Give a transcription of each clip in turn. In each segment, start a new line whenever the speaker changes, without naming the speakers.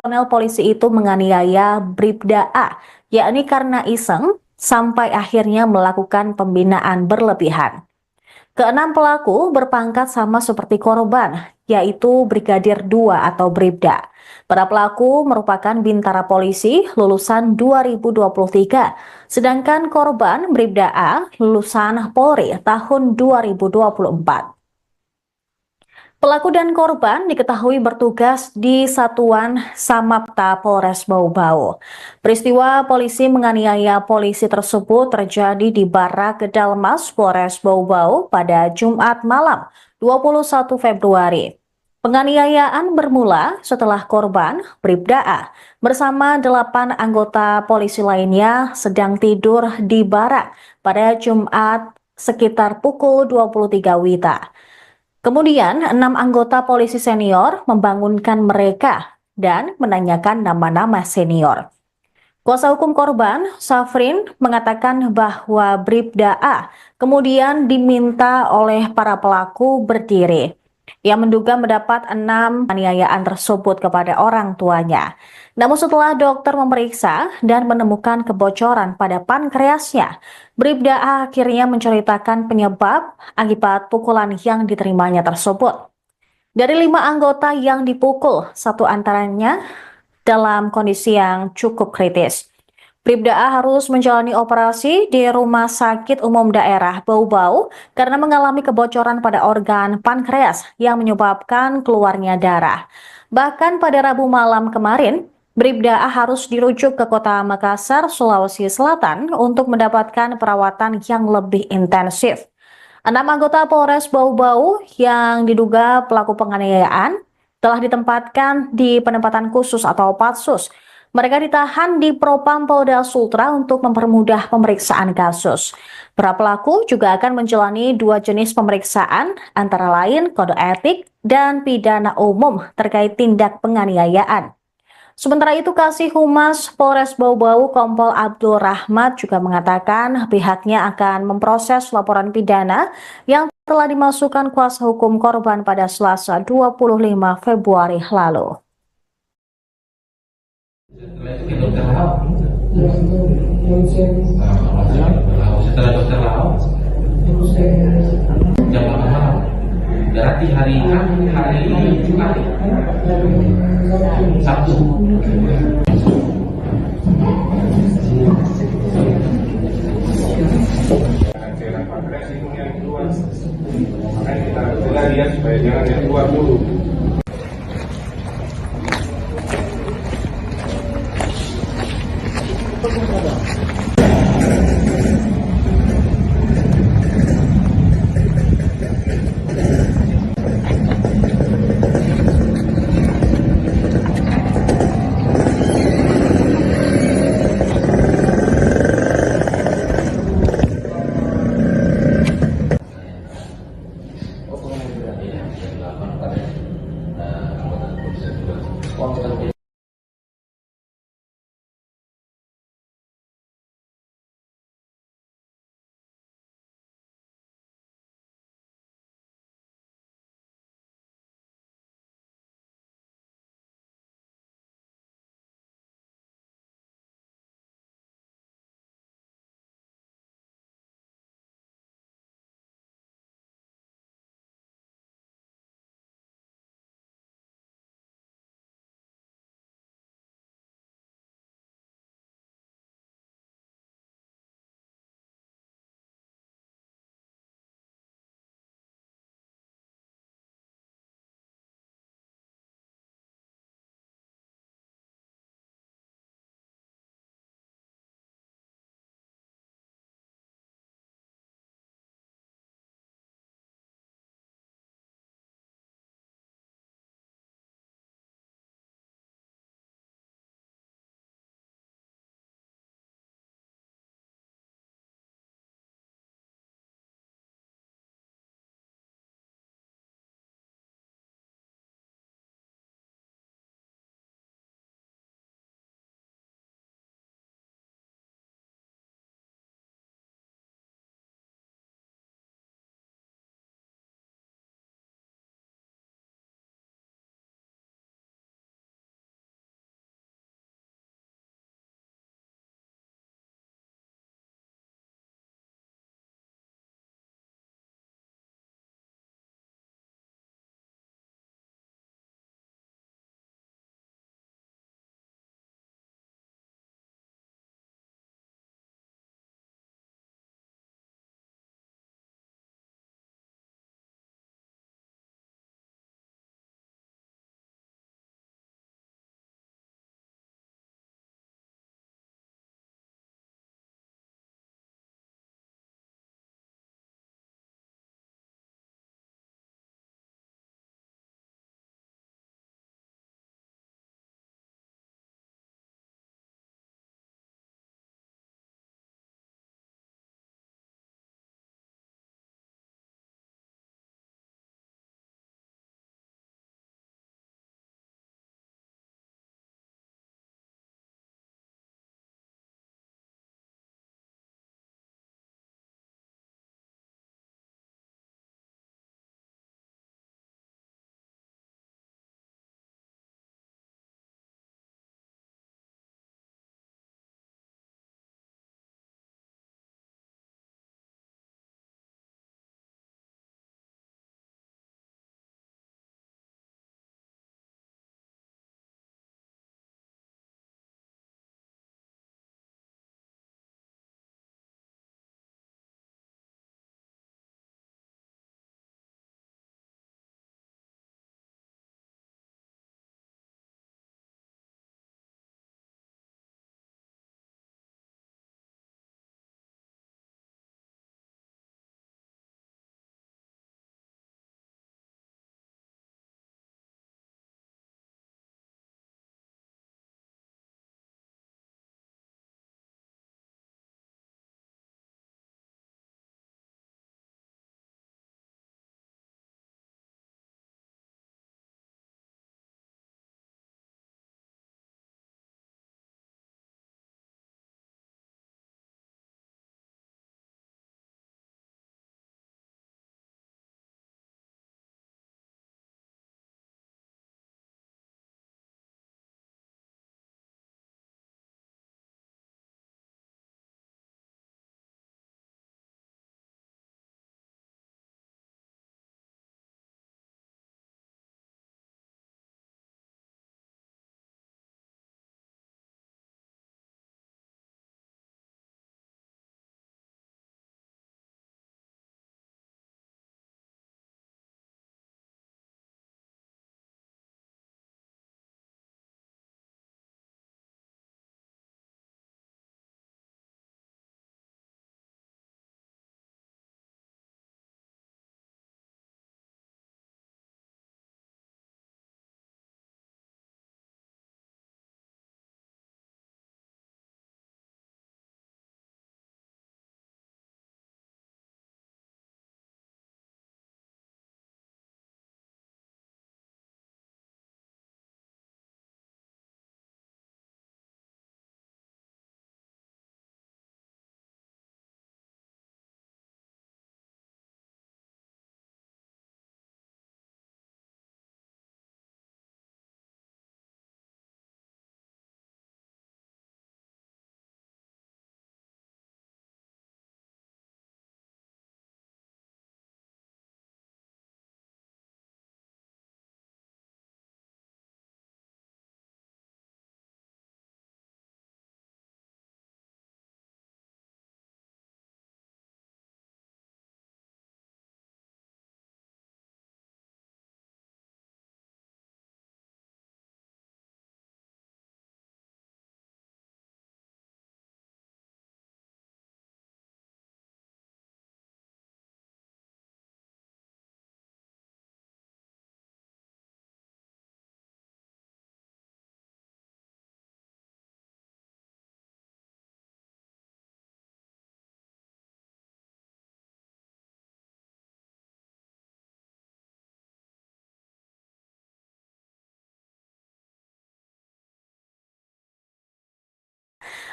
Personel polisi itu menganiaya Bribda A, yakni karena iseng sampai akhirnya melakukan pembinaan berlebihan. Keenam pelaku berpangkat sama seperti korban, yaitu Brigadir 2 atau Bribda. Para pelaku merupakan bintara polisi lulusan 2023, sedangkan korban Bribda A lulusan Polri tahun 2024. Pelaku dan korban diketahui bertugas di Satuan Samapta Polres Bau-Bau. Peristiwa polisi menganiaya polisi tersebut terjadi di Barak Kedalmas Polres Bau-Bau pada Jumat malam 21 Februari. Penganiayaan bermula setelah korban Bribda A bersama 8 anggota polisi lainnya sedang tidur di barak pada Jumat sekitar pukul 23 WITA. Kemudian, 6 anggota polisi senior membangunkan mereka dan menanyakan nama-nama senior. Kuasa hukum korban, Safrin, mengatakan bahwa Bribda A kemudian diminta oleh para pelaku berdiri. Ia menduga mendapat 6 penganiayaan tersebut kepada orang tuanya. Namun setelah dokter memeriksa dan menemukan kebocoran pada pankreasnya, Bribda A akhirnya menceritakan penyebab akibat pukulan yang diterimanya tersebut. Dari 5 anggota yang dipukul, satu antaranya dalam kondisi yang cukup kritis. Bribda A harus menjalani operasi di Rumah Sakit Umum Daerah Bau-Bau karena mengalami kebocoran pada organ pankreas yang menyebabkan keluarnya darah. Bahkan pada Rabu malam kemarin, Bribda A harus dirujuk ke kota Makassar, Sulawesi Selatan untuk mendapatkan perawatan yang lebih intensif. 6 anggota Polres Bau-Bau yang diduga pelaku penganiayaan telah ditempatkan di penempatan khusus atau Patsus. Mereka ditahan di Propam Polda Sultra untuk mempermudah pemeriksaan kasus. Para pelaku juga akan menjalani 2 jenis pemeriksaan, antara lain kode etik dan pidana umum terkait tindak penganiayaan. Sementara itu, Kasih Humas Polres Bau-Bau Kompol Abdul Rahmat juga mengatakan pihaknya akan memproses laporan pidana yang telah dimasukkan kuasa hukum korban pada Selasa 25 Februari lalu.
Setelah dokter Lau, jam 8 malam. Berarti hari Jumat, Sabtu.
Cairan pankreas itu yang keluar, makanya kita lihat supaya jangan yang keluar dulu.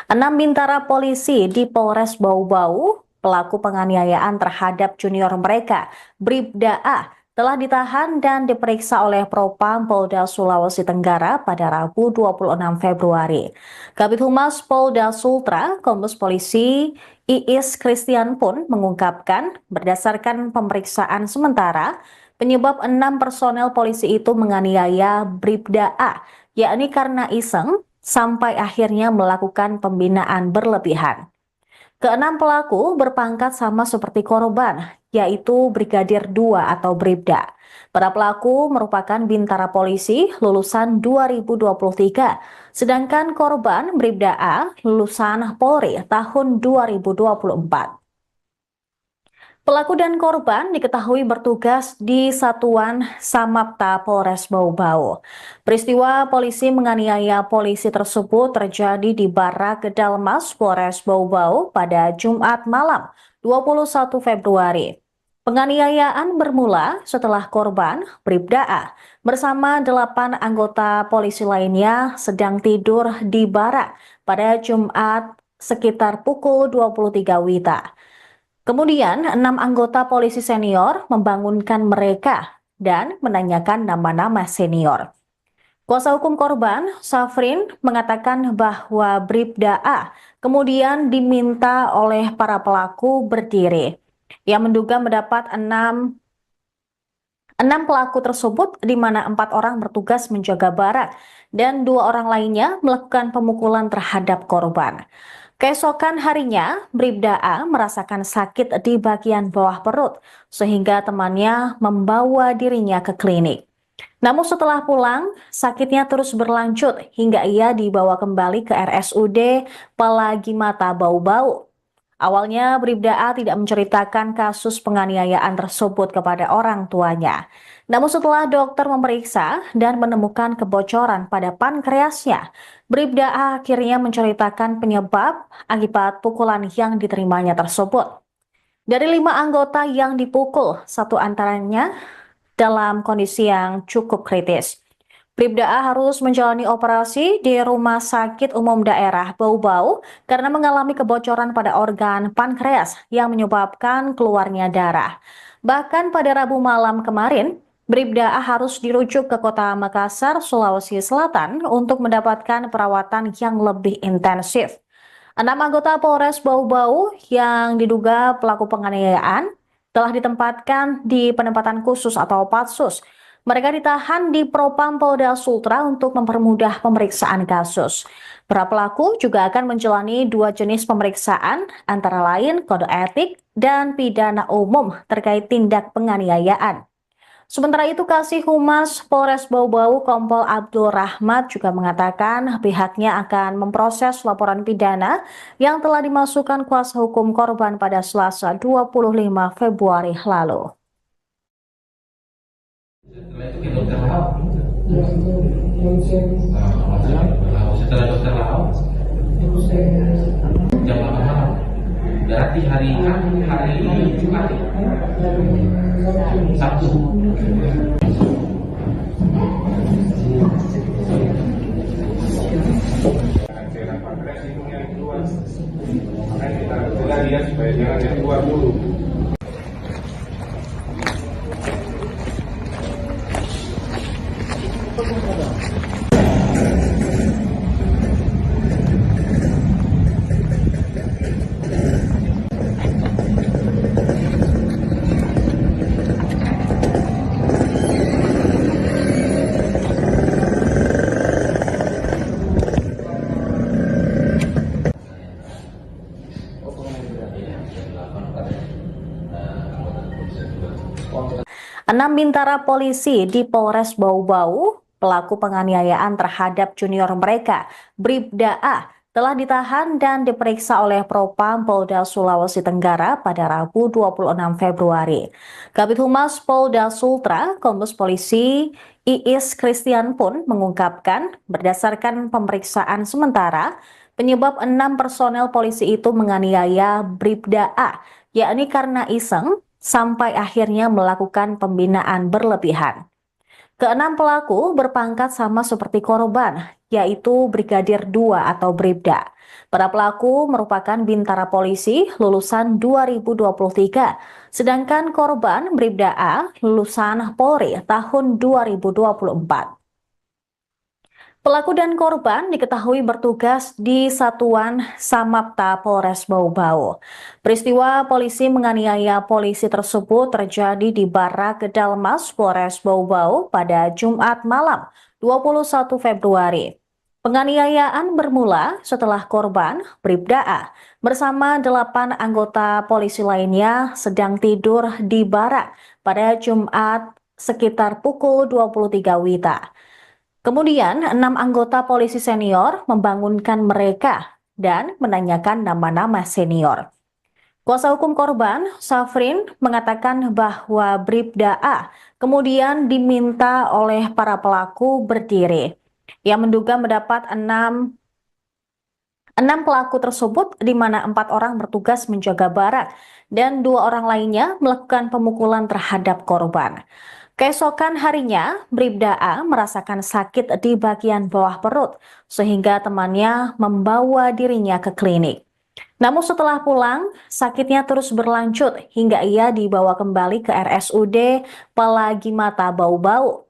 6 bintara polisi di Polres Bau-Bau, pelaku penganiayaan terhadap junior mereka, Bribda A, telah ditahan dan diperiksa oleh Propam Polda Sulawesi Tenggara pada Rabu 26 Februari. Kabid Humas Polda Sultra, Kombes Polisi Iis Christian pun mengungkapkan berdasarkan pemeriksaan sementara, penyebab 6 personel polisi itu menganiaya Bribda A, yakni karena iseng sampai akhirnya melakukan pembinaan berlebihan. Keenam pelaku berpangkat sama seperti korban, yaitu Brigadir 2 atau Bribda. Para pelaku merupakan bintara polisi lulusan 2023, sedangkan korban Bribda A lulusan Polri tahun 2024. Pelaku dan korban diketahui bertugas di Satuan Samapta Polres Bau-Bau. Peristiwa polisi menganiaya polisi tersebut terjadi di Barak Kedalmas Polres Bau-Bau pada Jumat malam 21 Februari. Penganiayaan bermula setelah korban Bribda A bersama 8 anggota polisi lainnya sedang tidur di barak pada Jumat sekitar pukul 23 WITA. Kemudian, 6 anggota polisi senior membangunkan mereka dan menanyakan nama-nama senior. Kuasa hukum korban, Safrin, mengatakan bahwa Bribda A kemudian diminta oleh para pelaku berdiri. Ia menduga mendapat 6 pelaku tersebut, di mana 4 orang bertugas menjaga barak dan 2 orang lainnya melakukan pemukulan terhadap korban. Keesokan harinya, Bribda A merasakan sakit di bagian bawah perut, sehingga temannya membawa dirinya ke klinik. Namun setelah pulang, sakitnya terus berlanjut hingga ia dibawa kembali ke RSUD Palagimata Bau-Bau. Awalnya, Bribda A tidak menceritakan kasus penganiayaan tersebut kepada orang tuanya. Namun setelah dokter memeriksa dan menemukan kebocoran pada pankreasnya, Bribda A akhirnya menceritakan penyebab akibat pukulan yang diterimanya tersebut. Dari 5 anggota yang dipukul, 1 antaranya dalam kondisi yang cukup kritis. Bribda A harus menjalani operasi di Rumah Sakit Umum Daerah Bau-Bau karena mengalami kebocoran pada organ pankreas yang menyebabkan keluarnya darah. Bahkan pada Rabu malam kemarin, Bribda A harus dirujuk ke kota Makassar, Sulawesi Selatan untuk mendapatkan perawatan yang lebih intensif. 6 anggota Polres Bau-Bau yang diduga pelaku penganiayaan telah ditempatkan di penempatan khusus atau Patsus. Mereka ditahan di Propam Polda Sultra untuk mempermudah pemeriksaan kasus. Para pelaku juga akan menjalani 2 jenis pemeriksaan, antara lain kode etik dan pidana umum terkait tindak penganiayaan. Sementara itu, Kasih Humas Polres Bau-Bau Kompol Abdul Rahmat juga mengatakan pihaknya akan memproses laporan pidana yang telah dimasukkan kuasa hukum korban pada Selasa 25 Februari lalu.
Setelah itu ke dokter Lau. Setelah dokter Lau, jam 8 malam. Berarti hari Jumat, Sabtu.
Cairan pankreas itu yang keluar, makanya kita cegah dia supaya jangan yang keluar dulu.
Enam bintara polisi di Polres Bau-Bau, pelaku penganiayaan terhadap junior mereka, Bribda A, telah ditahan dan diperiksa oleh Propam Polda Sulawesi Tenggara pada Rabu 26 Februari. Kabid Humas Polda Sultra, Kombes Polisi Iis Christian pun mengungkapkan berdasarkan pemeriksaan sementara, penyebab 6 personel polisi itu menganiaya Bribda A, yakni karena iseng sampai akhirnya melakukan pembinaan berlebihan. Keenam pelaku berpangkat sama seperti korban, yaitu Brigadir 2 atau Bribda. Para pelaku merupakan bintara polisi lulusan 2023, sedangkan korban Bribda A lulusan Polri tahun 2024. Pelaku dan korban diketahui bertugas di Satuan Samapta Polres Bau-Bau. Peristiwa polisi menganiaya polisi tersebut terjadi di Barak Kedalmas Polres Bau-Bau pada Jumat malam 21 Februari. Penganiayaan bermula setelah korban Bribda A bersama 8 anggota polisi lainnya sedang tidur di barak pada Jumat sekitar pukul 23 WITA. Kemudian, 6 anggota polisi senior membangunkan mereka dan menanyakan nama-nama senior. Kuasa hukum korban, Safrin, mengatakan bahwa Bribda A kemudian diminta oleh para pelaku berdiri. Ia menduga mendapat 6 pelaku tersebut di mana 4 orang bertugas menjaga barak dan 2 orang lainnya melakukan pemukulan terhadap korban. Keesokan harinya, Bribda A merasakan sakit di bagian bawah perut, sehingga temannya membawa dirinya ke klinik. Namun setelah pulang, sakitnya terus berlanjut hingga ia dibawa kembali ke RSUD Palagimata Bau-Bau.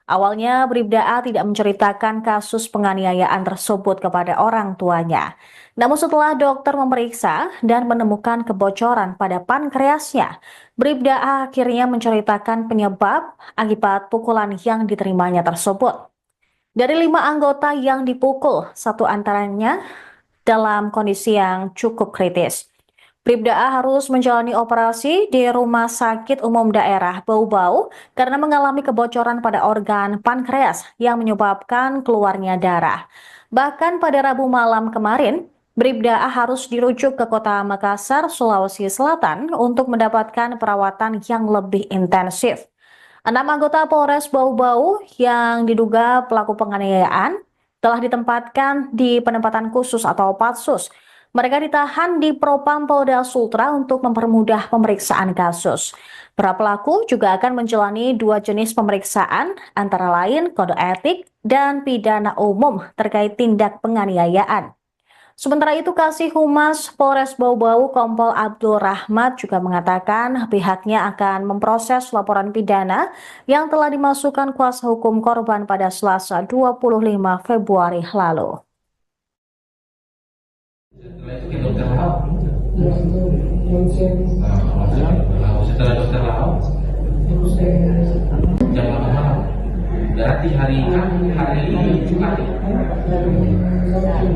Awalnya, Bribda A tidak menceritakan kasus penganiayaan tersebut kepada orang tuanya. Namun setelah dokter memeriksa dan menemukan kebocoran pada pankreasnya, Bribda A akhirnya menceritakan penyebab akibat pukulan yang diterimanya tersebut. Dari 5 anggota yang dipukul, 1 antaranya dalam kondisi yang cukup kritis. Bribda A harus menjalani operasi di Rumah Sakit Umum Daerah Bau-Bau karena mengalami kebocoran pada organ pankreas yang menyebabkan keluarnya darah. Bahkan pada Rabu malam kemarin, Bribda A harus dirujuk ke kota Makassar, Sulawesi Selatan untuk mendapatkan perawatan yang lebih intensif. 6 anggota Polres Bau-Bau yang diduga pelaku penganiayaan telah ditempatkan di penempatan khusus atau Patsus. Mereka ditahan di Propam Polda Sultra untuk mempermudah pemeriksaan kasus. Para pelaku juga akan menjalani 2 jenis pemeriksaan, antara lain kode etik dan pidana umum terkait tindak penganiayaan. Sementara itu, Kasih Humas Polres Bau-Bau Kompol Abdul Rahmat juga mengatakan pihaknya akan memproses laporan pidana yang telah dimasukkan kuasa hukum korban pada Selasa 25 Februari lalu.
Setelah itu ke dokter Lau. Setelah dokter Lau, jam 8 malam. Berarti hari Jumat,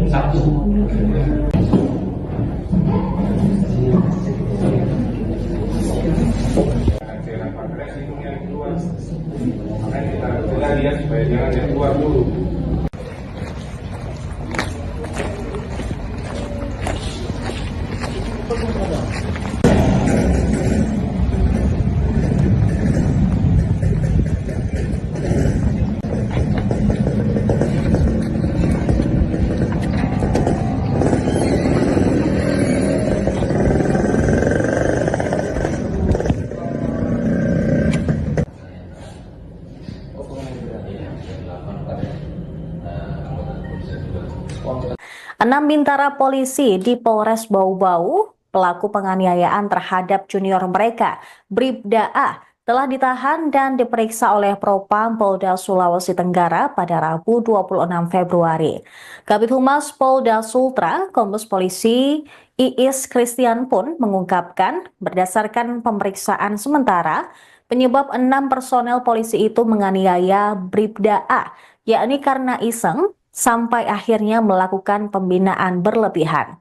Sabtu.
Cairan pankreas itu yang keluar. Makanya kita cegah dia supaya jangan yang keluar dulu.
Enam bintara polisi di Polres Bau-Bau, pelaku penganiayaan terhadap junior mereka, Bribda A, telah ditahan dan diperiksa oleh Propam Polda Sulawesi Tenggara pada Rabu 26 Februari. Kabid Humas Polda Sultra, Kombes Polisi Iis Christian pun mengungkapkan berdasarkan pemeriksaan sementara, penyebab 6 personel polisi itu menganiaya Bribda A, yakni karena iseng, sampai akhirnya melakukan pembinaan berlebihan.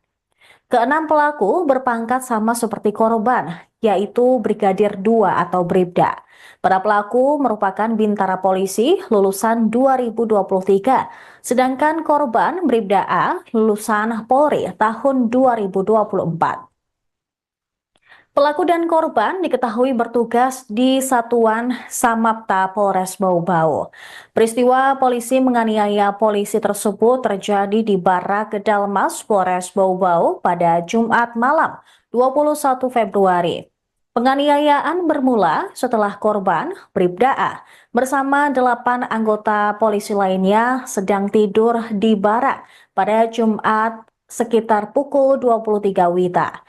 Keenam pelaku berpangkat sama seperti korban, yaitu Brigadir 2 atau Bribda. Para pelaku merupakan bintara polisi lulusan 2023, sedangkan korban Bribda A lulusan Polri tahun 2024. Pelaku dan korban diketahui bertugas di Satuan Samapta Polres Bau-Bau. Peristiwa polisi menganiaya polisi tersebut terjadi di Barak Kedalmas Polres Bau-Bau pada Jumat malam 21 Februari. Penganiayaan bermula setelah korban, Bribda A, bersama 8 anggota polisi lainnya sedang tidur di barak pada Jumat sekitar pukul 23 WITA.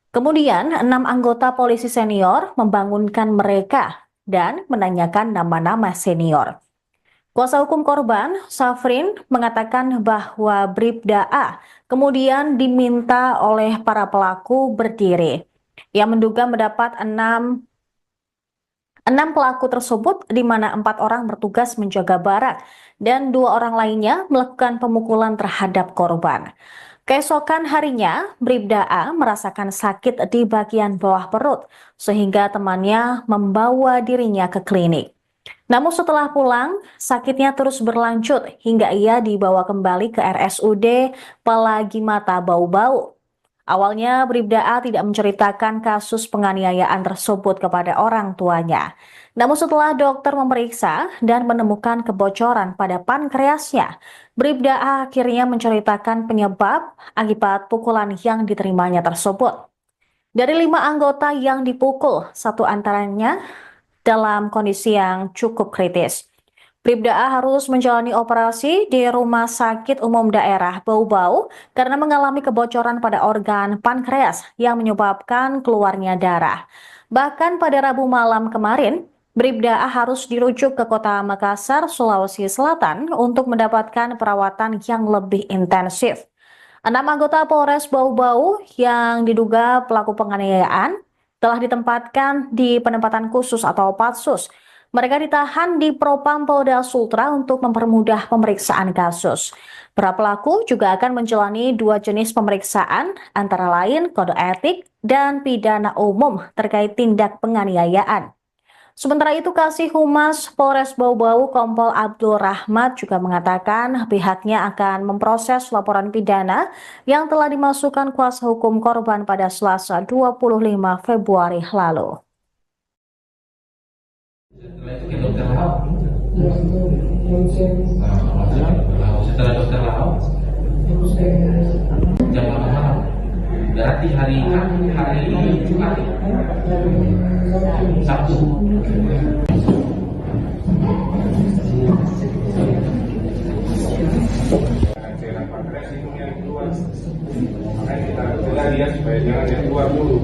Kemudian, 6 anggota polisi senior membangunkan mereka dan menanyakan nama-nama senior. Kuasa hukum korban, Safrin, mengatakan bahwa Bribda A kemudian diminta oleh para pelaku berdiri. Ia menduga mendapat enam pelaku tersebut, di mana 4 orang bertugas menjaga barak dan 2 orang lainnya melakukan pemukulan terhadap korban. Keesokan harinya, Bribda A merasakan sakit di bagian bawah perut, sehingga temannya membawa dirinya ke klinik. Namun setelah pulang, sakitnya terus berlanjut hingga ia dibawa kembali ke RSUD Pelagi Mata Bau-Bau. Awalnya, Bribda A tidak menceritakan kasus penganiayaan tersebut kepada orang tuanya. Namun setelah dokter memeriksa dan menemukan kebocoran pada pankreasnya, Bribda A akhirnya menceritakan penyebab akibat pukulan yang diterimanya tersebut. Dari 5 anggota yang dipukul, 1 antaranya dalam kondisi yang cukup kritis. Bribda A harus menjalani operasi di Rumah Sakit Umum Daerah Bau-Bau karena mengalami kebocoran pada organ pankreas yang menyebabkan keluarnya darah. Bahkan pada Rabu malam kemarin, Bribda A harus dirujuk ke kota Makassar, Sulawesi Selatan untuk mendapatkan perawatan yang lebih intensif. 6 anggota Polres Bau-Bau yang diduga pelaku penganiayaan telah ditempatkan di penempatan khusus atau Patsus. Mereka ditahan di Propam Polda Sultra untuk mempermudah pemeriksaan kasus. Para pelaku juga akan menjalani 2 jenis pemeriksaan, antara lain kode etik dan pidana umum terkait tindak penganiayaan. Sementara itu, Kasih Humas Polres Bau-Bau Kompol Abdul Rahmat juga mengatakan pihaknya akan memproses laporan pidana yang telah dimasukkan kuasa hukum korban pada Selasa 25 Februari lalu.
Setelah itu ke dokter Lau. Setelah dokter Lau, jam 8 malam. Berarti hari Jumat, Sabtu.
Cairan pankreas itu yang keluar. Makanya kita cegah dia supaya jangan yang keluar dulu.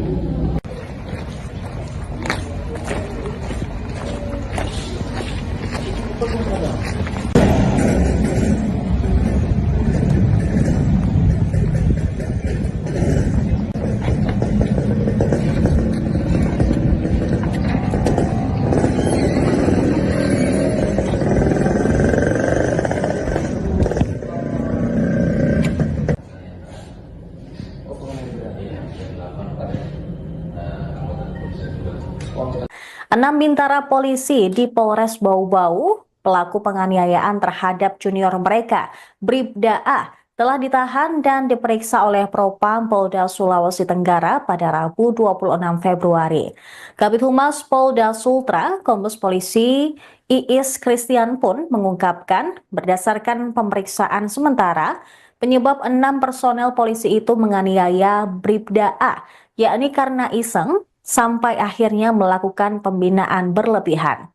Enam bintara polisi di Polres Bau-Bau, pelaku penganiayaan terhadap junior mereka, Bribda A, telah ditahan dan diperiksa oleh Propam Polda Sulawesi Tenggara pada Rabu 26 Februari. Kabid Humas Polda Sultra, Kombes Polisi Iis Christian pun mengungkapkan berdasarkan pemeriksaan sementara, penyebab 6 personel polisi itu menganiaya Bribda A, yakni karena iseng, sampai akhirnya melakukan pembinaan berlebihan.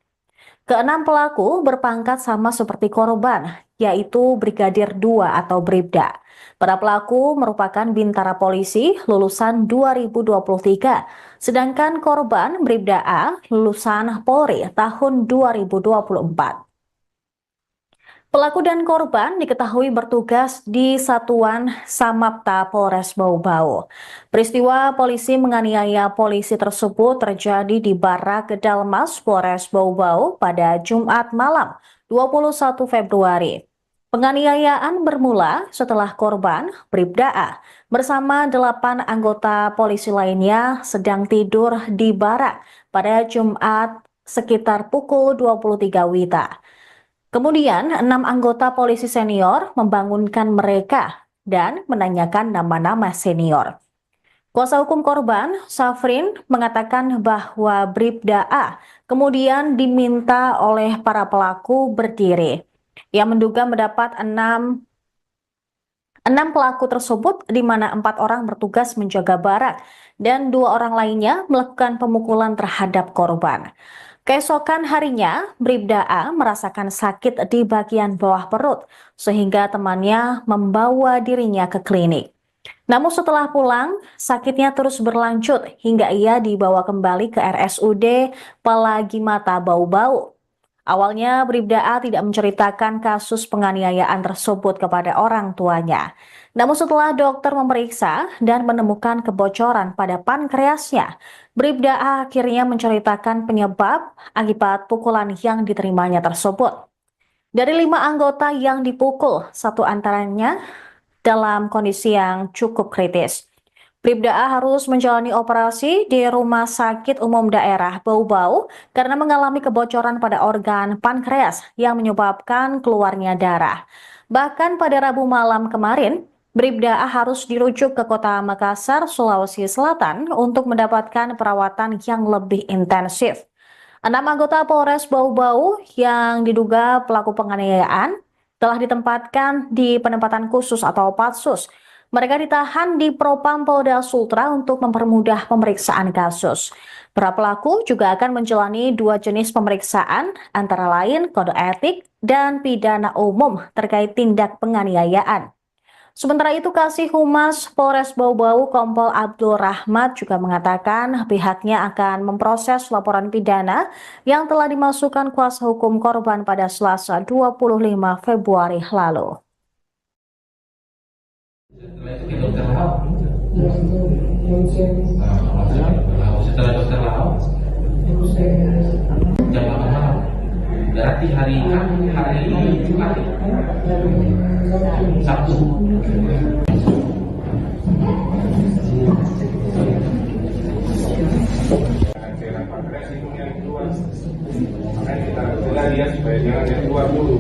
Keenam pelaku berpangkat sama seperti korban, yaitu Brigadir 2 atau Bribda. Para pelaku merupakan bintara polisi lulusan 2023, sedangkan korban Bribda A lulusan Polri tahun 2024. Pelaku dan korban diketahui bertugas di Satuan Samapta Polres Bau-Bau. Peristiwa polisi menganiaya polisi tersebut terjadi di Barak Gedalmas Polres Bau-Bau pada Jumat malam 21 Februari. Penganiayaan bermula setelah korban, Bribda A, bersama 8 anggota polisi lainnya sedang tidur di barak pada Jumat sekitar pukul 23 WITA. Kemudian, 6 anggota polisi senior membangunkan mereka dan menanyakan nama-nama senior. Kuasa hukum korban, Safrin, mengatakan bahwa Bribda A kemudian diminta oleh para pelaku berdiri. Ia menduga mendapat 6 pelaku tersebut di mana 4 orang bertugas menjaga barang dan 2 orang lainnya melakukan pemukulan terhadap korban. Keesokan harinya, Bribda A merasakan sakit di bagian bawah perut sehingga temannya membawa dirinya ke klinik. Namun setelah pulang, sakitnya terus berlanjut hingga ia dibawa kembali ke RSUD Palagi Mata Bau-Bau. Awalnya, Bribda A tidak menceritakan kasus penganiayaan tersebut kepada orang tuanya. Namun setelah dokter memeriksa dan menemukan kebocoran pada pankreasnya, Bribda A akhirnya menceritakan penyebab akibat pukulan yang diterimanya tersebut. Dari 5 anggota yang dipukul, 1 antaranya dalam kondisi yang cukup kritis. Bribda A harus menjalani operasi di Rumah Sakit Umum Daerah Bau-Bau karena mengalami kebocoran pada organ pankreas yang menyebabkan keluarnya darah. Bahkan pada Rabu malam kemarin, Bribda A harus dirujuk ke kota Makassar, Sulawesi Selatan untuk mendapatkan perawatan yang lebih intensif. 6 anggota Polres Bau-Bau yang diduga pelaku penganiayaan telah ditempatkan di penempatan khusus atau Patsus. Mereka ditahan di Propam Polda Sultra untuk mempermudah pemeriksaan kasus. Para pelaku juga akan menjalani 2 jenis pemeriksaan, antara lain kode etik dan pidana umum terkait tindak penganiayaan. Sementara itu, Kasih Humas Polres Bau-Bau Kompol Abdul Rahmat juga mengatakan pihaknya akan memproses laporan pidana yang telah dimasukkan kuasa hukum korban pada Selasa 25 Februari lalu.
Setelah itu ke dokter Lahau.
Ya, itu mention
Setelah dokter Lahau jam 8 malam. Berarti hari Jumat, Sabtu.
Cairan pankreas itu yang keluar, makanya kita cegah dia supaya jangan yang keluar dulu.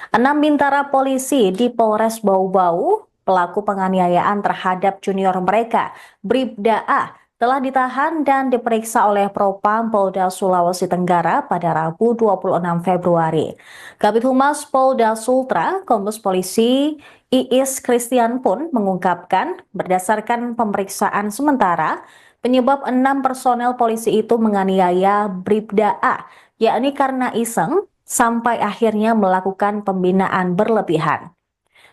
Enam bintara polisi di Polres Bau-Bau, pelaku penganiayaan terhadap junior mereka, Bribda A, telah ditahan dan diperiksa oleh Propam Polda Sulawesi Tenggara pada Rabu 26 Februari. Kabid Humas Polda Sultra, Kombes Polisi Iis Christian pun mengungkapkan berdasarkan pemeriksaan sementara, penyebab 6 personel polisi itu menganiaya Bribda A, yakni karena iseng, sampai akhirnya melakukan pembinaan berlebihan.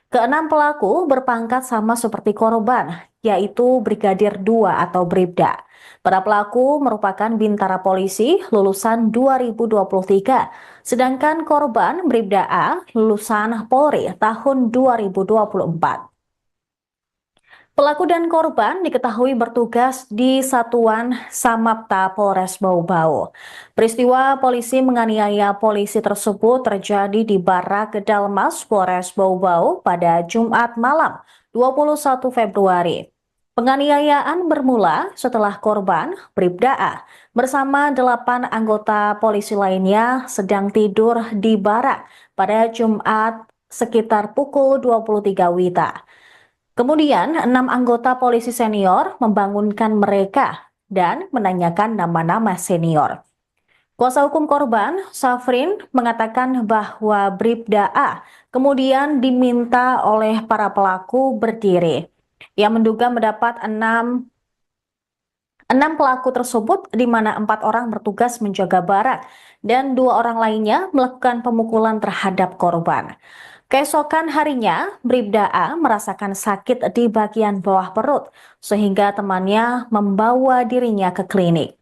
Keenam pelaku berpangkat sama seperti korban, yaitu Brigadir 2 atau Bribda. Para pelaku merupakan bintara polisi lulusan 2023, sedangkan korban Bribda A lulusan Polri tahun 2024. Pelaku dan korban diketahui bertugas di Satuan Samapta Polres Bau-Bau. Peristiwa polisi menganiaya polisi tersebut terjadi di Barak Kedalmas Polres Bau-Bau pada Jumat malam 21 Februari. Penganiayaan bermula setelah korban Bribda A bersama 8 anggota polisi lainnya sedang tidur di barak pada Jumat sekitar pukul 23 WITA. Kemudian, 6 anggota polisi senior membangunkan mereka dan menanyakan nama-nama senior. Kuasa hukum korban, Safrin, mengatakan bahwa Bribda A kemudian diminta oleh para pelaku berdiri. Ia menduga mendapat 6 pelaku tersebut di mana 4 orang bertugas menjaga barang dan 2 orang lainnya melakukan pemukulan terhadap korban. Keesokan harinya, Bribda A merasakan sakit di bagian bawah perut sehingga temannya membawa dirinya ke klinik.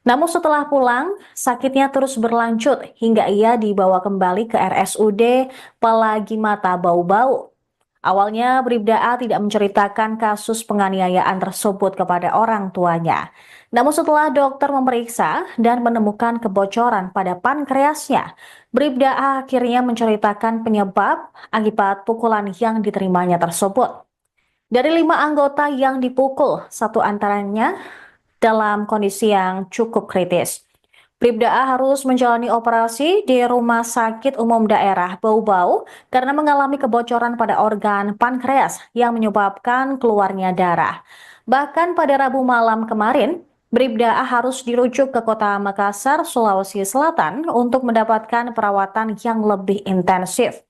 Namun setelah pulang, sakitnya terus berlanjut hingga ia dibawa kembali ke RSUD Palagi Mata Bau-Bau. Awalnya, Bribda A tidak menceritakan kasus penganiayaan tersebut kepada orang tuanya. Namun setelah dokter memeriksa dan menemukan kebocoran pada pankreasnya, Bribda A akhirnya menceritakan penyebab akibat pukulan yang diterimanya tersebut. Dari 5 anggota yang dipukul, satu antaranya dalam kondisi yang cukup kritis. Bribda A harus menjalani operasi di Rumah Sakit Umum Daerah Bau-Bau karena mengalami kebocoran pada organ pankreas yang menyebabkan keluarnya darah. Bahkan pada Rabu malam kemarin, Bribda A harus dirujuk ke kota Makassar, Sulawesi Selatan untuk mendapatkan perawatan yang lebih intensif.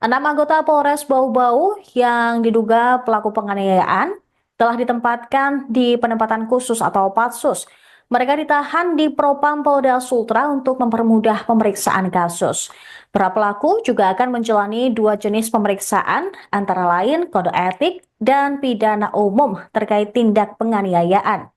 6 anggota Polres Bau-Bau yang diduga pelaku penganiayaan telah ditempatkan di penempatan khusus atau Patsus. Mereka ditahan di Propam Polda Sultra untuk mempermudah pemeriksaan kasus. Para pelaku juga akan menjalani 2 jenis pemeriksaan, antara lain kode etik dan pidana umum terkait tindak penganiayaan.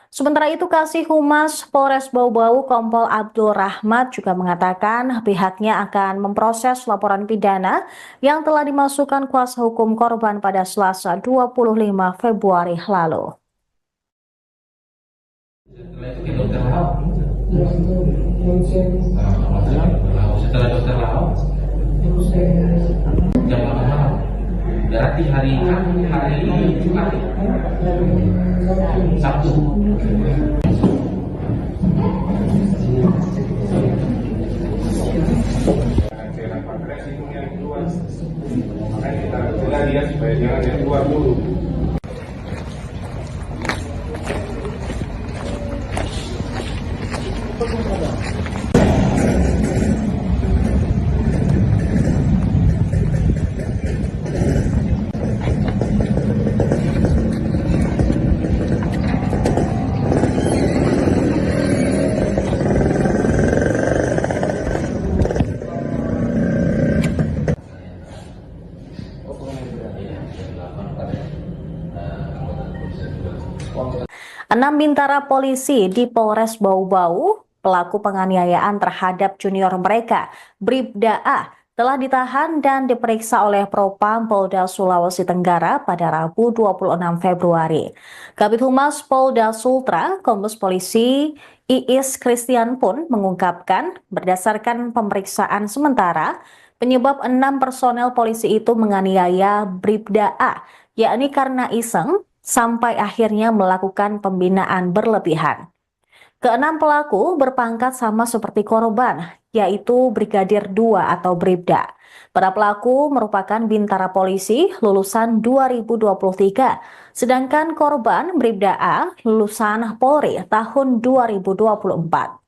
Sementara itu, Kasih Humas Polres Bau-Bau Kompol Abdul Rahmat juga mengatakan pihaknya akan memproses laporan pidana yang telah dimasukkan kuasa hukum korban pada Selasa 25 Februari lalu.
Setelah itu ke dokter Lau.
Ya, itu ronsen.
Setelah dokter Lau,
Terus
jam 8 malam. Berarti hari Jumat, Sabtu.
cairan pankreas itu yang keluar, makanya kita cegah dia supaya jangan yang keluar dulu.
Enam bintara polisi di Polres Bau-Bau, pelaku penganiayaan terhadap junior mereka, Bribda A, telah ditahan dan diperiksa oleh Propam Polda Sulawesi Tenggara pada Rabu 26 Februari. Kabid Humas Polda Sultra, Kombes Polisi Iis Christian pun mengungkapkan berdasarkan pemeriksaan sementara, penyebab 6 personel polisi itu menganiaya Bribda A, yakni karena iseng sampai akhirnya melakukan pembinaan berlebihan. Keenam pelaku berpangkat sama seperti korban, yaitu Brigadir 2 atau Bribda. Para pelaku merupakan bintara polisi lulusan 2023, sedangkan korban Bribda A lulusan Polri tahun 2024.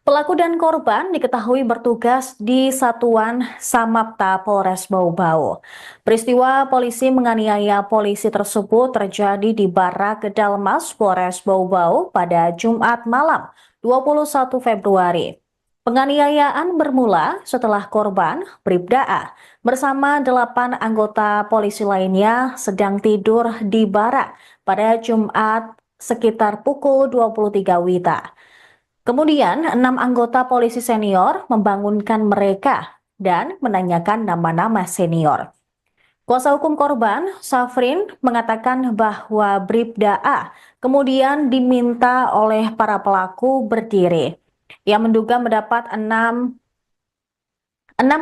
Pelaku dan korban diketahui bertugas di Satuan Samapta Polres Bau-Bau. Peristiwa polisi menganiaya polisi tersebut terjadi di Barak Kedalmas Polres Bau-Bau pada Jumat malam 21 Februari. Penganiayaan bermula setelah korban Bribda A bersama 8 anggota polisi lainnya sedang tidur di barak pada Jumat sekitar pukul 23 WITA. Kemudian, 6 anggota polisi senior membangunkan mereka dan menanyakan nama-nama senior. Kuasa hukum korban, Safrin, mengatakan bahwa Bribda A kemudian diminta oleh para pelaku berdiri. Ia menduga mendapat 6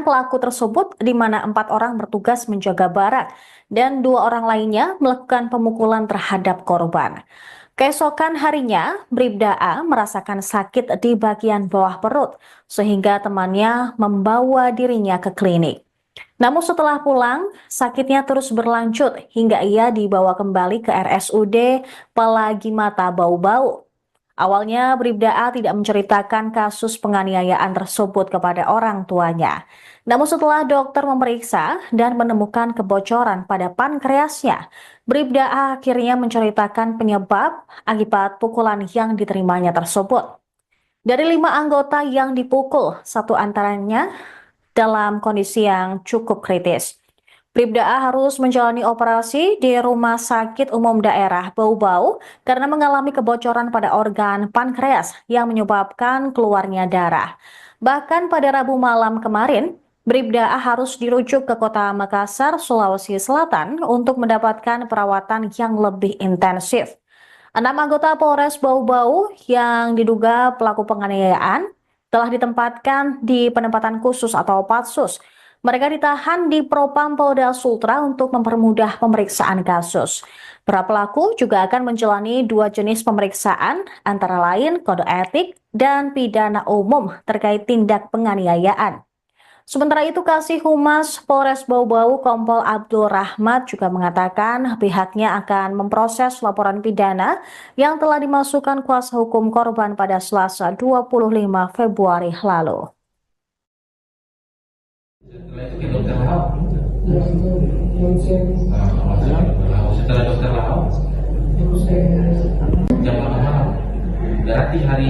pelaku tersebut, di mana 4 orang bertugas menjaga barak dan 2 orang lainnya melakukan pemukulan terhadap korban. Keesokan harinya, Bribda A merasakan sakit di bagian bawah perut, sehingga temannya membawa dirinya ke klinik. Namun setelah pulang, sakitnya terus berlanjut hingga ia dibawa kembali ke RSUD Palagimata Bau-Bau. Awalnya, Bribda A tidak menceritakan kasus penganiayaan tersebut kepada orang tuanya. Namun setelah dokter memeriksa dan menemukan kebocoran pada pankreasnya, Bribda A akhirnya menceritakan penyebab akibat pukulan yang diterimanya tersebut. Dari 5 anggota yang dipukul, satu antaranya dalam kondisi yang cukup kritis. Bribda A harus menjalani operasi di Rumah Sakit Umum Daerah Bau-Bau karena mengalami kebocoran pada organ pankreas yang menyebabkan keluarnya darah. Bahkan pada Rabu malam kemarin, Bribda A harus dirujuk ke kota Makassar, Sulawesi Selatan untuk mendapatkan perawatan yang lebih intensif. 6 anggota Polres Bau-Bau yang diduga pelaku penganiayaan telah ditempatkan di penempatan khusus atau Patsus. Mereka ditahan di Propam Polda Sultra untuk mempermudah pemeriksaan kasus. Para pelaku juga akan menjalani 2 jenis pemeriksaan, antara lain kode etik dan pidana umum terkait tindak penganiayaan. Sementara itu, Kasih Humas Polres Bau-Bau Kompol Abdul Rahmat juga mengatakan pihaknya akan memproses laporan pidana yang telah dimasukkan kuasa hukum korban pada Selasa 25 Februari lalu.
Setelah itu ke dokter Lau.
Yang itu yang saya
Setelah dokter Lau,
itu saya
jam 8 malam. Berarti hari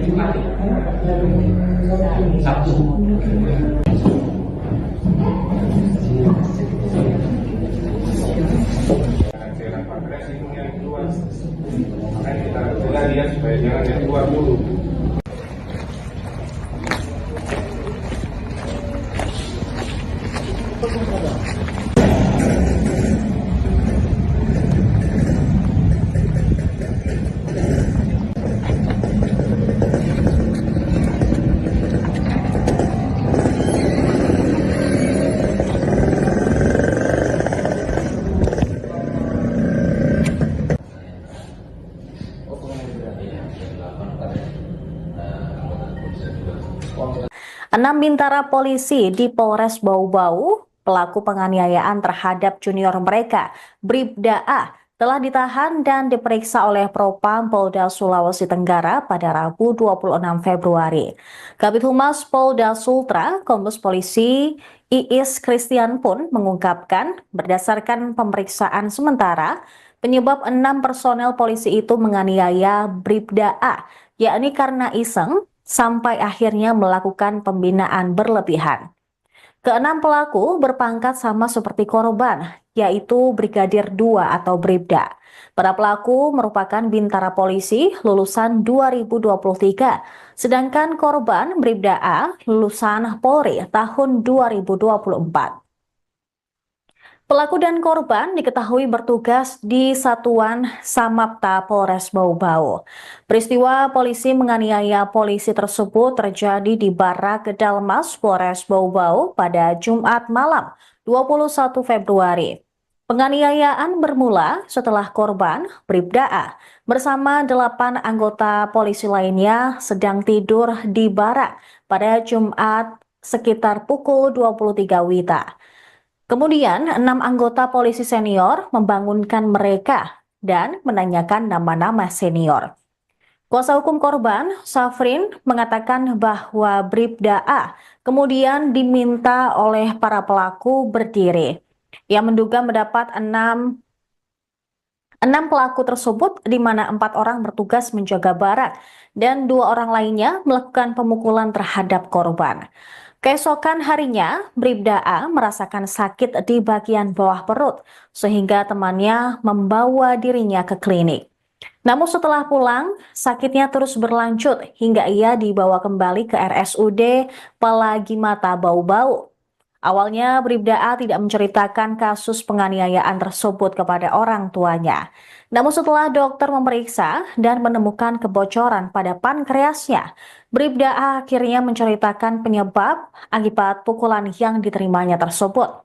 Jumat, Sabtu.
cairan pankreas itu yang keluar, makanya kita coba lihat supaya jangan yang keluar dulu.
Enam bintara polisi di Polres Bau-Bau, pelaku penganiayaan terhadap junior mereka, Bribda A, telah ditahan dan diperiksa oleh Propam Polda Sulawesi Tenggara pada Rabu 26 Februari. Kabid Humas Polda Sultra, Kombes Polisi Iis Christian pun mengungkapkan berdasarkan pemeriksaan sementara, penyebab 6 personel polisi itu menganiaya Bribda A, yakni karena iseng, sampai akhirnya melakukan pembinaan berlebihan. Keenam pelaku berpangkat sama seperti korban, yaitu Brigadir 2 atau Bribda. Para pelaku merupakan bintara polisi lulusan 2023, sedangkan korban Bribda A lulusan Polri tahun 2024. Pelaku dan korban diketahui bertugas di Satuan Samapta Polres Bau-Bau. Peristiwa polisi menganiaya polisi tersebut terjadi di Barak Dalmas Polres Bau-Bau pada Jumat malam 21 Februari. Penganiayaan bermula setelah korban Bribda A bersama 8 anggota polisi lainnya sedang tidur di barak pada Jumat sekitar pukul 23 WITA. Kemudian, 6 anggota polisi senior membangunkan mereka dan menanyakan nama-nama senior. Kuasa hukum korban, Safrin, mengatakan bahwa Bribda A kemudian diminta oleh para pelaku berdiri. Ia menduga mendapat 6 pelaku tersebut, di mana 4 orang bertugas menjaga barak dan 2 orang lainnya melakukan pemukulan terhadap korban. Keesokan harinya, Bribda A merasakan sakit di bagian bawah perut, sehingga temannya membawa dirinya ke klinik. Namun setelah pulang, sakitnya terus berlanjut hingga ia dibawa kembali ke RSUD Palagimata Bau-Bau. Awalnya, Bribda A tidak menceritakan kasus penganiayaan tersebut kepada orang tuanya. Namun setelah dokter memeriksa dan menemukan kebocoran pada pankreasnya, Bribda A akhirnya menceritakan penyebab akibat pukulan yang diterimanya tersebut.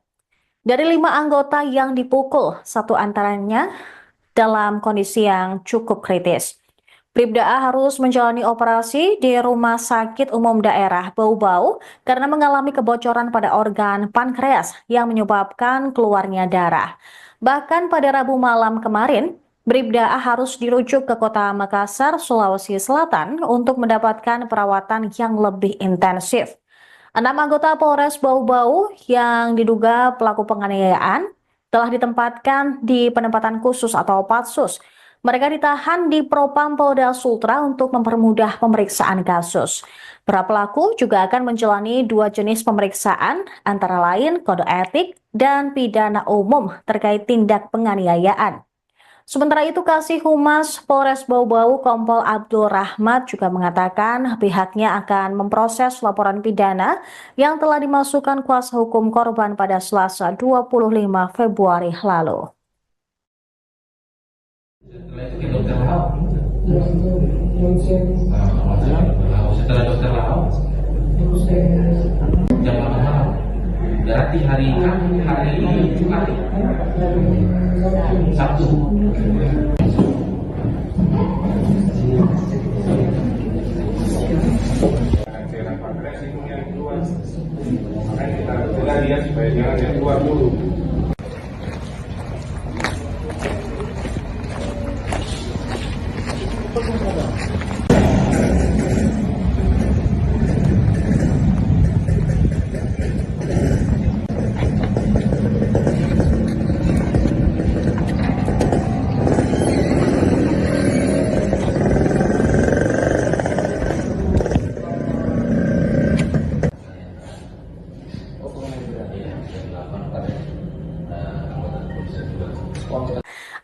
Dari 5 anggota yang dipukul, 1 antaranya dalam kondisi yang cukup kritis. Bribda A harus menjalani operasi di Rumah Sakit Umum Daerah Bau-Bau karena mengalami kebocoran pada organ pankreas yang menyebabkan keluarnya darah. Bahkan pada Rabu malam kemarin, Bribda A harus dirujuk ke kota Makassar, Sulawesi Selatan untuk mendapatkan perawatan yang lebih intensif. 6 anggota Polres Bau-Bau yang diduga pelaku penganiayaan telah ditempatkan di penempatan khusus atau Patsus. Mereka ditahan di Propam Polda Sultra untuk mempermudah pemeriksaan kasus. Para pelaku juga akan menjalani 2 jenis pemeriksaan, antara lain kode etik dan pidana umum terkait tindak penganiayaan. Sementara itu, Kasih Humas Polres Bau-Bau Kompol Abdul Rahmat juga mengatakan pihaknya akan memproses laporan pidana yang telah dimasukkan kuasa hukum korban pada Selasa 25 Februari lalu.
Setelah itu ke dokter Lau.
Ya, itu ronsen.
Setelah dokter Lau,
Terus saya
jam 8 malam. Berarti hari Jumat, Sabtu.
Cairan pankreas itu yang keluar, makanya kita cegah dia supaya jangan yang keluar dulu.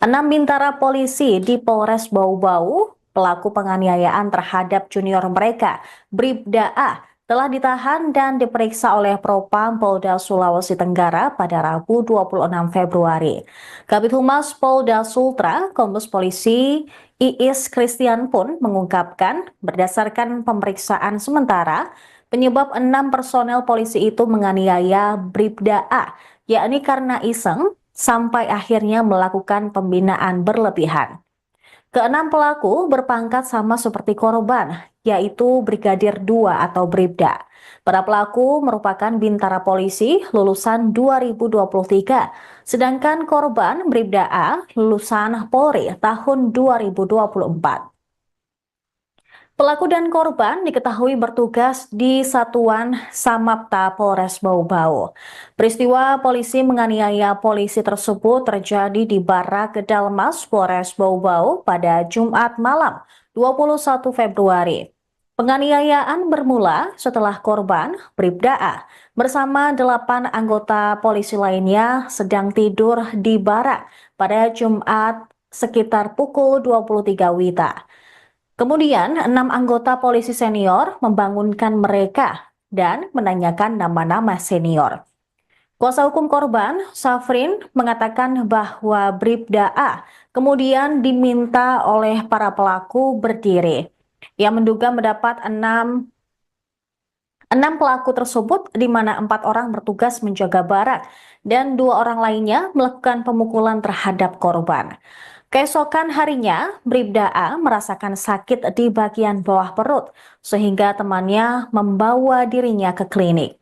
Enam bintara polisi di Polres Bau-Bau, pelaku penganiayaan terhadap junior mereka, Bribda A, telah ditahan dan diperiksa oleh Propam Polda Sulawesi Tenggara pada Rabu 26 Februari. Kabid Humas Polda Sultra, Kombes Polisi Iis Christian pun mengungkapkan berdasarkan pemeriksaan sementara, penyebab 6 personel polisi itu menganiaya Bribda A, yakni karena iseng, sampai akhirnya melakukan pembinaan berlebihan. Keenam pelaku berpangkat sama seperti korban, yaitu Brigadir 2 atau Bribda. Para pelaku merupakan bintara polisi lulusan 2023, sedangkan korban Bribda A lulusan Polri tahun 2024. Pelaku dan korban diketahui bertugas di Satuan Samapta Polres Bau-Bau. Peristiwa polisi menganiaya polisi tersebut terjadi di Barak Kedalmas Polres Bau-Bau pada Jumat malam 21 Februari. Penganiayaan bermula setelah korban Bribda A bersama 8 anggota polisi lainnya sedang tidur di barak pada Jumat sekitar pukul 23 WITA. Kemudian, 6 anggota polisi senior membangunkan mereka dan menanyakan nama-nama senior. Kuasa hukum korban, Safrin, mengatakan bahwa Bribda A kemudian diminta oleh para pelaku berdiri. Ia menduga mendapat 6 pelaku tersebut, di mana 4 orang bertugas menjaga barak dan 2 orang lainnya melakukan pemukulan terhadap korban. Keesokan harinya, Bribda A merasakan sakit di bagian bawah perut, sehingga temannya membawa dirinya ke klinik.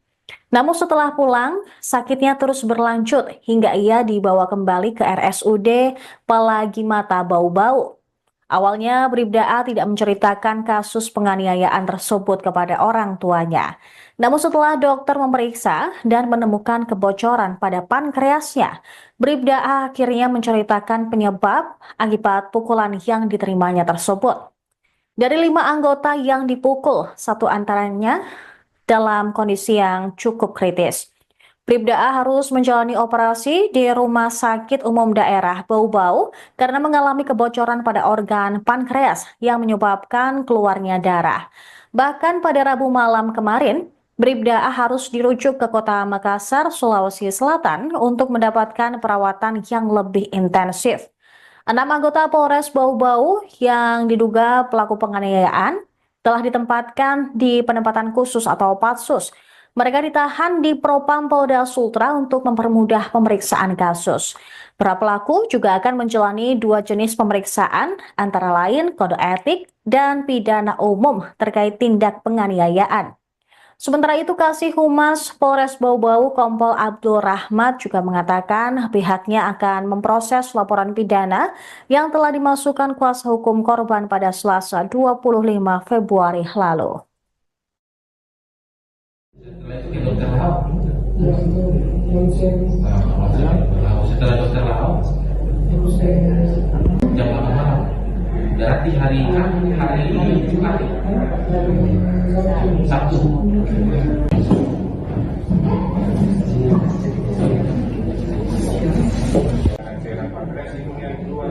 Namun setelah pulang, sakitnya terus berlanjut hingga ia dibawa kembali ke RSUD Palagimata Bau-Bau. Awalnya, Bribda A tidak menceritakan kasus penganiayaan tersebut kepada orang tuanya. Namun setelah dokter memeriksa dan menemukan kebocoran pada pankreasnya, Bribda A akhirnya menceritakan penyebab akibat pukulan yang diterimanya tersebut. Dari 5 anggota yang dipukul, 1 antaranya dalam kondisi yang cukup kritis. Bribda A harus menjalani operasi di Rumah Sakit Umum Daerah Bau-Bau karena mengalami kebocoran pada organ pankreas yang menyebabkan keluarnya darah. Bahkan pada Rabu malam kemarin, Bribda A harus dirujuk ke Kota Makassar, Sulawesi Selatan untuk mendapatkan perawatan yang lebih intensif. 6 anggota Polres Bau-Bau yang diduga pelaku penganiayaan telah ditempatkan di penempatan khusus atau Patsus. Mereka ditahan di Propam Polda Sultra untuk mempermudah pemeriksaan kasus. Para pelaku juga akan menjalani 2 jenis pemeriksaan, antara lain kode etik dan pidana umum terkait tindak penganiayaan. Sementara itu, Kasih Humas Polres Bau-Bau Kompol Abdul Rahmat juga mengatakan pihaknya akan memproses laporan pidana yang telah dimasukkan kuasa hukum korban pada Selasa 25 Februari lalu.
Setelah itu ke dokter Lau.
Ya, itu ronsen.
Setelah dokter Lau,
Terus saya
jam 8 malam. Berarti hari Jumat, Sabtu.
Cairan pankreas itu yang keluar,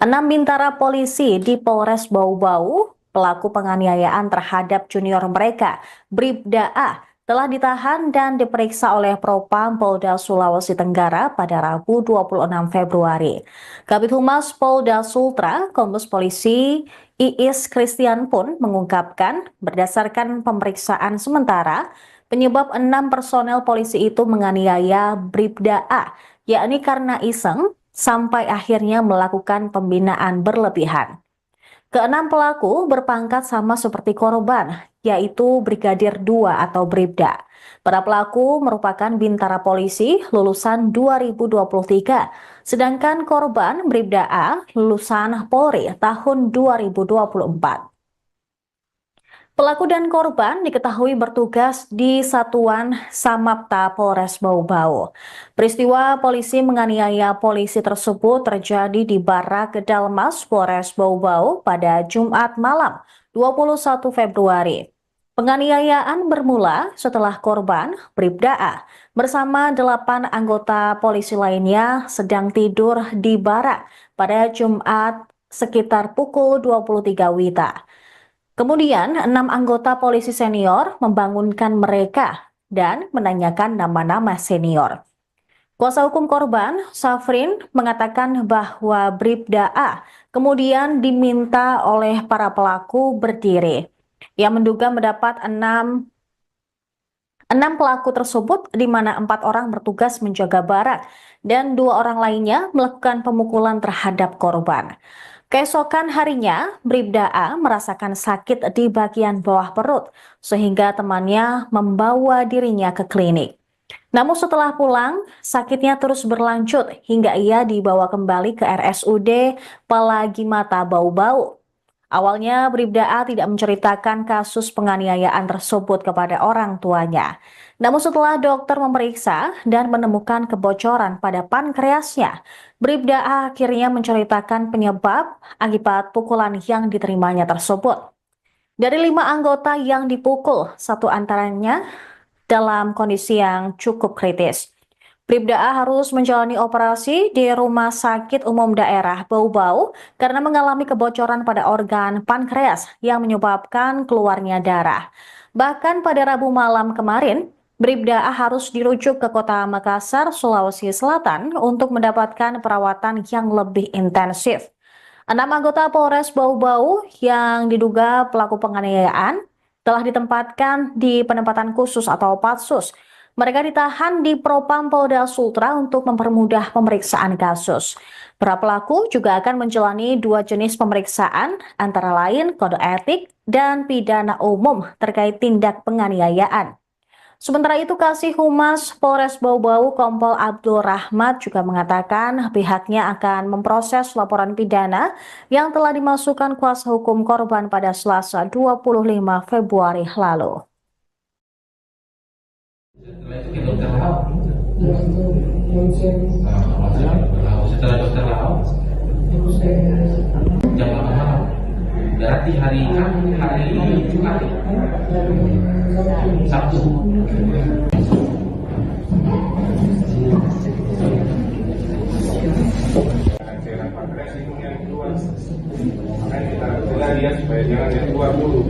Enam bintara polisi di Polres Bau-Bau, pelaku penganiayaan terhadap junior mereka, Bribda A, telah ditahan dan diperiksa oleh Propam Polda Sulawesi Tenggara pada Rabu 26 Februari. Kabid Humas Polda Sultra, Kombes Polisi Iis Christian pun mengungkapkan berdasarkan pemeriksaan sementara, penyebab 6 personel polisi itu menganiaya Bribda A, yakni karena iseng, sampai akhirnya melakukan pembinaan berlebihan. Keenam pelaku berpangkat sama seperti korban, yaitu Brigadir 2 atau Bribda. Para pelaku merupakan bintara polisi lulusan 2023, sedangkan korban Bribda A lulusan Polri tahun 2024. Pelaku dan korban diketahui bertugas di Satuan Samapta Polres Bau-Bau. Peristiwa polisi menganiaya polisi tersebut terjadi di Barak Dalmas Polres Bau-Bau pada Jumat malam 21 Februari. Penganiayaan bermula setelah korban Bribda A bersama 8 anggota polisi lainnya sedang tidur di barak pada Jumat sekitar pukul 23 WITA. Kemudian, 6 anggota polisi senior membangunkan mereka dan menanyakan nama-nama senior. Kuasa hukum korban, Safrin, mengatakan bahwa Bribda A kemudian diminta oleh para pelaku berdiri. Ia menduga mendapat 6 pelaku tersebut, di mana 4 orang bertugas menjaga barak dan 2 orang lainnya melakukan pemukulan terhadap korban. Keesokan harinya, Bribda A merasakan sakit di bagian bawah perut, sehingga temannya membawa dirinya ke klinik. Namun setelah pulang, sakitnya terus berlanjut hingga ia dibawa kembali ke RSUD Palagimata Bau-Bau. Awalnya, Bribda A tidak menceritakan kasus penganiayaan tersebut kepada orang tuanya. Namun setelah dokter memeriksa dan menemukan kebocoran pada pankreasnya, Bribda A akhirnya menceritakan penyebab akibat pukulan yang diterimanya tersebut. Dari 5 anggota yang dipukul, 1 antaranya dalam kondisi yang cukup kritis. Bribda A harus menjalani operasi di Rumah Sakit Umum Daerah Bau-Bau karena mengalami kebocoran pada organ pankreas yang menyebabkan keluarnya darah. Bahkan pada Rabu malam kemarin, Bribda A harus dirujuk ke kota Makassar, Sulawesi Selatan untuk mendapatkan perawatan yang lebih intensif. 6 anggota Polres Bau-Bau yang diduga pelaku penganiayaan telah ditempatkan di penempatan khusus atau Patsus. Mereka ditahan di Propam Polda Sultra untuk mempermudah pemeriksaan kasus. Para pelaku juga akan menjalani 2 jenis pemeriksaan, antara lain kode etik dan pidana umum terkait tindak penganiayaan. Sementara itu, Kasih Humas Polres Bau-Bau Kompol Abdul Rahmat juga mengatakan pihaknya akan memproses laporan pidana yang telah dimasukkan kuasa hukum korban pada Selasa 25 Februari lalu.
Setelah itu ke dokter Lau.
Ya, itu ronsen.
Setelah dokter Lau,
Terus
jam 8 malam. Berarti hari Jumat, Sabtu.
Cairan pankreas itu yang keluar. Makanya kita cegah dia supaya jangan yang keluar dulu.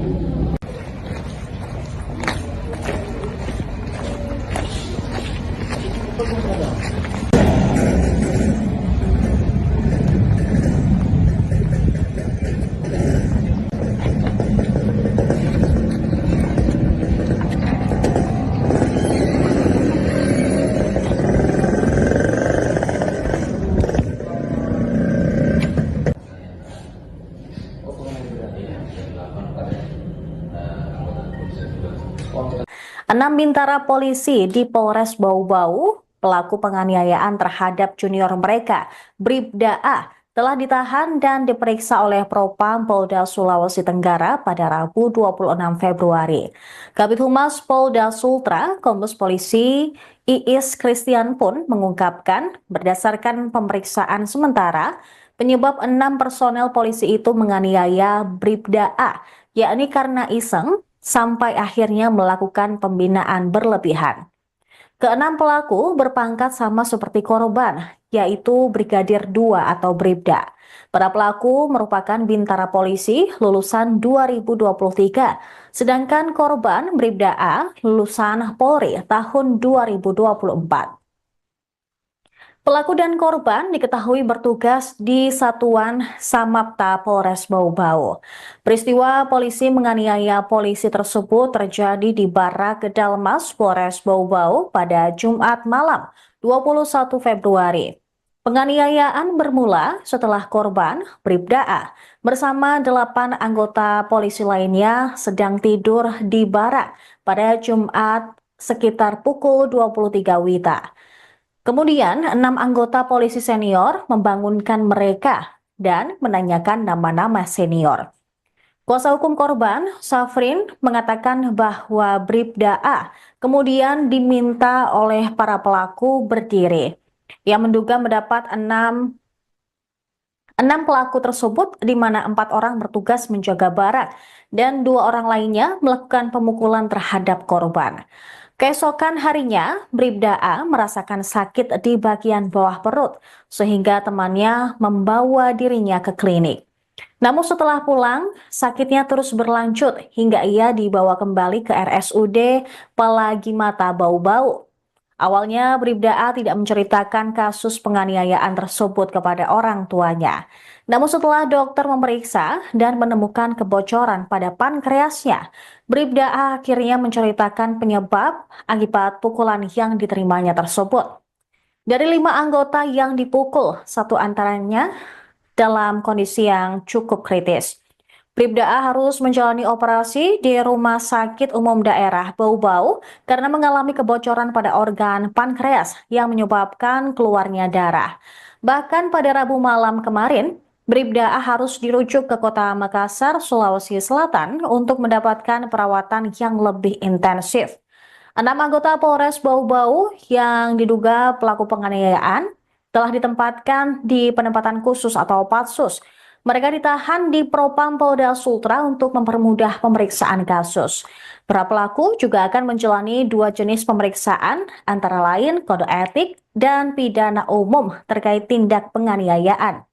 Enam bintara polisi di Polres Bau-Bau, pelaku penganiayaan terhadap junior mereka, Bribda A, telah ditahan dan diperiksa oleh Propam Polda Sulawesi Tenggara pada Rabu 26 Februari. Kabid Humas Polda Sultra, Kombes Polisi Iis Christian pun mengungkapkan berdasarkan pemeriksaan sementara, penyebab 6 personel polisi itu menganiaya Bribda A, yakni karena iseng sampai akhirnya melakukan pembinaan berlebihan. Keenam pelaku berpangkat sama seperti korban, yaitu Brigadir 2 atau Bribda. Para pelaku merupakan bintara polisi lulusan 2023, sedangkan korban Bribda A lulusan Polri tahun 2024. Pelaku dan korban diketahui bertugas di Satuan Samapta Polres Bau-Bau. Peristiwa polisi menganiaya polisi tersebut terjadi di Barak Kedalmas Polres Bau-Bau pada Jumat malam 21 Februari. Penganiayaan bermula setelah korban Bribda A bersama 8 anggota polisi lainnya sedang tidur di barak pada Jumat sekitar pukul 23 WITA. Kemudian, 6 anggota polisi senior membangunkan mereka dan menanyakan nama-nama senior. Kuasa hukum korban, Safrin, mengatakan bahwa Bribda A kemudian diminta oleh para pelaku berdiri. Ia menduga mendapat 6 pelaku tersebut, di mana 4 orang bertugas menjaga barak dan 2 orang lainnya melakukan pemukulan terhadap korban. Keesokan harinya, Bribda A merasakan sakit di bagian bawah perut, sehingga temannya membawa dirinya ke klinik. Namun setelah pulang, sakitnya terus berlanjut hingga ia dibawa kembali ke RSUD Palagimata Bau-Bau. Awalnya, Bribda A tidak menceritakan kasus penganiayaan tersebut kepada orang tuanya. Namun setelah dokter memeriksa dan menemukan kebocoran pada pankreasnya, Bribda A akhirnya menceritakan penyebab akibat pukulan yang diterimanya tersebut. Dari 5 anggota yang dipukul, 1 antaranya dalam kondisi yang cukup kritis. Bribda A harus menjalani operasi di Rumah Sakit Umum Daerah Bau-Bau karena mengalami kebocoran pada organ pankreas yang menyebabkan keluarnya darah. Bahkan pada Rabu malam kemarin, Bribda A harus dirujuk ke kota Makassar, Sulawesi Selatan untuk mendapatkan perawatan yang lebih intensif. 6 anggota Polres Bau-Bau yang diduga pelaku penganiayaan telah ditempatkan di penempatan khusus atau Patsus. Mereka ditahan di Propam Polda Sultra untuk mempermudah pemeriksaan kasus. Para pelaku juga akan menjalani 2 jenis pemeriksaan, antara lain kode etik dan pidana umum terkait tindak penganiayaan.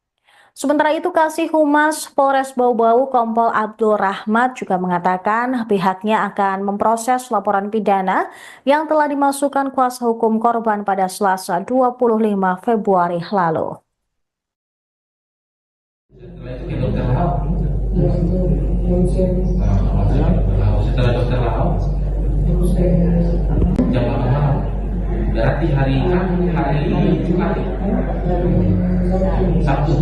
Sementara itu, Kasih Humas Polres Bau-Bau Kompol Abdul Rahmat juga mengatakan pihaknya akan memproses laporan pidana yang telah dimasukkan kuasa hukum korban pada Selasa 25 Februari lalu.
Setelah itu ke dokter Lau.
Ya, itu konsen
Setelah dokter Lau,
terus
jam 8 malam. Berarti hari Jumat, Sabtu.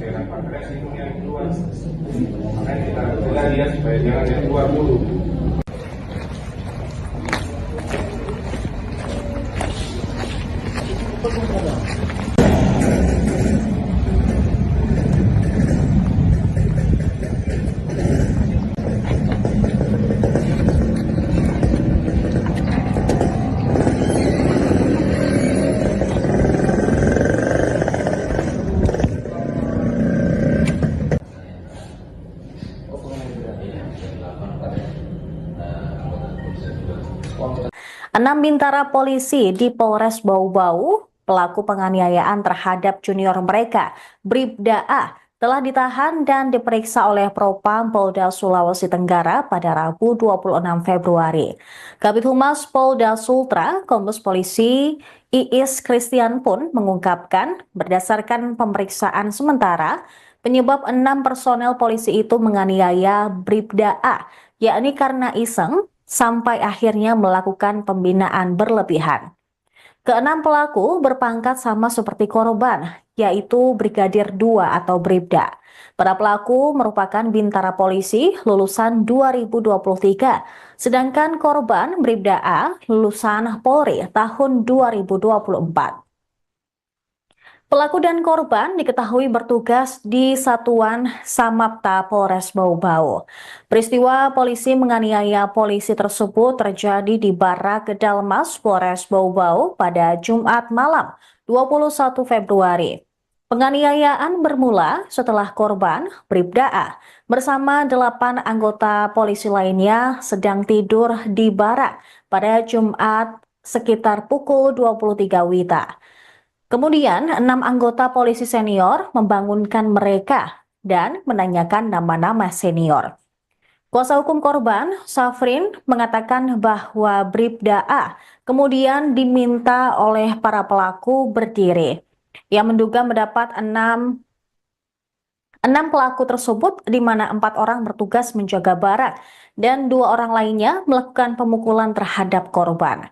cairan pankreas itu yang keluar, makanya kita cegah dia supaya jangan yang keluar dulu.
Enam bintara polisi di Polres Bau-Bau, pelaku penganiayaan terhadap junior mereka, Bribda A, telah ditahan dan diperiksa oleh Propam Polda Sulawesi Tenggara pada Rabu 26 Februari. Kabid Humas Polda Sultra, Kombes Polisi Iis Christian pun mengungkapkan berdasarkan pemeriksaan sementara, penyebab 6 personel polisi itu menganiaya Bribda A, yakni karena iseng sampai akhirnya melakukan pembinaan berlebihan. Keenam pelaku berpangkat sama seperti korban, yaitu Brigadir 2 atau Bribda. Para pelaku merupakan bintara polisi lulusan 2023, Sedangkan korban Bribda A lulusan Polri tahun 2024. Pelaku dan korban diketahui bertugas di Satuan Samapta Polres Bau-Bau. Peristiwa polisi menganiaya polisi tersebut terjadi di Barak Dalmas Polres Bau-Bau pada Jumat malam 21 Februari. Penganiayaan bermula setelah korban Bribda A bersama 8 anggota polisi lainnya sedang tidur di barak pada Jumat sekitar pukul 23 WITA. Kemudian, 6 anggota polisi senior membangunkan mereka dan menanyakan nama-nama senior. Kuasa hukum korban, Safrin, mengatakan bahwa Bribda A kemudian diminta oleh para pelaku berdiri. Ia menduga mendapat 6 pelaku tersebut, di mana 4 orang bertugas menjaga barak dan 2 orang lainnya melakukan pemukulan terhadap korban.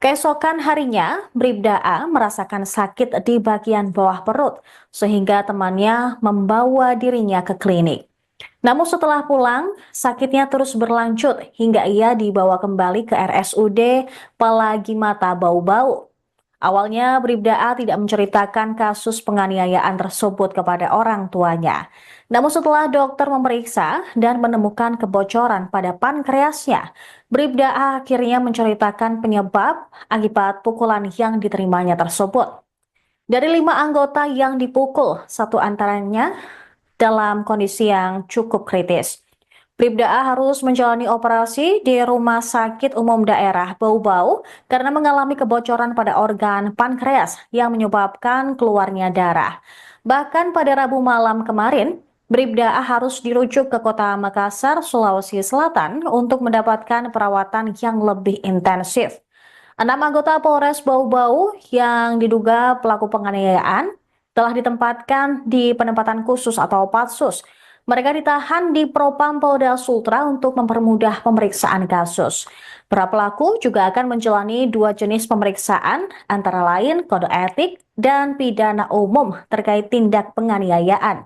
Keesokan harinya, Bribda A merasakan sakit di bagian bawah perut, sehingga temannya membawa dirinya ke klinik. Namun setelah pulang, sakitnya terus berlanjut hingga ia dibawa kembali ke RSUD Palagi Mata Bau-Bau. Awalnya, Bribda A tidak menceritakan kasus penganiayaan tersebut kepada orang tuanya. Namun setelah dokter memeriksa dan menemukan kebocoran pada pankreasnya, Bribda A akhirnya menceritakan penyebab akibat pukulan yang diterimanya tersebut. Dari 5 anggota yang dipukul, 1 antaranya dalam kondisi yang cukup kritis. Bribda A harus menjalani operasi di Rumah Sakit Umum Daerah Bau-Bau karena mengalami kebocoran pada organ pankreas yang menyebabkan keluarnya darah. Bahkan pada Rabu malam kemarin, Bribda A harus dirujuk ke kota Makassar, Sulawesi Selatan untuk mendapatkan perawatan yang lebih intensif. 6 anggota Polres Bau-Bau yang diduga pelaku penganiayaan telah ditempatkan di penempatan khusus atau Patsus. Mereka ditahan di Propam Polda Sultra untuk mempermudah pemeriksaan kasus. Para pelaku juga akan menjalani 2 jenis pemeriksaan, antara lain kode etik dan pidana umum terkait tindak penganiayaan.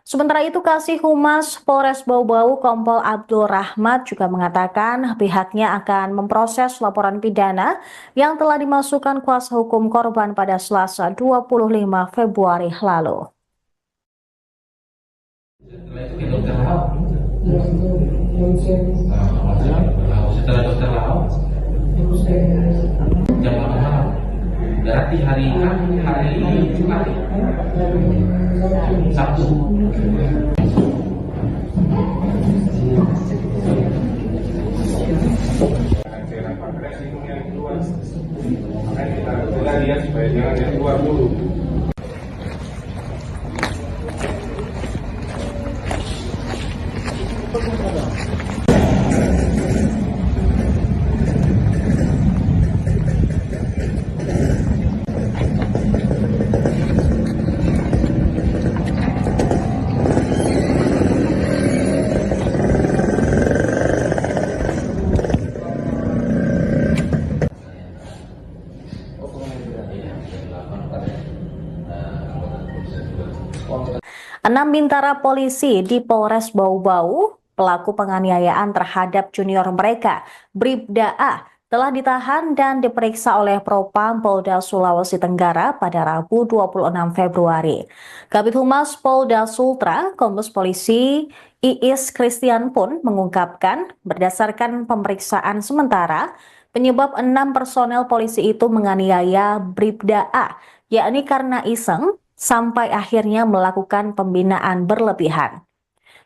Sementara itu, Kasih Humas Polres Bau-Bau Kompol Abdul Rahmat juga mengatakan pihaknya akan memproses laporan pidana yang telah dimasukkan kuasa hukum korban pada Selasa 25 Februari lalu.
Setelah itu ke dokter Lau.
Ya, itu yang saya
Setelah dokter Lau,
terus saya
jam 8 malam. Berarti hari Jumat, Sabtu.
cairan pankreas itu yang keluar, makanya kita lihat supaya jangan yang keluar dulu.
Enam bintara polisi di Polres Bau-Bau, pelaku penganiayaan terhadap junior mereka, Bribda A, telah ditahan dan diperiksa oleh Propam Polda Sulawesi Tenggara pada Rabu 26 Februari. Kabid Humas Polda Sultra, Kombes Polisi Iis Christian pun mengungkapkan berdasarkan pemeriksaan sementara, penyebab 6 personel polisi itu menganiaya Bribda A, yakni karena iseng, sampai akhirnya melakukan pembinaan berlebihan.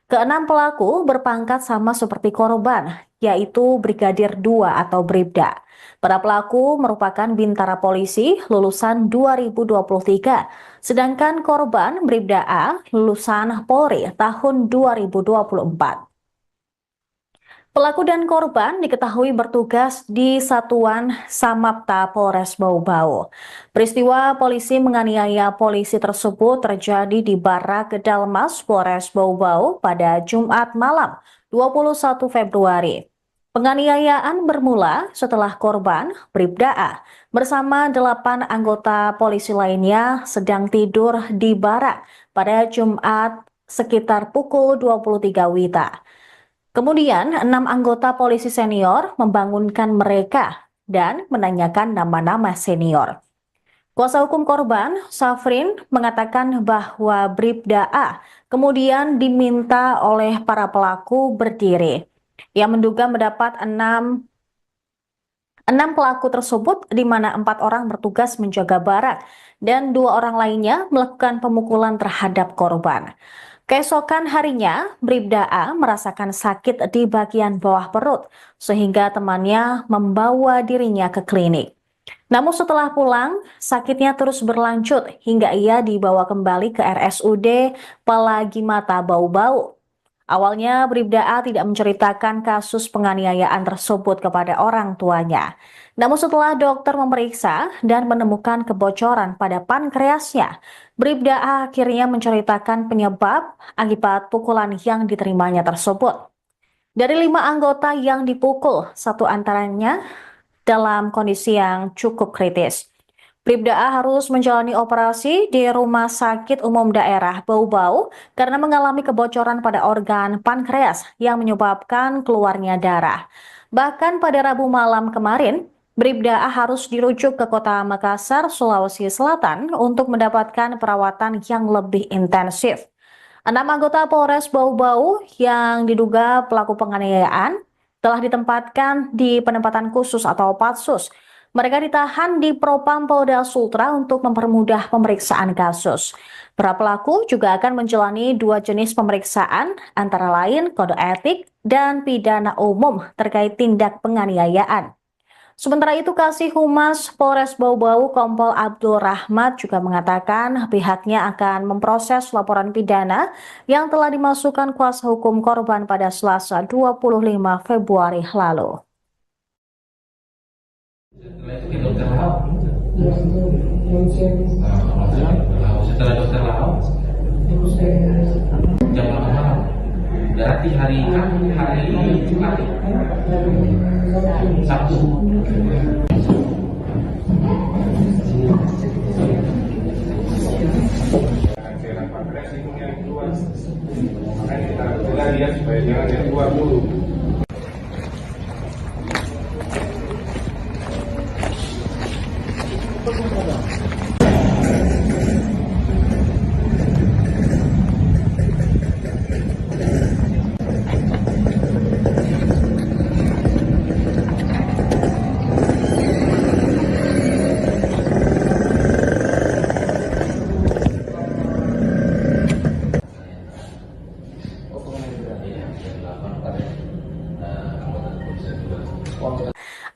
Keenam pelaku berpangkat sama seperti korban, yaitu Brigadir 2 atau Bribda. Para pelaku merupakan bintara polisi lulusan 2023, sedangkan korban Bribda A lulusan Polri tahun 2024. Pelaku dan korban diketahui bertugas di Satuan Samapta Polres Bau-Bau. Peristiwa polisi menganiaya polisi tersebut terjadi di Barak Dalmas Polres Bau-Bau pada Jumat malam 21 Februari. Penganiayaan bermula setelah korban Bribda A bersama 8 anggota polisi lainnya sedang tidur di barak pada Jumat sekitar pukul 23 WITA. Kemudian, 6 anggota polisi senior membangunkan mereka dan menanyakan nama-nama senior. Kuasa hukum korban, Safrin, mengatakan bahwa Bribda A kemudian diminta oleh para pelaku berdiri. Ia menduga mendapat enam pelaku tersebut, di mana 4 orang bertugas menjaga barang dan 2 orang lainnya melakukan pemukulan terhadap korban. Keesokan harinya, Bribda A merasakan sakit di bagian bawah perut, sehingga temannya membawa dirinya ke klinik. Namun setelah pulang, sakitnya terus berlanjut hingga ia dibawa kembali ke RSUD Palagi Mata Bau-Bau. Awalnya, Bribda A tidak menceritakan kasus penganiayaan tersebut kepada orang tuanya. Namun setelah dokter memeriksa dan menemukan kebocoran pada pankreasnya, Bribda A akhirnya menceritakan penyebab akibat pukulan yang diterimanya tersebut. Dari 5 anggota yang dipukul, 1 antaranya dalam kondisi yang cukup kritis. Bribda A harus menjalani operasi di Rumah Sakit Umum Daerah Bau-Bau karena mengalami kebocoran pada organ pankreas yang menyebabkan keluarnya darah. Bahkan pada Rabu malam kemarin, Bribda A harus dirujuk ke kota Makassar, Sulawesi Selatan untuk mendapatkan perawatan yang lebih intensif. 6 anggota Polres Bau-Bau yang diduga pelaku penganiayaan telah ditempatkan di penempatan khusus atau Patsus. Mereka ditahan di Propam Polda Sultra untuk mempermudah pemeriksaan kasus. Para pelaku juga akan menjalani 2 jenis pemeriksaan, antara lain kode etik dan pidana umum terkait tindak penganiayaan. Sementara itu, Kasih Humas Polres Bau-Bau Kompol Abdul Rahmat juga mengatakan pihaknya akan memproses laporan pidana yang telah dimasukkan kuasa hukum korban pada Selasa 25 Februari lalu.
Setelah itu ke dokter Lau.
Ya, itu ronsen.
Setelah dokter Lau,
Terus saya
jam 8 malam. Berarti hari Jumat, Sabtu.
Cairan pankreas itu yang keluar. Makanya kita cegah dia supaya jangan yang keluar dulu.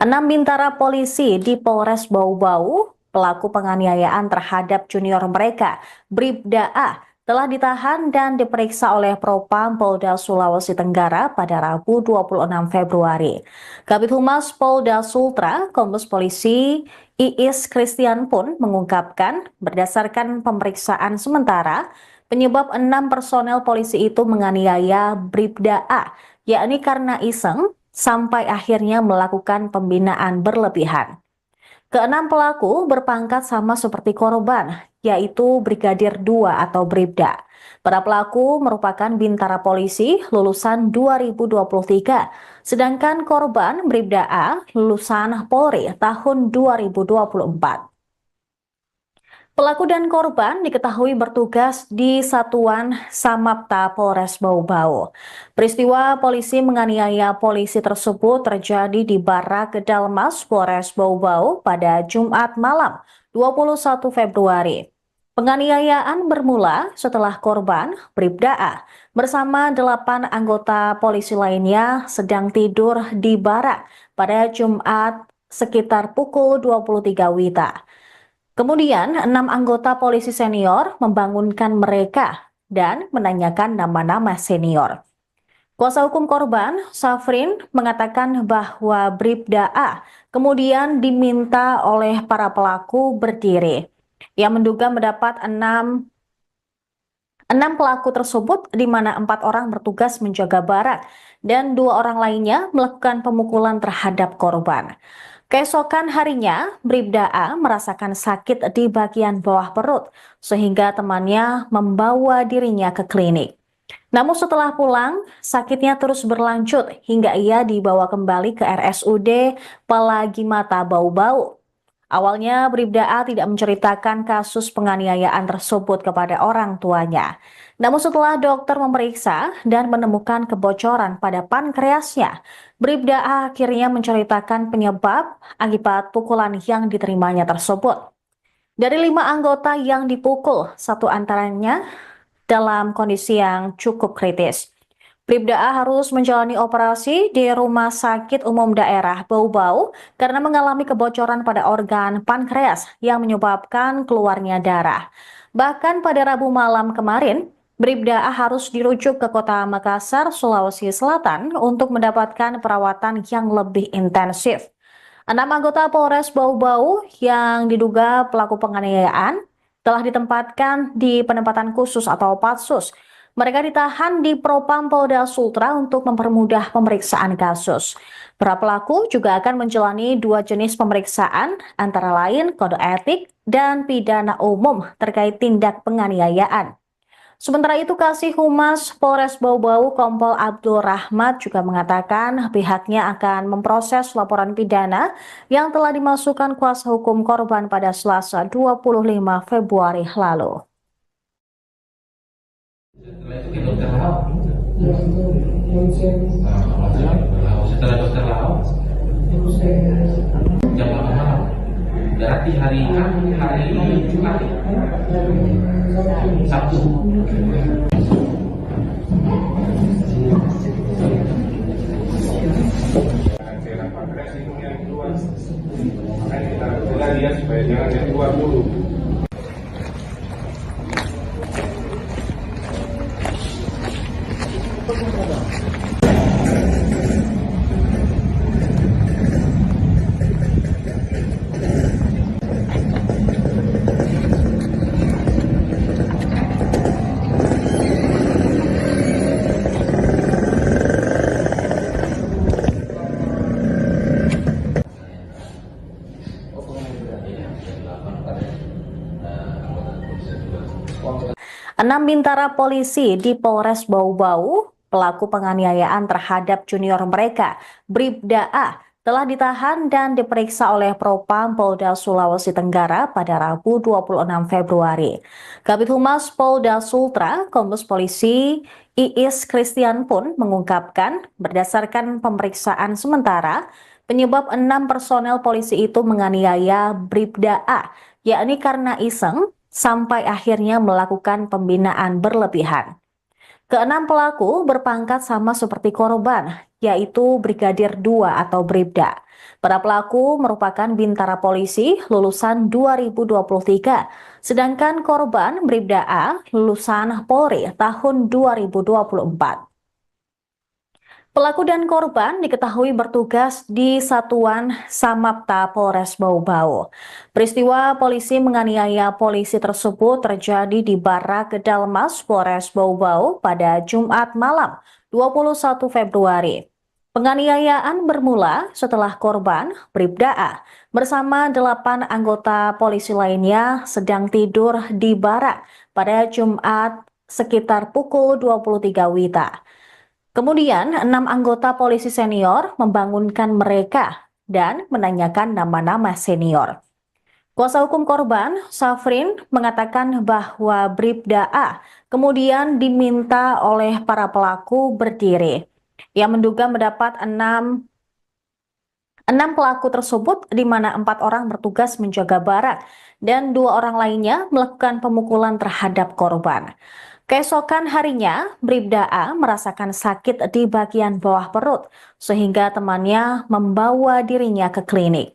Enam bintara polisi di Polres Bau-Bau, pelaku penganiayaan terhadap junior mereka, Bribda A, telah ditahan dan diperiksa oleh Propam Polda Sulawesi Tenggara pada Rabu 26 Februari. Kabid Humas Polda Sultra, Kombes Polisi Iis Christian pun mengungkapkan berdasarkan pemeriksaan sementara, penyebab 6 personel polisi itu menganiaya Bribda A, yakni karena iseng, sampai akhirnya melakukan pembinaan berlebihan. Keenam pelaku berpangkat sama seperti korban, yaitu Brigadir 2 atau Bribda. Para pelaku merupakan bintara polisi lulusan 2023, sedangkan korban Bribda A lulusan Polri tahun 2024. Pelaku dan korban diketahui bertugas di Satuan Samapta Polres Bau-Bau. Peristiwa polisi menganiaya polisi tersebut terjadi di Barak Kedalmas Polres Bau-Bau pada Jumat malam 21 Februari. Penganiayaan bermula setelah korban Bribda A bersama 8 anggota polisi lainnya sedang tidur di barak pada Jumat sekitar pukul 23 WITA. Kemudian, 6 anggota polisi senior membangunkan mereka dan menanyakan nama-nama senior. Kuasa hukum korban, Safrin, mengatakan bahwa Bribda A kemudian diminta oleh para pelaku berdiri. Ia menduga mendapat 6 pelaku tersebut, di mana 4 orang bertugas menjaga barang dan 2 orang lainnya melakukan pemukulan terhadap korban. Keesokan harinya, Bribda A merasakan sakit di bagian bawah perut, sehingga temannya membawa dirinya ke klinik. Namun setelah pulang, sakitnya terus berlanjut hingga ia dibawa kembali ke RSUD Palagi Mata Bau-Bau. Awalnya Bribda A tidak menceritakan kasus penganiayaan tersebut kepada orang tuanya. Namun setelah dokter memeriksa dan menemukan kebocoran pada pankreasnya, Bribda A akhirnya menceritakan penyebab akibat pukulan yang diterimanya tersebut. Dari 5 anggota yang dipukul, satu antaranya dalam kondisi yang cukup kritis. Bribda A harus menjalani operasi di Rumah Sakit Umum Daerah Bau-Bau karena mengalami kebocoran pada organ pankreas yang menyebabkan keluarnya darah. Bahkan pada Rabu malam kemarin, Bribda A harus dirujuk ke kota Makassar, Sulawesi Selatan untuk mendapatkan perawatan yang lebih intensif. 6 anggota Polres Bau-Bau yang diduga pelaku penganiayaan telah ditempatkan di penempatan khusus atau Patsus. Mereka ditahan di Propam Polda Sultra untuk mempermudah pemeriksaan kasus. Para pelaku juga akan menjalani 2 jenis pemeriksaan, antara lain kode etik dan pidana umum terkait tindak penganiayaan. Sementara itu, Kasih Humas Polres Bau-Bau Kompol Abdul Rahmat juga mengatakan pihaknya akan memproses laporan pidana yang telah dimasukkan kuasa hukum korban pada Selasa 25 Februari lalu.
Setelah itu ke dokter Lau.
Ya, itu ronsen.
Setelah dokter Lau,
Terus saya
jam 8 malam. Berarti hari Jumat, Sabtu.
cairan pankreas itu yang keluar, makanya kita cegah dia supaya jangan yang keluar dulu.
Enam bintara polisi di Polres Bau-Bau, pelaku penganiayaan terhadap junior mereka, Bribda A, telah ditahan dan diperiksa oleh Propam Polda Sulawesi Tenggara pada Rabu 26 Februari. Kabid Humas Polda Sultra, Kombes Polisi Iis Christian pun mengungkapkan berdasarkan pemeriksaan sementara, penyebab 6 personel polisi itu menganiaya Bribda A, yakni karena iseng, sampai akhirnya melakukan pembinaan berlebihan. Keenam pelaku berpangkat sama seperti korban, yaitu Brigadir 2 atau Bribda. Para pelaku merupakan bintara polisi lulusan 2023, sedangkan korban Bribda A lulusan Polri tahun 2024. Pelaku dan korban diketahui bertugas di Satuan Samapta Polres Bau-Bau. Peristiwa polisi menganiaya polisi tersebut terjadi di Barak Kedalmas Polres Bau-Bau pada Jumat malam 21 Februari. Penganiayaan bermula setelah korban Bribda A bersama 8 anggota polisi lainnya sedang tidur di barak pada Jumat sekitar pukul 23 WITA. Kemudian 6 anggota polisi senior membangunkan mereka dan menanyakan nama-nama senior. Kuasa hukum korban, Safrin, mengatakan bahwa Bribda A kemudian diminta oleh para pelaku berdiri. Ia menduga mendapat 6 pelaku tersebut, di mana 4 orang bertugas menjaga barak dan 2 orang lainnya melakukan pemukulan terhadap korban. Keesokan harinya, Bribda A merasakan sakit di bagian bawah perut, sehingga temannya membawa dirinya ke klinik.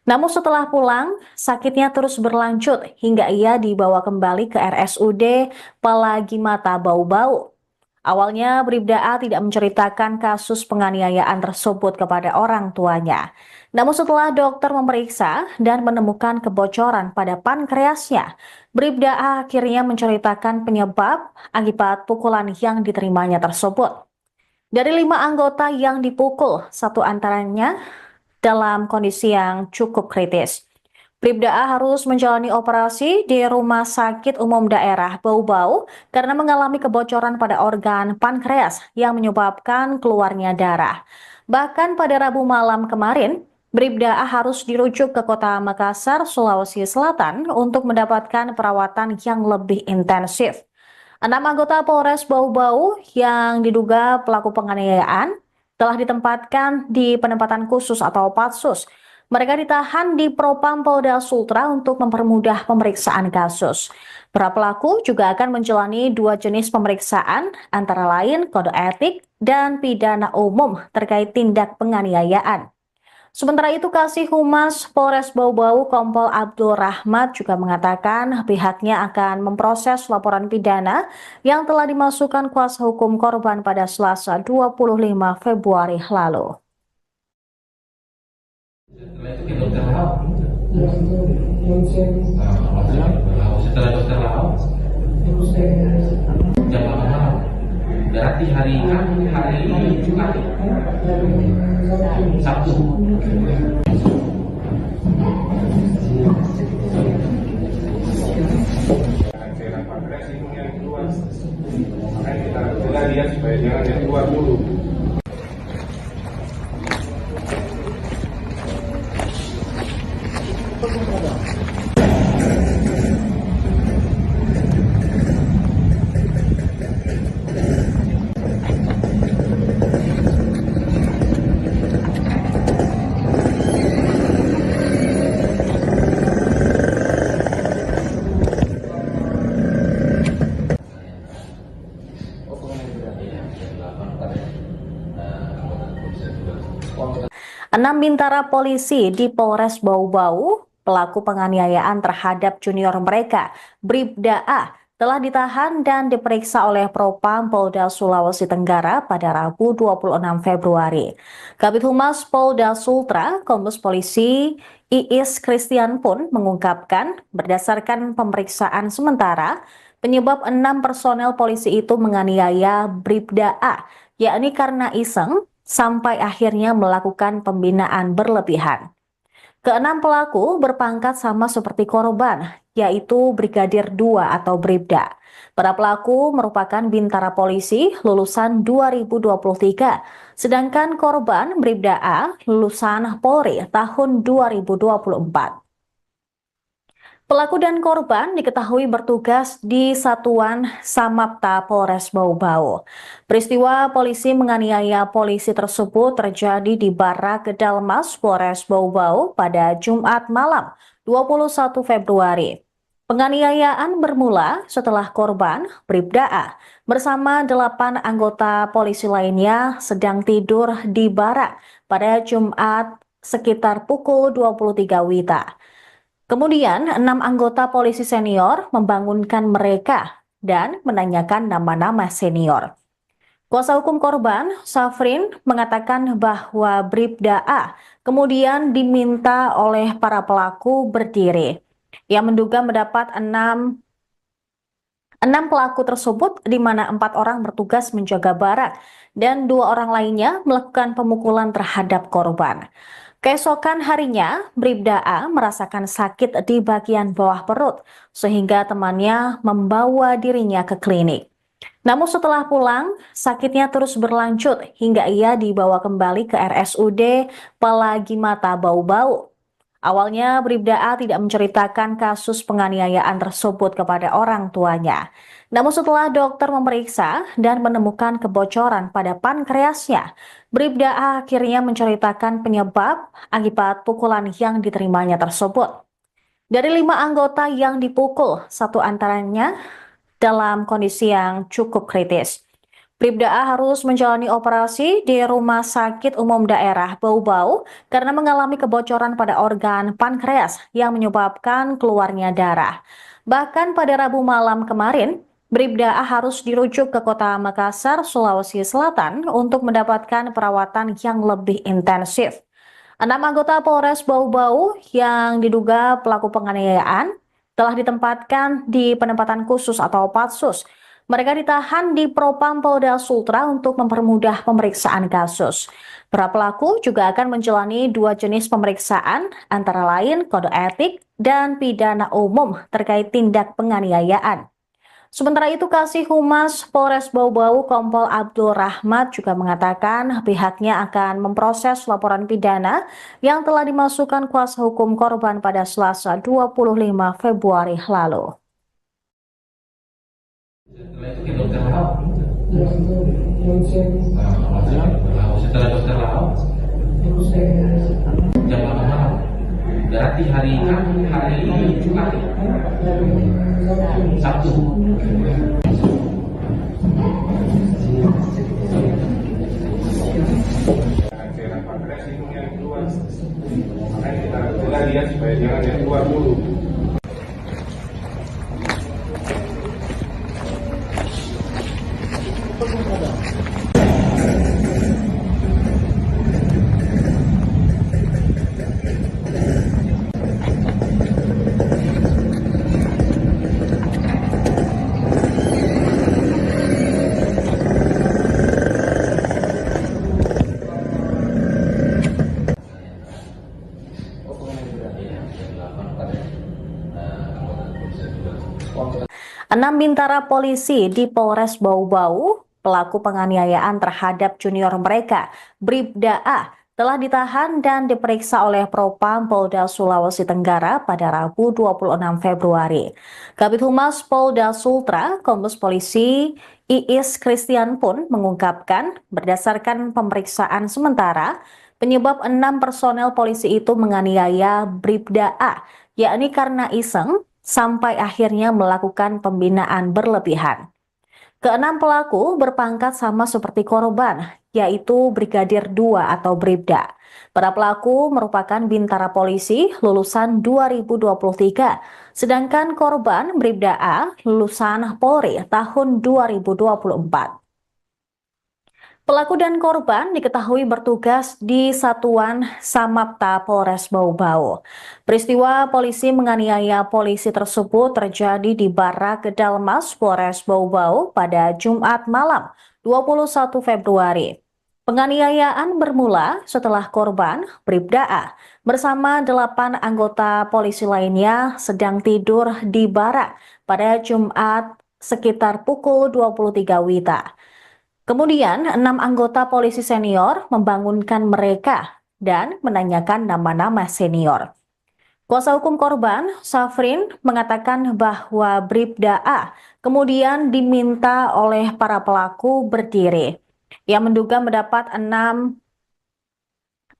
Namun setelah pulang, sakitnya terus berlanjut hingga ia dibawa kembali ke RSUD Palagi Mata Bau-Bau. Awalnya Bribda A tidak menceritakan kasus penganiayaan tersebut kepada orang tuanya. Namun setelah dokter memeriksa dan menemukan kebocoran pada pankreasnya, Bribda A akhirnya menceritakan penyebab akibat pukulan yang diterimanya tersebut. Dari 5 anggota yang dipukul, satu antaranya dalam kondisi yang cukup kritis. Bribda A harus menjalani operasi di Rumah Sakit Umum Daerah Bau-Bau karena mengalami kebocoran pada organ pankreas yang menyebabkan keluarnya darah. Bahkan pada Rabu malam kemarin, Bribda A harus dirujuk ke kota Makassar, Sulawesi Selatan untuk mendapatkan perawatan yang lebih intensif. 6 anggota Polres Bau-Bau yang diduga pelaku penganiayaan telah ditempatkan di penempatan khusus atau Patsus. Mereka ditahan di Propam Polda Sultra untuk mempermudah pemeriksaan kasus. Para pelaku juga akan menjalani 2 jenis pemeriksaan, antara lain kode etik dan pidana umum terkait tindak penganiayaan. Sementara itu, Kasih Humas Polres Bau-Bau Kompol Abdul Rahmat juga mengatakan pihaknya akan memproses laporan pidana yang telah dimasukkan kuasa hukum korban pada Selasa 25 Februari lalu.
Setelah itu ke dokter Lau.
yang itu ronsen
Setelah dokter Lau,
terus saya
jam 8 malam. Berarti hari Jumat, Sabtu.
cairan pankreas itu yang keluar, makanya kita lihat supaya jangan yang keluar dulu.
Enam bintara polisi di Polres Bau-Bau, pelaku penganiayaan terhadap junior mereka, Bribda A, telah ditahan dan diperiksa oleh Propam Polda Sulawesi Tenggara pada Rabu 26 Februari. Kabid Humas Polda Sultra, Kombes Polisi Iis Christian pun mengungkapkan berdasarkan pemeriksaan sementara, penyebab 6 personel polisi itu menganiaya Bribda A, yakni karena iseng, sampai akhirnya melakukan pembinaan berlebihan. Keenam pelaku berpangkat sama seperti korban, yaitu Brigadir 2 atau Bribda. Para pelaku merupakan bintara polisi lulusan 2023, sedangkan korban Bribda A lulusan Polri tahun 2024. Pelaku dan korban diketahui bertugas di Satuan Samapta Polres Bau-Bau. Peristiwa polisi menganiaya polisi tersebut terjadi di Barak Kedalmas Polres Bau-Bau pada Jumat malam 21 Februari. Penganiayaan bermula setelah korban Bribda A bersama 8 anggota polisi lainnya sedang tidur di barak pada Jumat sekitar pukul 23 WITA. Kemudian, 6 anggota polisi senior membangunkan mereka dan menanyakan nama-nama senior. Kuasa hukum korban, Safrin, mengatakan bahwa Bribda A kemudian diminta oleh para pelaku berdiri. Ia menduga mendapat 6 pelaku tersebut, di mana 4 orang bertugas menjaga barak dan 2 orang lainnya melakukan pemukulan terhadap korban. Keesokan harinya, Bribda A merasakan sakit di bagian bawah perut, sehingga temannya membawa dirinya ke klinik. Namun setelah pulang, sakitnya terus berlanjut hingga ia dibawa kembali ke RSUD Palagimata Bau-Bau. Awalnya, Bribda A tidak menceritakan kasus penganiayaan tersebut kepada orang tuanya. Namun setelah dokter memeriksa dan menemukan kebocoran pada pankreasnya, Bribda A akhirnya menceritakan penyebab akibat pukulan yang diterimanya tersebut. Dari 5 anggota yang dipukul, 1 antaranya dalam kondisi yang cukup kritis. Bribda A harus menjalani operasi di Rumah Sakit Umum Daerah Bau-Bau karena mengalami kebocoran pada organ pankreas yang menyebabkan keluarnya darah. Bahkan pada Rabu malam kemarin, Bribda A harus dirujuk ke kota Makassar, Sulawesi Selatan untuk mendapatkan perawatan yang lebih intensif. 6 anggota Polres Bau-Bau yang diduga pelaku penganiayaan telah ditempatkan di penempatan khusus atau Patsus. Mereka ditahan di Propam Polda Sultra untuk mempermudah pemeriksaan kasus. Para pelaku juga akan menjalani 2 jenis pemeriksaan, antara lain kode etik dan pidana umum terkait tindak penganiayaan. Sementara itu, Kasih Humas Polres Bau-Bau Kompol Abdul Rahmat juga mengatakan pihaknya akan memproses laporan pidana yang telah dimasukkan kuasa hukum korban pada Selasa 25 Februari lalu.
Setelah itu ke dokter Lau.
Ya, itu ronsen.
Setelah dokter Lau,
Terus saya
jam 8 malam. Berarti hari Jumat, Sabtu.
cairan pankreas itu yang keluar, makanya kita lihat supaya jangan yang keluar dulu.
Enam bintara polisi di Polres Bau-Bau, pelaku penganiayaan terhadap junior mereka, Bribda A, telah ditahan dan diperiksa oleh Propam Polda Sulawesi Tenggara pada Rabu 26 Februari. Kabid Humas Polda Sultra, Kombes Polisi Iis Christian pun mengungkapkan berdasarkan pemeriksaan sementara, penyebab 6 personel polisi itu menganiaya Bribda A, yakni karena iseng, sampai akhirnya melakukan pembinaan berlebihan. Keenam pelaku berpangkat sama seperti korban, yaitu Brigadir 2 atau Bribda. Para pelaku merupakan bintara polisi lulusan 2023, sedangkan korban Bribda A lulusan Polri tahun 2024. Pelaku dan korban diketahui bertugas di Satuan Samapta Polres Bau-Bau. Peristiwa polisi menganiaya polisi tersebut terjadi di Barak Kedalmas Polres Bau-Bau pada Jumat malam 21 Februari. Penganiayaan bermula setelah korban Bribda A bersama 8 anggota polisi lainnya sedang tidur di barak pada Jumat sekitar pukul 23 WITA. Kemudian, 6 anggota polisi senior membangunkan mereka dan menanyakan nama-nama senior. Kuasa hukum korban, Safrin, mengatakan bahwa Bribda A kemudian diminta oleh para pelaku berdiri. Ia menduga mendapat 6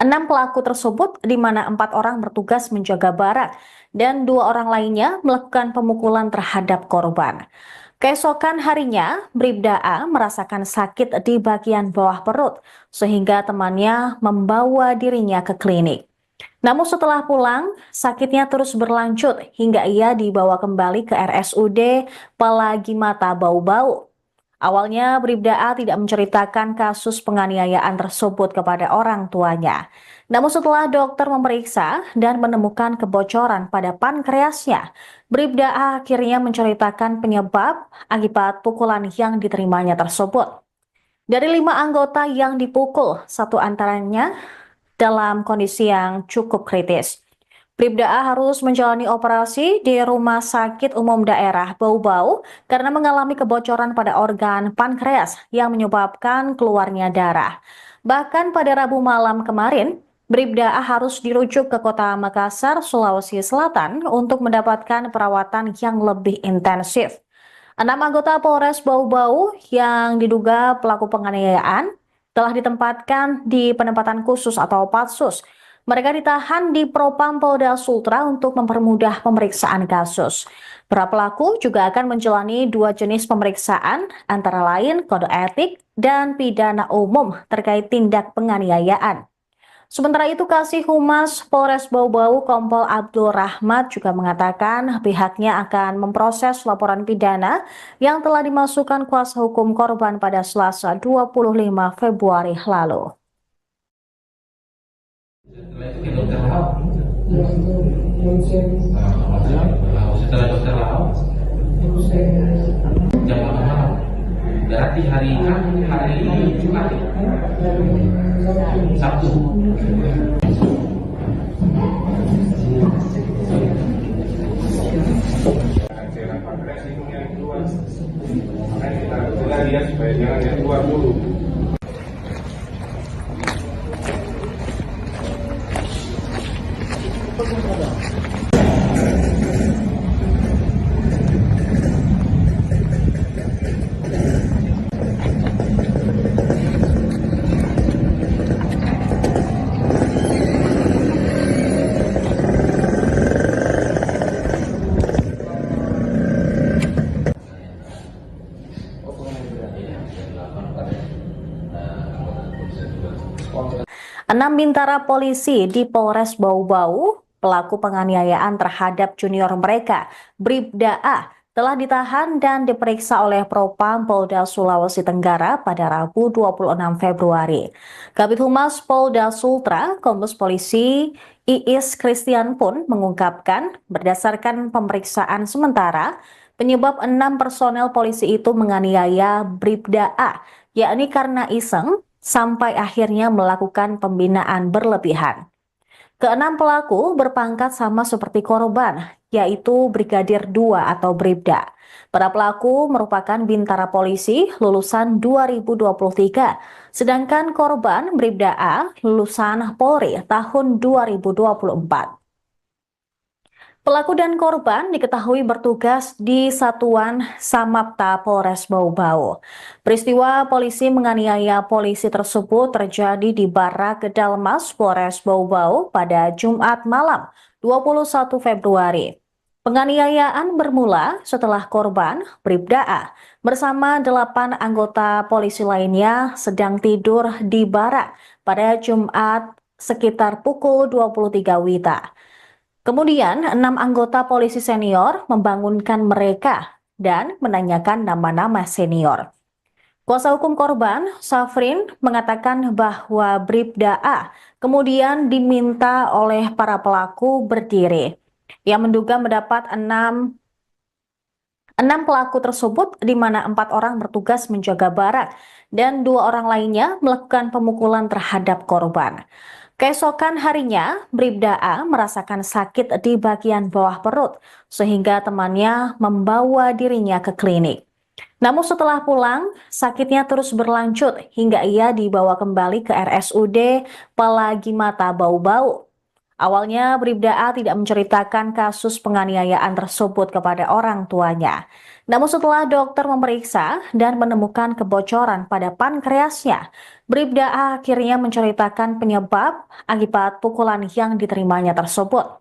pelaku tersebut, di mana 4 orang bertugas menjaga barak dan 2 orang lainnya melakukan pemukulan terhadap korban. Keesokan harinya, Bribda A merasakan sakit di bagian bawah perut, sehingga temannya membawa dirinya ke klinik. Namun setelah pulang, sakitnya terus berlanjut hingga ia dibawa kembali ke RSUD Palagi Mata Bau-Bau. Awalnya, Bribda A tidak menceritakan kasus penganiayaan tersebut kepada orang tuanya. Namun setelah dokter memeriksa dan menemukan kebocoran pada pankreasnya, Bribda A akhirnya menceritakan penyebab akibat pukulan yang diterimanya tersebut. Dari 5 anggota yang dipukul, 1 antaranya dalam kondisi yang cukup kritis. Bribda A harus menjalani operasi di Rumah Sakit Umum Daerah Bau-Bau karena mengalami kebocoran pada organ pankreas yang menyebabkan keluarnya darah. Bahkan pada Rabu malam kemarin, Bribda A harus dirujuk ke Kota Makassar, Sulawesi Selatan untuk mendapatkan perawatan yang lebih intensif. 6 anggota Polres Bau-Bau yang diduga pelaku penganiayaan telah ditempatkan di penempatan khusus atau Patsus. Mereka ditahan di Propam Polda Sultra untuk mempermudah pemeriksaan kasus. Para pelaku juga akan menjalani 2 jenis pemeriksaan, antara lain kode etik dan pidana umum terkait tindak penganiayaan. Sementara itu, Kasih Humas Polres Bau-Bau Kompol Abdul Rahmat juga mengatakan pihaknya akan memproses laporan pidana yang telah dimasukkan kuasa hukum korban pada Selasa 25 Februari lalu.
Setelah itu ke dokter Lau.
Ya, itu ronsen.
Setelah dokter Lau,
Terus saya
jam 8 malam. berarti hari Jumat, Sabtu.
Cairan pankreas itu yang keluar, makanya kita cegah dia supaya jangan yang keluar dulu.
Enam bintara polisi di Polres Bau-Bau, pelaku penganiayaan terhadap junior mereka, Bribda A, telah ditahan dan diperiksa oleh Propam Polda Sulawesi Tenggara pada Rabu 26 Februari. Kabid Humas Polda Sultra, Kombes Polisi Iis Christian pun mengungkapkan berdasarkan pemeriksaan sementara, penyebab 6 personel polisi itu menganiaya Bribda A, yakni karena iseng, sampai akhirnya melakukan pembinaan berlebihan. Keenam pelaku berpangkat sama seperti korban, yaitu Brigadir 2 atau Bribda. Para pelaku merupakan bintara polisi lulusan 2023, sedangkan korban Bribda A lulusan Polri tahun 2024. Pelaku dan korban diketahui bertugas di Satuan Samapta Polres Bau-Bau. Peristiwa polisi menganiaya polisi tersebut terjadi di Barak Kedalmas Polres Bau-Bau pada Jumat malam 21 Februari. Penganiayaan bermula setelah korban Bribda A bersama 8 anggota polisi lainnya sedang tidur di barak pada Jumat sekitar pukul 23 WITA. Kemudian, 6 anggota polisi senior membangunkan mereka dan menanyakan nama-nama senior. Kuasa hukum korban, Safrin, mengatakan bahwa Bribda A kemudian diminta oleh para pelaku berdiri. Ia menduga mendapat 6 pelaku tersebut, di mana 4 orang bertugas menjaga barak dan 2 orang lainnya melakukan pemukulan terhadap korban. Keesokan harinya, Bribda A merasakan sakit di bagian bawah perut, sehingga temannya membawa dirinya ke klinik. Namun setelah pulang, sakitnya terus berlanjut hingga ia dibawa kembali ke RSUD Palagimata Bau-Bau. Awalnya, Bribda A tidak menceritakan kasus penganiayaan tersebut kepada orang tuanya. Namun setelah dokter memeriksa dan menemukan kebocoran pada pankreasnya, Bribda A akhirnya menceritakan penyebab akibat pukulan yang diterimanya tersebut.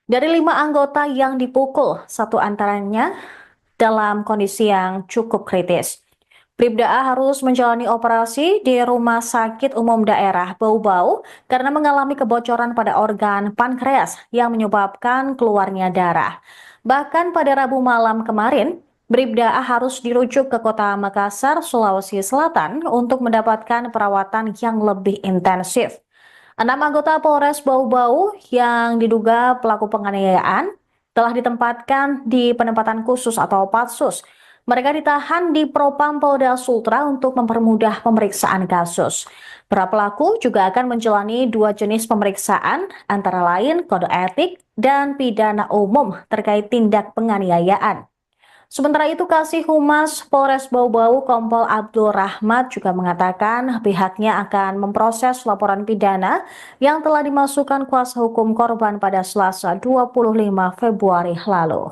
Dari 5 anggota yang dipukul, 1 antaranya dalam kondisi yang cukup kritis. Bribda A harus menjalani operasi di Rumah Sakit Umum Daerah Bau-Bau karena mengalami kebocoran pada organ pankreas yang menyebabkan keluarnya darah. Bahkan pada Rabu malam kemarin, Bribda A harus dirujuk ke Kota Makassar, Sulawesi Selatan untuk mendapatkan perawatan yang lebih intensif. 6 anggota Polres Bau-Bau yang diduga pelaku penganiayaan telah ditempatkan di penempatan khusus atau Patsus. Mereka ditahan di Propam Polda Sultra untuk mempermudah pemeriksaan kasus. Para pelaku juga akan menjalani 2 jenis pemeriksaan, antara lain kode etik dan pidana umum terkait tindak penganiayaan. Sementara itu, Kasih Humas Polres Bau-Bau Kompol Abdul Rahmat juga mengatakan pihaknya akan memproses laporan pidana yang telah dimasukkan kuasa hukum korban pada Selasa 25 Februari lalu.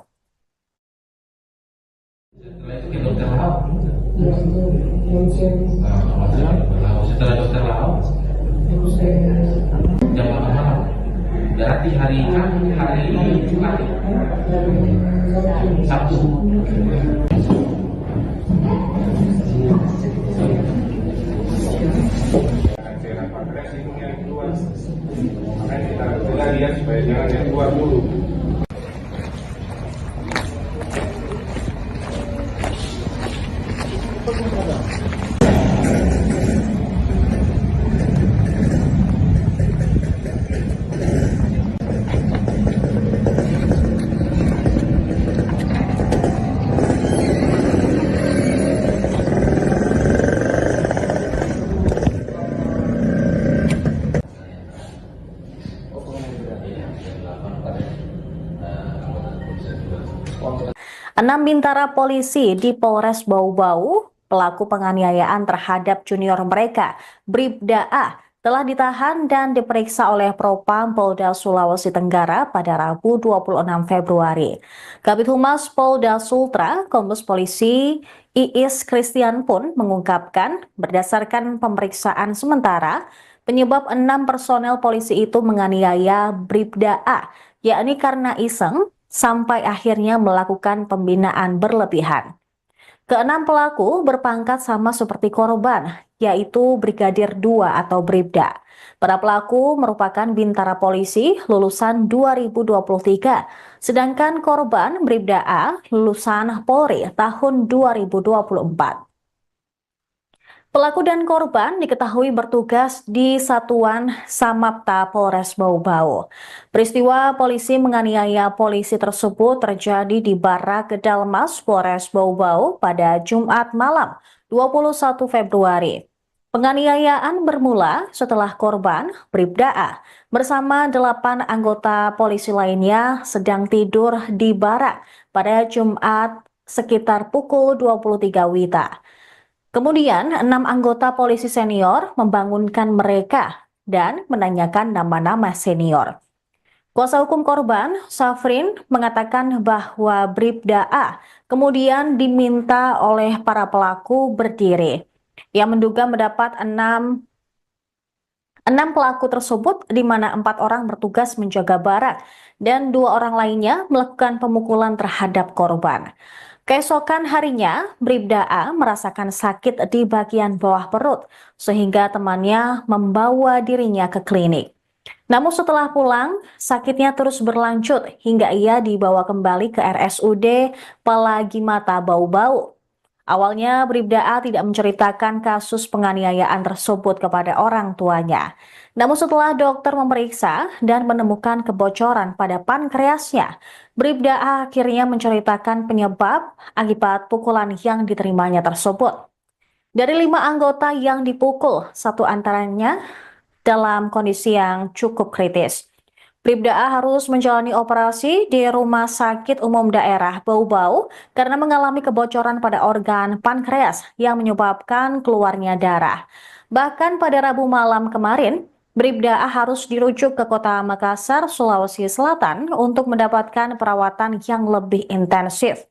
Setelah itu ke dokter Lau.
yang ronsen
Setelah dokter Lau, jam 8 malam. Berarti hari Jumat, Sabtu.
Cairan pankreas itu yang keluar, makanya kita cegah dia supaya jangan yang keluar dulu.
6 bintara polisi di Polres Bau-Bau, pelaku penganiayaan terhadap junior mereka, Bribda A, telah ditahan dan diperiksa oleh Propam Polda Sulawesi Tenggara pada Rabu 26 Februari. Kabid Humas Polda Sultra, Kombes Polisi Iis Christian pun mengungkapkan berdasarkan pemeriksaan sementara, penyebab 6 personel polisi itu menganiaya Bribda A, yakni karena iseng, sampai akhirnya melakukan pembinaan berlebihan. Keenam pelaku berpangkat sama seperti korban, yaitu Brigadir 2 atau Bribda. Para pelaku merupakan bintara polisi lulusan 2023, sedangkan korban Bribda A lulusan Polri tahun 2024. Pelaku dan korban diketahui bertugas di Satuan Samapta Polres Bau-Bau. Peristiwa polisi menganiaya polisi tersebut terjadi di Barak Kedalmas Polres Bau-Bau pada Jumat malam 21 Februari. Penganiayaan bermula setelah korban Bribda A bersama 8 anggota polisi lainnya sedang tidur di barak pada Jumat sekitar pukul 23 WITA. Kemudian, 6 anggota polisi senior membangunkan mereka dan menanyakan nama-nama senior. Kuasa hukum korban, Safrin, mengatakan bahwa Bribda A kemudian diminta oleh para pelaku berdiri. Ia menduga mendapat 6 pelaku tersebut, di mana 4 orang bertugas menjaga barak dan 2 orang lainnya melakukan pemukulan terhadap korban. Keesokan harinya, Bribda A merasakan sakit di bagian bawah perut, sehingga temannya membawa dirinya ke klinik. Namun setelah pulang, sakitnya terus berlanjut hingga ia dibawa kembali ke RSUD Palagimata Bau-Bau. Awalnya, Bribda A tidak menceritakan kasus penganiayaan tersebut kepada orang tuanya. Namun setelah dokter memeriksa dan menemukan kebocoran pada pankreasnya, Bribda A akhirnya menceritakan penyebab akibat pukulan yang diterimanya tersebut. Dari 5 anggota yang dipukul, 1 antaranya dalam kondisi yang cukup kritis. Bribda A harus menjalani operasi di Rumah Sakit Umum Daerah Bau-Bau karena mengalami kebocoran pada organ pankreas yang menyebabkan keluarnya darah. Bahkan pada Rabu malam kemarin, Bribda A harus dirujuk ke kota Makassar, Sulawesi Selatan untuk mendapatkan perawatan yang lebih intensif.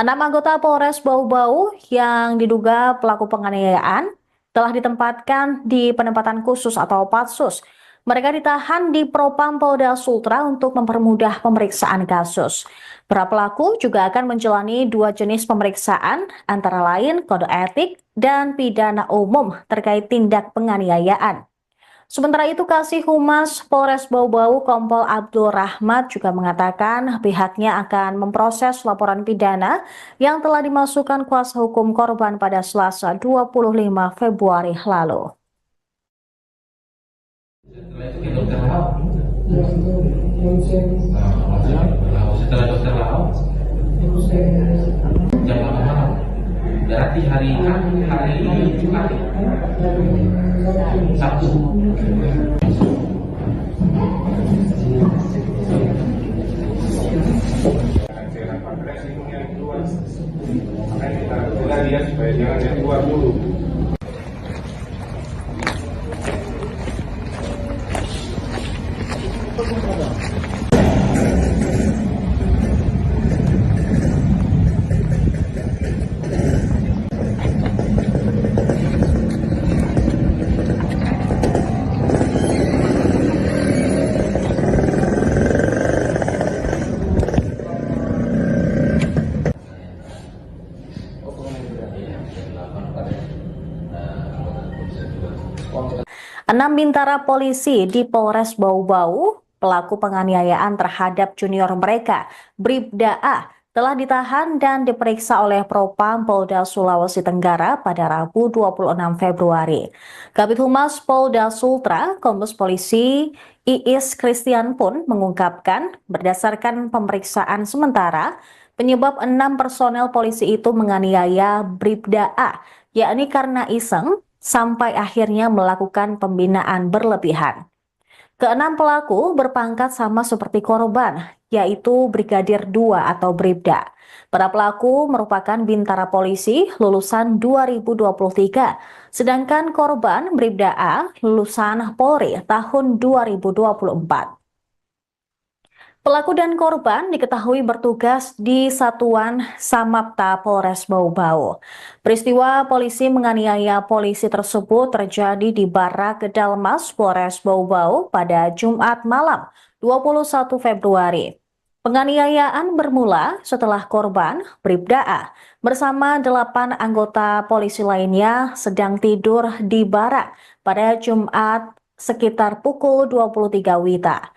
6 anggota Polres Bau-Bau yang diduga pelaku penganiayaan telah ditempatkan di penempatan khusus atau Patsus. Mereka ditahan di Propam Polda Sultra untuk mempermudah pemeriksaan kasus. Para pelaku juga akan menjalani 2 jenis pemeriksaan, antara lain kode etik dan pidana umum terkait tindak penganiayaan. Sementara itu, Kasih Humas Polres Bau-Bau Kompol Abdul Rahmat juga mengatakan pihaknya akan memproses laporan pidana yang telah dimasukkan kuasa hukum korban pada Selasa 25 Februari lalu.
Setelah itu ke dokter Lau.
yang ronsen
Setelah dokter Lau, jam 8 malam. Berarti hari Jumat, Sabtu.
Cairan pankreas itu yang keluar. Makanya kita cegah dia supaya jangan yang keluar dulu.
Enam bintara polisi di Polres Bau-Bau, pelaku penganiayaan terhadap junior mereka, Bribda A, telah ditahan dan diperiksa oleh Propam Polda Sulawesi Tenggara pada Rabu 26 Februari. Kabid Humas Polda Sultra, Kombes Polisi Iis Christian pun mengungkapkan berdasarkan pemeriksaan sementara, penyebab 6 personel polisi itu menganiaya Bribda A, yakni karena iseng, sampai akhirnya melakukan pembinaan berlebihan. Keenam pelaku berpangkat sama seperti korban, yaitu Brigadir 2 atau Bribda. Para pelaku merupakan bintara polisi lulusan 2023, sedangkan korban Bribda A lulusan Polri tahun 2024. Pelaku dan korban diketahui bertugas di Satuan Samapta Polres Bau-Bau. Peristiwa polisi menganiaya polisi tersebut terjadi di Barak Kedalmas Polres Bau-Bau pada Jumat malam 21 Februari. Penganiayaan bermula setelah korban Bribda A bersama 8 anggota polisi lainnya sedang tidur di barak pada Jumat sekitar pukul 23 WITA.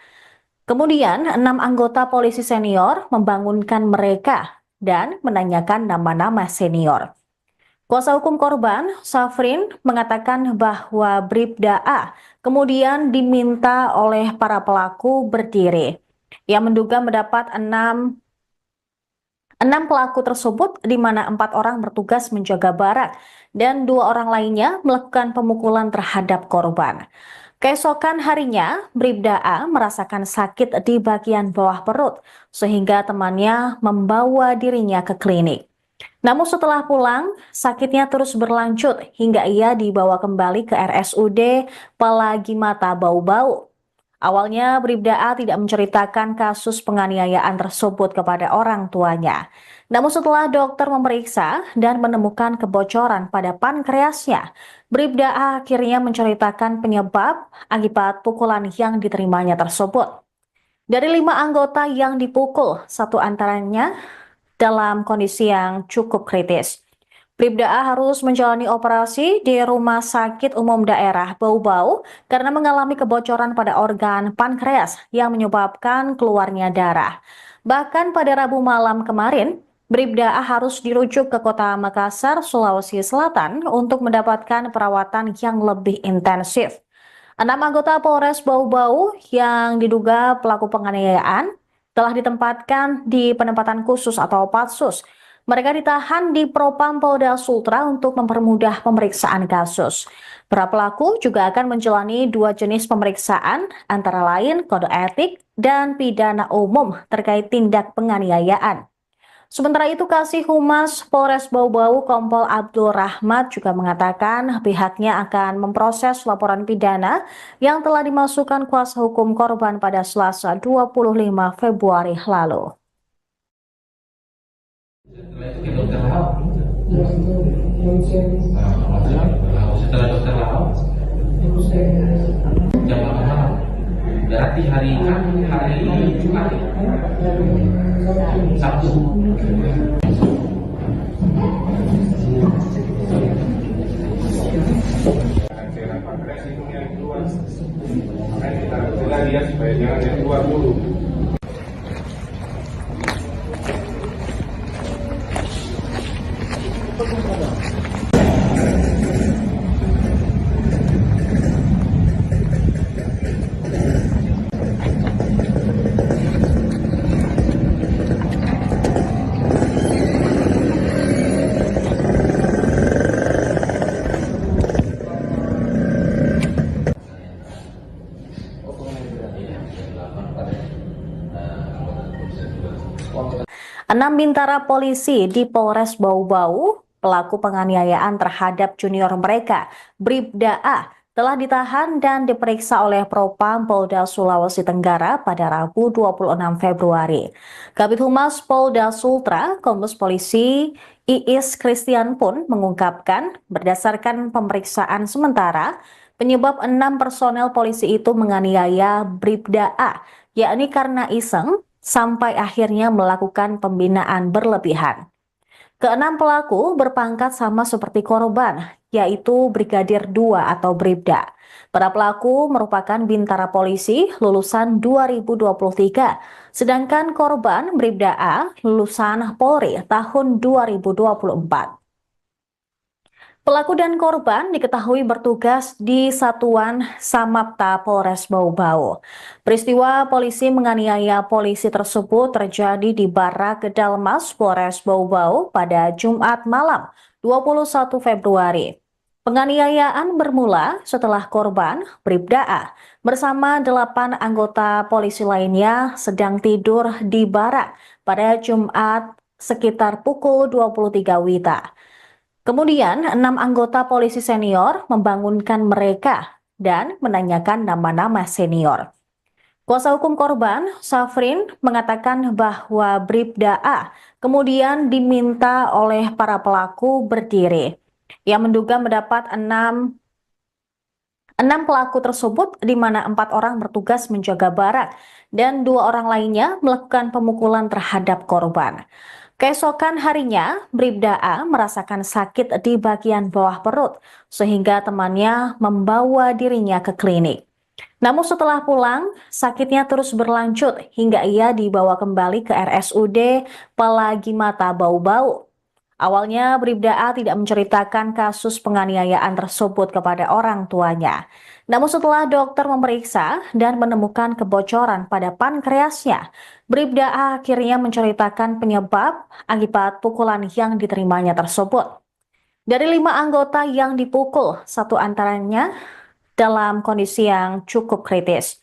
Kemudian, 6 anggota polisi senior membangunkan mereka dan menanyakan nama-nama senior. Kuasa hukum korban, Safrin, mengatakan bahwa Bribda A kemudian diminta oleh para pelaku berdiri. Ia menduga mendapat 6 pelaku tersebut, di mana 4 orang bertugas menjaga barak dan 2 orang lainnya melakukan pemukulan terhadap korban. Keesokan harinya, Bribda A merasakan sakit di bagian bawah perut, sehingga temannya membawa dirinya ke klinik. Namun setelah pulang, sakitnya terus berlanjut hingga ia dibawa kembali ke RSUD Palagimata Bau-Bau. Awalnya, Bribda A tidak menceritakan kasus penganiayaan tersebut kepada orang tuanya. Namun setelah dokter memeriksa dan menemukan kebocoran pada pankreasnya, Bribda A akhirnya menceritakan penyebab akibat pukulan yang diterimanya tersebut. Dari 5 anggota yang dipukul, 1 antaranya dalam kondisi yang cukup kritis. Bribda A harus menjalani operasi di Rumah Sakit Umum Daerah Bau-Bau karena mengalami kebocoran pada organ pankreas yang menyebabkan keluarnya darah. Bahkan pada Rabu malam kemarin, Bribda A harus dirujuk ke kota Makassar, Sulawesi Selatan untuk mendapatkan perawatan yang lebih intensif. 6 anggota Polres Bau-Bau yang diduga pelaku penganiayaan telah ditempatkan di penempatan khusus atau Patsus. Mereka ditahan di Propam Polda Sultra untuk mempermudah pemeriksaan kasus. Para pelaku juga akan menjalani 2 jenis pemeriksaan, antara lain kode etik dan pidana umum terkait tindak penganiayaan. Sementara itu, Kasih Humas Polres Bau-Bau Kompol Abdul Rahmat juga mengatakan pihaknya akan memproses laporan pidana yang telah dimasukkan kuasa hukum korban pada Selasa 25 Februari lalu.
Setelah itu ke dokter Lau.
Ya, itu manusia
Setelah dokter Lau,
manusia
jam 8 malam. Berarti hari Jumat, Sabtu.
Cairan pankreas itu yang keluar. Makanya kita cegah dia supaya jangan yang keluar dulu.
Enam bintara polisi di Polres Bau-Bau, pelaku penganiayaan terhadap junior mereka, Bribda A, telah ditahan dan diperiksa oleh Propam Polda Sulawesi Tenggara pada Rabu 26 Februari. Kabid Humas Polda Sultra, Kombes Polisi Iis Christian pun mengungkapkan berdasarkan pemeriksaan sementara, penyebab 6 personel polisi itu menganiaya Bribda A, yakni karena iseng, sampai akhirnya melakukan pembinaan berlebihan. Keenam pelaku berpangkat sama seperti korban, yaitu Brigadir 2 atau Bribda. Para pelaku merupakan bintara polisi lulusan 2023, sedangkan korban Bribda A lulusan Polri tahun 2024. Pelaku dan korban diketahui bertugas di Satuan Samapta Polres Bau-Bau. Peristiwa polisi menganiaya polisi tersebut terjadi di Barak Kedalmas Polres Bau-Bau pada Jumat malam 21 Februari. Penganiayaan bermula setelah korban, Bribda A, bersama 8 anggota polisi lainnya sedang tidur di barak pada Jumat sekitar pukul 23 WITA. Kemudian, 6 anggota polisi senior membangunkan mereka dan menanyakan nama-nama senior. Kuasa hukum korban, Safrin, mengatakan bahwa Bribda A kemudian diminta oleh para pelaku berdiri. Ia menduga mendapat enam pelaku tersebut, di mana 4 orang bertugas menjaga barak dan 2 orang lainnya melakukan pemukulan terhadap korban. Keesokan harinya, Bribda A merasakan sakit di bagian bawah perut, sehingga temannya membawa dirinya ke klinik. Namun setelah pulang, sakitnya terus berlanjut hingga ia dibawa kembali ke RSUD Palagi Mata Bau-Bau. Awalnya, Bribda A tidak menceritakan kasus penganiayaan tersebut kepada orang tuanya. Namun setelah dokter memeriksa dan menemukan kebocoran pada pankreasnya, Bribda A akhirnya menceritakan penyebab akibat pukulan yang diterimanya tersebut. Dari 5 anggota yang dipukul, 1 antaranya dalam kondisi yang cukup kritis.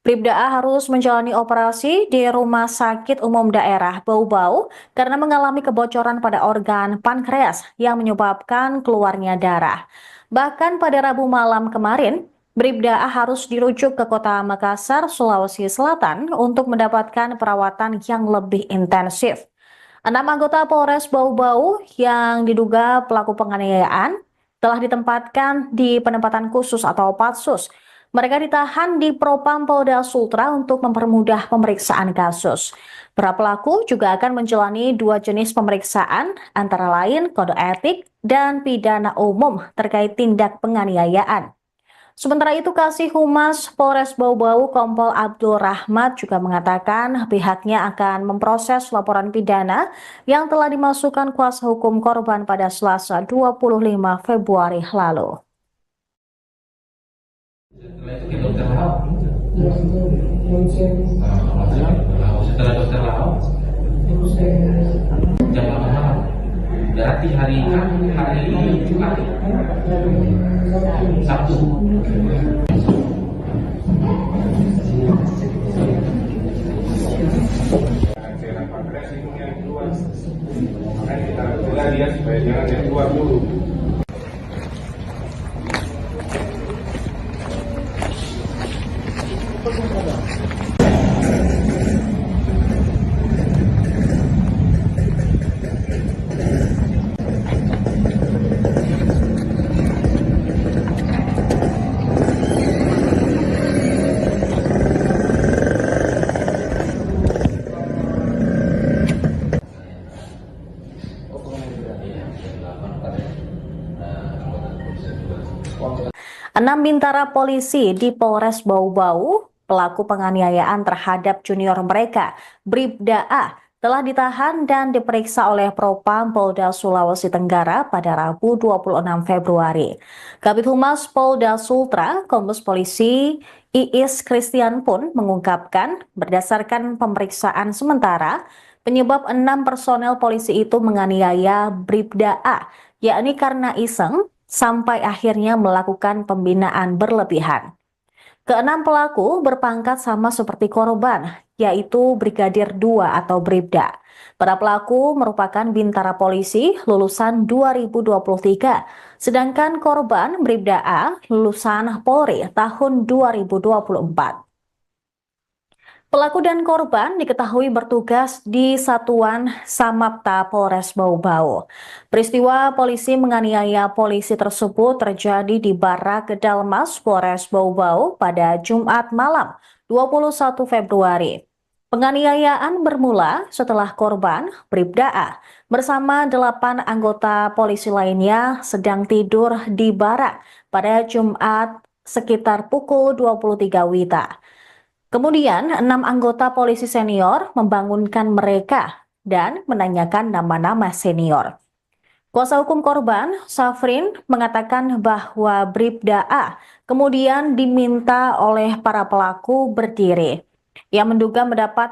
Bribda A harus menjalani operasi di Rumah Sakit Umum Daerah Bau-Bau karena mengalami kebocoran pada organ pankreas yang menyebabkan keluarnya darah. Bahkan pada Rabu malam kemarin, Bribda A harus dirujuk ke kota Makassar, Sulawesi Selatan untuk mendapatkan perawatan yang lebih intensif. 6 anggota Polres Bau-Bau yang diduga pelaku penganiayaan telah ditempatkan di penempatan khusus atau Patsus. Mereka ditahan di Propam Polda Sultra untuk mempermudah pemeriksaan kasus. Para pelaku juga akan menjalani 2 jenis pemeriksaan, antara lain kode etik dan pidana umum terkait tindak penganiayaan. Sementara itu, Kasih Humas Polres Bau-Bau Kompol Abdul Rahmat juga mengatakan pihaknya akan memproses laporan pidana yang telah dimasukkan kuasa hukum korban pada Selasa 25 Februari lalu.
Setelah itu ke dokter Lau.
Ya, itu ronsen.
Setelah dokter Lau,
Terus saya
jam 8 malam. Berarti hari Jumat, Sabtu.
cairan pankreas itu yang keluar, makanya kita cegah dia supaya jangan yang keluar dulu.
Enam bintara polisi di Polres Bau-Bau, pelaku penganiayaan terhadap junior mereka, Bribda A, telah ditahan dan diperiksa oleh Propam Polda Sulawesi Tenggara pada Rabu 26 Februari. Kabid Humas Polda Sultra, Kombes Polisi Iis Christian pun mengungkapkan berdasarkan pemeriksaan sementara, penyebab 6 personel polisi itu menganiaya Bribda A, yakni karena iseng, sampai akhirnya melakukan pembinaan berlebihan. Keenam pelaku berpangkat sama seperti korban, yaitu Brigadir 2 atau Bribda. Para pelaku merupakan bintara polisi lulusan 2023, sedangkan korban Bribda A lulusan Polri tahun 2024. Pelaku dan korban diketahui bertugas di Satuan Samapta Polres Bau-Bau. Peristiwa polisi menganiaya polisi tersebut terjadi di Barak Gedalmas Polres Bau-Bau pada Jumat malam 21 Februari. Penganiayaan bermula setelah korban, Bribda A, bersama 8 anggota polisi lainnya sedang tidur di barak pada Jumat sekitar pukul 23 WITA. Kemudian, 6 anggota polisi senior membangunkan mereka dan menanyakan nama-nama senior. Kuasa hukum korban, Safrin, mengatakan bahwa Bribda A kemudian diminta oleh para pelaku berdiri. Ia menduga mendapat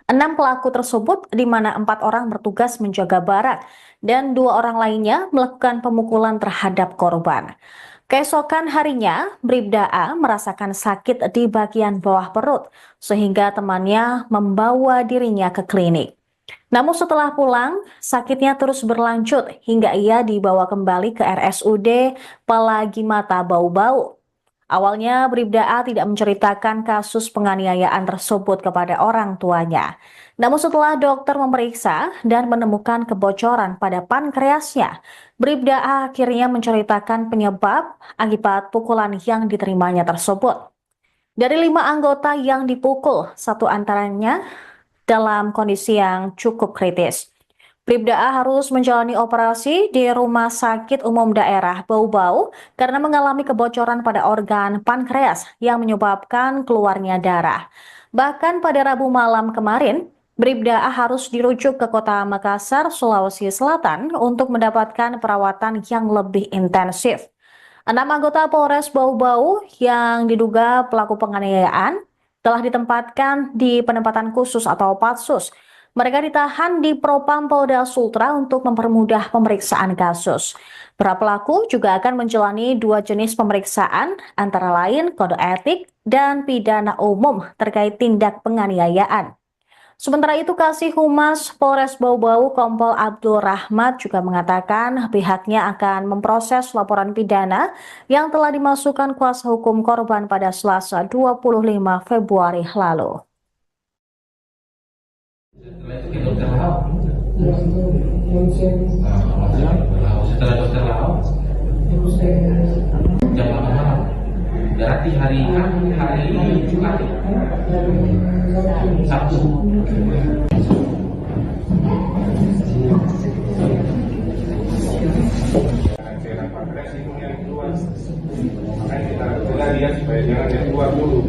6 pelaku tersebut di mana 4 orang bertugas menjaga barang dan 2 orang lainnya melakukan pemukulan terhadap korban. Keesokan harinya, Bribda A merasakan sakit di bagian bawah perut, sehingga temannya membawa dirinya ke klinik. Namun setelah pulang, sakitnya terus berlanjut hingga ia dibawa kembali ke RSUD Palagi Mata Bau-Bau. Awalnya, Bribda A tidak menceritakan kasus penganiayaan tersebut kepada orang tuanya. Namun setelah dokter memeriksa dan menemukan kebocoran pada pankreasnya, Bribda A akhirnya menceritakan penyebab akibat pukulan yang diterimanya tersebut. Dari 5 anggota yang dipukul, 1 antaranya dalam kondisi yang cukup kritis. Bribda A harus menjalani operasi di Rumah Sakit Umum Daerah Bau-Bau karena mengalami kebocoran pada organ pankreas yang menyebabkan keluarnya darah. Bahkan pada Rabu malam kemarin, Bribda A harus dirujuk ke kota Makassar, Sulawesi Selatan untuk mendapatkan perawatan yang lebih intensif. 6 anggota Polres Bau-Bau yang diduga pelaku penganiayaan telah ditempatkan di penempatan khusus atau Patsus. Mereka ditahan di Propam Polda Sultra untuk mempermudah pemeriksaan kasus. Para pelaku juga akan menjalani 2 jenis pemeriksaan, antara lain kode etik dan pidana umum terkait tindak penganiayaan. Sementara itu, Kasih Humas Polres Bau-Bau Kompol Abdul Rahmat juga mengatakan pihaknya akan memproses laporan pidana yang telah dimasukkan kuasa hukum korban pada Selasa 25 Februari lalu.
Setelah itu ke dokter Lau.
Ya, itu lonceng.
Setelah dokter Lau,
Terus saya
jam 8 malam. Berarti hari Jumat, Sabtu.
cairan pankreas itu yang keluar, makanya kita cegah dia supaya jangan yang keluar dulu.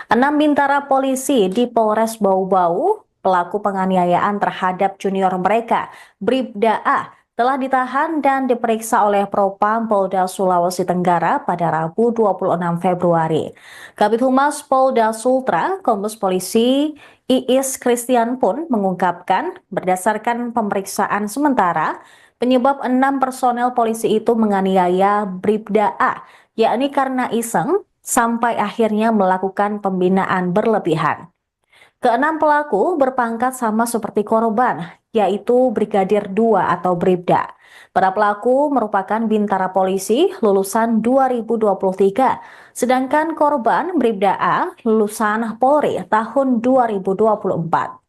Enam bintara polisi di Polres Bau-Bau, pelaku penganiayaan terhadap junior mereka, Bribda A, telah ditahan dan diperiksa oleh Propam Polda Sulawesi Tenggara pada Rabu 26 Februari. Kabid Humas Polda Sultra, Kombes Polisi Iis Christian pun mengungkapkan berdasarkan pemeriksaan sementara, penyebab 6 personel polisi itu menganiaya Bribda A, yakni karena iseng, sampai akhirnya melakukan pembinaan berlebihan. Keenam pelaku berpangkat sama seperti korban, yaitu Brigadir 2 atau Bribda. Para pelaku merupakan bintara polisi lulusan 2023, sedangkan korban Bribda A lulusan Polri tahun 2024.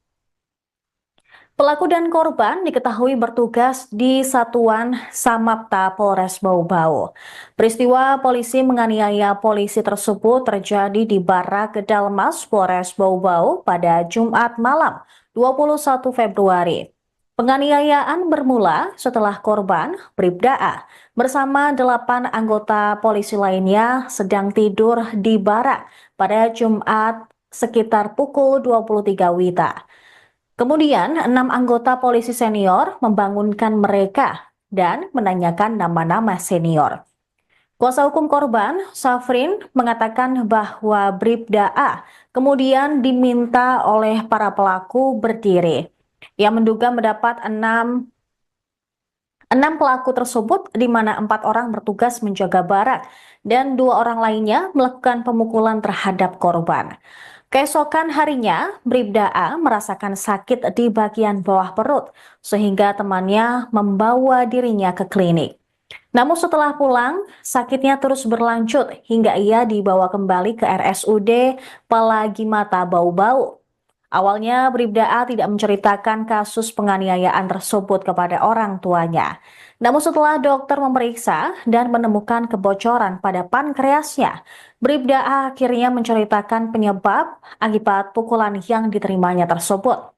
Pelaku dan korban diketahui bertugas di Satuan Samapta Polres Bau-Bau. Peristiwa polisi menganiaya polisi tersebut terjadi di Barak Kedalmas Polres Bau-Bau pada Jumat malam 21 Februari. Penganiayaan bermula setelah korban Bribda A bersama 8 anggota polisi lainnya sedang tidur di barak pada Jumat sekitar pukul 23 WITA. Kemudian, 6 anggota polisi senior membangunkan mereka dan menanyakan nama-nama senior. Kuasa hukum korban, Safrin, mengatakan bahwa Bribda A kemudian diminta oleh para pelaku berdiri. Ia menduga mendapat 6 pelaku tersebut di mana 4 orang bertugas menjaga barang dan 2 orang lainnya melakukan pemukulan terhadap korban. Keesokan harinya, Bribda A merasakan sakit di bagian bawah perut, sehingga temannya membawa dirinya ke klinik. Namun setelah pulang, sakitnya terus berlanjut hingga ia dibawa kembali ke RSUD Palagi Mata Bau-Bau. Awalnya, Bribda A tidak menceritakan kasus penganiayaan tersebut kepada orang tuanya. Namun setelah dokter memeriksa dan menemukan kebocoran pada pankreasnya, Bribda A akhirnya menceritakan penyebab akibat pukulan yang diterimanya tersebut.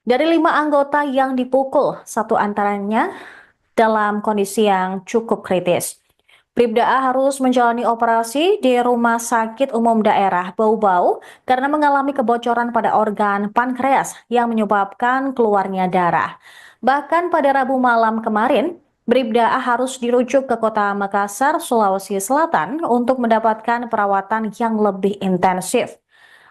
Dari 5 anggota yang dipukul, satu antaranya dalam kondisi yang cukup kritis. Bribda A harus menjalani operasi di Rumah Sakit Umum Daerah Bau-Bau karena mengalami kebocoran pada organ pankreas yang menyebabkan keluarnya darah. Bahkan pada Rabu malam kemarin, Bribda A harus dirujuk ke kota Makassar, Sulawesi Selatan untuk mendapatkan perawatan yang lebih intensif.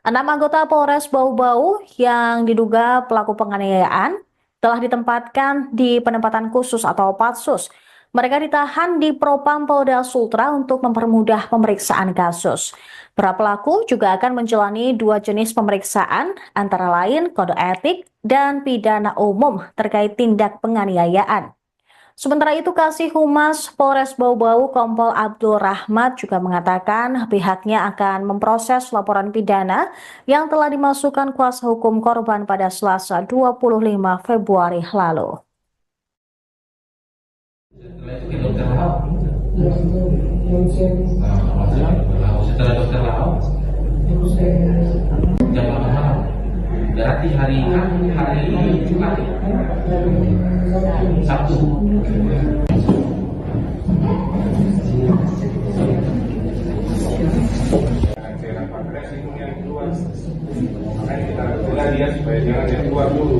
6 anggota Polres Bau-Bau yang diduga pelaku penganiayaan telah ditempatkan di penempatan khusus atau Patsus. Mereka ditahan di Propam Polda Sultra untuk mempermudah pemeriksaan kasus. Para pelaku juga akan menjalani 2 jenis pemeriksaan, antara lain kode etik dan pidana umum terkait tindak penganiayaan. Sementara itu, Kasih Humas Polres Bau-Bau Kompol Abdul Rahmat juga mengatakan pihaknya akan memproses laporan pidana yang telah dimasukkan kuasa hukum korban pada Selasa 25 Februari lalu.
Setelah itu ke dokter Lau.
Ya, itu yang saya
Setelah dokter Lau,
terus saya
jam 8 malam. Berarti hari Jumat, Sabtu.
cairan pankreas itu yang keluar, makanya kita cegah dia supaya jangan yang keluar dulu.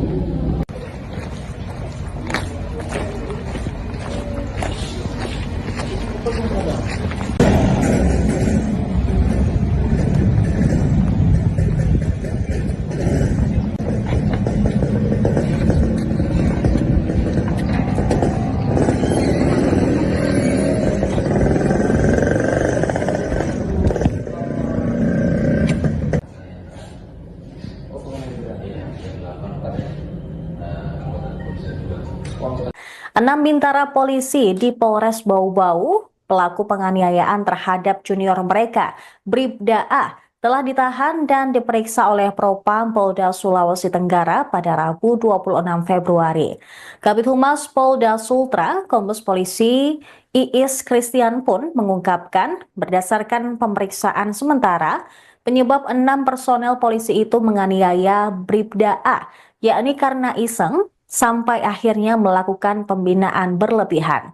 Enam bintara polisi di Polres Bau-Bau, pelaku penganiayaan terhadap junior mereka, Bribda A, telah ditahan dan diperiksa oleh Propam Polda Sulawesi Tenggara pada Rabu 26 Februari. Kabid Humas Polda Sultra, Kombes Polisi Iis Christian pun mengungkapkan berdasarkan pemeriksaan sementara, penyebab 6 personel polisi itu menganiaya Bribda A, yakni karena iseng, sampai akhirnya melakukan pembinaan berlebihan.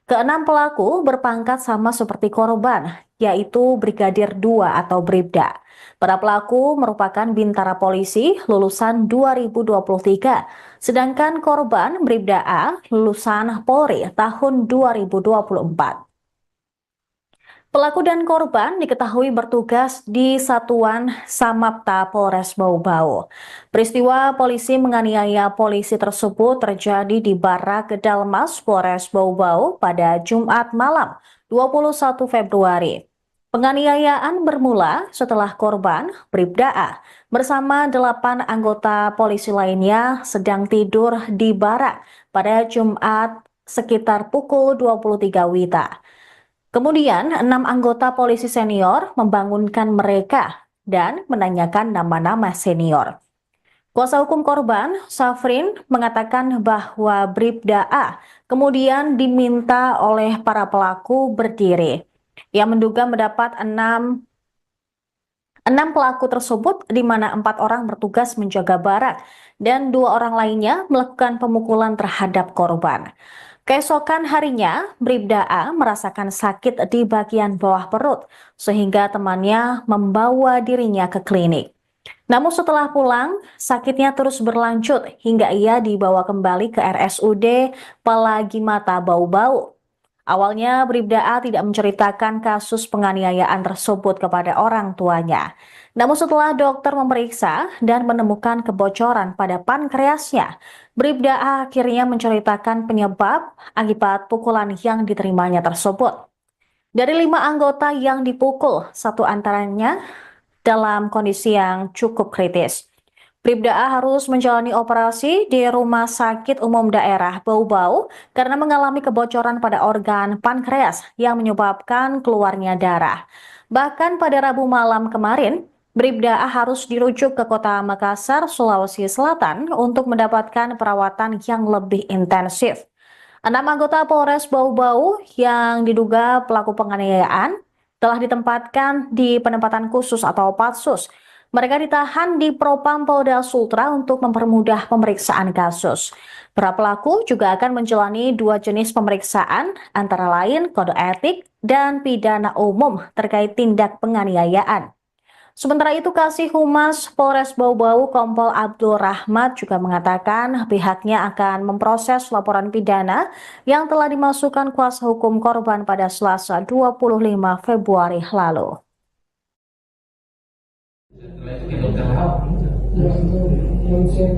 Keenam pelaku berpangkat sama seperti korban, yaitu Brigadir 2 atau Bribda. Para pelaku merupakan bintara polisi lulusan 2023, sedangkan korban Bribda A lulusan Polri tahun 2024. Pelaku dan korban diketahui bertugas di Satuan Samapta Polres Bau-Bau. Peristiwa polisi menganiaya polisi tersebut terjadi di Barak Dalmas Polres Bau-Bau pada Jumat malam 21 Februari. Penganiayaan bermula setelah korban Bribda A bersama 8 anggota polisi lainnya sedang tidur di barak pada Jumat sekitar pukul 23 WITA. Kemudian, 6 anggota polisi senior membangunkan mereka dan menanyakan nama-nama senior. Kuasa hukum korban, Safrin, mengatakan bahwa Bribda A kemudian diminta oleh para pelaku berdiri. Ia menduga mendapat 6 pelaku tersebut, di mana 4 orang bertugas menjaga barak dan 2 orang lainnya melakukan pemukulan terhadap korban. Keesokan harinya, Bribda A merasakan sakit di bagian bawah perut, sehingga temannya membawa dirinya ke klinik. Namun setelah pulang, sakitnya terus berlanjut hingga ia dibawa kembali ke RSUD Palagimata Bau-Bau. Awalnya, Bribda A tidak menceritakan kasus penganiayaan tersebut kepada orang tuanya. Namun setelah dokter memeriksa dan menemukan kebocoran pada pankreasnya, Bribda A akhirnya menceritakan penyebab akibat pukulan yang diterimanya tersebut. Dari 5 anggota yang dipukul, satu antaranya dalam kondisi yang cukup kritis. Bribda A harus menjalani operasi di Rumah Sakit Umum Daerah Bau-Bau karena mengalami kebocoran pada organ pankreas yang menyebabkan keluarnya darah. Bahkan pada Rabu malam kemarin, Bribda A harus dirujuk ke kota Makassar, Sulawesi Selatan untuk mendapatkan perawatan yang lebih intensif. 6 anggota Polres Bau-Bau yang diduga pelaku penganiayaan telah ditempatkan di penempatan khusus atau Patsus. Mereka ditahan di Propam Polda Sultra untuk mempermudah pemeriksaan kasus. Para pelaku juga akan menjalani 2 jenis pemeriksaan, antara lain kode etik dan pidana umum terkait tindak penganiayaan. Sementara itu, Kasih Humas Polres Bau-Bau Kompol Abdul Rahmat juga mengatakan pihaknya akan memproses laporan pidana yang telah dimasukkan kuasa hukum korban pada Selasa 25 Februari lalu.
Setelah itu ke dokter Lau.
Yang itu yang saya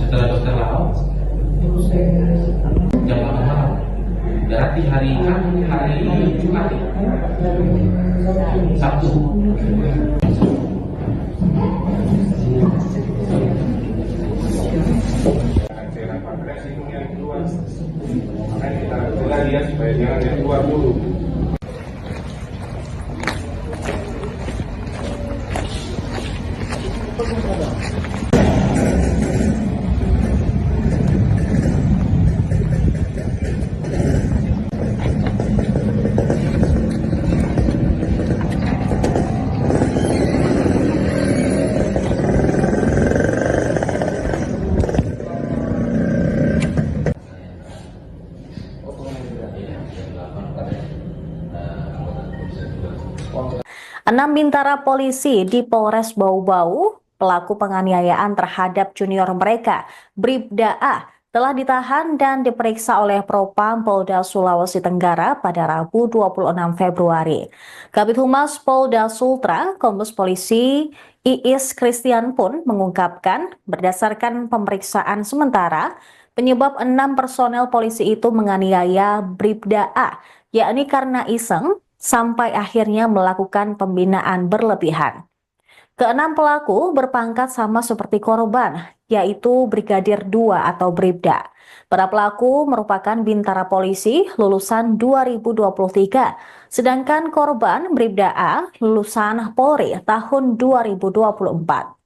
Setelah dokter Lau,
terus saya
jam 8 malam. Berarti hari Jumat, Sabtu.
Saya rapat resimu yang keluar, makanya kita cegah dia supaya jangan yang keluar dulu.
Enam bintara polisi di Polres Bau-Bau, pelaku penganiayaan terhadap junior mereka, Bribda A, telah ditahan dan diperiksa oleh Propam Polda Sulawesi Tenggara pada Rabu 26 Februari. Kabid Humas Polda Sultra, Kombes Polisi Iis Christian pun mengungkapkan berdasarkan pemeriksaan sementara, penyebab 6 personel polisi itu menganiaya Bribda A, yakni karena iseng sampai akhirnya melakukan pembinaan berlebihan. Keenam pelaku berpangkat sama seperti korban, yaitu Brigadir 2 atau Bribda. Para pelaku merupakan bintara polisi lulusan 2023, sedangkan korban Bribda A lulusan Polri tahun 2024.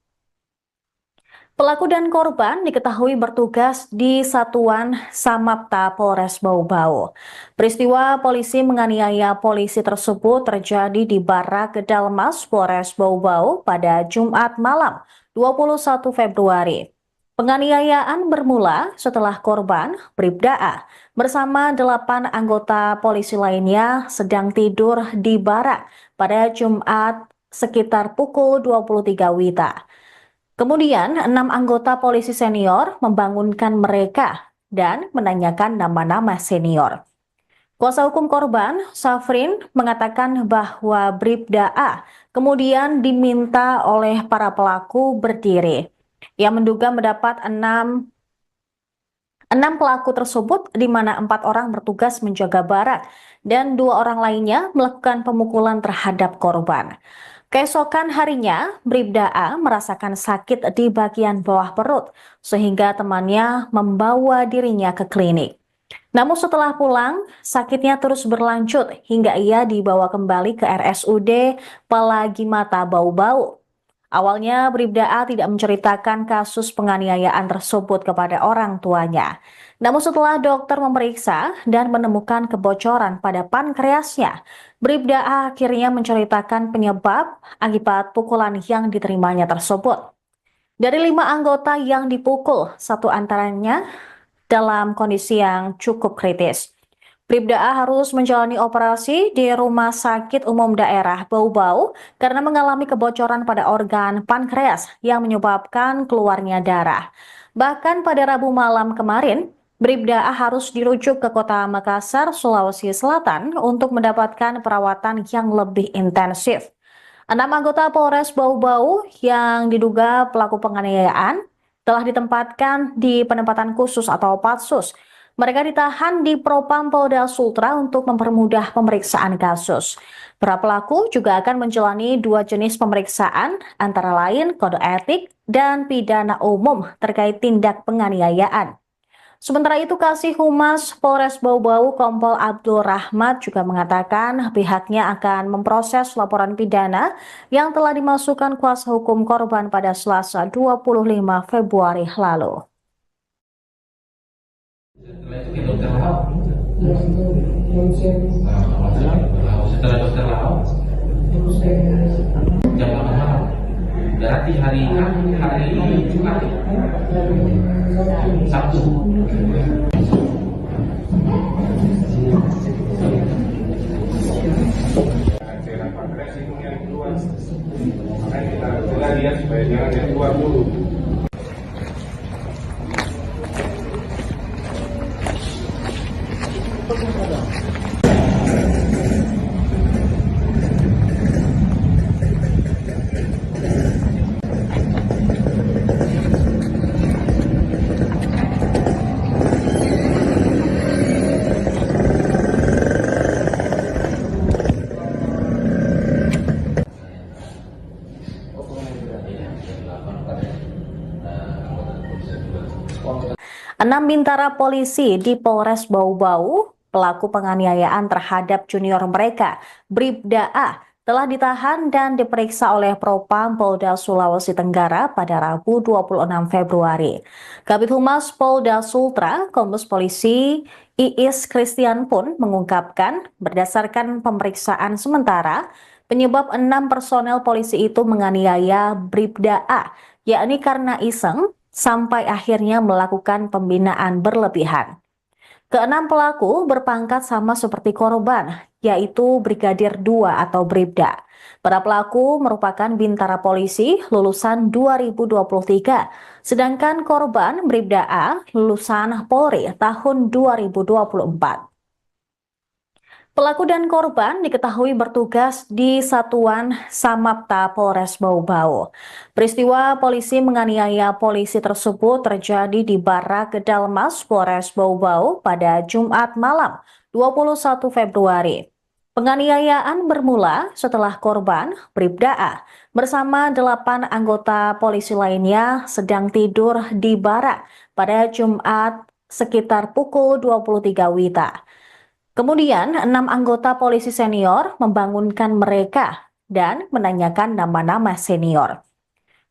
Pelaku dan korban diketahui bertugas di Satuan Samapta Polres Bau-Bau. Peristiwa polisi menganiaya polisi tersebut terjadi di Barak Kedalmas Polres Bau-Bau pada Jumat malam 21 Februari. Penganiayaan bermula setelah korban Bribda A bersama 8 anggota polisi lainnya sedang tidur di barak pada Jumat sekitar pukul 23 WITA. Kemudian 6 anggota polisi senior membangunkan mereka dan menanyakan nama-nama senior. Kuasa hukum korban, Safrin, mengatakan bahwa Bribda A kemudian diminta oleh para pelaku berdiri. Ia menduga mendapat 6 pelaku tersebut, di mana 4 orang bertugas menjaga barak dan 2 orang lainnya melakukan pemukulan terhadap korban. Keesokan harinya, Bribda A merasakan sakit di bagian bawah perut, sehingga temannya membawa dirinya ke klinik. Namun setelah pulang, sakitnya terus berlanjut hingga ia dibawa kembali ke RSUD Palagimata Bau-Bau. Awalnya, Bribda A tidak menceritakan kasus penganiayaan tersebut kepada orang tuanya. Namun setelah dokter memeriksa dan menemukan kebocoran pada pankreasnya, Bribda A akhirnya menceritakan penyebab akibat pukulan yang diterimanya tersebut. Dari 5 anggota yang dipukul, 1 antaranya dalam kondisi yang cukup kritis. Bribda A harus menjalani operasi di Rumah Sakit Umum Daerah Bau-Bau karena mengalami kebocoran pada organ pankreas yang menyebabkan keluarnya darah. Bahkan pada Rabu malam kemarin, Bribda A harus dirujuk ke kota Makassar, Sulawesi Selatan untuk mendapatkan perawatan yang lebih intensif. 6 anggota Polres Bau-Bau yang diduga pelaku penganiayaan telah ditempatkan di penempatan khusus atau Patsus. Mereka ditahan di Propam Polda Sultra untuk mempermudah pemeriksaan kasus. Para pelaku juga akan menjalani 2 jenis pemeriksaan, antara lain kode etik dan pidana umum terkait tindak penganiayaan. Sementara itu, Kasih Humas Polres Bau-Bau Kompol Abdul Rahmat juga mengatakan pihaknya akan memproses laporan pidana yang telah dimasukkan kuasa hukum korban pada Selasa 25 Februari lalu.
Setelah itu ke dokter Lau.
Yang itu ronsen.
Setelah dokter Lau
Terus saya
jam 8 malam. Berarti hari Jumat, Sabtu.
cairan pankreas itu yang keluar, makanya kita cegah dia supaya jangan yang keluar dulu.
Enam bintara polisi di Polres Bau-Bau, pelaku penganiayaan terhadap junior mereka, Bribda A, telah ditahan dan diperiksa oleh Propam Polda Sulawesi Tenggara pada Rabu 26 Februari. Kabid Humas Polda Sultra, Kombes Polisi Iis Christian pun mengungkapkan berdasarkan pemeriksaan sementara, penyebab 6 personel polisi itu menganiaya Bribda A, yakni karena iseng, sampai akhirnya melakukan pembinaan berlebihan. Keenam pelaku berpangkat sama seperti korban, yaitu Brigadir 2 atau Bribda. Para pelaku merupakan bintara polisi lulusan 2023, sedangkan korban Bribda A lulusan Polri tahun 2024. Pelaku dan korban diketahui bertugas di Satuan Samapta Polres Bau-Bau. Peristiwa polisi menganiaya polisi tersebut terjadi di Barak Kedalmas Polres Bau-Bau pada Jumat malam 21 Februari. Penganiayaan bermula setelah korban Bribda A bersama 8 anggota polisi lainnya sedang tidur di barak pada Jumat sekitar pukul 23 WITA. Kemudian, 6 anggota polisi senior membangunkan mereka dan menanyakan nama-nama senior.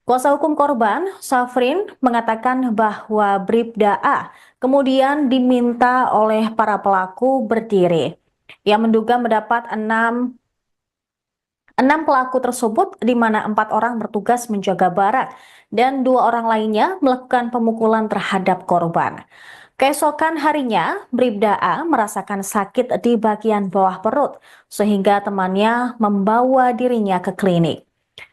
Kuasa hukum korban, Safrin, mengatakan bahwa Bribda A kemudian diminta oleh para pelaku berdiri. Ia menduga mendapat 6 pelaku tersebut, di mana 4 orang bertugas menjaga barak dan 2 orang lainnya melakukan pemukulan terhadap korban. Keesokan harinya, Bribda A merasakan sakit di bagian bawah perut, sehingga temannya membawa dirinya ke klinik.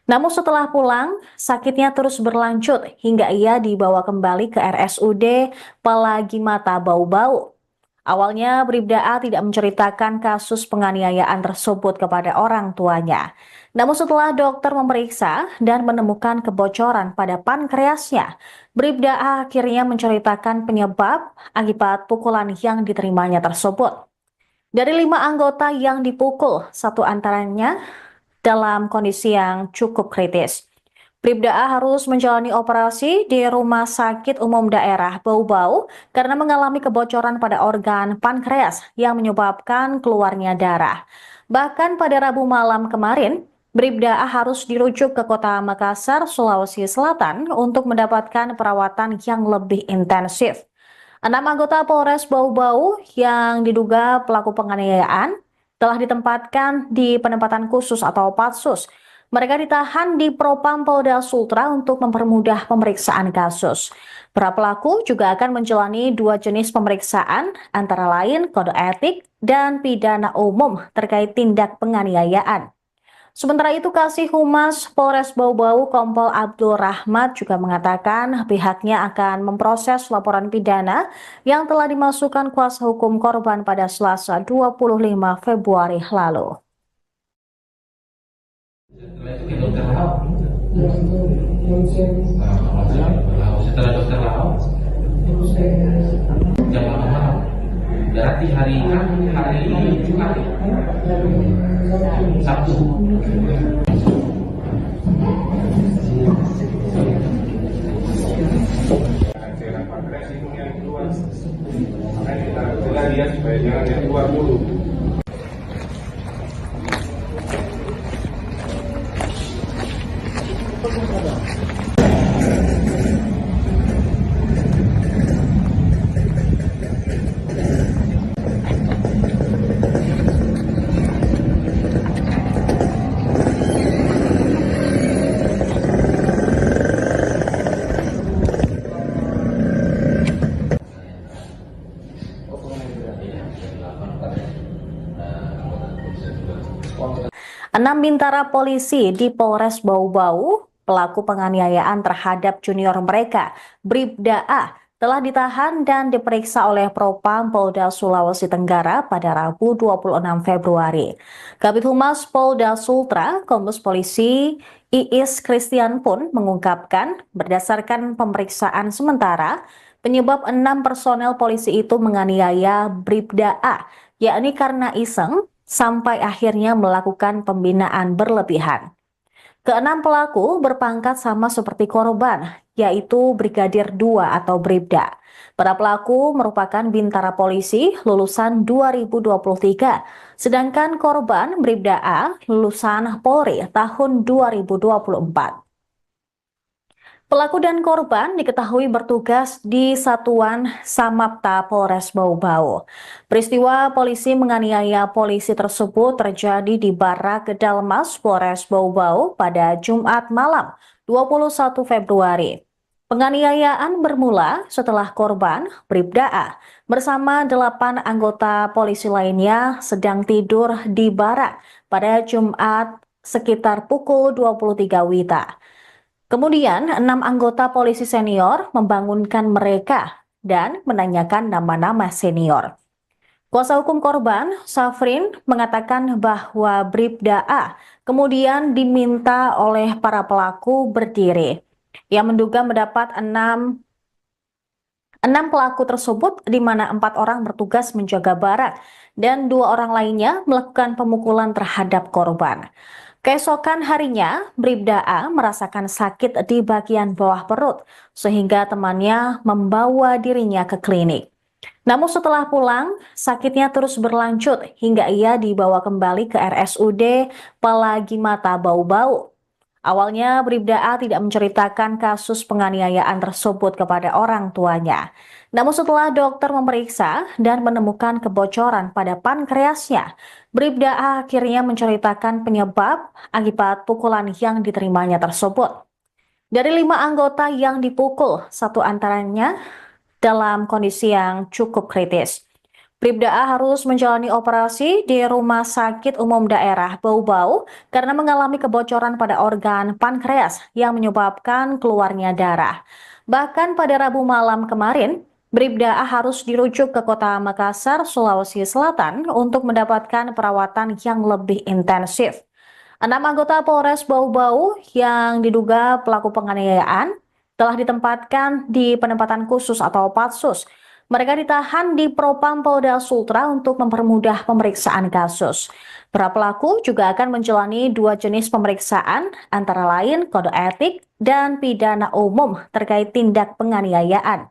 Namun setelah pulang, sakitnya terus berlanjut hingga ia dibawa kembali ke RSUD Palagimata Bau-Bau. Awalnya, Bribda A tidak menceritakan kasus penganiayaan tersebut kepada orang tuanya. Namun setelah dokter memeriksa dan menemukan kebocoran pada pankreasnya, Bribda A akhirnya menceritakan penyebab akibat pukulan yang diterimanya tersebut. Dari 5 anggota yang dipukul, 1 antaranya dalam kondisi yang cukup kritis. Bribda A harus menjalani operasi di Rumah Sakit Umum Daerah Bau-Bau karena mengalami kebocoran pada organ pankreas yang menyebabkan keluarnya darah. Bahkan pada Rabu malam kemarin, Bribda A harus dirujuk ke kota Makassar, Sulawesi Selatan untuk mendapatkan perawatan yang lebih intensif. 6 anggota Polres Bau-Bau yang diduga pelaku penganiayaan telah ditempatkan di penempatan khusus atau Patsus. Mereka ditahan di Propam Polda Sultra untuk mempermudah pemeriksaan kasus. Para pelaku juga akan menjalani 2 jenis pemeriksaan, antara lain kode etik dan pidana umum terkait tindak penganiayaan. Sementara itu, Kasih Humas Polres Bau-Bau Kompol Abdul Rahmat juga mengatakan pihaknya akan memproses laporan pidana yang telah dimasukkan kuasa hukum korban pada Selasa 25 Februari lalu.
Setelah itu ke dokter Lau.
Yang itu ronsen.
Setelah dokter Lau
Terus saya
jam 8 malam. Berarti hari Jumat, Sabtu.
Cairan pankreas itu yang keluar, dia supaya jangan yang keluar dulu.
Enam bintara polisi di Polres Bau-Bau, pelaku penganiayaan terhadap junior mereka, Bribda A, telah ditahan dan diperiksa oleh Propam Polda Sulawesi Tenggara pada Rabu 26 Februari. Kabid Humas Polda Sultra, Kombes Polisi Iis Christian pun mengungkapkan berdasarkan pemeriksaan sementara, penyebab 6 personel polisi itu menganiaya Bribda A, yakni karena iseng, sampai akhirnya melakukan pembinaan berlebihan. Keenam pelaku berpangkat sama seperti korban, yaitu Brigadir 2 atau Bribda. Para pelaku merupakan bintara polisi lulusan 2023, sedangkan korban Bribda A lulusan Polri tahun 2024. Pelaku dan korban diketahui bertugas di Satuan Samapta Polres Bau-Bau. Peristiwa polisi menganiaya polisi tersebut terjadi di Barak Kedalmas Polres Bau-Bau pada Jumat malam 21 Februari. Penganiayaan bermula setelah korban Bribda A bersama 8 anggota polisi lainnya sedang tidur di barak pada Jumat sekitar pukul 23 WITA. Kemudian, 6 anggota polisi senior membangunkan mereka dan menanyakan nama-nama senior. Kuasa hukum korban, Safrin, mengatakan bahwa Bribda A kemudian diminta oleh para pelaku berdiri. Ia menduga mendapat 6 pelaku tersebut, di mana 4 orang bertugas menjaga barak dan 2 orang lainnya melakukan pemukulan terhadap korban. Keesokan harinya, Bribda A merasakan sakit di bagian bawah perut, sehingga temannya membawa dirinya ke klinik. Namun setelah pulang, sakitnya terus berlanjut hingga ia dibawa kembali ke RSUD Palagimata Bau-Bau. Awalnya, Bribda A tidak menceritakan kasus penganiayaan tersebut kepada orang tuanya. Namun setelah dokter memeriksa dan menemukan kebocoran pada pankreasnya, Bribda A akhirnya menceritakan penyebab akibat pukulan yang diterimanya tersebut. Dari 5 anggota yang dipukul, 1 antaranya dalam kondisi yang cukup kritis. Bribda A harus menjalani operasi di Rumah Sakit Umum Daerah Bau-Bau karena mengalami kebocoran pada organ pankreas yang menyebabkan keluarnya darah. Bahkan pada Rabu malam kemarin, Bribda A harus dirujuk ke kota Makassar, Sulawesi Selatan untuk mendapatkan perawatan yang lebih intensif. 6 anggota Polres Bau-Bau yang diduga pelaku penganiayaan telah ditempatkan di penempatan khusus atau Patsus. Mereka ditahan di Propam Polda Sultra untuk mempermudah pemeriksaan kasus. Para pelaku juga akan menjalani 2 jenis pemeriksaan, antara lain kode etik dan pidana umum terkait tindak penganiayaan.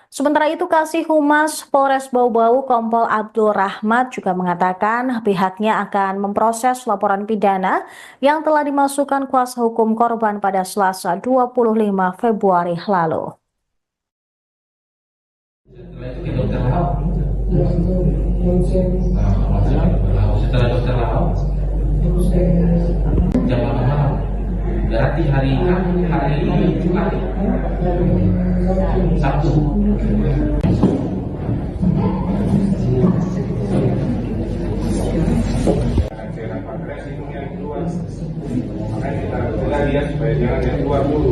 Sementara itu, Kasih Humas Polres Bau-Bau Kompol Abdul Rahmat juga mengatakan pihaknya akan memproses laporan pidana yang telah dimasukkan kuasa hukum korban pada Selasa 25 Februari lalu.
Setelah itu ke dokter Lahau.
Yang itu ronsen
Setelah dokter Lahau,
terus kayak
jam 8 malam. Berarti hari Jumat, Sabtu.
Cairan pankreas itu yang keluar. Makanya kita cegah dia supaya jangan yang keluar dulu.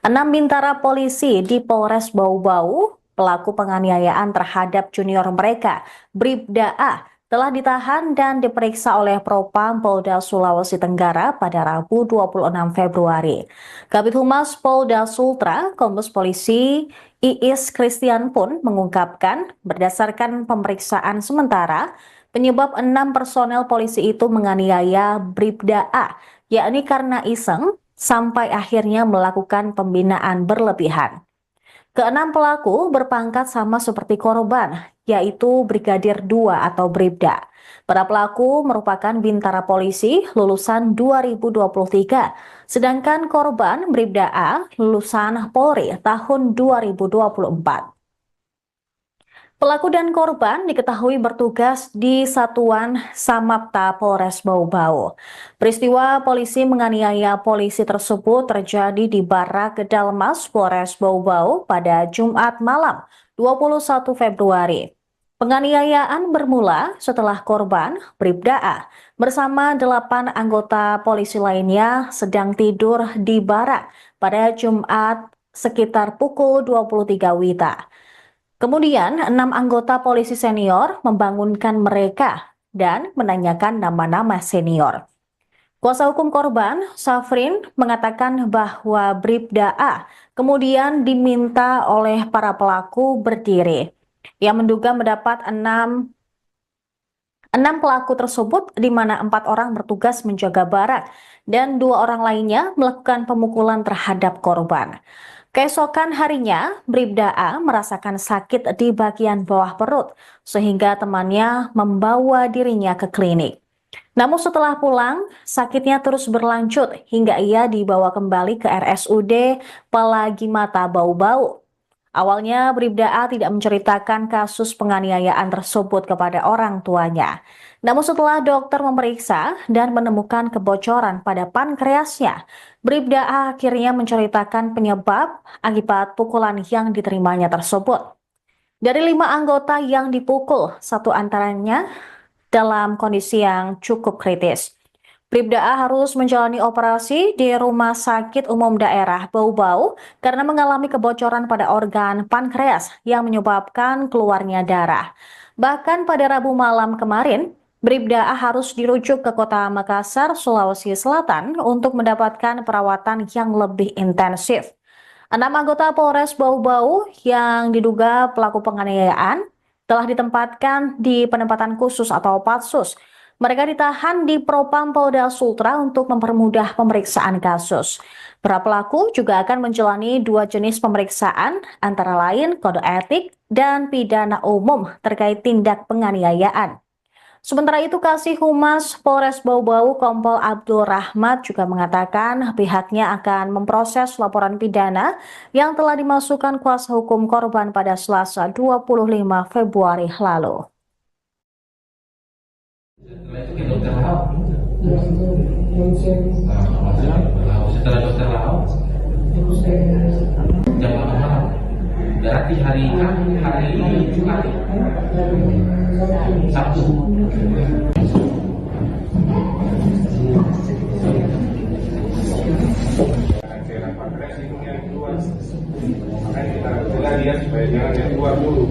Enam bintara polisi di Polres Bau-Bau, pelaku penganiayaan terhadap junior mereka, Bribda A, telah ditahan dan diperiksa oleh Propam Polda Sulawesi Tenggara pada Rabu 26 Februari. Kabid Humas Polda Sultra, Kombes Polisi Iis Christian pun mengungkapkan berdasarkan pemeriksaan sementara, penyebab 6 personel polisi itu menganiaya Bribda A, yakni karena iseng sampai akhirnya melakukan pembinaan berlebihan. Keenam pelaku berpangkat sama seperti korban, yaitu Brigadir 2 atau Bribda. Para pelaku merupakan bintara polisi lulusan 2023, sedangkan korban Bribda A lulusan Polri tahun 2024. Pelaku dan korban diketahui bertugas di Satuan Samapta Polres Bau-Bau. Peristiwa polisi menganiaya polisi tersebut terjadi di Barak Kedalmas Polres Bau-Bau pada Jumat malam 21 Februari. Penganiayaan bermula setelah korban Bribda A bersama 8 anggota polisi lainnya sedang tidur di barak pada Jumat sekitar pukul 23 WITA. Kemudian, 6 anggota polisi senior membangunkan mereka dan menanyakan nama-nama senior. Kuasa hukum korban, Safrin, mengatakan bahwa Bribda A kemudian diminta oleh para pelaku berdiri. Ia menduga mendapat 6 pelaku tersebut di mana 4 orang bertugas menjaga barak dan 2 orang lainnya melakukan pemukulan terhadap korban. Keesokan harinya, Bribda A merasakan sakit di bagian bawah perut, sehingga temannya membawa dirinya ke klinik. Namun setelah pulang, sakitnya terus berlanjut hingga ia dibawa kembali ke RSUD Palagimata Bau-Bau. Awalnya, Bribda A tidak menceritakan kasus penganiayaan tersebut kepada orang tuanya. Namun setelah dokter memeriksa dan menemukan kebocoran pada pankreasnya, Bribda A akhirnya menceritakan penyebab akibat pukulan yang diterimanya tersebut. Dari 5 anggota yang dipukul, 1 antaranya dalam kondisi yang cukup kritis. Bribda A harus menjalani operasi di Rumah Sakit Umum Daerah Bau-Bau karena mengalami kebocoran pada organ pankreas yang menyebabkan keluarnya darah. Bahkan pada Rabu malam kemarin, Bribda A harus dirujuk ke kota Makassar, Sulawesi Selatan untuk mendapatkan perawatan yang lebih intensif. 6 anggota Polres Bau-Bau yang diduga pelaku penganiayaan telah ditempatkan di penempatan khusus atau Patsus. Mereka ditahan di Propam Polda Sultra untuk mempermudah pemeriksaan kasus. Para pelaku juga akan menjalani 2 jenis pemeriksaan, antara lain kode etik dan pidana umum terkait tindak penganiayaan. Sementara itu, Kasih Humas Polres Bau-Bau Kompol Abdul Rahmat juga mengatakan pihaknya akan memproses laporan pidana yang telah dimasukkan kuasa hukum korban pada Selasa 25 Februari lalu.
Setelah itu ke dokter Lau.
Ya, itu ronsen.
Setelah dokter Lau,
Terus
jam 8 malam. Berarti hari Jumat, Sabtu.
Cairan pankreas itu yang keluar. Makanya kita cegah dia supaya jangan yang keluar dulu.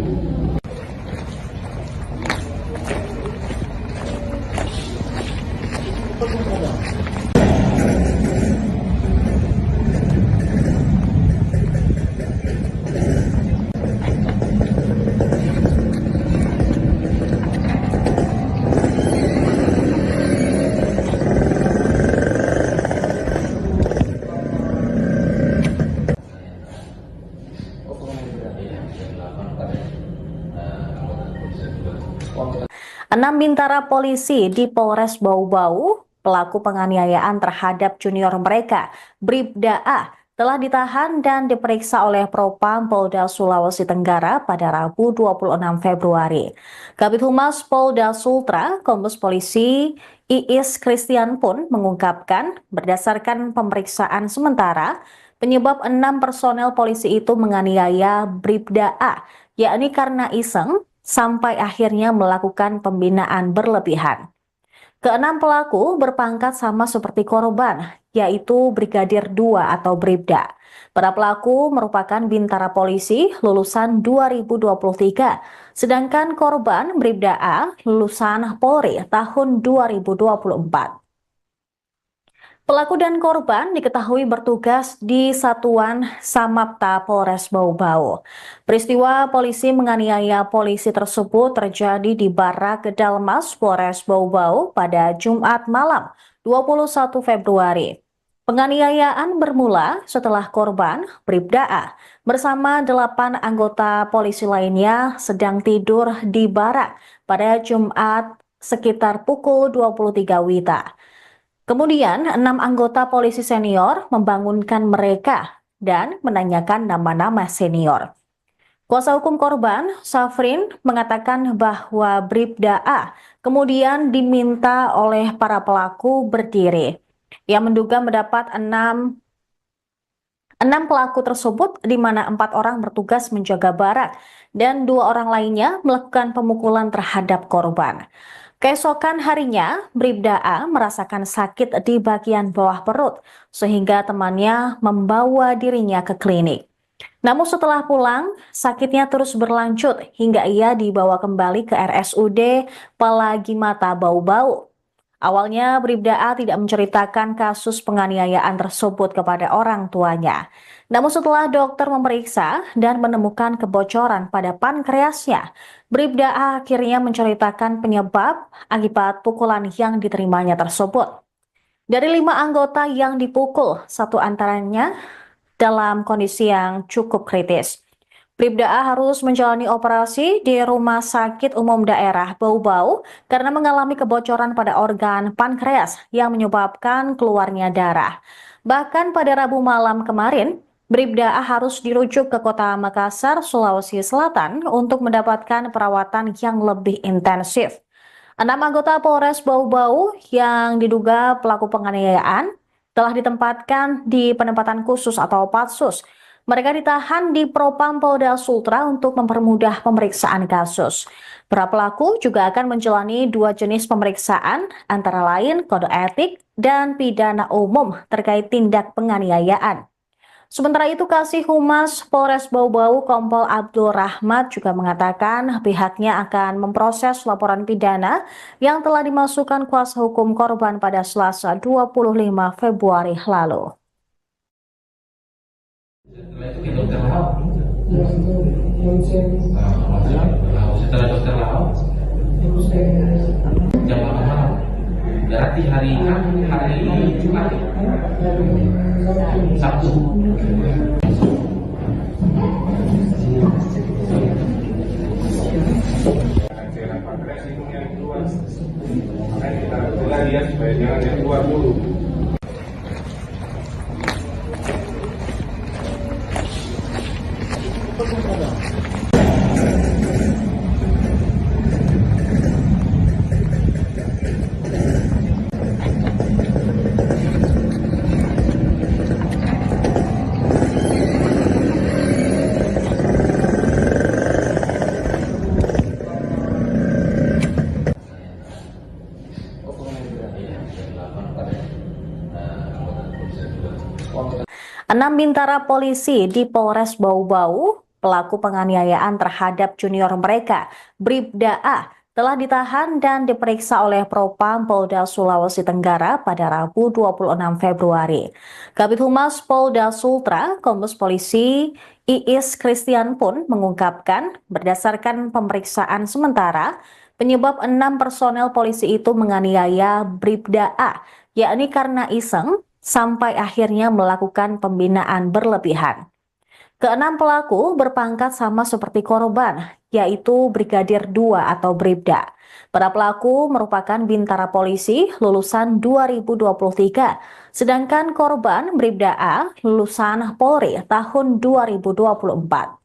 Enam bintara polisi di Polres Bau-Bau, pelaku penganiayaan terhadap junior mereka, Bribda A, telah ditahan dan diperiksa oleh Propam Polda Sulawesi Tenggara pada Rabu 26 Februari. Kabid Humas Polda Sultra, Kombes Polisi Iis Christian pun mengungkapkan berdasarkan pemeriksaan sementara, penyebab 6 personel polisi itu menganiaya Bribda A, yakni karena iseng sampai akhirnya melakukan pembinaan berlebihan. Keenam pelaku berpangkat sama seperti korban, yaitu Brigadir 2 atau Bribda. Para pelaku merupakan bintara polisi lulusan 2023, sedangkan korban Bribda A lulusan Polri tahun 2024. Pelaku dan korban diketahui bertugas di Satuan Samapta Polres Bau-Bau. Peristiwa polisi menganiaya polisi tersebut terjadi di Barak Kedalmas Polres Bau-Bau pada Jumat malam 21 Februari. Penganiayaan bermula setelah korban Bribda A bersama 8 anggota polisi lainnya sedang tidur di barak pada Jumat sekitar pukul 23 WITA. Kemudian, 6 anggota polisi senior membangunkan mereka dan menanyakan nama-nama senior. Kuasa hukum korban, Safrin, mengatakan bahwa Bribda A kemudian diminta oleh para pelaku berdiri. Ia menduga mendapat 6 pelaku tersebut, di mana 4 orang bertugas menjaga barak dan 2 orang lainnya melakukan pemukulan terhadap korban. Keesokan harinya, Bribda A merasakan sakit di bagian bawah perut, sehingga temannya membawa dirinya ke klinik. Namun setelah pulang, sakitnya terus berlanjut hingga ia dibawa kembali ke RSUD Palagimata Bau-Bau. Awalnya, Bribda A tidak menceritakan kasus penganiayaan tersebut kepada orang tuanya. Namun setelah dokter memeriksa dan menemukan kebocoran pada pankreasnya, Bribda A akhirnya menceritakan penyebab akibat pukulan yang diterimanya tersebut. Dari 5 anggota yang dipukul, 1 antaranya dalam kondisi yang cukup kritis. Bribda A harus menjalani operasi di Rumah Sakit Umum Daerah Bau-Bau karena mengalami kebocoran pada organ pankreas yang menyebabkan keluarnya darah. Bahkan pada Rabu malam kemarin, Bribda A harus dirujuk ke kota Makassar, Sulawesi Selatan untuk mendapatkan perawatan yang lebih intensif. 6 anggota Polres Bau-Bau yang diduga pelaku penganiayaan telah ditempatkan di penempatan khusus atau Patsus. Mereka ditahan di Propam Polda Sultra untuk mempermudah pemeriksaan kasus. Para pelaku juga akan menjalani 2 jenis pemeriksaan, antara lain kode etik dan pidana umum terkait tindak penganiayaan. Sementara itu, Kasih Humas Polres Bau-Bau Kompol Abdul Rahmat juga mengatakan pihaknya akan memproses laporan pidana yang telah dimasukkan kuasa hukum korban pada Selasa 25 Februari lalu.
Setelah itu ke dokter Lahau.
Ya, itu ronsen.
Setelah dokter Lahau,
Terus
jam 8 malam. Berarti hari Jumat, Sabtu.
Cairan pankreas itu yang keluar. Makanya kita cegah dia supaya jangan yang keluar dulu.
Enam bintara polisi di Polres Bau-Bau, pelaku penganiayaan terhadap junior mereka, Bribda A, telah ditahan dan diperiksa oleh Propam Polda Sulawesi Tenggara pada Rabu 26 Februari. Kabid Humas Polda Sultra, Kombes Polisi Iis Christian pun mengungkapkan berdasarkan pemeriksaan sementara, penyebab 6 personel polisi itu menganiaya Bribda A, yakni karena iseng, sampai akhirnya melakukan pembinaan berlebihan. Keenam pelaku berpangkat sama seperti korban, yaitu Brigadir 2 atau Bribda. Para pelaku merupakan bintara polisi lulusan 2023, sedangkan korban Bribda A lulusan Polri tahun 2024.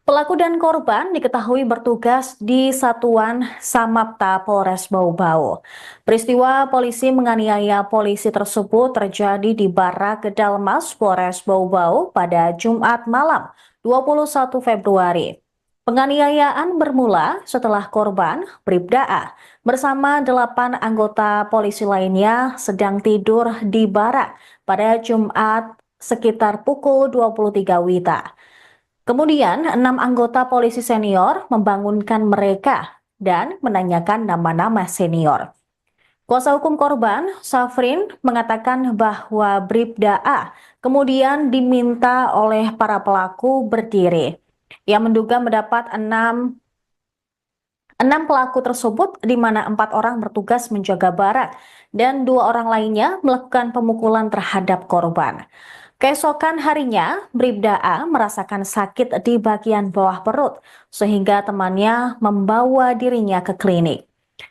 Pelaku dan korban diketahui bertugas di Satuan Samapta Polres Bau-Bau. Peristiwa polisi menganiaya polisi tersebut terjadi di Barak Kedalmas Polres Bau-Bau pada Jumat malam 21 Februari. Penganiayaan bermula setelah korban, Bribda A, bersama 8 anggota polisi lainnya sedang tidur di barak pada Jumat sekitar pukul 23 WITA. Kemudian, 6 anggota polisi senior membangunkan mereka dan menanyakan nama-nama senior. Kuasa hukum korban, Safrin, mengatakan bahwa Bribda A kemudian diminta oleh para pelaku berdiri. Ia menduga mendapat enam pelaku tersebut, di mana 4 orang bertugas menjaga barak dan 2 orang lainnya melakukan pemukulan terhadap korban. Keesokan harinya, Bribda A merasakan sakit di bagian bawah perut, sehingga temannya membawa dirinya ke klinik.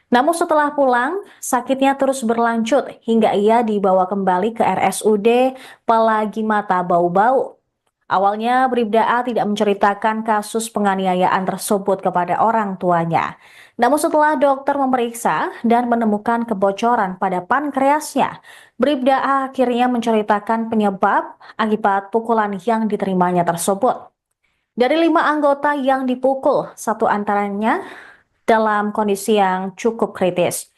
Namun setelah pulang, sakitnya terus berlanjut hingga ia dibawa kembali ke RSUD Palagi Mata Bau-Bau. Awalnya, Bribda A tidak menceritakan kasus penganiayaan tersebut kepada orang tuanya. Namun setelah dokter memeriksa dan menemukan kebocoran pada pankreasnya, Bribda A akhirnya menceritakan penyebab akibat pukulan yang diterimanya tersebut. Dari 5 anggota yang dipukul, 1 antaranya dalam kondisi yang cukup kritis.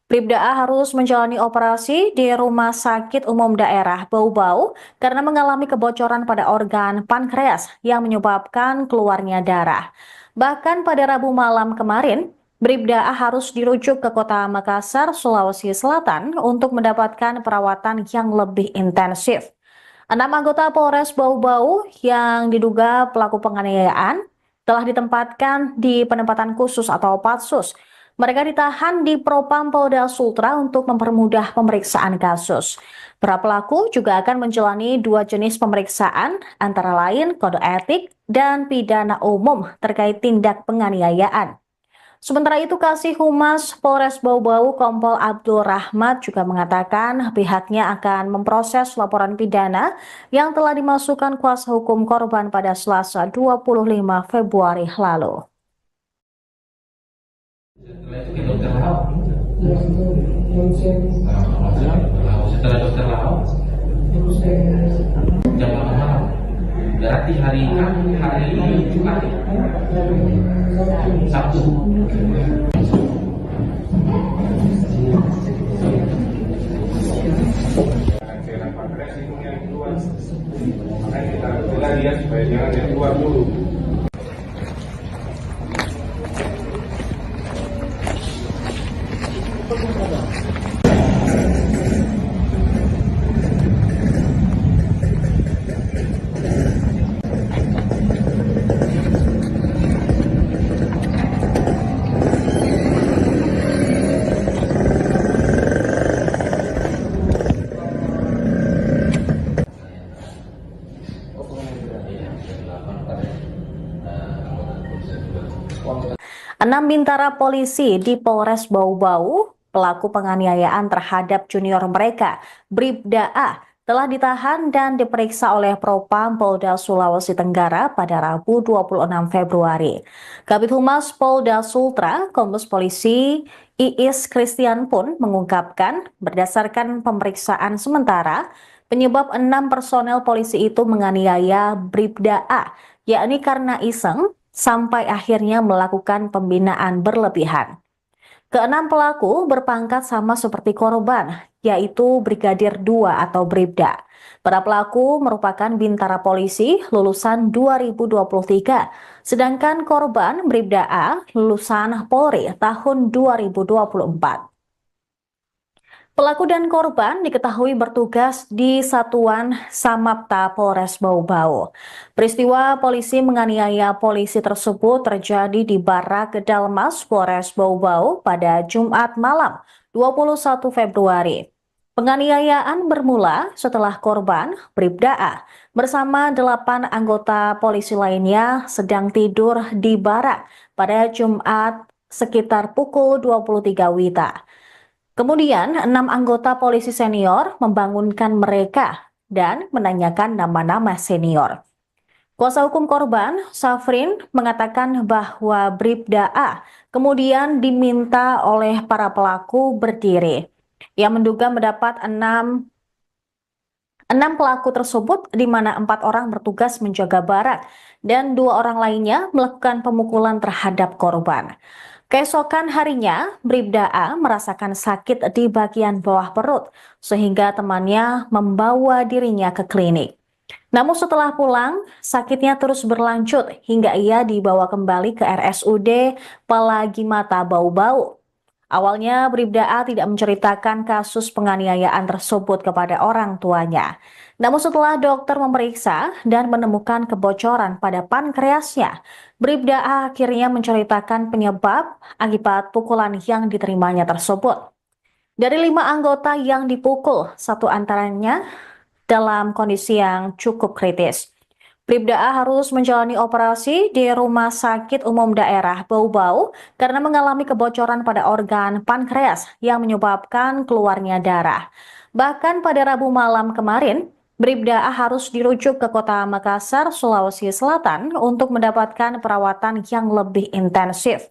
Bribda A harus menjalani operasi di Rumah Sakit Umum Daerah Bau-Bau karena mengalami kebocoran pada organ pankreas yang menyebabkan keluarnya darah. Bahkan pada Rabu malam kemarin, Bribda A harus dirujuk ke kota Makassar, Sulawesi Selatan untuk mendapatkan perawatan yang lebih intensif. 6 anggota Polres Bau-Bau yang diduga pelaku penganiayaan telah ditempatkan di penempatan khusus atau Patsus. Mereka ditahan di Propam Polda Sultra untuk mempermudah pemeriksaan kasus. Para pelaku juga akan menjalani 2 jenis pemeriksaan, antara lain kode etik dan pidana umum terkait tindak penganiayaan. Sementara itu, Kasih Humas Polres Bau-Bau Kompol Abdul Rahmat juga mengatakan pihaknya akan memproses laporan pidana yang telah dimasukkan kuasa hukum korban pada Selasa 25 Februari lalu.
Setelah itu ke dokter Lau.
Ya, itu langsung
Setelah dokter Lau,
terus
jam 8 malam. Berarti hari Jumat, Sabtu.
Cairan pankreas itu yang keluar, makanya kita cegah dia supaya jangan yang keluar dulu.
Enam bintara polisi di Polres Bau-Bau, pelaku penganiayaan terhadap junior mereka, Bribda A, telah ditahan dan diperiksa oleh Propam Polda Sulawesi Tenggara pada Rabu 26 Februari. Kabid Humas Polda Sultra, Kombes Polisi Iis Christian pun mengungkapkan berdasarkan pemeriksaan sementara, penyebab 6 personel polisi itu menganiaya Bribda A, yakni karena iseng, sampai akhirnya melakukan pembinaan berlebihan. Keenam pelaku berpangkat sama seperti korban, yaitu Brigadir 2 atau Bribda. Para pelaku merupakan bintara polisi lulusan 2023, sedangkan korban Bribda A lulusan Polri tahun 2024. Pelaku dan korban diketahui bertugas di Satuan Samapta Polres Bau-Bau. Peristiwa polisi menganiaya polisi tersebut terjadi di Barak Gedalmas Polres Bau-Bau pada Jumat malam 21 Februari. Penganiayaan bermula setelah korban, Bribda A, bersama 8 anggota polisi lainnya sedang tidur di barak pada Jumat sekitar pukul 23 WITA. Kemudian, 6 anggota polisi senior membangunkan mereka dan menanyakan nama-nama senior. Kuasa hukum korban, Safrin, mengatakan bahwa Bribda A kemudian diminta oleh para pelaku berdiri. Ia menduga mendapat 6 pelaku tersebut di mana 4 orang bertugas menjaga barang dan 2 orang lainnya melakukan pemukulan terhadap korban. Keesokan harinya, Bribda A merasakan sakit di bagian bawah perut, sehingga temannya membawa dirinya ke klinik. Namun setelah pulang, sakitnya terus berlanjut hingga ia dibawa kembali ke RSUD Palagi Mata Bau-Bau. Awalnya, Bribda A tidak menceritakan kasus penganiayaan tersebut kepada orang tuanya. Namun setelah dokter memeriksa dan menemukan kebocoran pada pankreasnya, Bribda A akhirnya menceritakan penyebab akibat pukulan yang diterimanya tersebut. Dari 5 anggota yang dipukul, 1 antaranya dalam kondisi yang cukup kritis. Bribda A harus menjalani operasi di Rumah Sakit Umum Daerah Bau-Bau karena mengalami kebocoran pada organ pankreas yang menyebabkan keluarnya darah. Bahkan pada Rabu malam kemarin, Bribda A harus dirujuk ke kota Makassar, Sulawesi Selatan untuk mendapatkan perawatan yang lebih intensif.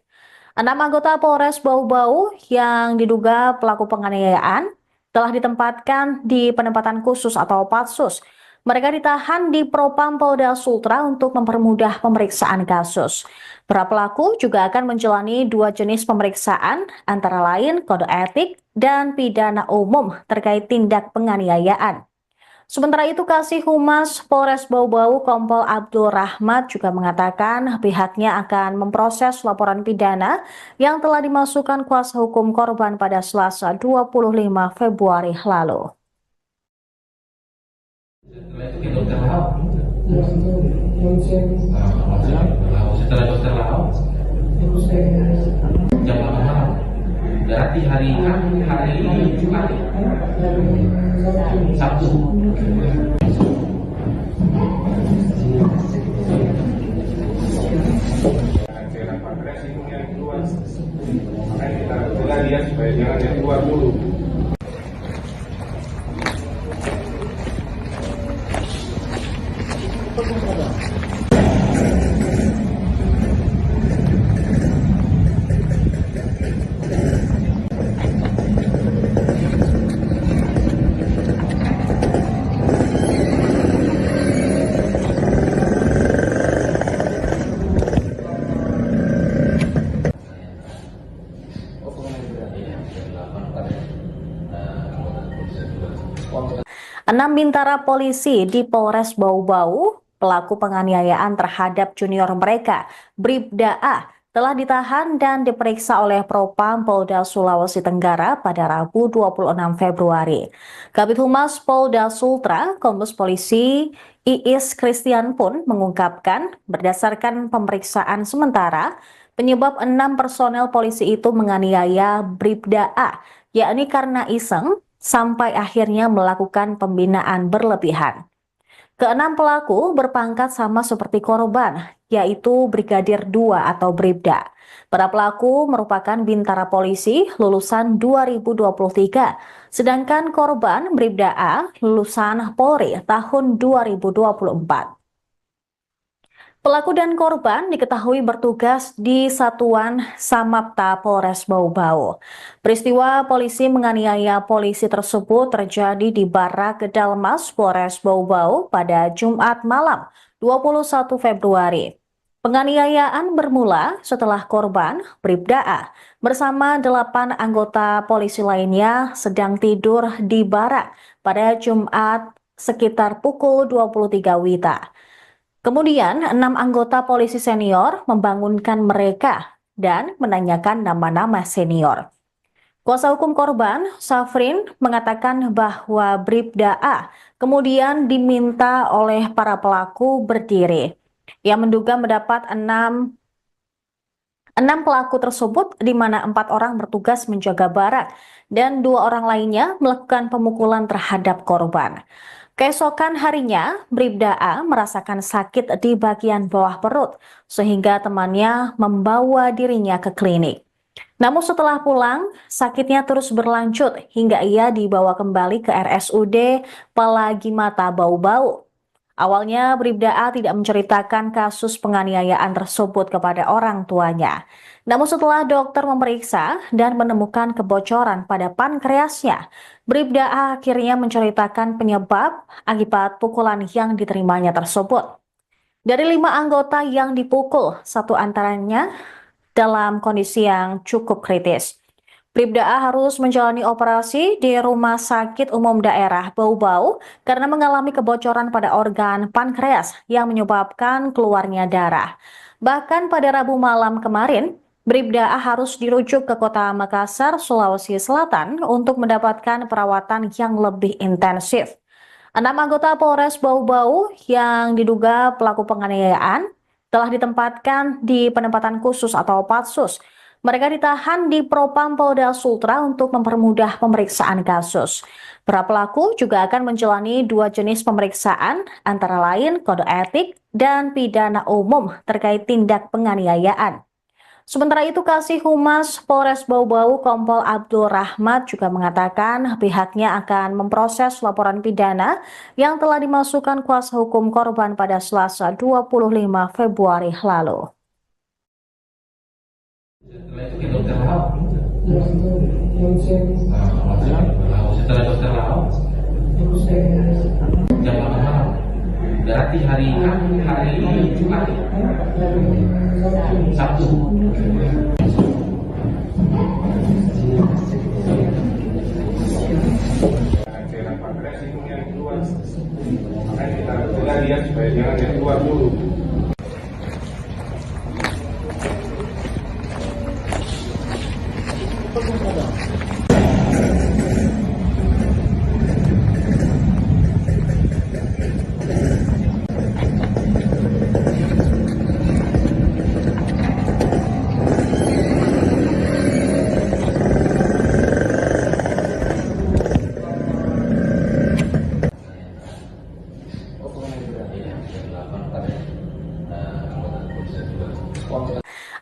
6 anggota Polres Bau-Bau yang diduga pelaku penganiayaan telah ditempatkan di penempatan khusus atau Patsus. Mereka ditahan di Propam Polda Sultra untuk mempermudah pemeriksaan kasus. Para pelaku juga akan menjalani 2 jenis pemeriksaan, antara lain kode etik dan pidana umum terkait tindak penganiayaan. Sementara itu, Kasih Humas Polres Bau-Bau Kompol Abdul Rahmat juga mengatakan pihaknya akan memproses laporan pidana yang telah dimasukkan kuasa hukum korban pada Selasa 25 Februari lalu.
Setelah itu ke dokter Lahau.
Ya, itu konsen
Setelah dokter Lahau
terus
jam 8 malam. Berarti hari Jumat, Sabtu.
cairan pankreas itu yang keluar, makanya kita cegah dia supaya jangan yang keluar dulu.
Enam bintara polisi di Polres Bau-Bau, pelaku penganiayaan terhadap junior mereka, Bribda A, telah ditahan dan diperiksa oleh Propam Polda Sulawesi Tenggara pada Rabu 26 Februari. Kabid Humas Polda Sultra, Kombes Polisi Iis Christian pun mengungkapkan berdasarkan pemeriksaan sementara, penyebab 6 personel polisi itu menganiaya Bribda A, yakni karena iseng, sampai akhirnya melakukan pembinaan berlebihan. Keenam pelaku berpangkat sama seperti korban, yaitu Brigadir 2 atau Bribda. Para pelaku merupakan bintara polisi lulusan 2023, sedangkan korban Bribda A lulusan Polri tahun 2024. Pelaku dan korban diketahui bertugas di Satuan Samapta Polres Bau-Bau. Peristiwa polisi menganiaya polisi tersebut terjadi di Barak Gedalmas Polres Bau-Bau pada Jumat malam 21 Februari. Penganiayaan bermula setelah korban Bribda A bersama 8 anggota polisi lainnya sedang tidur di barak pada Jumat sekitar pukul 23 WITA. Kemudian, 6 anggota polisi senior membangunkan mereka dan menanyakan nama-nama senior. Kuasa hukum korban, Safrin, mengatakan bahwa Bribda A kemudian diminta oleh para pelaku berdiri. Ia menduga mendapat 6 pelaku tersebut di mana 4 orang bertugas menjaga barang dan 2 orang lainnya melakukan pemukulan terhadap korban. Keesokan harinya, Bribda A merasakan sakit di bagian bawah perut, sehingga temannya membawa dirinya ke klinik. Namun setelah pulang, sakitnya terus berlanjut hingga ia dibawa kembali ke RSUD Palagi Mata Bau-Bau. Awalnya, Bribda A tidak menceritakan kasus penganiayaan tersebut kepada orang tuanya. Namun setelah dokter memeriksa dan menemukan kebocoran pada pankreasnya, Bribda A akhirnya menceritakan penyebab akibat pukulan yang diterimanya tersebut. Dari 5 anggota yang dipukul, satu antaranya dalam kondisi yang cukup kritis. Bribda A harus menjalani operasi di Rumah Sakit Umum Daerah Bau-Bau karena mengalami kebocoran pada organ pankreas yang menyebabkan keluarnya darah. Bahkan pada Rabu malam kemarin, Bribda A harus dirujuk ke kota Makassar, Sulawesi Selatan untuk mendapatkan perawatan yang lebih intensif. 6 anggota Polres Bau-Bau yang diduga pelaku penganiayaan telah ditempatkan di penempatan khusus atau Patsus. Mereka ditahan di Propam Polda Sultra untuk mempermudah pemeriksaan kasus. Para pelaku juga akan menjalani 2 jenis pemeriksaan, antara lain kode etik dan pidana umum terkait tindak penganiayaan. Sementara itu, Kasih Humas Polres Bau-Bau Kompol Abdul Rahmat juga mengatakan pihaknya akan memproses laporan pidana yang telah dimasukkan kuasa hukum korban pada Selasa 25 Februari lalu.
Setelah itu ke dokter Lau.
Yang saya
Setelah dokter Lau, jam 8 malam. Berarti hari Jumat, Sabtu.
cairan pankreas itu yang keluar, makanya kita cegah dia supaya jangan yang keluar dulu.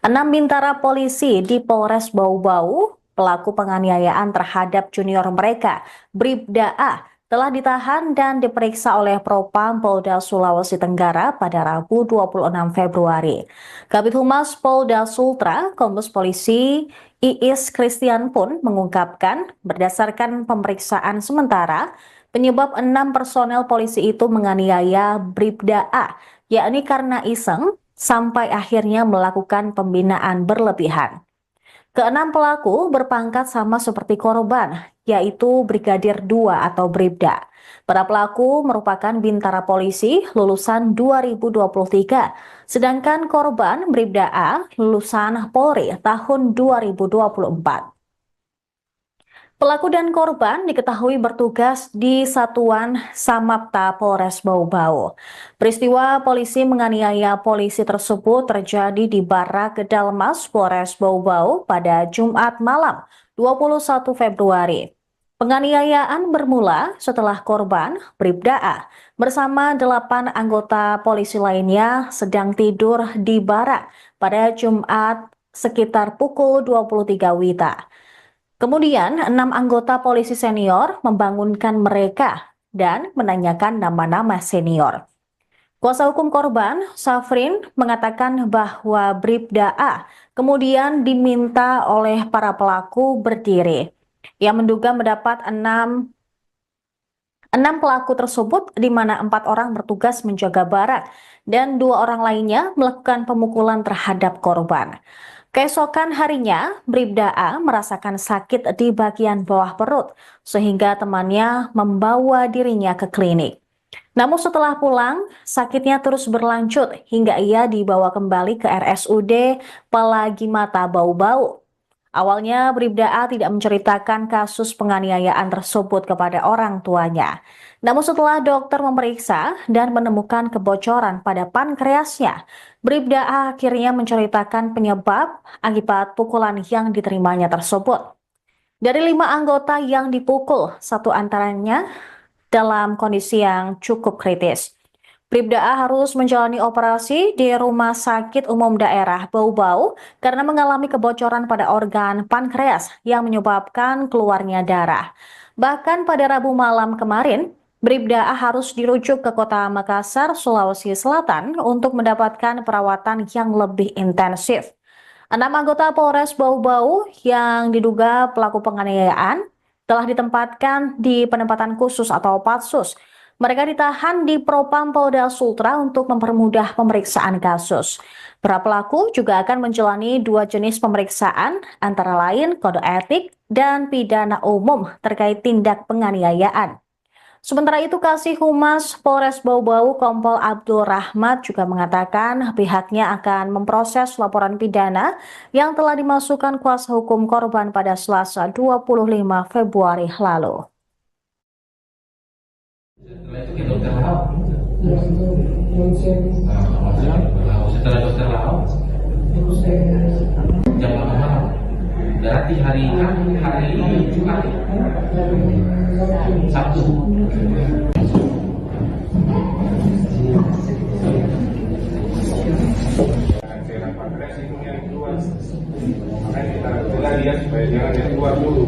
Enam bintara polisi di Polres Bau-Bau, pelaku penganiayaan terhadap junior mereka, Bribda A, telah ditahan dan diperiksa oleh Propam Polda Sulawesi Tenggara pada Rabu 26 Februari. Kabid Humas Polda Sultra, Kombes Polisi Iis Christian pun mengungkapkan berdasarkan pemeriksaan sementara, penyebab 6 personel polisi itu menganiaya Bribda A, yakni karena iseng, sampai akhirnya melakukan pembinaan berlebihan. Keenam pelaku berpangkat sama seperti korban, yaitu Brigadir 2 atau Bribda. Para pelaku merupakan bintara polisi lulusan 2023, sedangkan korban Bribda A lulusan Polri tahun 2024. Pelaku dan korban diketahui bertugas di Satuan Samapta Polres Bau-Bau. Peristiwa polisi menganiaya polisi tersebut terjadi di Barak Kedalmas Polres Bau-Bau pada Jumat malam 21 Februari. Penganiayaan bermula setelah korban Bribda A bersama 8 anggota polisi lainnya sedang tidur di barak pada Jumat sekitar pukul 23 WITA. Kemudian, 6 anggota polisi senior membangunkan mereka dan menanyakan nama-nama senior. Kuasa hukum korban, Safrin, mengatakan bahwa Bribda A kemudian diminta oleh para pelaku berdiri. Ia menduga mendapat 6 pelaku tersebut, di mana 4 orang bertugas menjaga barak dan 2 orang lainnya melakukan pemukulan terhadap korban. Keesokan harinya, Bribda A merasakan sakit di bagian bawah perut, sehingga temannya membawa dirinya ke klinik. Namun setelah pulang, sakitnya terus berlanjut hingga ia dibawa kembali ke RSUD Palagimata Bau-Bau. Awalnya, Bribda A tidak menceritakan kasus penganiayaan tersebut kepada orang tuanya. Namun setelah dokter memeriksa dan menemukan kebocoran pada pankreasnya, Bribda A akhirnya menceritakan penyebab akibat pukulan yang diterimanya tersebut. Dari 5 anggota yang dipukul, satu antaranya dalam kondisi yang cukup kritis. Bribda A harus menjalani operasi di Rumah Sakit Umum Daerah Bau-Bau karena mengalami kebocoran pada organ pankreas yang menyebabkan keluarnya darah. Bahkan pada Rabu malam kemarin, Bribda A harus dirujuk ke kota Makassar, Sulawesi Selatan untuk mendapatkan perawatan yang lebih intensif. 6 anggota Polres Bau-Bau yang diduga pelaku penganiayaan telah ditempatkan di penempatan khusus atau Patsus. Mereka ditahan di Propam Polda Sultra untuk mempermudah pemeriksaan kasus. Para pelaku juga akan menjalani 2 jenis pemeriksaan, antara lain kode etik dan pidana umum terkait tindak penganiayaan. Sementara itu, Kasih Humas Polres Bau-Bau Kompol Abdul Rahmat juga mengatakan pihaknya akan memproses laporan pidana yang telah dimasukkan kuasa hukum korban pada Selasa 25 Februari lalu.
Setelah itu ke dokter Lau.
Ya, itu langsung
Setelah dokter Lau, jam 8 malam. Berarti hari Jumat, Sabtu.
Cairan pankreas itu yang keluar, makanya kita cegah dia supaya jangan yang keluar dulu.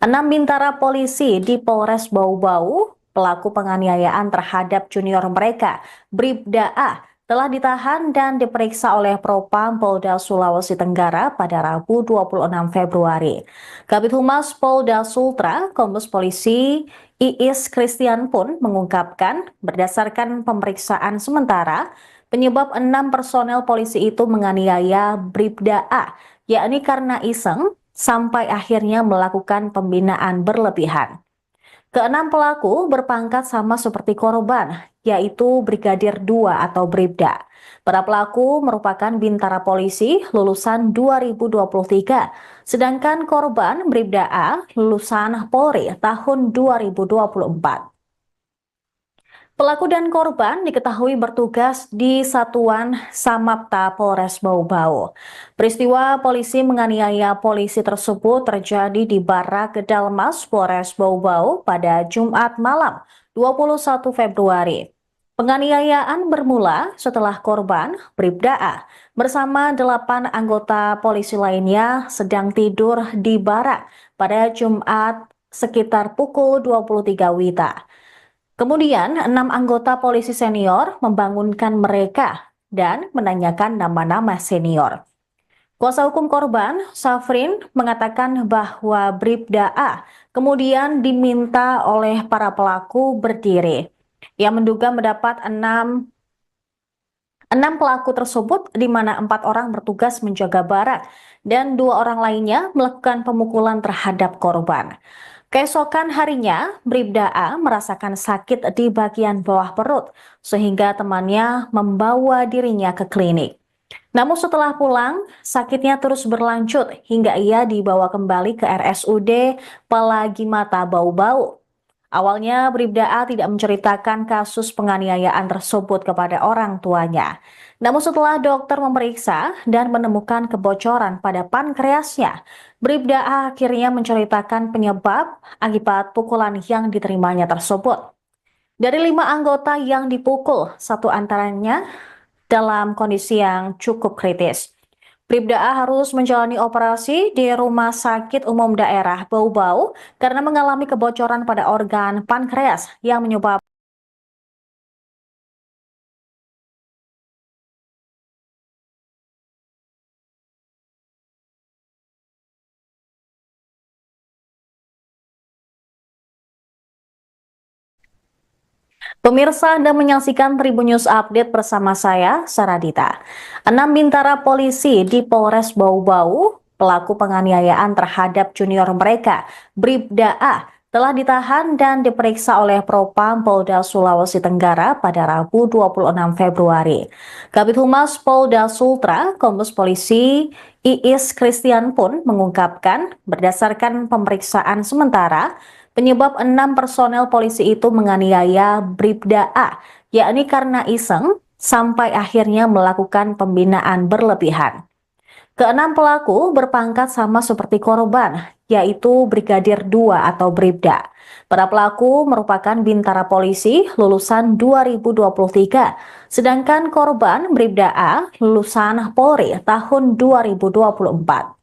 Enam bintara polisi di Polres Bau-Bau, pelaku penganiayaan terhadap junior mereka, Bribda A, telah ditahan dan diperiksa oleh Propam Polda Sulawesi Tenggara pada Rabu 26 Februari. Kabid Humas Polda Sultra, Kombes Polisi Iis Christian pun mengungkapkan berdasarkan pemeriksaan sementara, penyebab 6 personel polisi itu menganiaya Bribda A, yakni karena iseng, sampai akhirnya melakukan pembinaan berlebihan. Keenam pelaku berpangkat sama seperti korban, yaitu Brigadir 2 atau Bribda. Para pelaku merupakan bintara polisi lulusan 2023, sedangkan korban Bribda A lulusan Polri tahun 2024. Pelaku dan korban diketahui bertugas di Satuan Samapta Polres Bau-Bau. Peristiwa polisi menganiaya polisi tersebut terjadi di Barak Gedalmas Polres Bau-Bau pada Jumat malam 21 Februari. Penganiayaan bermula setelah korban Bribda A bersama 8 anggota polisi lainnya sedang tidur di barak pada Jumat sekitar pukul 23 WITA. Kemudian, 6 anggota polisi senior membangunkan mereka dan menanyakan nama-nama senior. Kuasa hukum korban, Safrin, mengatakan bahwa Bribda A kemudian diminta oleh para pelaku berdiri. Ia menduga mendapat 6 pelaku tersebut, di mana 4 orang bertugas menjaga barak dan 2 orang lainnya melakukan pemukulan terhadap korban. Keesokan harinya, Bribda A merasakan sakit di bagian bawah perut, sehingga temannya membawa dirinya ke klinik. Namun setelah pulang, sakitnya terus berlanjut hingga ia dibawa kembali ke RSUD Palagimata Bau-Bau. Awalnya, Bribda A tidak menceritakan kasus penganiayaan tersebut kepada orang tuanya. Namun setelah dokter memeriksa dan menemukan kebocoran pada pankreasnya, Bribda A akhirnya menceritakan penyebab akibat pukulan yang diterimanya tersebut. Dari 5 anggota yang dipukul, 1 antaranya dalam kondisi yang cukup kritis. Bribda A harus menjalani operasi di Rumah Sakit Umum Daerah Bau-Bau karena mengalami kebocoran pada organ pankreas yang menyebabkan Pemirsa, Anda menyaksikan Tribun News Update bersama saya, Saradita. 6 bintara polisi di Polres Bau-Bau, pelaku penganiayaan terhadap junior mereka, Bribda A, telah ditahan dan diperiksa oleh Propam Polda Sulawesi Tenggara pada Rabu 26 Februari. Kabid Humas Polda Sultra, Kombes Polisi Iis Christian pun mengungkapkan berdasarkan pemeriksaan sementara, Penyebab 6 personel polisi itu menganiaya Bribda A, yakni karena iseng sampai akhirnya melakukan pembinaan berlebihan. Keenam pelaku berpangkat sama seperti korban, yaitu Brigadir 2 atau Bribda. Para pelaku merupakan bintara polisi lulusan 2023, sedangkan korban Bribda A lulusan Polri tahun 2024.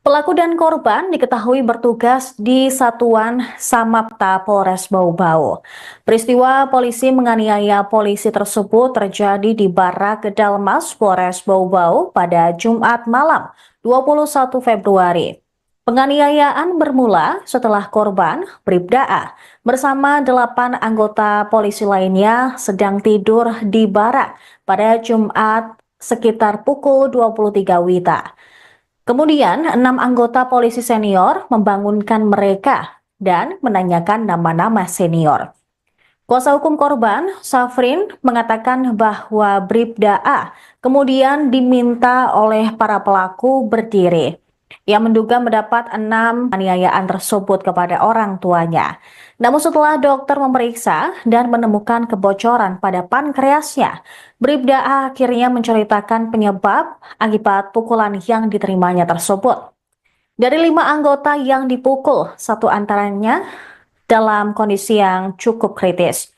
Pelaku dan korban diketahui bertugas di Satuan Samapta Polres Bau-Bau. Peristiwa polisi menganiaya polisi tersebut terjadi di Barak Dalmas Polres Bau-Bau pada Jumat malam 21 Februari. Penganiayaan bermula setelah korban Bribda A bersama 8 anggota polisi lainnya sedang tidur di barak pada Jumat sekitar pukul 23 WITA. Kemudian, 6 anggota polisi senior membangunkan mereka dan menanyakan nama-nama senior. Kuasa hukum korban, Safrin, mengatakan bahwa Bribda A kemudian diminta oleh para pelaku berdiri. Ia menduga mendapat 6 penganiayaan tersebut kepada orang tuanya. Namun setelah dokter memeriksa dan menemukan kebocoran pada pankreasnya, Bribda A akhirnya menceritakan penyebab akibat pukulan yang diterimanya tersebut. Dari 5 anggota yang dipukul, 1 antaranya dalam kondisi yang cukup kritis.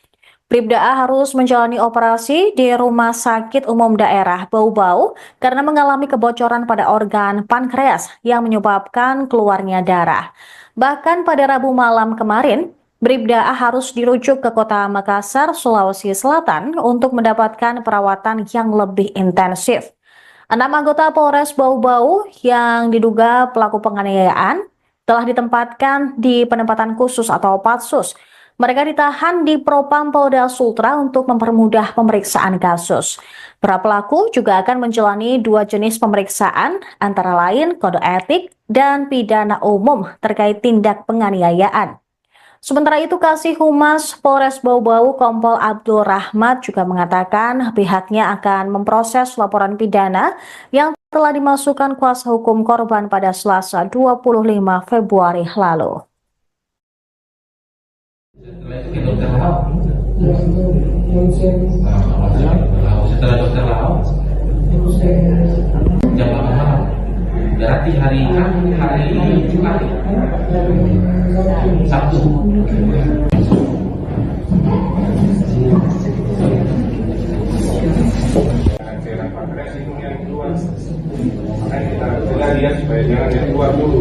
Bribda A harus menjalani operasi di Rumah Sakit Umum Daerah Bau-Bau karena mengalami kebocoran pada organ pankreas yang menyebabkan keluarnya darah. Bahkan pada Rabu malam kemarin, Bribda A harus dirujuk ke kota Makassar, Sulawesi Selatan untuk mendapatkan perawatan yang lebih intensif. 6 anggota Polres Bau-Bau yang diduga pelaku penganiayaan telah ditempatkan di penempatan khusus atau Patsus. Mereka ditahan di Propam Polda Sultra untuk mempermudah pemeriksaan kasus. Para pelaku juga akan menjalani 2 jenis pemeriksaan, antara lain kode etik dan pidana umum terkait tindak penganiayaan. Sementara itu, Kasih Humas Polres Bau-Bau Kompol Abdul Rahmat juga mengatakan pihaknya akan memproses laporan pidana yang telah dimasukkan kuasa hukum korban pada Selasa 25 Februari lalu.
Setelah itu ke dokter Lau.
Langsung
Setelah dokter Lau, jam 8 malam. Berarti hari Jumat, Sabtu.
cairan pankreas itu yang keluar, makanya kita cegah dia supaya jangan yang keluar dulu.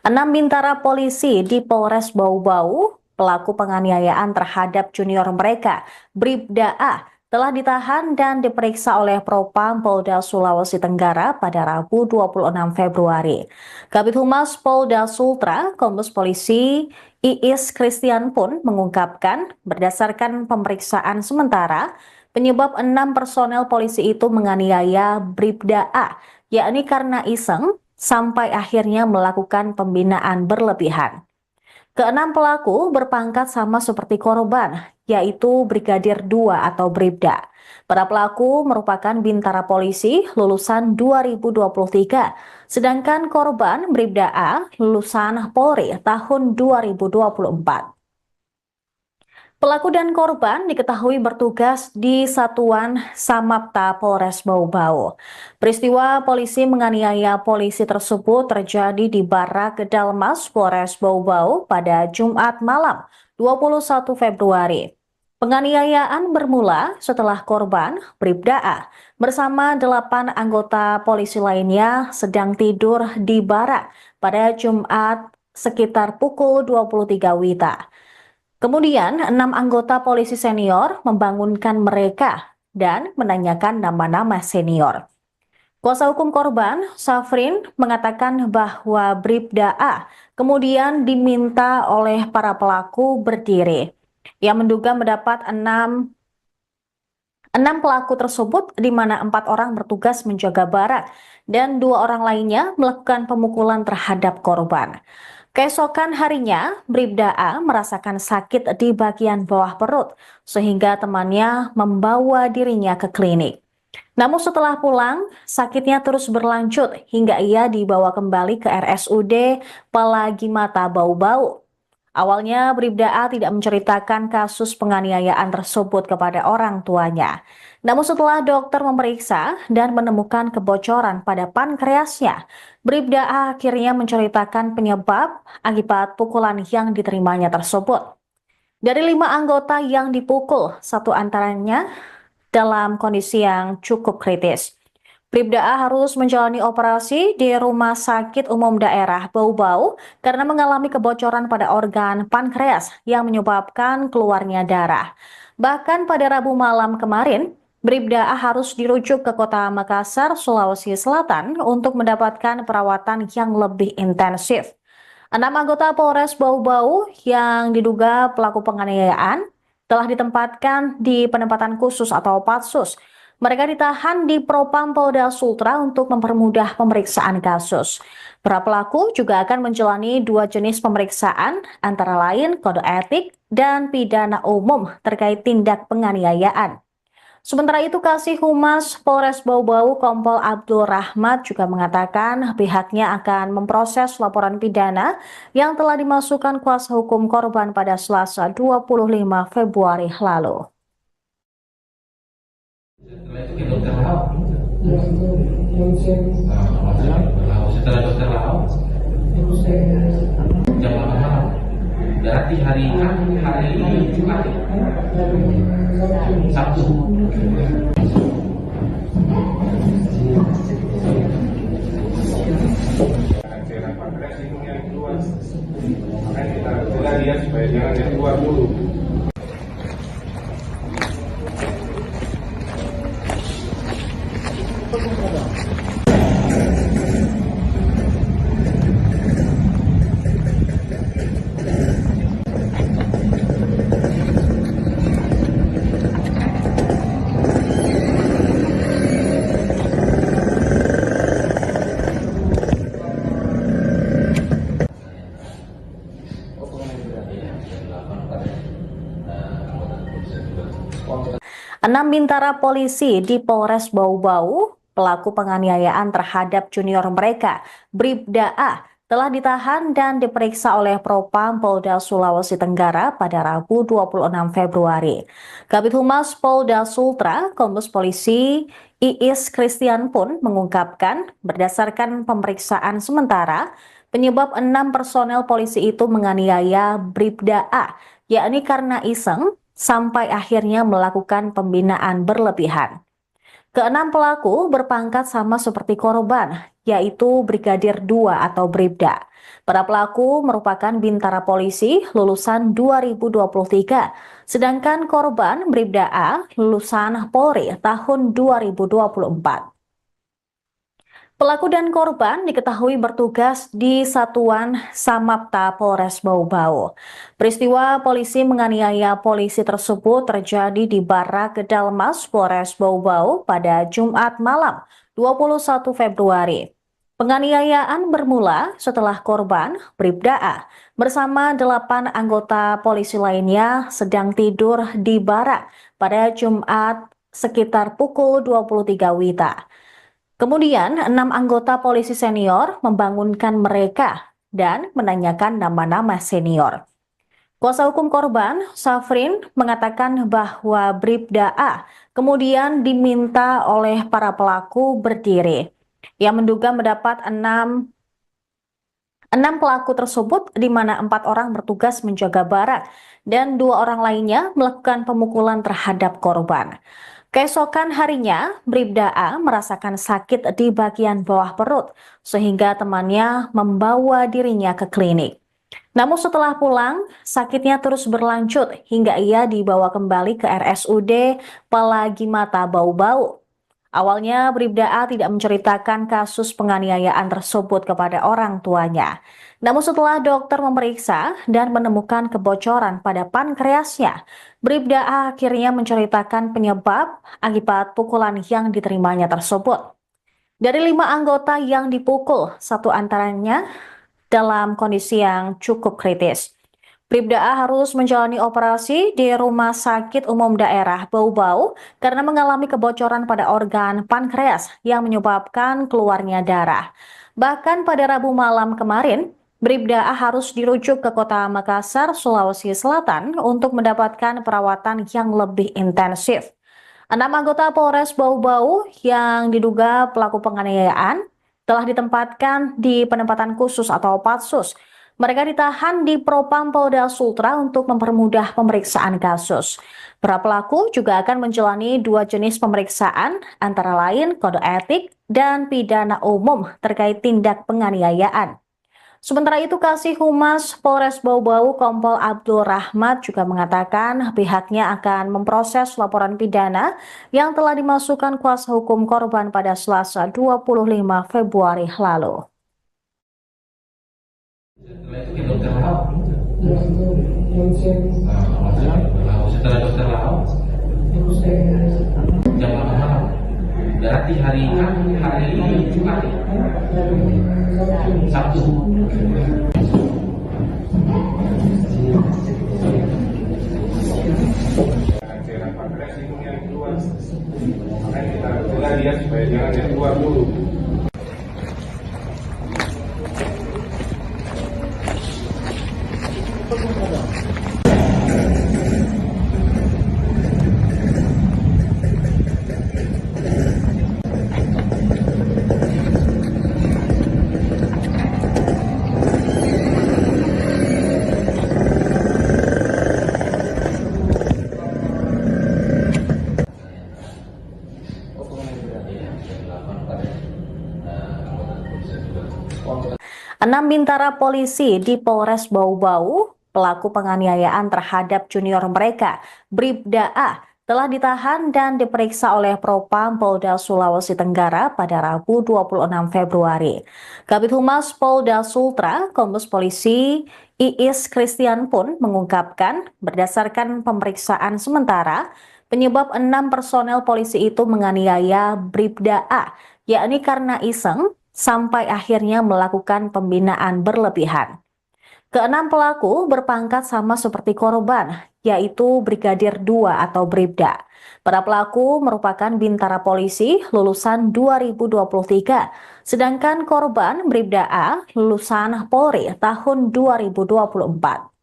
6 bintara polisi di Polres Bau-Bau, pelaku penganiayaan terhadap junior mereka, Bribda A, telah ditahan dan diperiksa oleh Propam Polda Sulawesi Tenggara pada Rabu 26 Februari. Kabid Humas Polda Sultra, Kombes Polisi Iis Christian pun mengungkapkan berdasarkan pemeriksaan sementara, penyebab 6 personel polisi itu menganiaya Bribda A, yakni karena iseng, sampai akhirnya melakukan pembinaan berlebihan. Keenam pelaku berpangkat sama seperti korban, yaitu Brigadir 2 atau Bribda. Para pelaku merupakan bintara polisi lulusan 2023, sedangkan korban Bribda A lulusan Polri tahun 2024. Pelaku dan korban diketahui bertugas di Satuan Samapta Polres Bau-Bau. Peristiwa polisi menganiaya polisi tersebut terjadi di Barak Dalmas Polres Bau-Bau pada Jumat malam 21 Februari. Penganiayaan bermula setelah korban Bribda A bersama 8 anggota polisi lainnya sedang tidur di barak pada Jumat sekitar pukul 23 WITA. Kemudian, 6 anggota polisi senior membangunkan mereka dan menanyakan nama-nama senior. Kuasa hukum korban, Safrin, mengatakan bahwa Bribda A kemudian diminta oleh para pelaku berdiri. Ia menduga mendapat 6 pelaku tersebut, di mana 4 orang bertugas menjaga barak dan 2 orang lainnya melakukan pemukulan terhadap korban. Keesokan harinya, Bribda A merasakan sakit di bagian bawah perut, sehingga temannya membawa dirinya ke klinik. Namun setelah pulang, sakitnya terus berlanjut hingga ia dibawa kembali ke RSUD Palagimata Bau-Bau. Awalnya, Bribda A tidak menceritakan kasus penganiayaan tersebut kepada orang tuanya. Namun setelah dokter memeriksa dan menemukan kebocoran pada pankreasnya, Bribda A akhirnya menceritakan penyebab akibat pukulan yang diterimanya tersebut. Dari 5 anggota yang dipukul, 1 antaranya dalam kondisi yang cukup kritis. Bribda A harus menjalani operasi di Rumah Sakit Umum Daerah Bau-Bau karena mengalami kebocoran pada organ pankreas yang menyebabkan keluarnya darah. Bahkan pada Rabu malam kemarin, Bribda A harus dirujuk ke kota Makassar, Sulawesi Selatan untuk mendapatkan perawatan yang lebih intensif. 6 anggota Polres Bau-Bau yang diduga pelaku penganiayaan telah ditempatkan di penempatan khusus atau Patsus. Mereka ditahan di Propam Polda Sultra untuk mempermudah pemeriksaan kasus. Para pelaku juga akan menjalani 2 jenis pemeriksaan, antara lain kode etik dan pidana umum terkait tindak penganiayaan. Sementara itu, Kasih Humas Polres Bau-Bau Kompol Abdul Rahmat juga mengatakan pihaknya akan memproses laporan pidana yang telah dimasukkan kuasa hukum korban pada Selasa 25 Februari lalu.
Setelah itu ke dokter Lau.
Ya, itu langsung
Setelah dokter Lau, jam 8 malam. Berarti hari Jumat, Sabtu.
Cairan pankreas itu yang keluar, makanya kita cegah dia supaya jangan yang keluar dulu.
Enam bintara polisi di Polres Bau-Bau, pelaku penganiayaan terhadap junior mereka, Bribda A, telah ditahan dan diperiksa oleh Propam Polda Sulawesi Tenggara pada Rabu 26 Februari. Kabid Humas Polda Sultra, Kombes Polisi Iis Christian pun mengungkapkan berdasarkan pemeriksaan sementara, penyebab 6 personel polisi itu menganiaya Bribda A, yakni karena iseng, sampai akhirnya melakukan pembinaan berlebihan. Keenam pelaku berpangkat sama seperti korban, yaitu Brigadir 2 atau Bribda. Para pelaku merupakan bintara polisi lulusan 2023, sedangkan korban Bribda A lulusan Polri tahun 2024. Pelaku dan korban diketahui bertugas di Satuan Samapta Polres Bau-Bau. Peristiwa polisi menganiaya polisi tersebut terjadi di Barak Kedalmas Polres Bau-Bau pada Jumat malam 21 Februari. Penganiayaan bermula setelah korban Bribda A bersama 8 anggota polisi lainnya sedang tidur di barak pada Jumat sekitar pukul 23 WITA. Kemudian, 6 anggota polisi senior membangunkan mereka dan menanyakan nama-nama senior. Kuasa hukum korban, Safrin, mengatakan bahwa Bribda A kemudian diminta oleh para pelaku berdiri. Ia menduga mendapat 6 pelaku tersebut di mana 4 orang bertugas menjaga barak dan 2 orang lainnya melakukan pemukulan terhadap korban. Keesokan harinya, Bribda A merasakan sakit di bagian bawah perut, sehingga temannya membawa dirinya ke klinik. Namun setelah pulang, sakitnya terus berlanjut hingga ia dibawa kembali ke RSUD Palagimata Bau-Bau. Awalnya, Bribda A tidak menceritakan kasus penganiayaan tersebut kepada orang tuanya. Namun setelah dokter memeriksa dan menemukan kebocoran pada pankreasnya, Bribda A akhirnya menceritakan penyebab akibat pukulan yang diterimanya tersebut. Dari 5 anggota yang dipukul, 1 antaranya dalam kondisi yang cukup kritis. Bribda A harus menjalani operasi di Rumah Sakit Umum Daerah Bau-Bau karena mengalami kebocoran pada organ pankreas yang menyebabkan keluarnya darah. Bahkan pada Rabu malam kemarin, Bribda A harus dirujuk ke kota Makassar, Sulawesi Selatan untuk mendapatkan perawatan yang lebih intensif. 6 anggota Polres Bau-Bau yang diduga pelaku penganiayaan telah ditempatkan di penempatan khusus atau Patsus. Mereka ditahan di Propam Polda Sultra untuk mempermudah pemeriksaan kasus. Para pelaku juga akan menjalani 2 jenis pemeriksaan, antara lain kode etik dan pidana umum terkait tindak penganiayaan. Sementara itu, Kasih Humas Polres Bau-Bau Kompol Abdul Rahmat juga mengatakan pihaknya akan memproses laporan pidana yang telah dimasukkan kuasa hukum korban pada Selasa 25 Februari lalu.
Setelah itu ke dokter Lau.
Ya, itu ronsen.
Setelah dokter Lau, jam 8 malam. Berarti hari Jumat, Sabtu.
Cairan pankreas itu yang keluar. Makanya kita cegah dia supaya jangan yang keluar dulu.
Enam bintara polisi di Polres Bau-Bau, pelaku penganiayaan terhadap junior mereka, Bribda A, telah ditahan dan diperiksa oleh Propam Polda Sulawesi Tenggara pada Rabu 26 Februari. Kabid Humas Polda Sultra, Kombes Polisi Iis Christian pun mengungkapkan berdasarkan pemeriksaan sementara, penyebab 6 personel polisi itu menganiaya Bribda A, yakni karena iseng, sampai akhirnya melakukan pembinaan berlebihan. Keenam pelaku berpangkat sama seperti korban, yaitu Brigadir 2 atau Bribda. Para pelaku merupakan bintara polisi lulusan 2023, sedangkan korban Bribda A lulusan Polri tahun 2024.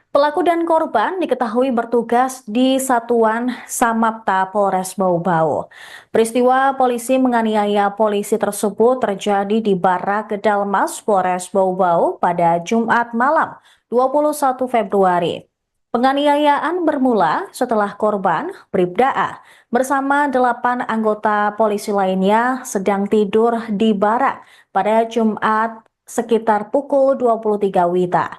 Pelaku dan korban diketahui bertugas di Satuan Samapta Polres Bau-Bau. Peristiwa polisi menganiaya polisi tersebut terjadi di Barak Kedalmas Polres Bau-Bau pada Jumat malam 21 Februari. Penganiayaan bermula setelah korban, Bribda A, bersama 8 anggota polisi lainnya sedang tidur di barak pada Jumat sekitar pukul 23 WITA.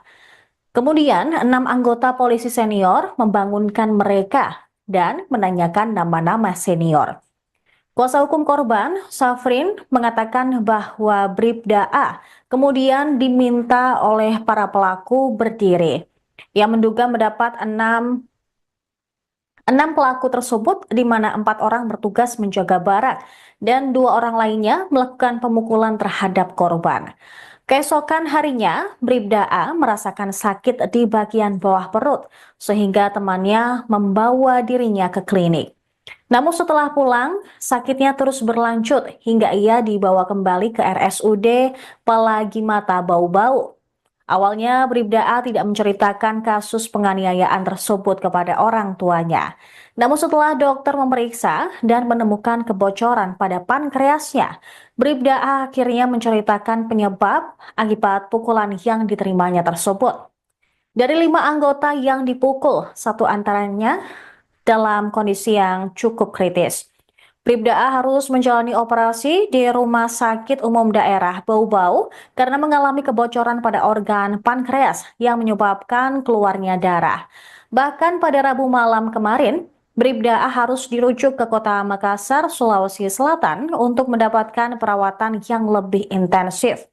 Kemudian, 6 anggota polisi senior membangunkan mereka dan menanyakan nama-nama senior. Kuasa hukum korban, Safrin, mengatakan bahwa Bribda A kemudian diminta oleh para pelaku berdiri. Ia menduga mendapat enam pelaku tersebut, di mana 4 orang bertugas menjaga barak dan 2 orang lainnya melakukan pemukulan terhadap korban. Keesokan harinya, Bribda A merasakan sakit di bagian bawah perut, sehingga temannya membawa dirinya ke klinik. Namun setelah pulang, sakitnya terus berlanjut hingga ia dibawa kembali ke RSUD Pelagi Mata Bau-Bau. Awalnya, Bribda A tidak menceritakan kasus penganiayaan tersebut kepada orang tuanya. Namun setelah dokter memeriksa dan menemukan kebocoran pada pankreasnya, Bribda A akhirnya menceritakan penyebab akibat pukulan yang diterimanya tersebut. Dari 5 anggota yang dipukul, 1 antaranya dalam kondisi yang cukup kritis. Bribda A harus menjalani operasi di Rumah Sakit Umum Daerah Bau-Bau karena mengalami kebocoran pada organ pankreas yang menyebabkan keluarnya darah. Bahkan pada Rabu malam kemarin, Bribda A harus dirujuk ke kota Makassar, Sulawesi Selatan untuk mendapatkan perawatan yang lebih intensif.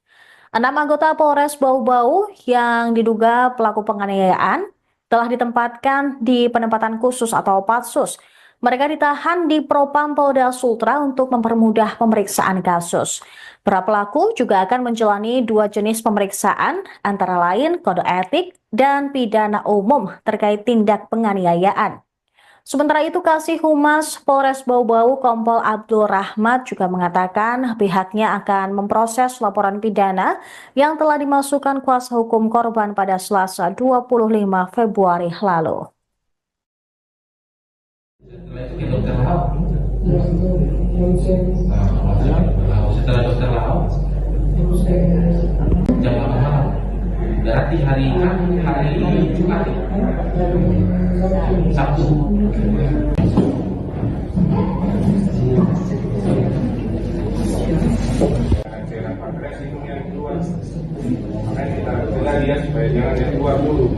6 anggota Polres Bau-Bau yang diduga pelaku penganiayaan telah ditempatkan di penempatan khusus atau Patsus. Mereka ditahan di Propam Polda Sultra untuk mempermudah pemeriksaan kasus. Para pelaku juga akan menjalani 2 jenis pemeriksaan, antara lain kode etik dan pidana umum terkait tindak penganiayaan. Sementara itu, Kasih Humas Polres Bau-Bau Kompol Abdul Rahmat juga mengatakan pihaknya akan memproses laporan pidana yang telah dimasukkan kuasa hukum korban pada Selasa 25 Februari lalu.
Setelah itu ke dokter Lau.
Ya, itu langsung
Setelah dokter Lau, jam 8 malam. Berarti hari Jumat, Sabtu.
Cairan pankreas itu yang keluar. Makanya kita cegah dia supaya jangan yang keluar dulu.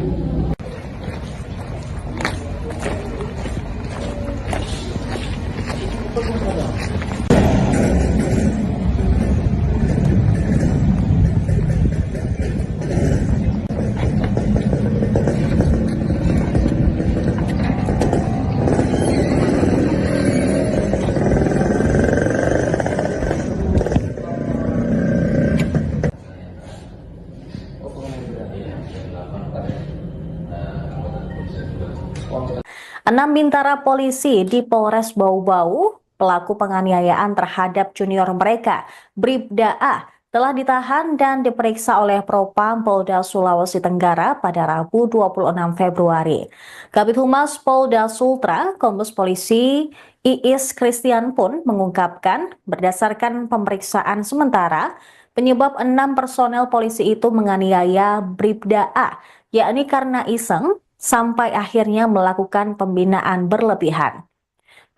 Enam bintara polisi di Polres Bau-Bau, pelaku penganiayaan terhadap junior mereka, Bribda A, telah ditahan dan diperiksa oleh Propam Polda Sulawesi Tenggara pada Rabu 26 Februari. Kabid Humas Polda Sultra, Kombes Polisi Iis Christian pun mengungkapkan berdasarkan pemeriksaan sementara, penyebab 6 personel polisi itu menganiaya Bribda A, yakni karena iseng, sampai akhirnya melakukan pembinaan berlebihan.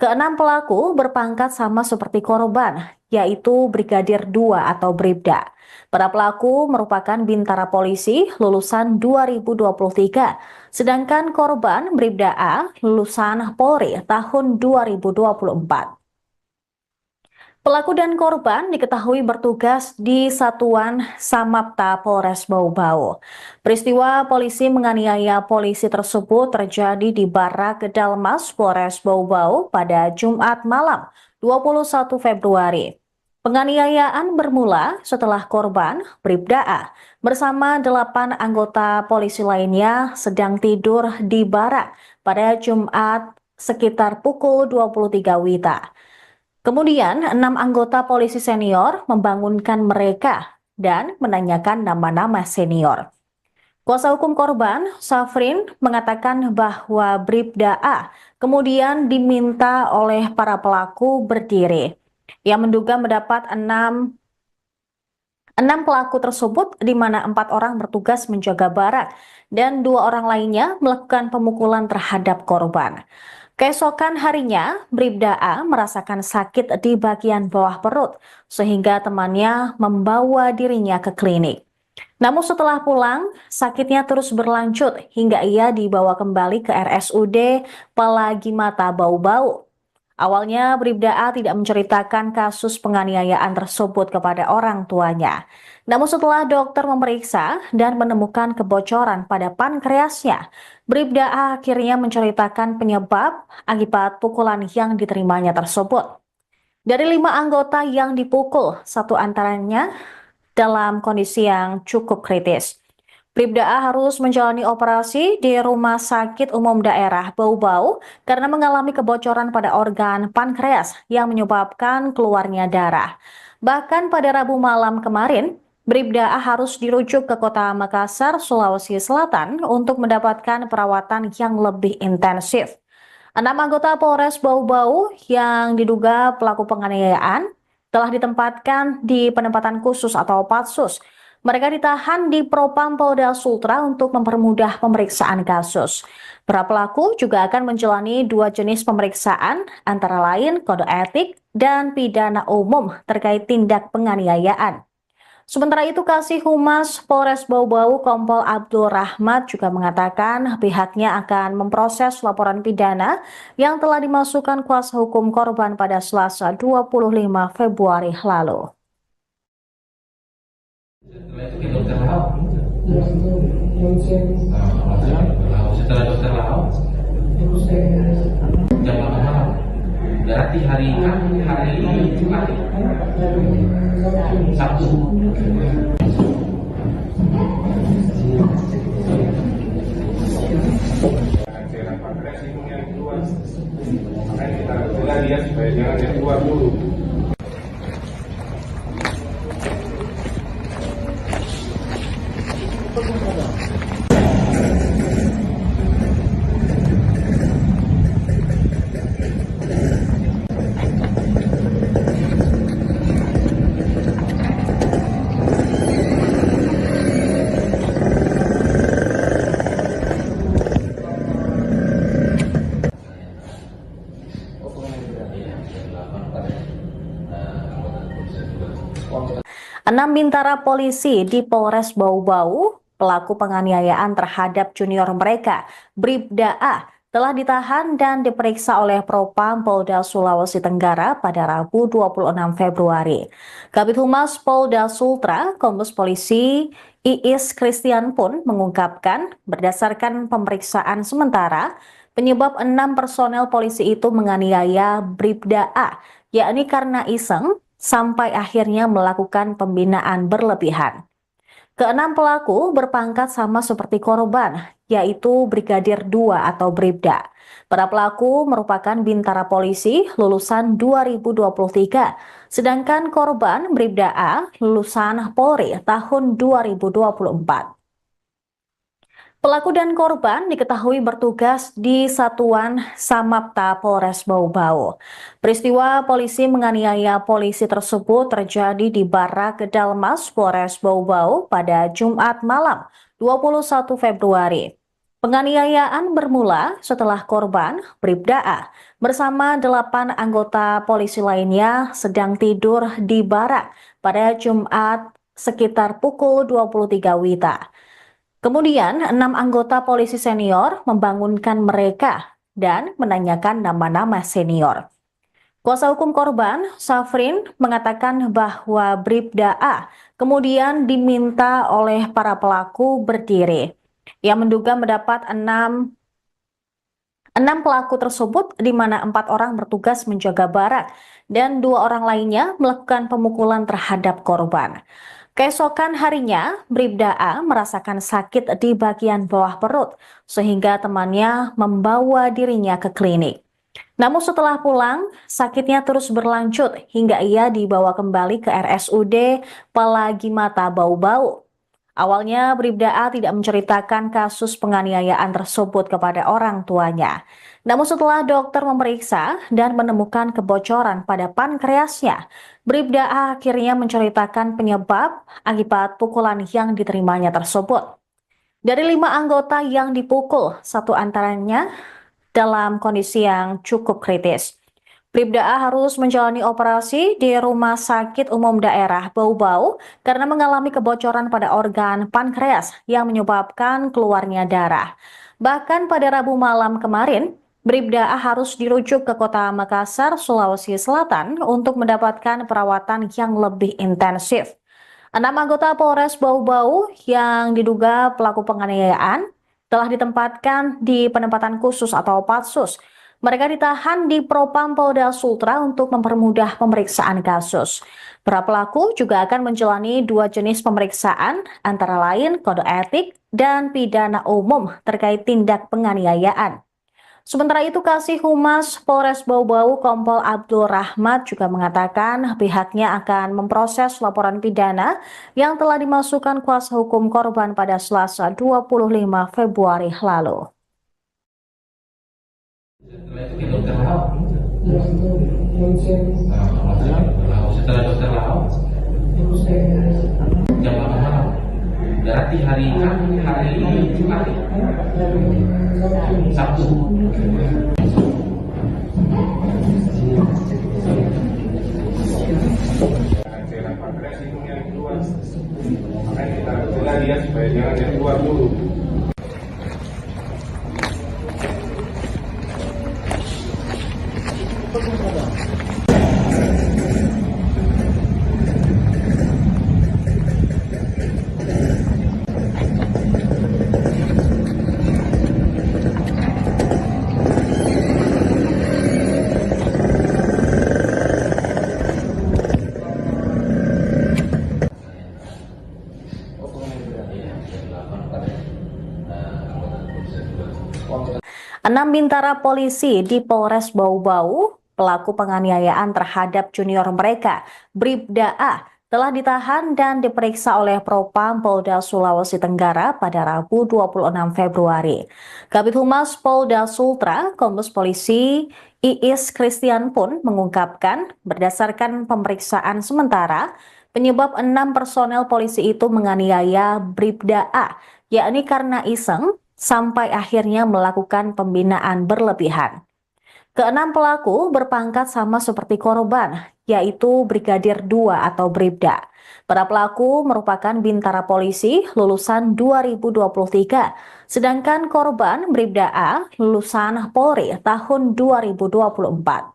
Keenam pelaku berpangkat sama seperti korban, yaitu Brigadir 2 atau Bribda. Para pelaku merupakan bintara polisi lulusan 2023, sedangkan korban Bribda A lulusan Polri tahun 2024. Pelaku dan korban diketahui bertugas di Satuan Samapta Polres Bau-Bau. Peristiwa polisi menganiaya polisi tersebut terjadi di Barak Dalmas Polres Bau-Bau pada Jumat malam 21 Februari. Penganiayaan bermula setelah korban, Bribda A, bersama 8 anggota polisi lainnya sedang tidur di barak pada Jumat sekitar pukul 23 WITA. Kemudian, 6 anggota polisi senior membangunkan mereka dan menanyakan nama-nama senior. Kuasa hukum korban, Safrin, mengatakan bahwa Bribda A kemudian diminta oleh para pelaku berdiri. Ia menduga mendapat 6 6 pelaku tersebut di mana 4 orang bertugas menjaga barang dan 2 orang lainnya melakukan pemukulan terhadap korban. Keesokan harinya, Bribda A merasakan sakit di bagian bawah perut sehingga temannya membawa dirinya ke klinik. Namun setelah pulang, sakitnya terus berlanjut hingga ia dibawa kembali ke RSUD Palagi Mata Bau-Bau. Awalnya, Bribda A tidak menceritakan kasus penganiayaan tersebut kepada orang tuanya. Namun setelah dokter memeriksa dan menemukan kebocoran pada pankreasnya, Bribda A akhirnya menceritakan penyebab akibat pukulan yang diterimanya tersebut. Dari 5 anggota yang dipukul, 1 antaranya dalam kondisi yang cukup kritis. Bribda A harus menjalani operasi di Rumah Sakit Umum Daerah Bau-Bau karena mengalami kebocoran pada organ pankreas yang menyebabkan keluarnya darah. Bahkan pada Rabu malam kemarin, Bribda A harus dirujuk ke kota Makassar, Sulawesi Selatan untuk mendapatkan perawatan yang lebih intensif. 6 anggota Polres Bau-Bau yang diduga pelaku penganiayaan telah ditempatkan di penempatan khusus atau Patsus. Mereka ditahan di Propam Polda Sultra untuk mempermudah pemeriksaan kasus. Para pelaku juga akan menjalani 2 jenis pemeriksaan, antara lain kode etik dan pidana umum terkait tindak penganiayaan. Sementara itu, Kasih Humas Polres Bau-Bau Kompol Abdul Rahmat juga mengatakan pihaknya akan memproses laporan pidana yang telah dimasukkan kuasa hukum korban pada Selasa 25 Februari lalu.
Setelah itu ke dokter Lau.
Ya, itu ronsen.
Setelah dokter Lau,
Terus
jam 8 malam. Berarti hari Jumat, Sabtu.
cairan pankreas itu yang keluar, makanya kita cegah dia supaya jangan yang keluar dulu.
Enam bintara polisi di Polres Bau-Bau, pelaku penganiayaan terhadap junior mereka, Bribda A, telah ditahan dan diperiksa oleh Propam Polda Sulawesi Tenggara pada Rabu 26 Februari. Kabid Humas Polda Sultra, Kombes Polisi Iis Christian pun mengungkapkan berdasarkan pemeriksaan sementara, penyebab 6 personel polisi itu menganiaya Bribda A, yakni karena iseng, sampai akhirnya melakukan pembinaan berlebihan. Keenam pelaku berpangkat sama seperti korban, yaitu Brigadir 2 atau Bribda. Para pelaku merupakan bintara polisi lulusan 2023, sedangkan korban Bribda A lulusan Polri tahun 2024. Pelaku dan korban diketahui bertugas di Satuan Samapta Polres Bau-Bau. Peristiwa polisi menganiaya polisi tersebut terjadi di Barak Dalmas Polres Bau-Bau pada Jumat malam 21 Februari. Penganiayaan bermula setelah korban Bribda A bersama 8 anggota polisi lainnya sedang tidur di barak pada Jumat sekitar pukul 23 WITA. Kemudian, 6 anggota polisi senior membangunkan mereka dan menanyakan nama-nama senior. Kuasa hukum korban, Safrin, mengatakan bahwa Bribda A kemudian diminta oleh para pelaku berdiri. Ia menduga mendapat 6 pelaku tersebut di mana 4 orang bertugas menjaga barang dan 2 orang lainnya melakukan pemukulan terhadap korban. Keesokan harinya, Bribda A merasakan sakit di bagian bawah perut sehingga temannya membawa dirinya ke klinik. Namun setelah pulang, sakitnya terus berlanjut hingga ia dibawa kembali ke RSUD Palagi Mata Bau-Bau. Awalnya, Bribda A tidak menceritakan kasus penganiayaan tersebut kepada orang tuanya. Namun setelah dokter memeriksa dan menemukan kebocoran pada pankreasnya, Bribda A akhirnya menceritakan penyebab akibat pukulan yang diterimanya tersebut. Dari 5 anggota yang dipukul, satu antaranya dalam kondisi yang cukup kritis. Bribda A harus menjalani operasi di Rumah Sakit Umum Daerah Bau-Bau karena mengalami kebocoran pada organ pankreas yang menyebabkan keluarnya darah. Bahkan pada Rabu malam kemarin, Bribda A harus dirujuk ke kota Makassar, Sulawesi Selatan untuk mendapatkan perawatan yang lebih intensif. 6 anggota Polres Bau-Bau yang diduga pelaku penganiayaan telah ditempatkan di penempatan khusus atau Patsus. Mereka ditahan di Propam Polda Sultra untuk mempermudah pemeriksaan kasus. Para pelaku juga akan menjalani 2 jenis pemeriksaan, antara lain kode etik dan pidana umum terkait tindak penganiayaan. Sementara itu, Kasih Humas Polres Bau-Bau Kompol Abdul Rahmat juga mengatakan pihaknya akan memproses laporan pidana yang telah dimasukkan kuasa hukum korban pada Selasa 25 Februari lalu.
Setelah itu ke dokter Lau.
Ya, itu lonceng.
Setelah dokter Lau,
Terus saya
jam 8 malam. Berarti hari Jumat, Sabtu.
cairan pankreas itu yang keluar, makanya kita cegah dia supaya jangan yang keluar dulu.
Enam bintara polisi di Polres Bau-Bau, pelaku penganiayaan terhadap junior mereka, Bribda A, telah ditahan dan diperiksa oleh Propam Polda Sulawesi Tenggara pada Rabu 26 Februari. Kabid Humas Polda Sultra, Kombes Polisi Iis Christian pun mengungkapkan berdasarkan pemeriksaan sementara, penyebab 6 personel polisi itu menganiaya Bribda A, yakni karena iseng sampai akhirnya melakukan pembinaan berlebihan. Keenam pelaku berpangkat sama seperti korban, yaitu Brigadir 2 atau Bribda. Para pelaku merupakan bintara polisi lulusan 2023, sedangkan korban Bribda A lulusan Polri tahun 2024.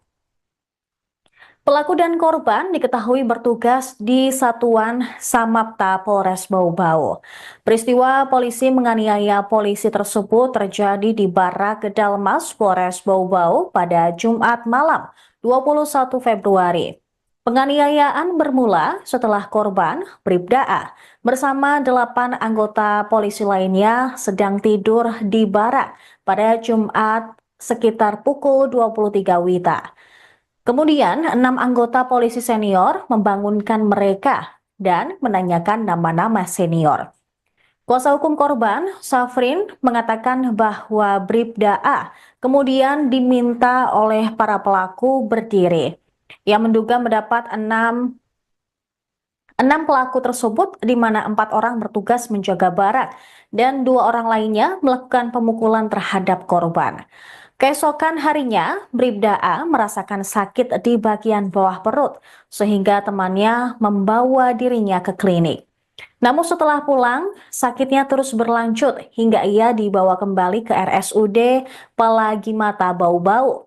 Pelaku dan korban diketahui bertugas di Satuan Samapta Polres Bau-Bau. Peristiwa polisi menganiaya polisi tersebut terjadi di Barak Kedalmas Polres Bau-Bau pada Jumat malam 21 Februari. Penganiayaan bermula setelah korban Bribda A bersama 8 anggota polisi lainnya sedang tidur di barak pada Jumat sekitar pukul 23 WITA. Kemudian, 6 anggota polisi senior membangunkan mereka dan menanyakan nama-nama senior. Kuasa hukum korban, Safrin, mengatakan bahwa Bribda A kemudian diminta oleh para pelaku berdiri. Ia menduga mendapat 6 pelaku tersebut, di mana 4 orang bertugas menjaga barak dan 2 orang lainnya melakukan pemukulan terhadap korban. Keesokan harinya, Bribda A merasakan sakit di bagian bawah perut, sehingga temannya membawa dirinya ke klinik. Namun setelah pulang, sakitnya terus berlanjut hingga ia dibawa kembali ke RSUD Palagimata Bau-Bau.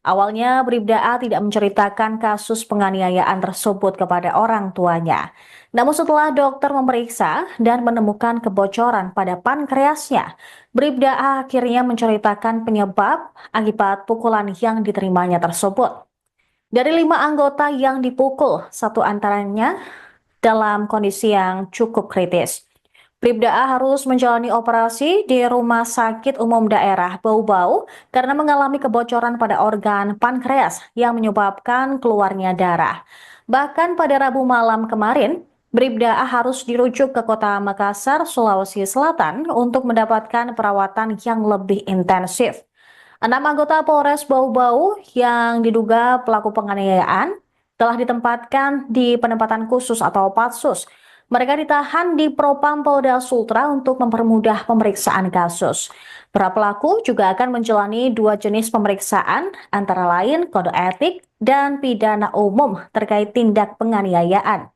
Awalnya, Bribda A tidak menceritakan kasus penganiayaan tersebut kepada orang tuanya. Namun setelah dokter memeriksa dan menemukan kebocoran pada pankreasnya, Bribda A akhirnya menceritakan penyebab akibat pukulan yang diterimanya tersebut. Dari 5 anggota yang dipukul, satu antaranya dalam kondisi yang cukup kritis. Bribda A harus menjalani operasi di Rumah Sakit Umum Daerah Bau-Bau karena mengalami kebocoran pada organ pankreas yang menyebabkan keluarnya darah. Bahkan pada Rabu malam kemarin, Bribda A harus dirujuk ke kota Makassar, Sulawesi Selatan untuk mendapatkan perawatan yang lebih intensif. 6 anggota Polres Bau-Bau yang diduga pelaku penganiayaan telah ditempatkan di penempatan khusus atau Patsus. Mereka ditahan di Propam Polda Sultra untuk mempermudah pemeriksaan kasus. Para pelaku juga akan menjalani 2 jenis pemeriksaan, antara lain kode etik dan pidana umum terkait tindak penganiayaan.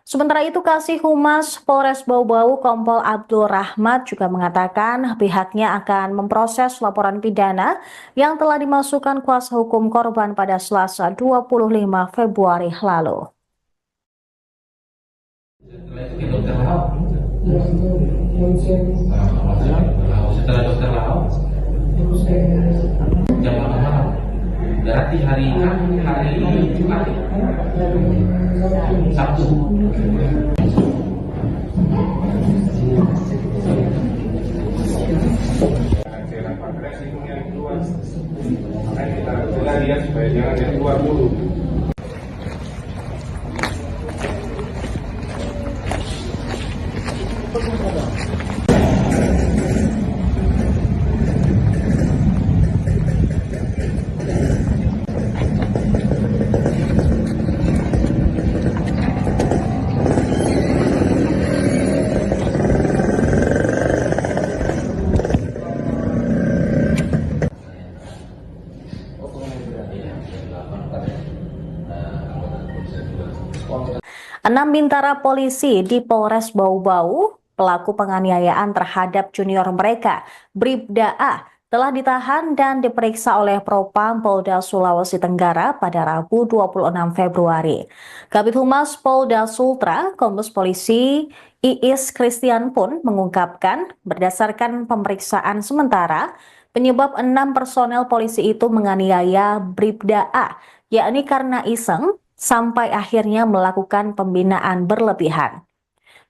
Sementara itu, Kasih Humas Polres Bau-Bau Kompol Abdul Rahmat juga mengatakan pihaknya akan memproses laporan pidana yang telah dimasukkan kuasa hukum korban pada Selasa 25 Februari lalu.
Setelah itu ke dokter Lau.
Ya, itu ronsen.
Setelah dokter Lau,
Terus saya
jam 8 malam. Berarti hari Jumat, Sabtu.
cairan pankreas itu yang keluar, makanya kita cegah dia supaya jangan yang keluar dulu.
Enam bintara polisi di Polres Bau-Bau, pelaku penganiayaan terhadap junior mereka, Bribda A, telah ditahan dan diperiksa oleh Propam Polda Sulawesi Tenggara pada Rabu 26 Februari. Kabid Humas Polda Sultra, Kombes Polisi Iis Christian pun mengungkapkan berdasarkan pemeriksaan sementara, penyebab 6 personel polisi itu menganiaya Bribda A, yakni karena iseng, sampai akhirnya melakukan pembinaan berlebihan.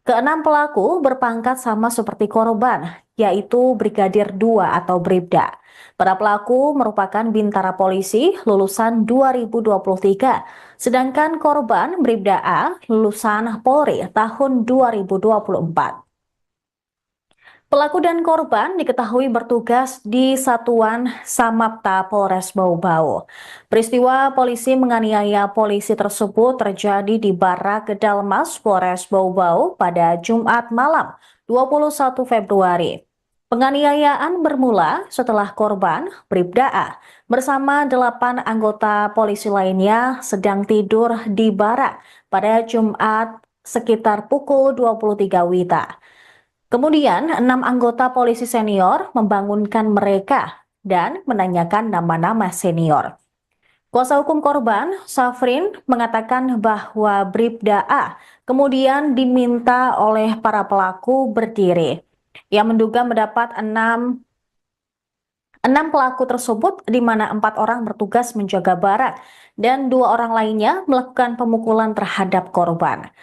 Keenam pelaku berpangkat sama seperti korban, yaitu Brigadir 2 atau Bribda. Para pelaku merupakan bintara polisi lulusan 2023, sedangkan korban Bribda A lulusan Polri tahun 2024. Pelaku dan korban diketahui bertugas di Satuan Samapta Polres Bau-Bau. Peristiwa polisi menganiaya polisi tersebut terjadi di Barak Kedalmas Polres Bau-Bau pada Jumat malam 21 Februari. Penganiayaan bermula setelah korban Bribda A bersama 8 anggota polisi lainnya sedang tidur di barak pada Jumat sekitar pukul 23 WITA. Kemudian, 6 anggota polisi senior membangunkan mereka dan menanyakan nama-nama senior. Kuasa hukum korban, Safrin, mengatakan bahwa Bribda A kemudian diminta oleh para pelaku berdiri. Ia menduga mendapat 6 pelaku tersebut, di mana 4 orang bertugas menjaga barak dan 2 orang lainnya melakukan pemukulan terhadap korban.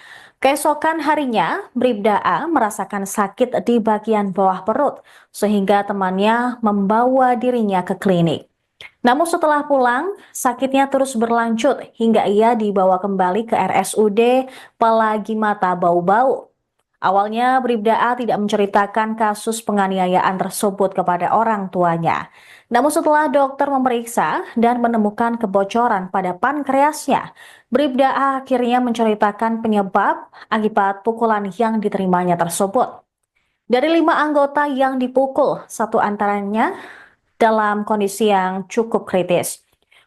Keesokan harinya, Bribda A merasakan sakit di bagian bawah perut, sehingga temannya membawa dirinya ke klinik. Namun setelah pulang, sakitnya terus berlanjut hingga ia dibawa kembali ke RSUD Palagimata Bau-Bau. Awalnya, Bribda A tidak menceritakan kasus penganiayaan tersebut kepada orang tuanya. Namun setelah dokter memeriksa dan menemukan kebocoran pada pankreasnya, Bribda A akhirnya menceritakan penyebab akibat pukulan yang diterimanya tersebut. Dari 5 anggota yang dipukul, 1 antaranya dalam kondisi yang cukup kritis.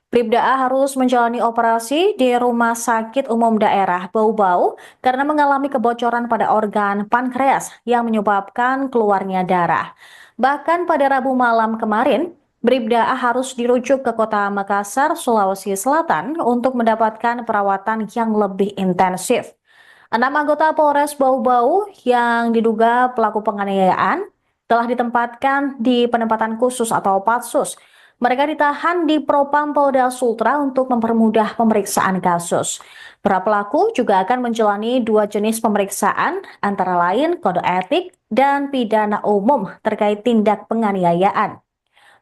Bribda A harus menjalani operasi di Rumah Sakit Umum Daerah Bau-Bau karena mengalami kebocoran pada organ pankreas yang menyebabkan keluarnya darah. Bahkan pada Rabu malam kemarin, Bribda A harus dirujuk ke kota Makassar, Sulawesi Selatan untuk mendapatkan perawatan yang lebih intensif. 6 anggota Polres Bau-Bau yang diduga pelaku penganiayaan telah ditempatkan di penempatan khusus atau Patsus. Mereka ditahan di Propam Polda Sultra untuk mempermudah pemeriksaan kasus. Para pelaku juga akan menjalani 2 jenis pemeriksaan, antara lain kode etik dan pidana umum terkait tindak penganiayaan.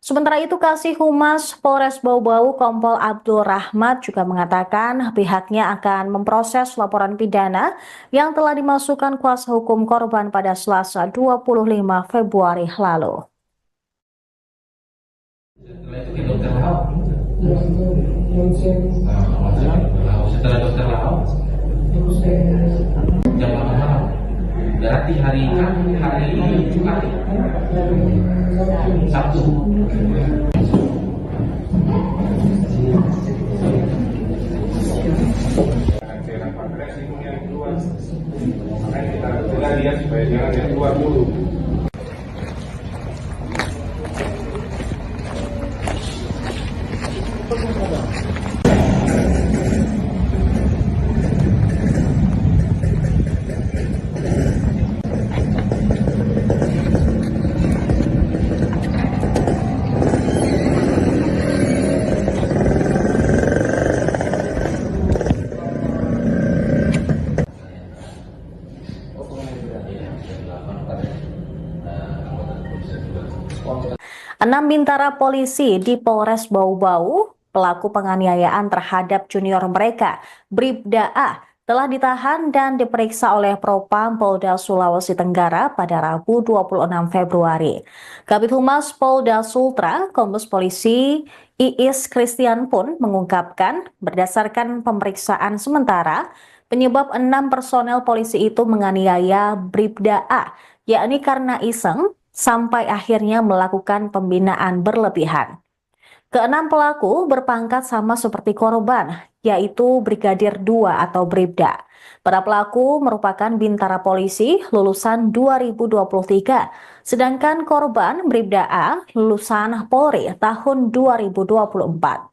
Sementara itu, Kasih Humas Polres Bau-Bau Kompol Abdul Rahmat juga mengatakan pihaknya akan memproses laporan pidana yang telah dimasukkan kuasa hukum korban pada Selasa 25 Februari lalu.
Setelah itu ke dokter Lau.
Ya, itu ronsen.
Setelah dokter Lau,
Terus saya
jam 8 malam. Berarti hari Jumat, Sabtu.
Saya dapat resiko yang keluar. Makanya kita cegah dia supaya jangan yang keluar dulu.
Enam bintara polisi di Polres Bau-Bau, pelaku penganiayaan terhadap junior mereka, Bribda A, telah ditahan dan diperiksa oleh Propam Polda Sulawesi Tenggara pada Rabu 26 Februari. Kabid Humas Polda Sultra, Kombes Polisi Iis Christian pun mengungkapkan berdasarkan pemeriksaan sementara, penyebab 6 personel polisi itu menganiaya Bribda A, yakni karena iseng, sampai akhirnya melakukan pembinaan berlebihan. Keenam pelaku berpangkat sama seperti korban, yaitu Brigadir 2 atau Bribda. Para pelaku merupakan bintara polisi lulusan 2023, sedangkan korban Bribda A lulusan Polri tahun 2024.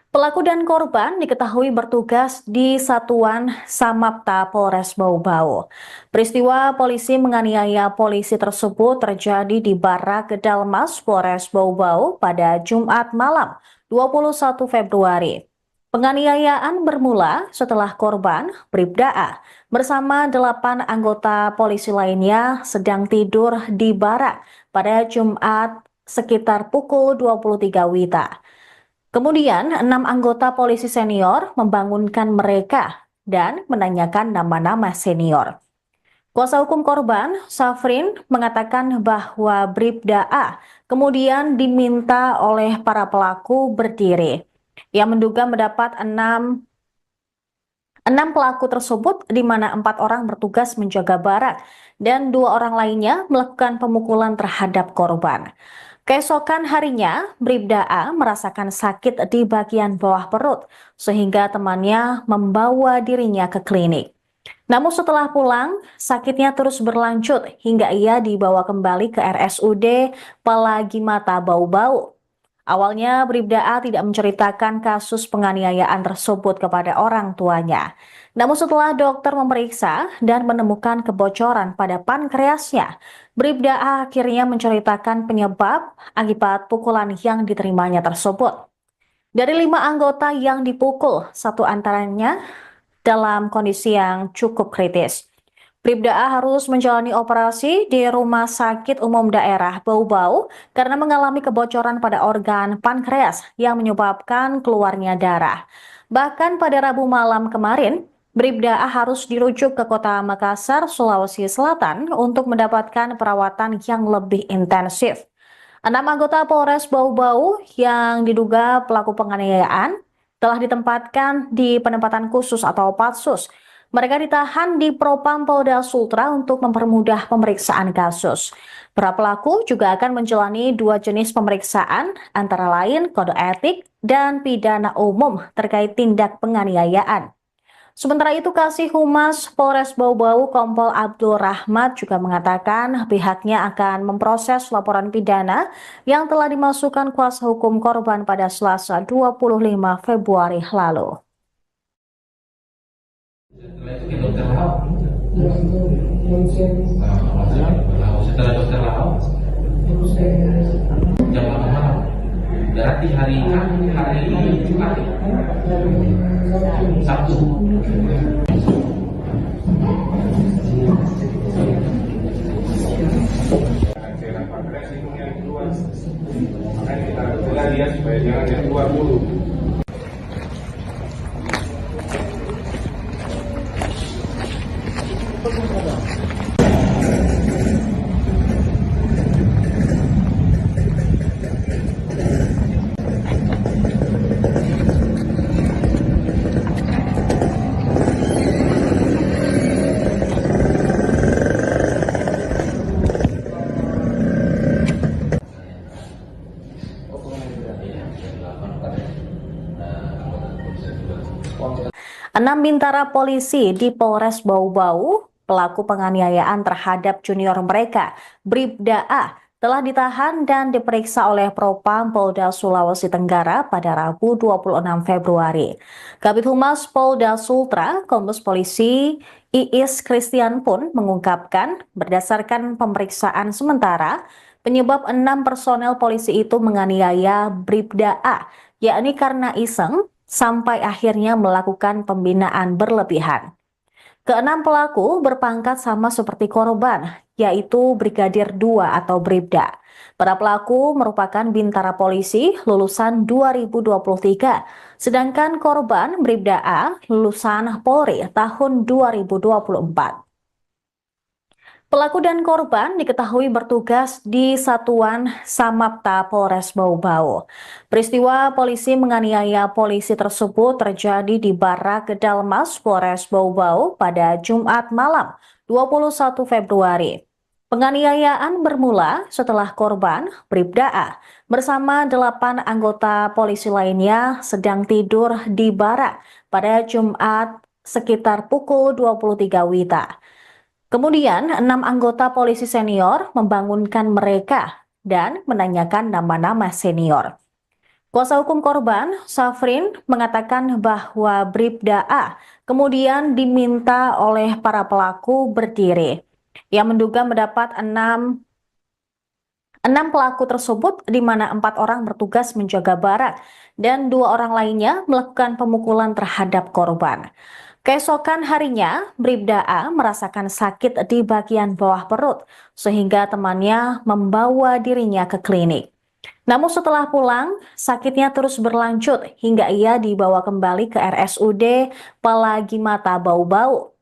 Pelaku dan korban diketahui bertugas di Satuan Samapta Polres Bau-Bau. Peristiwa polisi menganiaya polisi tersebut terjadi di Barak Kedalmas Polres Bau-Bau pada Jumat malam 21 Februari. Penganiayaan bermula setelah korban Bribda A bersama 8 anggota polisi lainnya sedang tidur di barak pada Jumat sekitar pukul 23 WITA. Kemudian, 6 anggota polisi senior membangunkan mereka dan menanyakan nama-nama senior. Kuasa hukum korban, Safrin, mengatakan bahwa Bribda A kemudian diminta oleh para pelaku berdiri. Ia menduga mendapat 6 pelaku tersebut, di mana 4 orang bertugas menjaga barak dan 2 orang lainnya melakukan pemukulan terhadap korban. Keesokan harinya, Bribda A merasakan sakit di bagian bawah perut, sehingga temannya membawa dirinya ke klinik. Namun setelah pulang, sakitnya terus berlanjut hingga ia dibawa kembali ke RSUD Palagimata Bau-Bau. Awalnya, Bribda A tidak menceritakan kasus penganiayaan tersebut kepada orang tuanya. Namun setelah dokter memeriksa dan menemukan kebocoran pada pankreasnya, Bribda A akhirnya menceritakan penyebab akibat pukulan yang diterimanya tersebut. Dari 5 anggota yang dipukul, 1 antaranya dalam kondisi yang cukup kritis. Bribda A harus menjalani operasi di Rumah Sakit Umum Daerah Bau-Bau karena mengalami kebocoran pada organ pankreas yang menyebabkan keluarnya darah. Bahkan pada Rabu malam kemarin, Bribda A harus dirujuk ke Kota Makassar, Sulawesi Selatan untuk mendapatkan perawatan yang lebih intensif. 6 anggota Polres Bau-Bau yang diduga pelaku penganiayaan telah ditempatkan di penempatan khusus atau Patsus. Mereka ditahan di Propam Polda Sultra untuk mempermudah pemeriksaan kasus. Para pelaku juga akan menjalani 2 jenis pemeriksaan, antara lain kode etik dan pidana umum terkait tindak penganiayaan. Sementara itu, Kasih Humas Polres Bau-Bau Kompol Abdul Rahmat juga mengatakan pihaknya akan memproses laporan pidana yang telah dimasukkan kuasa hukum korban pada Selasa 25 Februari lalu.
Setelah itu ke dokter Lau.
Ya, itu ronsen.
Setelah dokter Lau,
Terus saya
jam 8 malam. Berarti hari Jumat, Sabtu.
Saya dapat resiko yang keluar. supaya jangan yang keluar dulu.
Enam bintara polisi di Polres Bau-Bau, pelaku penganiayaan terhadap junior mereka, Bribda A, telah ditahan dan diperiksa oleh Propam Polda Sulawesi Tenggara pada Rabu 26 Februari. Kabid Humas Polda Sultra, Kombes Polisi Iis Christian pun mengungkapkan berdasarkan pemeriksaan sementara, penyebab 6 personel polisi itu menganiaya Bribda A, yakni karena iseng, sampai akhirnya melakukan pembinaan berlebihan. Keenam pelaku berpangkat sama seperti korban, yaitu Brigadir 2 atau Bribda. Para pelaku merupakan bintara polisi lulusan 2023, sedangkan korban Bribda A lulusan Polri tahun 2024. Pelaku dan korban diketahui bertugas di Satuan Samapta Polres Bau-Bau. Peristiwa polisi menganiaya polisi tersebut terjadi di Barak Kedalmas Polres Bau-Bau pada Jumat malam 21 Februari. Penganiayaan bermula setelah korban Bribda A bersama 8 anggota polisi lainnya sedang tidur di barak pada Jumat sekitar pukul 23 WITA. Kemudian, 6 anggota polisi senior membangunkan mereka dan menanyakan nama-nama senior. Kuasa hukum korban, Safrin, mengatakan bahwa Bribda A kemudian diminta oleh para pelaku berdiri. Ia menduga mendapat 6 pelaku tersebut, di mana 4 orang bertugas menjaga barak dan 2 orang lainnya melakukan pemukulan terhadap korban. Keesokan harinya, Bribda A merasakan sakit di bagian bawah perut, sehingga temannya membawa dirinya ke klinik. Namun setelah pulang, sakitnya terus berlanjut hingga ia dibawa kembali ke RSUD Palagimata Bau-Bau.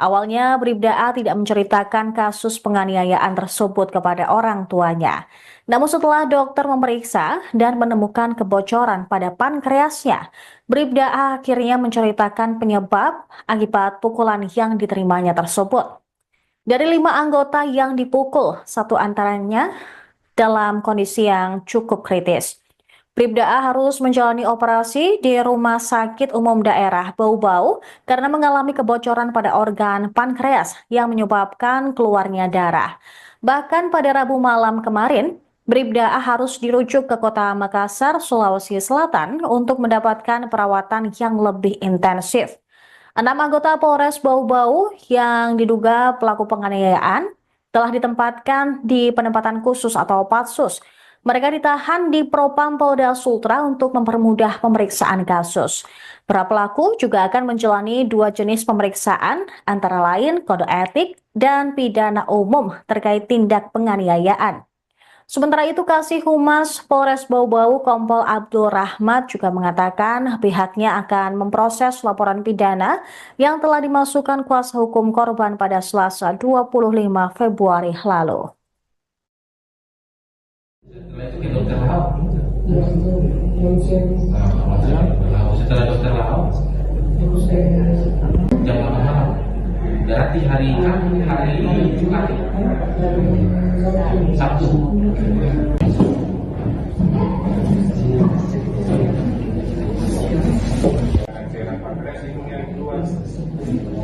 Awalnya, Bribda A tidak menceritakan kasus penganiayaan tersebut kepada orang tuanya. Namun setelah dokter memeriksa dan menemukan kebocoran pada pankreasnya, Bribda A akhirnya menceritakan penyebab akibat pukulan yang diterimanya tersebut. Dari 5 anggota yang dipukul, 1 antaranya dalam kondisi yang cukup kritis. Bribda A harus menjalani operasi di Rumah Sakit Umum Daerah Bau-Bau karena mengalami kebocoran pada organ pankreas yang menyebabkan keluarnya darah. Bahkan pada Rabu malam kemarin, Bribda A harus dirujuk ke kota Makassar, Sulawesi Selatan untuk mendapatkan perawatan yang lebih intensif. 6 anggota Polres Bau-Bau yang diduga pelaku penganiayaan telah ditempatkan di penempatan khusus atau Patsus. Mereka ditahan di Propam Polda Sultra untuk mempermudah pemeriksaan kasus. Para pelaku juga akan menjalani 2 jenis pemeriksaan, antara lain kode etik dan pidana umum terkait tindak penganiayaan. Sementara itu, Kasih Humas Polres Bau-Bau Kompol Abdul Rahmat juga mengatakan pihaknya akan memproses laporan pidana yang telah dimasukkan kuasa hukum korban pada Selasa 25 Februari lalu.
Setelah itu ke dokter Lau.
Langsung
Setelah dokter Lau,
terus
jam 8 malam. Berarti hari Jumat, Sabtu.
Cairan pankreas itu yang keluar.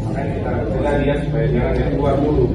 Makanya kita cegah dia supaya jangan yang keluar dulu.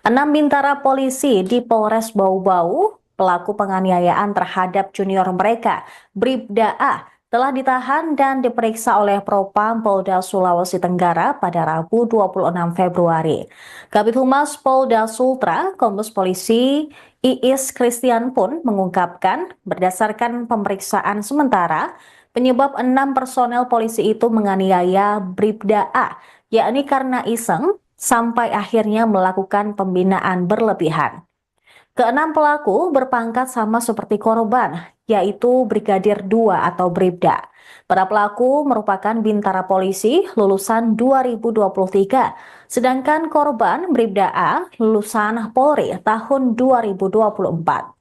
Enam bintara polisi di Polres Bau-Bau, pelaku penganiayaan terhadap junior mereka, Bribda A, telah ditahan dan diperiksa oleh Propam Polda Sulawesi Tenggara pada Rabu 26 Februari. Kabid Humas Polda Sultra, Kombes Polisi Iis Christian pun mengungkapkan berdasarkan pemeriksaan sementara, penyebab 6 personel polisi itu menganiaya Bribda A, yakni karena iseng sampai akhirnya melakukan pembinaan berlebihan. Keenam pelaku berpangkat sama seperti korban, yaitu Brigadir 2 atau Bribda. Para pelaku merupakan bintara polisi lulusan 2023, sedangkan korban Bribda A lulusan Polri tahun 2024.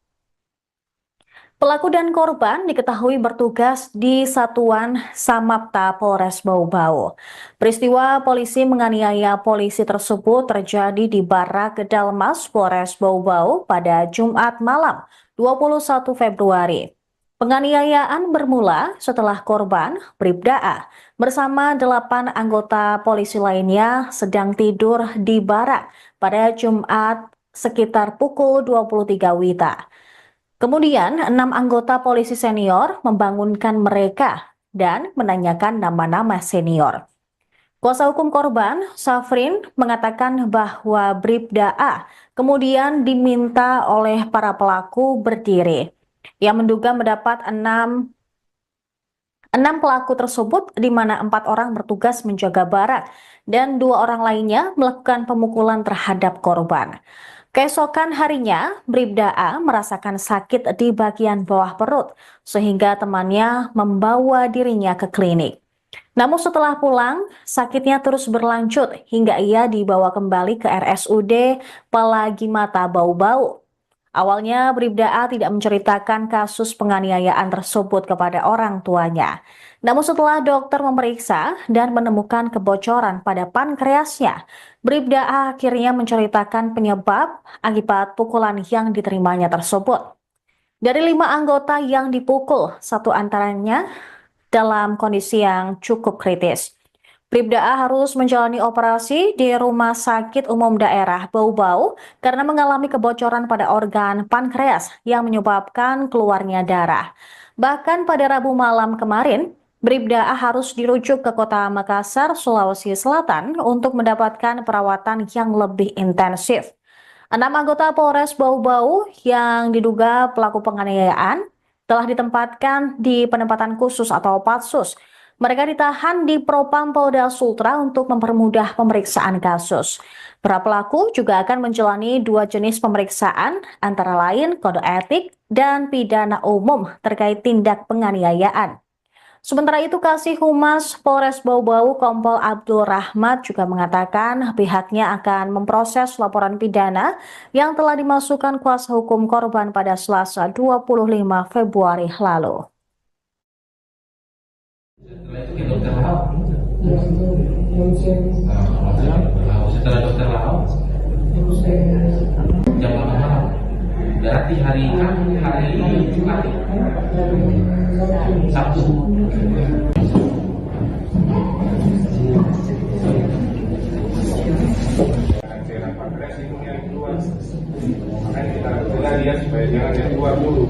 Pelaku dan korban diketahui bertugas di Satuan Samapta Polres Bau-Bau. Peristiwa polisi menganiaya polisi tersebut terjadi di Barak Dalmas Polres Bau-Bau pada Jumat malam 21 Februari. Penganiayaan bermula setelah korban Bribda A bersama 8 anggota polisi lainnya sedang tidur di barak pada Jumat sekitar pukul 23 WITA. Kemudian, 6 anggota polisi senior membangunkan mereka dan menanyakan nama-nama senior. Kuasa hukum korban, Safrin, mengatakan bahwa Bribda A kemudian diminta oleh para pelaku berdiri. Ia menduga mendapat 6 pelaku tersebut, di mana 4 orang bertugas menjaga barak dan 2 orang lainnya melakukan pemukulan terhadap korban. Keesokan harinya, Bribda A merasakan sakit di bagian bawah perut, sehingga temannya membawa dirinya ke klinik. Namun setelah pulang, sakitnya terus berlanjut hingga ia dibawa kembali ke RSUD Palagimata Bau-Bau. Awalnya, Bribda A tidak menceritakan kasus penganiayaan tersebut kepada orang tuanya. Namun setelah dokter memeriksa dan menemukan kebocoran pada pankreasnya, Bribda A akhirnya menceritakan penyebab akibat pukulan yang diterimanya tersebut. Dari 5 anggota yang dipukul, 1 antaranya dalam kondisi yang cukup kritis. Bribda A harus menjalani operasi di Rumah Sakit Umum Daerah Bau-Bau karena mengalami kebocoran pada organ pankreas yang menyebabkan keluarnya darah. Bahkan pada Rabu malam kemarin, Bribda A harus dirujuk ke kota Makassar, Sulawesi Selatan untuk mendapatkan perawatan yang lebih intensif. 6 anggota Polres Bau-Bau yang diduga pelaku penganiayaan telah ditempatkan di penempatan khusus atau Patsus. Mereka ditahan di Propam Polda Sultra untuk mempermudah pemeriksaan kasus. Para pelaku juga akan menjalani 2 jenis pemeriksaan, antara lain kode etik dan pidana umum terkait tindak penganiayaan. Sementara itu, Kasih Humas Polres Bau-Bau Kompol Abdul Rahmat juga mengatakan pihaknya akan memproses laporan pidana yang telah dimasukkan kuasa hukum korban pada Selasa 25 Februari lalu.
Setelah itu ke dokter Lau.
Ya, langsung
Setelah dokter Lau,
terus saya
jam 8 malam. Berarti hari Jumat, Sabtu.
cairan pankreas itu yang keluar, makanya kita lihat supaya jangan yang keluar dulu.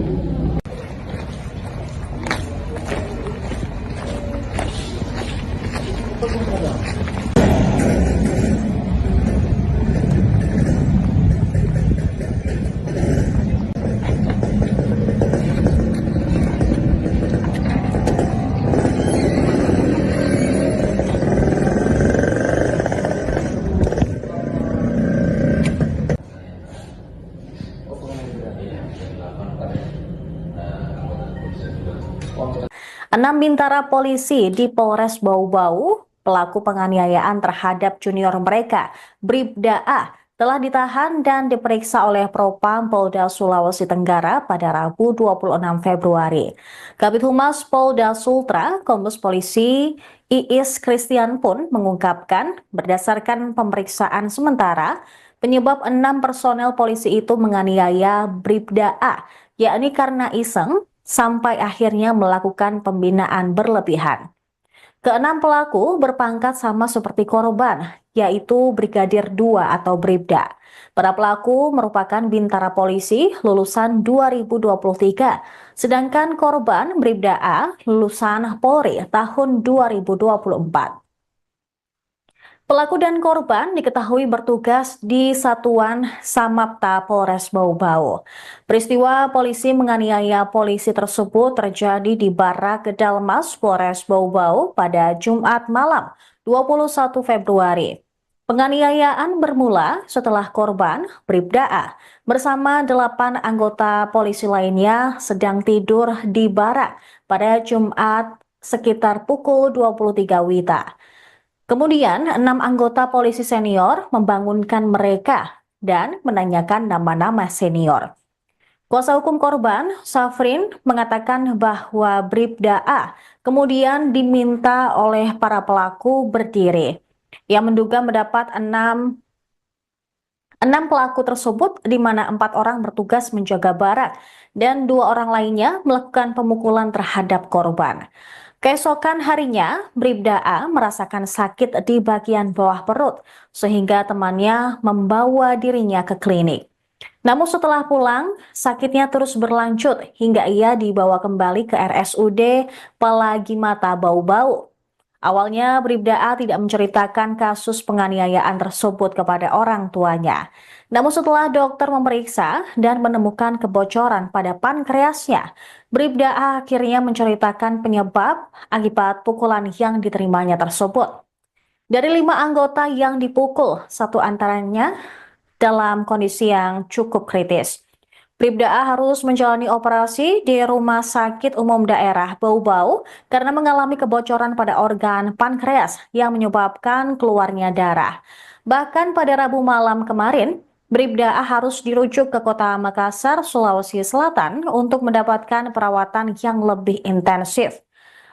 Enam bintara polisi di Polres Bau-Bau, pelaku penganiayaan terhadap junior mereka, Bribda A, telah ditahan dan diperiksa oleh Propam Polda Sulawesi Tenggara pada Rabu 26 Februari. Kabid Humas Polda Sultra, Kombes Polisi Iis Christian pun mengungkapkan berdasarkan pemeriksaan sementara, penyebab 6 personel polisi itu menganiaya Bribda A, yakni karena iseng sampai akhirnya melakukan pembinaan berlebihan. Keenam pelaku berpangkat sama seperti korban, yaitu Brigadir 2 atau Bribda. Para pelaku merupakan bintara polisi lulusan 2023, sedangkan korban Bribda A lulusan Polri tahun 2024. Pelaku dan korban diketahui bertugas di Satuan Samapta Polres Bau-Bau. Peristiwa polisi menganiaya polisi tersebut terjadi di Barak Kedalmas Polres Bau-Bau pada Jumat malam 21 Februari. Penganiayaan bermula setelah korban Bribda A bersama 8 anggota polisi lainnya sedang tidur di barak pada Jumat sekitar pukul 23 WITA. Kemudian, 6 anggota polisi senior membangunkan mereka dan menanyakan nama-nama senior. Kuasa hukum korban, Safrin, mengatakan bahwa Bribda A kemudian diminta oleh para pelaku berdiri. Ia menduga mendapat 6 pelaku tersebut, di mana 4 orang bertugas menjaga barak dan 2 orang lainnya melakukan pemukulan terhadap korban. Keesokan harinya, Bribda A merasakan sakit di bagian bawah perut, sehingga temannya membawa dirinya ke klinik. Namun setelah pulang, sakitnya terus berlanjut hingga ia dibawa kembali ke RSUD Pelagi Mata Bau-Bau. Awalnya, Bribda A tidak menceritakan kasus penganiayaan tersebut kepada orang tuanya. Namun setelah dokter memeriksa dan menemukan kebocoran pada pankreasnya, Bribda A akhirnya menceritakan penyebab akibat pukulan yang diterimanya tersebut. Dari 5 anggota yang dipukul, 1 antaranya dalam kondisi yang cukup kritis. Bribda A harus menjalani operasi di Rumah Sakit Umum Daerah Bau-Bau karena mengalami kebocoran pada organ pankreas yang menyebabkan keluarnya darah. Bahkan pada Rabu malam kemarin, Bribda A harus dirujuk ke kota Makassar, Sulawesi Selatan untuk mendapatkan perawatan yang lebih intensif.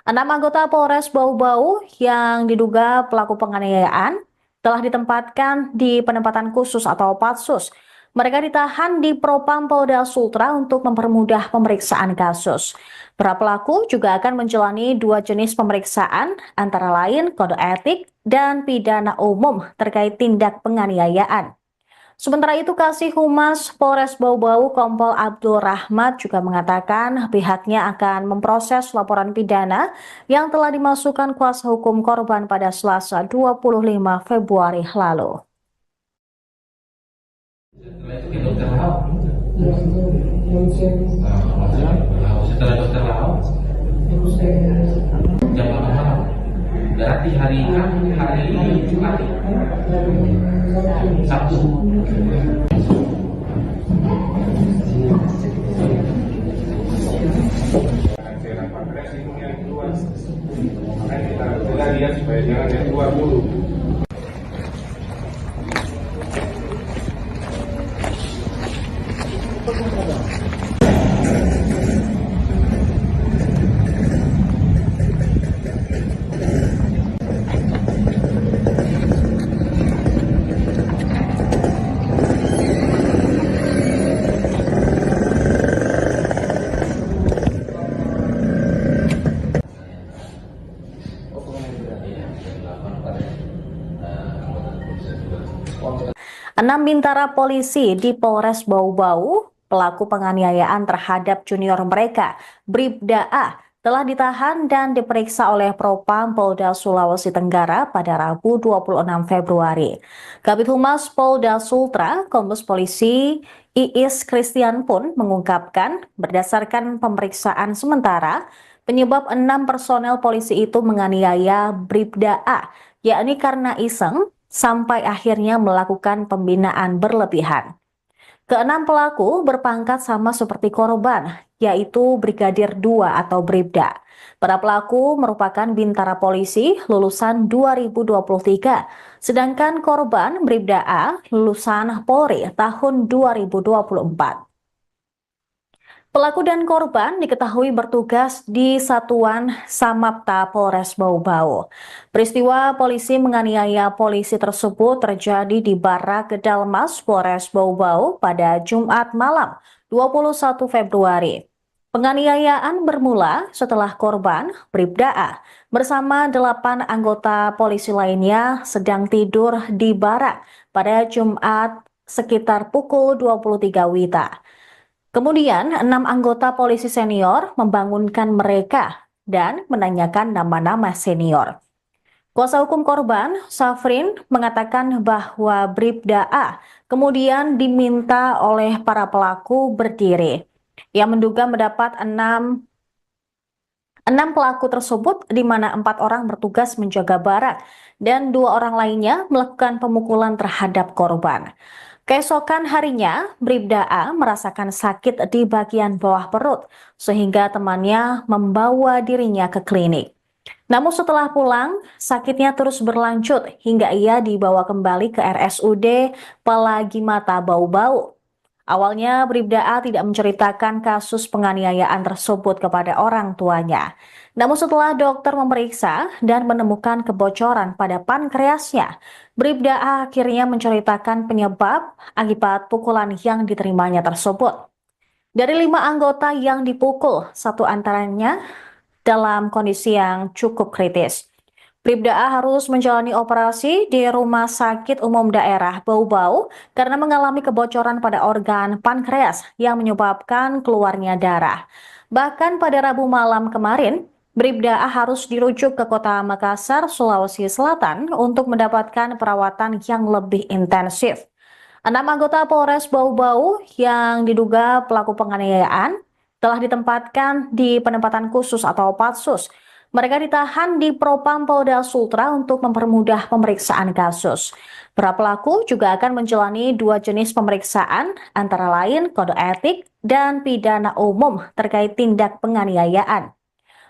6 anggota Polres Bau-Bau yang diduga pelaku penganiayaan telah ditempatkan di penempatan khusus atau Patsus. Mereka ditahan di Propam Polda Sultra untuk mempermudah pemeriksaan kasus. Para pelaku juga akan menjalani 2 jenis pemeriksaan, antara lain kode etik dan pidana umum terkait tindak penganiayaan. Sementara itu, Kasih Humas Polres Bau-Bau Kompol Abdul Rahmat juga mengatakan pihaknya akan memproses laporan pidana yang telah dimasukkan kuasa hukum korban pada Selasa 25 Februari lalu.
Setelah itu ke dokter Lau.
Ya, itu yang saya
Setelah dokter Lau,
terus saya
jam 8 malam. Berarti hari Jumat, Sabtu.
cairan pankreas itu yang keluar, makanya kita lihat supaya jangan yang keluar dulu.
Enam bintara polisi di Polres Bau-Bau, pelaku penganiayaan terhadap junior mereka, Bribda A, telah ditahan dan diperiksa oleh Propam Polda Sulawesi Tenggara pada Rabu 26 Februari. Kabid Humas Polda Sultra, Kombes Polisi Iis Christian pun mengungkapkan berdasarkan pemeriksaan sementara, penyebab 6 personel polisi itu menganiaya Bribda A, yakni karena iseng, sampai akhirnya melakukan pembinaan berlebihan. Keenam pelaku berpangkat sama seperti korban, yaitu Brigadir 2 atau Bribda. Para pelaku merupakan bintara polisi lulusan 2023, sedangkan korban Bribda A lulusan Polri tahun 2024. Pelaku dan korban diketahui bertugas di Satuan Samapta Polres Bau-Bau. Peristiwa polisi menganiaya polisi tersebut terjadi di Barak Kedalmas Polres Bau-Bau pada Jumat malam 21 Februari. Penganiayaan bermula setelah korban, Bribda A, bersama 8 anggota polisi lainnya sedang tidur di barak pada Jumat sekitar pukul 23 WITA. Kemudian, 6 anggota polisi senior membangunkan mereka dan menanyakan nama-nama senior. Kuasa hukum korban, Safrin, mengatakan bahwa Bribda A kemudian diminta oleh para pelaku berdiri. Ia menduga mendapat enam pelaku tersebut, di mana 4 orang bertugas menjaga barak dan 2 orang lainnya melakukan pemukulan terhadap korban. Keesokan harinya, Bribda A merasakan sakit di bagian bawah perut, sehingga temannya membawa dirinya ke klinik. Namun setelah pulang, sakitnya terus berlanjut hingga ia dibawa kembali ke RSUD Pelagi Mata Bau-Bau. Awalnya, Bribda A tidak menceritakan kasus penganiayaan tersebut kepada orang tuanya. Namun setelah dokter memeriksa dan menemukan kebocoran pada pankreasnya, Bribda A akhirnya menceritakan penyebab akibat pukulan yang diterimanya tersebut. Dari 5 anggota yang dipukul, 1 antaranya dalam kondisi yang cukup kritis. Bribda A harus menjalani operasi di Rumah Sakit Umum Daerah Bau-Bau karena mengalami kebocoran pada organ pankreas yang menyebabkan keluarnya darah. Bahkan pada Rabu malam kemarin, Bribda A harus dirujuk ke kota Makassar, Sulawesi Selatan untuk mendapatkan perawatan yang lebih intensif. 6 anggota Polres Bau-Bau yang diduga pelaku penganiayaan telah ditempatkan di penempatan khusus atau Patsus. Mereka ditahan di Propam Polda Sultra untuk mempermudah pemeriksaan kasus. Para pelaku juga akan menjalani 2 jenis pemeriksaan, antara lain kode etik dan pidana umum terkait tindak penganiayaan.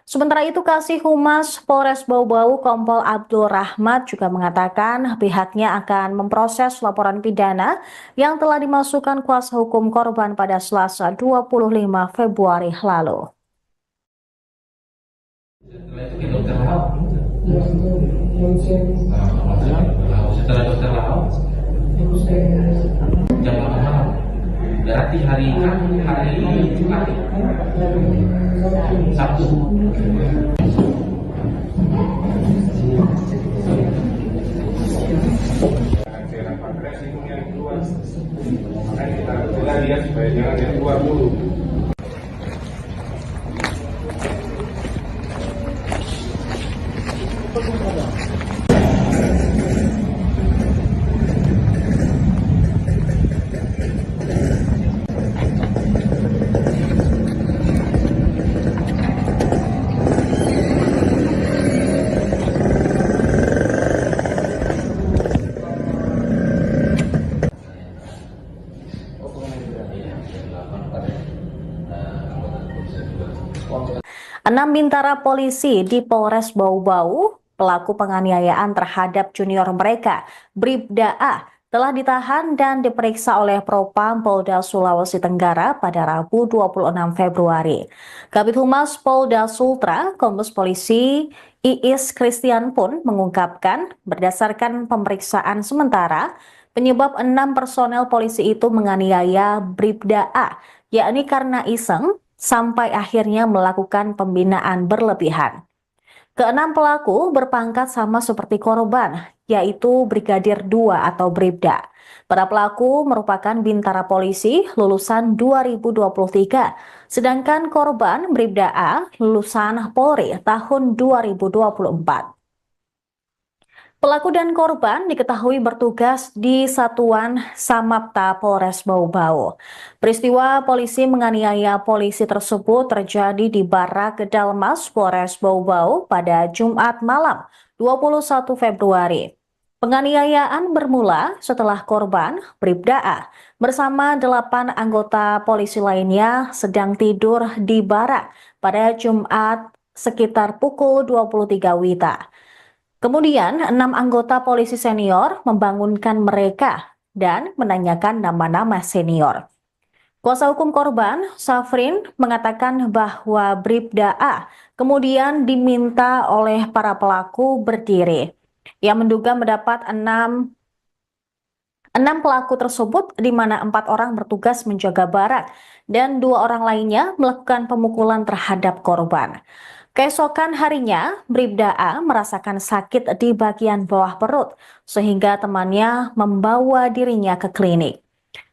Sementara itu, Kasih Humas Polres Bau-Bau Kompol Abdul Rahmat juga mengatakan pihaknya akan memproses laporan pidana yang telah dimasukkan kuasa hukum korban pada Selasa 25 Februari lalu.
Setelah itu ke dokter Lau.
Ya, itu langsung
Setelah dokter Lau,
terus saya
jam 8 malam. Berarti hari Sabtu.
cairan pankreas itu yang keluar, makanya kita cegah dia supaya jangan yang keluar dulu.
Enam bintara polisi di Polres Bau-Bau, pelaku penganiayaan terhadap junior mereka, Bribda A, telah ditahan dan diperiksa oleh Propam Polda Sulawesi Tenggara pada Rabu 26 Februari. Kabid Humas Polda Sultra, Kombes Polisi Iis Christian pun mengungkapkan berdasarkan pemeriksaan sementara, penyebab 6 personel polisi itu menganiaya Bribda A, yakni karena iseng, sampai akhirnya melakukan pembinaan berlebihan. Keenam pelaku berpangkat sama seperti korban, yaitu Brigadir 2 atau Bribda. Para pelaku merupakan bintara polisi lulusan 2023, sedangkan korban Bribda A lulusan Polri tahun 2024. Pelaku dan korban diketahui bertugas di Satuan Samapta Polres Bau-Bau. Peristiwa polisi menganiaya polisi tersebut terjadi di Barak Gedalmas Polres Bau-Bau pada Jumat malam 21 Februari. Penganiayaan bermula setelah korban, Bribda A, bersama 8 anggota polisi lainnya sedang tidur di barak pada Jumat sekitar pukul 23 WITA. Kemudian, 6 anggota polisi senior membangunkan mereka dan menanyakan nama-nama senior. Kuasa hukum korban, Safrin, mengatakan bahwa Bribda A kemudian diminta oleh para pelaku berdiri. Ia menduga mendapat 6 6 pelaku tersebut di mana 4 orang bertugas menjaga barang dan 2 orang lainnya melakukan pemukulan terhadap korban. Keesokan harinya, Bribda A merasakan sakit di bagian bawah perut sehingga temannya membawa dirinya ke klinik.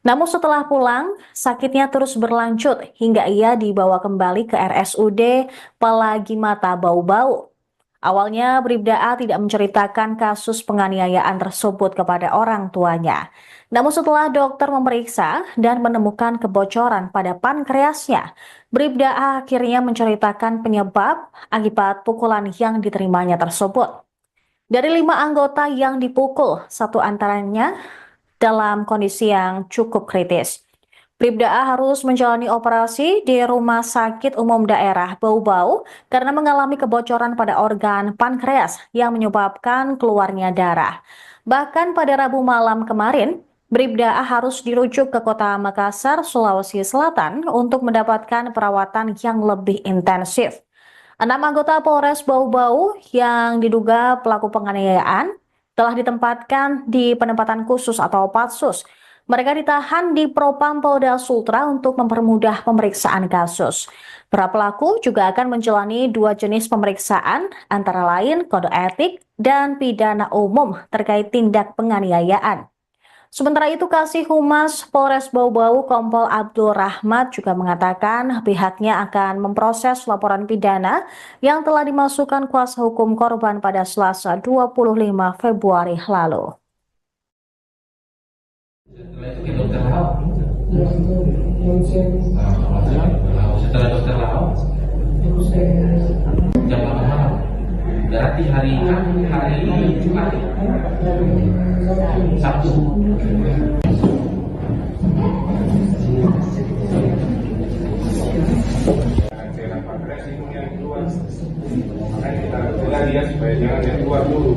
Namun setelah pulang, sakitnya terus berlanjut hingga ia dibawa kembali ke RSUD Palagi Mata Bau-Bau. Awalnya, Bribda A tidak menceritakan kasus penganiayaan tersebut kepada orang tuanya. Namun setelah dokter memeriksa dan menemukan kebocoran pada pankreasnya, Bribda A akhirnya menceritakan penyebab akibat pukulan yang diterimanya tersebut. Dari 5 anggota yang dipukul, 1 antaranya dalam kondisi yang cukup kritis. Bribda A harus menjalani operasi di Rumah Sakit Umum Daerah Bau-Bau karena mengalami kebocoran pada organ pankreas yang menyebabkan keluarnya darah. Bahkan pada Rabu malam kemarin, Bribda A harus dirujuk ke kota Makassar, Sulawesi Selatan untuk mendapatkan perawatan yang lebih intensif. 6 anggota Polres Bau-Bau yang diduga pelaku penganiayaan telah ditempatkan di penempatan khusus atau Patsus. Mereka ditahan di Propam Polda Sultra untuk mempermudah pemeriksaan kasus. Para pelaku juga akan menjalani 2 jenis pemeriksaan, antara lain kode etik dan pidana umum terkait tindak penganiayaan. Sementara itu, Kasih Humas Polres Bau-Bau Kompol Abdul Rahmat juga mengatakan pihaknya akan memproses laporan pidana yang telah dimasukkan kuasa hukum korban pada Selasa 25 Februari lalu.
Setelah itu ke dokter Lau.
Ya, itu lonceng.
Setelah dokter Lau,
Terus saya
jam 8 malam. Berarti hari Jumat, Sabtu.
cairan pankreas itu yang keluar, makanya kita cegah dia supaya jangan yang keluar dulu.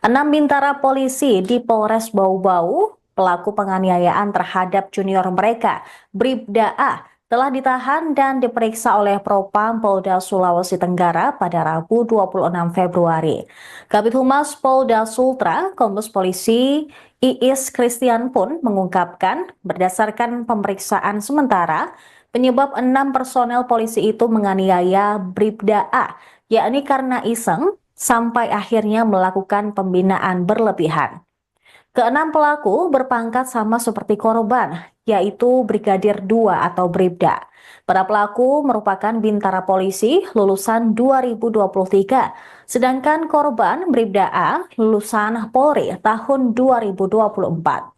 Enam bintara polisi di Polres Bau-Bau, pelaku penganiayaan terhadap junior mereka, Bribda A, telah ditahan dan diperiksa oleh Propam Polda Sulawesi Tenggara pada Rabu 26 Februari. Kabid Humas Polda Sultra, Kombes Polisi Iis Christian pun mengungkapkan berdasarkan pemeriksaan sementara, penyebab 6 personel polisi itu menganiaya Bribda A, yakni karena iseng, sampai akhirnya melakukan pembinaan berlebihan. Keenam pelaku berpangkat sama seperti korban, yaitu Brigadir 2 atau Bribda. Para pelaku merupakan bintara polisi lulusan 2023, sedangkan korban Bribda A lulusan Polri tahun 2024.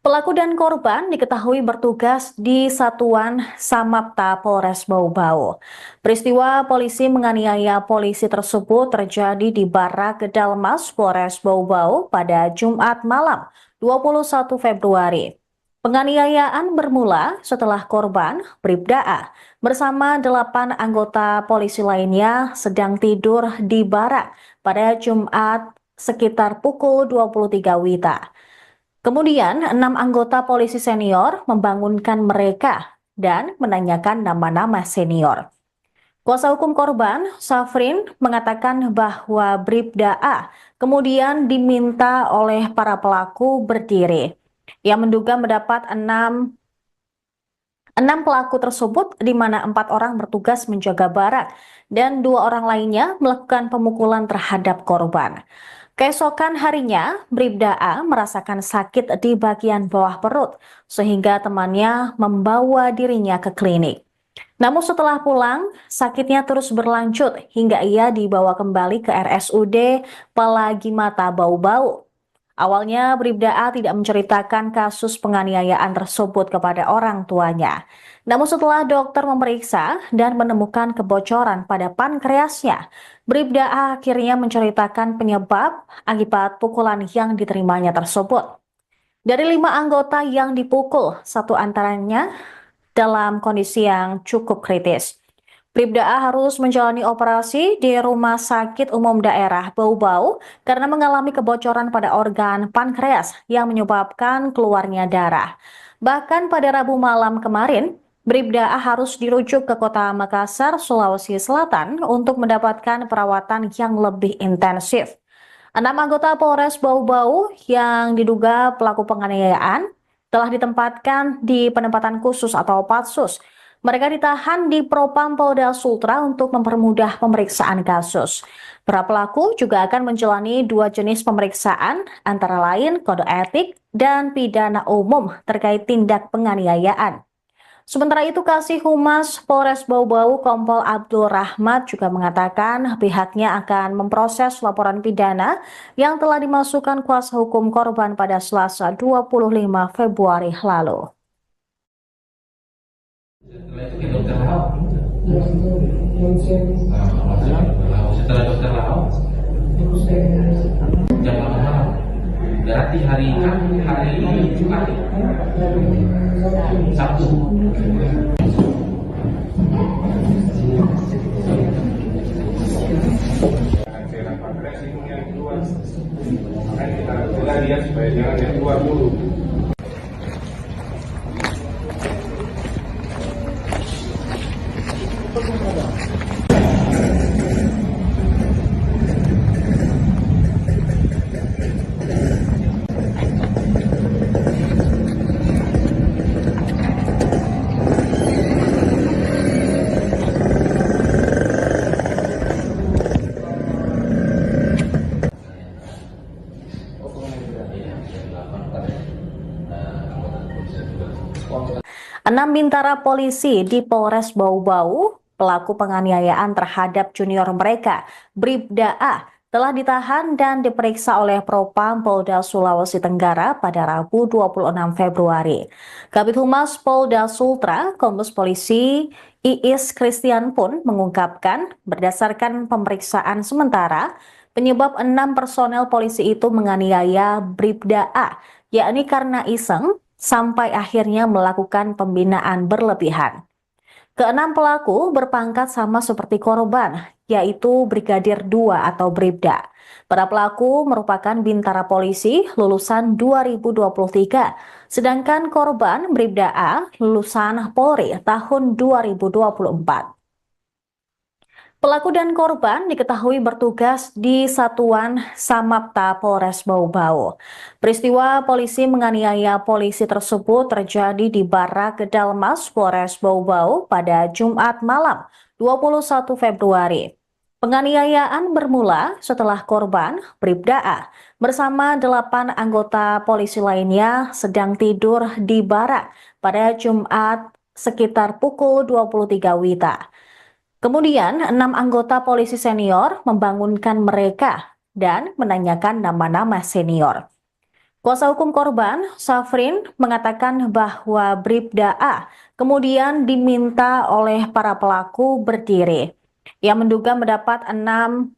Pelaku dan korban diketahui bertugas di Satuan Samapta Polres Bau-Bau. Peristiwa polisi menganiaya polisi tersebut terjadi di Barak Gedalmas Polres Bau-Bau pada Jumat malam 21 Februari. Penganiayaan bermula setelah korban Bribda A bersama 8 anggota polisi lainnya sedang tidur di barak pada Jumat sekitar pukul 23 WITA. Kemudian, 6 anggota polisi senior membangunkan mereka dan menanyakan nama-nama senior. Kuasa hukum korban, Safrin, mengatakan bahwa Bribda A kemudian diminta oleh para pelaku berdiri. Ia menduga mendapat 6 pelaku tersebut di mana 4 orang bertugas menjaga barang dan 2 orang lainnya melakukan pemukulan terhadap korban. Keesokan harinya, Bribda A merasakan sakit di bagian bawah perut sehingga temannya membawa dirinya ke klinik. Namun setelah pulang, sakitnya terus berlanjut hingga ia dibawa kembali ke RSUD Palagi Mata Bau-Bau. Awalnya, Bribda A tidak menceritakan kasus penganiayaan tersebut kepada orang tuanya. Namun setelah dokter memeriksa dan menemukan kebocoran pada pankreasnya, Bribda A akhirnya menceritakan penyebab akibat pukulan yang diterimanya tersebut. Dari 5 anggota yang dipukul, 1 antaranya dalam kondisi yang cukup kritis. Bribda A harus menjalani operasi di Rumah Sakit Umum Daerah Bau-Bau karena mengalami kebocoran pada organ pankreas yang menyebabkan keluarnya darah. Bahkan pada Rabu malam kemarin, Bribda A harus dirujuk ke kota Makassar, Sulawesi Selatan untuk mendapatkan perawatan yang lebih intensif. 6 anggota Polres Bau-Bau yang diduga pelaku penganiayaan telah ditempatkan di penempatan khusus atau Patsus. Mereka ditahan di Propam Polda Sultra untuk mempermudah pemeriksaan kasus. Para pelaku juga akan menjalani 2 jenis pemeriksaan, antara lain kode etik dan pidana umum terkait tindak penganiayaan. Sementara itu, Kasih Humas Polres Bau-Bau Kompol Abdul Rahmat juga mengatakan pihaknya akan memproses laporan pidana yang telah dimasukkan kuasa hukum korban pada Selasa 25 Februari lalu.
Setelah itu ke dokter Lau.
Ronsen,
Setelah dokter Lau
terus saya
jam 8 malam. Berarti hari Jumat, Sabtu.
cairan pankreas itu yang keluar, makanya kita coba lihat supaya jangan yang keluar dulu.
Enam bintara polisi di Polres Bau-Bau, pelaku penganiayaan terhadap junior mereka, Bribda A, telah ditahan dan diperiksa oleh Propam Polda Sulawesi Tenggara pada Rabu 26 Februari. Kabid Humas Polda Sultra, Kombes Polisi Iis Christian pun mengungkapkan berdasarkan pemeriksaan sementara, penyebab 6 personel polisi itu menganiaya Bribda A, yakni karena iseng, sampai akhirnya melakukan pembinaan berlebihan. Keenam pelaku berpangkat sama seperti korban, yaitu Brigadir 2 atau Bribda. Para pelaku merupakan bintara polisi lulusan 2023, sedangkan korban Bribda A lulusan Polri tahun 2024. Pelaku dan korban diketahui bertugas di Satuan Samapta Polres Bau-Bau. Peristiwa polisi menganiaya polisi tersebut terjadi di Barak Gedalmas Polres Bau-Bau pada Jumat malam 21 Februari. Penganiayaan bermula setelah korban Bribda A bersama 8 anggota polisi lainnya sedang tidur di barak pada Jumat sekitar pukul 23 WITA. Kemudian, 6 anggota polisi senior membangunkan mereka dan menanyakan nama-nama senior. Kuasa hukum korban, Safrin, mengatakan bahwa Bribda A kemudian diminta oleh para pelaku berdiri. Ia menduga mendapat 6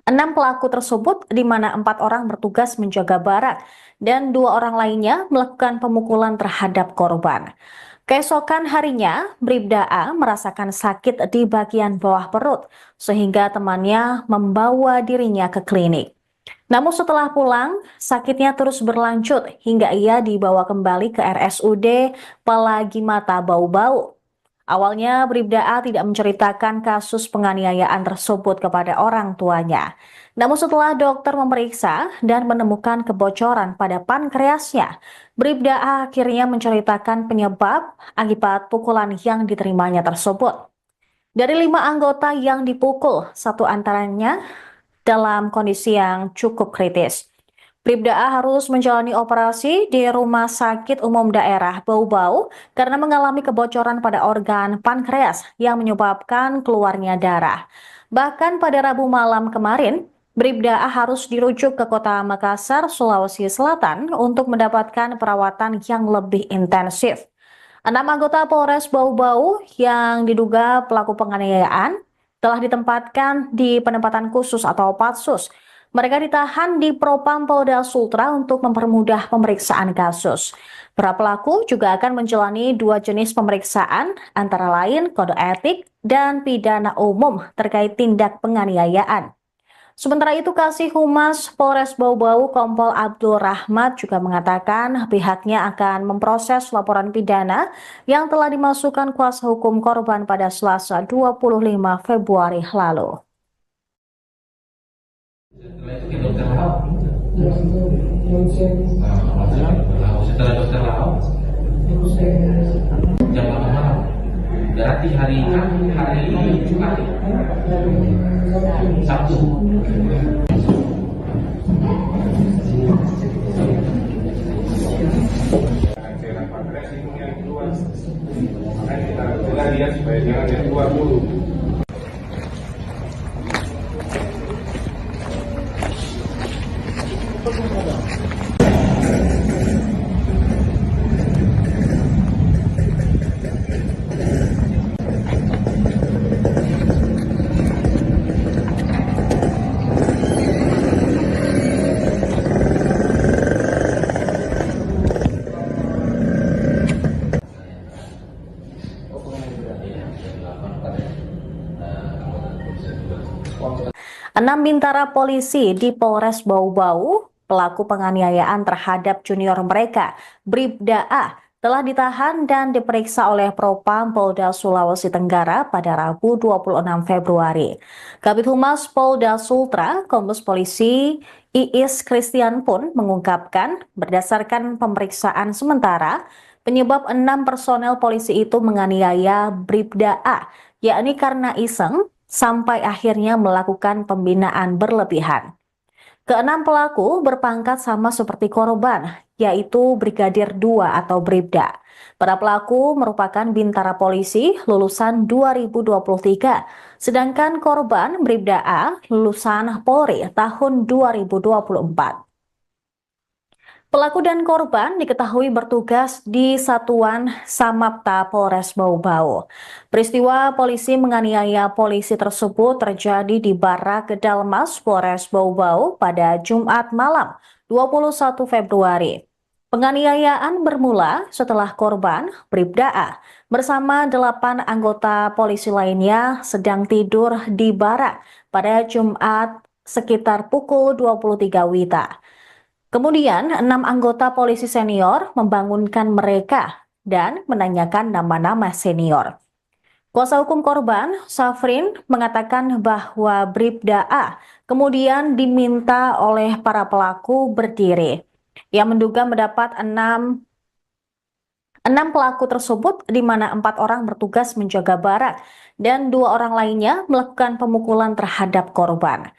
pelaku tersebut, di mana 4 orang bertugas menjaga barak dan 2 orang lainnya melakukan pemukulan terhadap korban. Keesokan harinya, Bribda A merasakan sakit di bagian bawah perut, sehingga temannya membawa dirinya ke klinik. Namun setelah pulang, sakitnya terus berlanjut hingga ia dibawa kembali ke RSUD Palagimata Bau-Bau. Awalnya, Bribda A tidak menceritakan kasus penganiayaan tersebut kepada orang tuanya. Namun setelah dokter memeriksa dan menemukan kebocoran pada pankreasnya, Bribda A akhirnya menceritakan penyebab akibat pukulan yang diterimanya tersebut. Dari 5 anggota yang dipukul, 1 antaranya dalam kondisi yang cukup kritis. Bribda A harus menjalani operasi di Rumah Sakit Umum Daerah Bau-Bau karena mengalami kebocoran pada organ pankreas yang menyebabkan keluarnya darah. Bahkan pada Rabu malam kemarin, Bribda A harus dirujuk ke kota Makassar, Sulawesi Selatan untuk mendapatkan perawatan yang lebih intensif. 6 anggota Polres Bau-Bau yang diduga pelaku penganiayaan telah ditempatkan di penempatan khusus atau Patsus. Mereka ditahan di Propam Polda Sultra untuk mempermudah pemeriksaan kasus. Para pelaku juga akan menjalani 2 jenis pemeriksaan, antara lain kode etik dan pidana umum terkait tindak penganiayaan. Sementara itu, Kasih Humas Polres Bau-Bau Kompol Abdul Rahmat juga mengatakan pihaknya akan memproses laporan pidana yang telah dimasukkan kuasa hukum korban pada Selasa 25 Februari lalu.
Setelah itu ke dokter Lau.
yang itu konsen
Setelah dokter Lau
terus
jam 8 malam. Berarti hari Jumat, Sabtu.
cairan pankreas itu yang keluar, makanya kita bela dia supaya jangan yang keluar dulu.
Enam bintara polisi di Polres Bau-Bau, pelaku penganiayaan terhadap junior mereka, Bribda A, telah ditahan dan diperiksa oleh Propam Polda Sulawesi Tenggara pada Rabu 26 Februari. Kabid Humas Polda Sultra, Kombes Polisi Iis Christian pun mengungkapkan berdasarkan pemeriksaan sementara, penyebab 6 personel polisi itu menganiaya Bribda A, yakni karena iseng, sampai akhirnya melakukan pembinaan berlebihan. Keenam pelaku berpangkat sama seperti korban, yaitu Brigadir 2 atau Bribda. Para pelaku merupakan bintara polisi lulusan 2023, sedangkan korban Bribda A lulusan Polri tahun 2024. Pelaku dan korban diketahui bertugas di Satuan Samapta Polres Bau-Bau. Peristiwa polisi menganiaya polisi tersebut terjadi di Barak Kedalmas Polres Bau-Bau pada Jumat malam 21 Februari. Penganiayaan bermula setelah korban Bribda A bersama 8 anggota polisi lainnya sedang tidur di barak pada Jumat sekitar pukul 23 WITA. Kemudian, 6 anggota polisi senior membangunkan mereka dan menanyakan nama-nama senior. Kuasa hukum korban, Safrin, mengatakan bahwa Bribda A kemudian diminta oleh para pelaku berdiri. Ia menduga mendapat 6 pelaku tersebut, di mana 4 orang bertugas menjaga barak dan 2 orang lainnya melakukan pemukulan terhadap korban.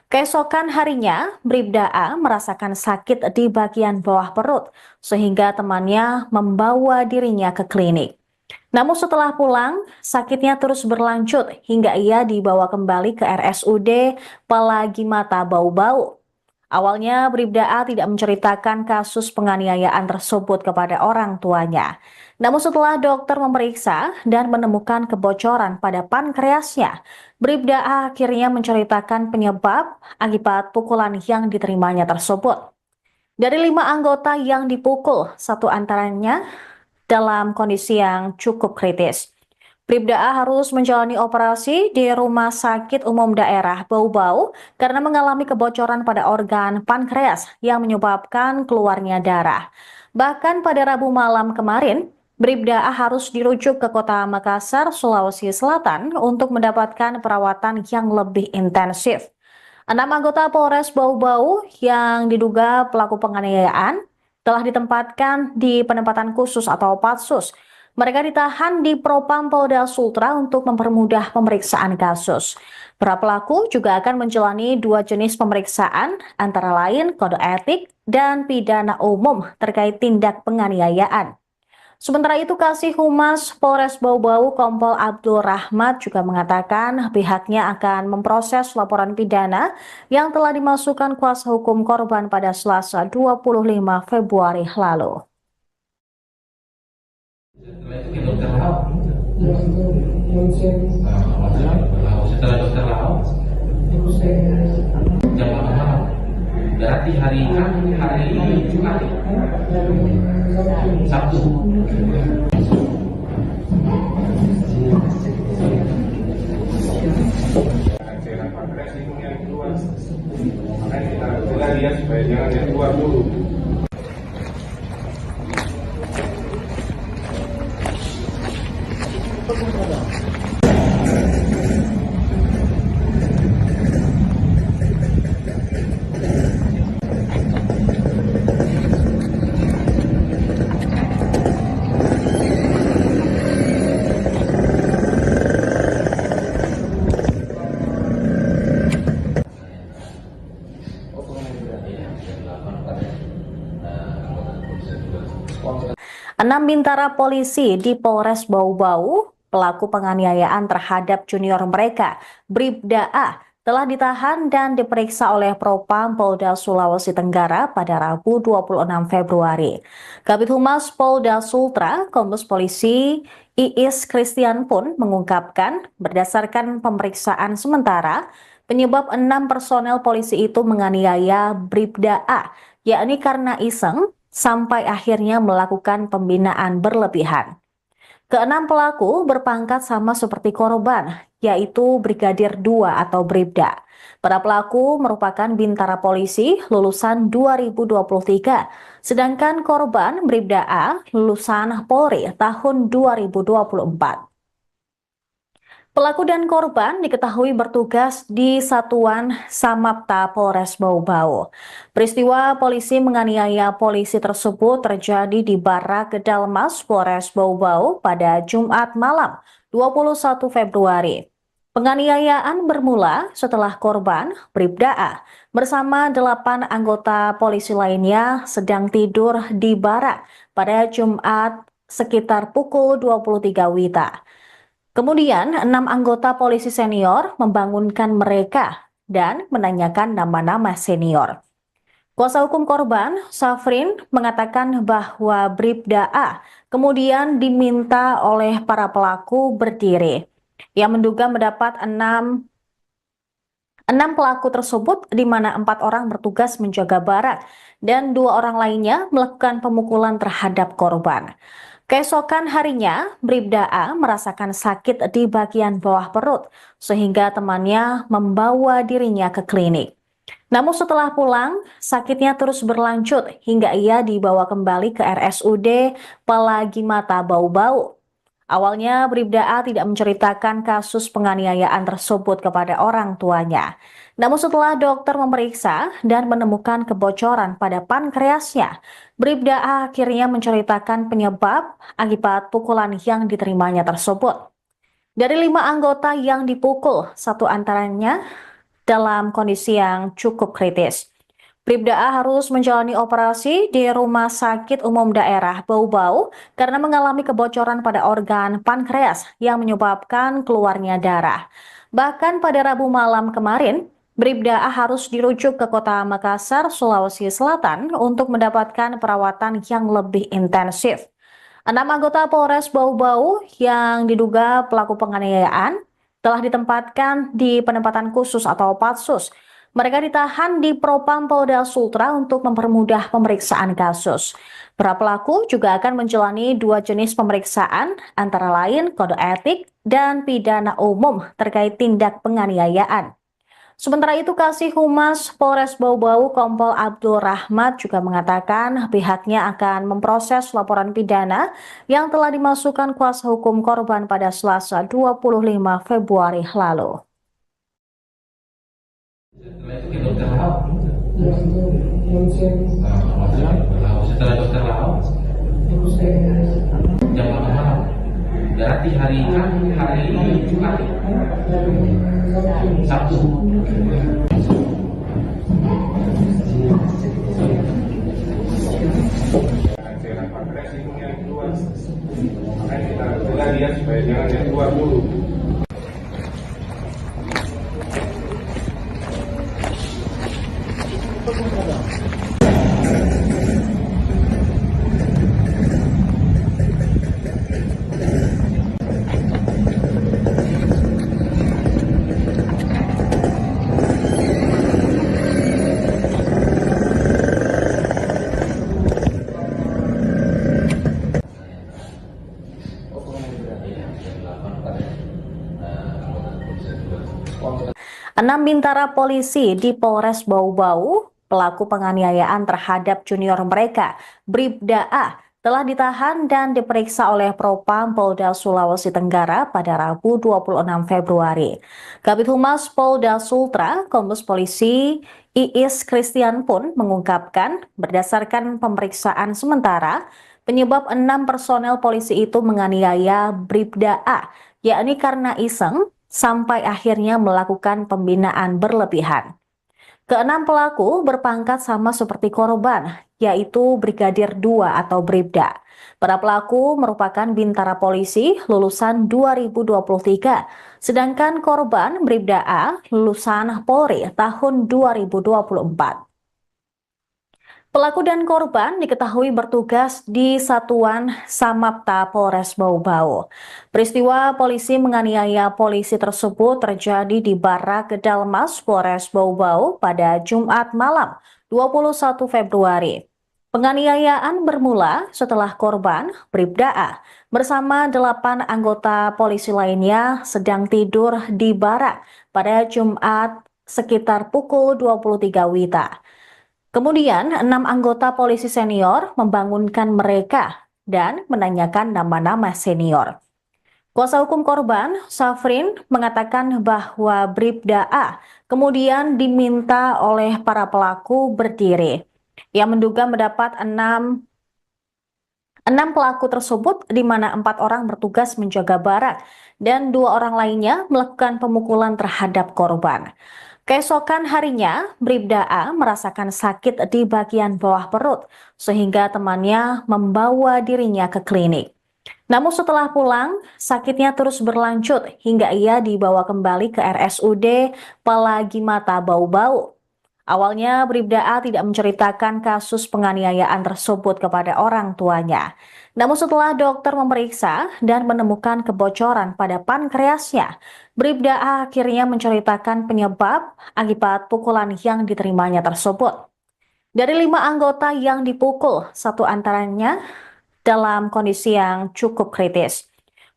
Keesokan harinya, Bribda A merasakan sakit di bagian bawah perut, sehingga temannya membawa dirinya ke klinik. Namun setelah pulang, sakitnya terus berlanjut hingga ia dibawa kembali ke RSUD Palagi Mata Bau-Bau. Awalnya, Bribda A tidak menceritakan kasus penganiayaan tersebut kepada orang tuanya. Namun setelah dokter memeriksa dan menemukan kebocoran pada pankreasnya, Bribda A akhirnya menceritakan penyebab akibat pukulan yang diterimanya tersebut. Dari 5 anggota yang dipukul, 1 antaranya dalam kondisi yang cukup kritis. Bribda A harus menjalani operasi di Rumah Sakit Umum Daerah Bau-Bau karena mengalami kebocoran pada organ pankreas yang menyebabkan keluarnya darah. Bahkan pada Rabu malam kemarin, Bribda A harus dirujuk ke kota Makassar, Sulawesi Selatan untuk mendapatkan perawatan yang lebih intensif. 6 anggota Polres Bau-Bau yang diduga pelaku penganiayaan telah ditempatkan di penempatan khusus atau Patsus. Mereka ditahan di Propam Polda Sultra untuk mempermudah pemeriksaan kasus. Para pelaku juga akan menjalani 2 jenis pemeriksaan, antara lain kode etik dan pidana umum terkait tindak penganiayaan. Sementara itu, Kasih Humas Polres Bau-Bau Kompol Abdul Rahmat juga mengatakan pihaknya akan memproses laporan pidana yang telah dimasukkan kuasa hukum korban pada Selasa 25 Februari lalu.
Setelah itu ke dokter Lau.
Ya, itu langsung
Setelah dokter Lau, jam 8 malam. Berarti hari Jumat, Sabtu.
cairan pankreas ini yang keluar, makanya kita cegah dia supaya jangan yang keluar dulu.
Enam bintara polisi di Polres Bau-Bau, pelaku penganiayaan terhadap junior mereka, Bribda A, telah ditahan dan diperiksa oleh Propam Polda Sulawesi Tenggara pada Rabu 26 Februari. Kabid Humas Polda Sultra, Kombes Polisi Iis Christian pun mengungkapkan berdasarkan pemeriksaan sementara, penyebab 6 personel polisi itu menganiaya Bribda A, yakni karena iseng, sampai akhirnya melakukan pembinaan berlebihan. Keenam pelaku berpangkat sama seperti korban, yaitu Brigadir 2 atau Bribda. Para pelaku merupakan bintara polisi lulusan 2023, sedangkan korban Bribda A lulusan Polri tahun 2024. Pelaku dan korban diketahui bertugas di Satuan Samapta Polres Bau-Bau. Peristiwa polisi menganiaya polisi tersebut terjadi di Barak Kedalmas Polres Bau-Bau pada Jumat malam 21 Februari. Penganiayaan bermula setelah korban Bribda A bersama 8 anggota polisi lainnya sedang tidur di barak pada Jumat sekitar pukul 23 WITA. Kemudian, 6 anggota polisi senior membangunkan mereka dan menanyakan nama-nama senior. Kuasa hukum korban, Safrin, mengatakan bahwa Bribda A kemudian diminta oleh para pelaku berdiri. Ia menduga mendapat 6 pelaku tersebut, di mana 4 orang bertugas menjaga barak dan 2 orang lainnya melakukan pemukulan terhadap korban. Keesokan harinya, Bribda A merasakan sakit di bagian bawah perut, sehingga temannya membawa dirinya ke klinik. Namun setelah pulang, sakitnya terus berlanjut hingga ia dibawa kembali ke RSUD Palagimata Bau-Bau. Awalnya, Bribda A tidak menceritakan kasus penganiayaan tersebut kepada orang tuanya. Namun setelah dokter memeriksa dan menemukan kebocoran pada pankreasnya, Bribda A akhirnya menceritakan penyebab akibat pukulan yang diterimanya tersebut. Dari 5 anggota yang dipukul, 1 antaranya dalam kondisi yang cukup kritis. Bribda A harus menjalani operasi di Rumah Sakit Umum Daerah Bau-Bau karena mengalami kebocoran pada organ pankreas yang menyebabkan keluarnya darah. Bahkan pada Rabu malam kemarin, Bribda A harus dirujuk ke Kota Makassar, Sulawesi Selatan untuk mendapatkan perawatan yang lebih intensif. 6 anggota Polres Bau-Bau yang diduga pelaku penganiayaan telah ditempatkan di penempatan khusus atau Patsus. Mereka ditahan di Propam Polda Sultra untuk mempermudah pemeriksaan kasus. Para pelaku juga akan menjalani 2 jenis pemeriksaan, antara lain kode etik dan pidana umum terkait tindak penganiayaan. Sementara itu, Kasih Humas Polres Bau-Bau Kompol Abdul Rahmat juga mengatakan pihaknya akan memproses laporan pidana yang telah dimasukkan kuasa hukum korban pada Selasa 25 Februari lalu.
Setelah itu ke dokter Lau.
ya, itu langsung
Setelah dokter Lau, jam 8 malam. Berarti hari Jumat, Sabtu.
Cairan pankreas ini yang keluar, keluar dulu.
Enam bintara polisi di Polres Bau-Bau, pelaku penganiayaan terhadap junior mereka, Bribda A, telah ditahan dan diperiksa oleh Propam Polda Sulawesi Tenggara pada Rabu 26 Februari. Kabid Humas Polda Sultra, Kombes Polisi Iis Christian pun mengungkapkan berdasarkan pemeriksaan sementara, penyebab 6 personel polisi itu menganiaya Bribda A, yakni karena iseng, sampai akhirnya melakukan pembinaan berlebihan. Keenam pelaku berpangkat sama seperti korban, yaitu Brigadir 2 atau Bribda. Para pelaku merupakan bintara polisi lulusan 2023, sedangkan korban Bribda A lulusan Polri tahun 2024. Pelaku dan korban diketahui bertugas di Satuan Samapta Polres Bau-Bau. Peristiwa polisi menganiaya polisi tersebut terjadi di Barak Kedalmas Polres Bau-Bau pada Jumat malam 21 Februari. Penganiayaan bermula setelah korban Bribda A bersama 8 anggota polisi lainnya sedang tidur di barak pada Jumat sekitar pukul 23 WITA. Kemudian, 6 anggota polisi senior membangunkan mereka dan menanyakan nama-nama senior. Kuasa hukum korban, Safrin, mengatakan bahwa Bribda A kemudian diminta oleh para pelaku berdiri. Ia menduga mendapat 6 pelaku tersebut, di mana 4 orang bertugas menjaga barak dan 2 orang lainnya melakukan pemukulan terhadap korban. Keesokan harinya, Bribda A merasakan sakit di bagian bawah perut, sehingga temannya membawa dirinya ke klinik. Namun setelah pulang, sakitnya terus berlanjut hingga ia dibawa kembali ke RSUD Palagimata Bau-Bau. Awalnya, Bribda A tidak menceritakan kasus penganiayaan tersebut kepada orang tuanya. Namun setelah dokter memeriksa dan menemukan kebocoran pada pankreasnya, Bribda A akhirnya menceritakan penyebab akibat pukulan yang diterimanya tersebut. Dari 5 anggota yang dipukul, 1 antaranya dalam kondisi yang cukup kritis.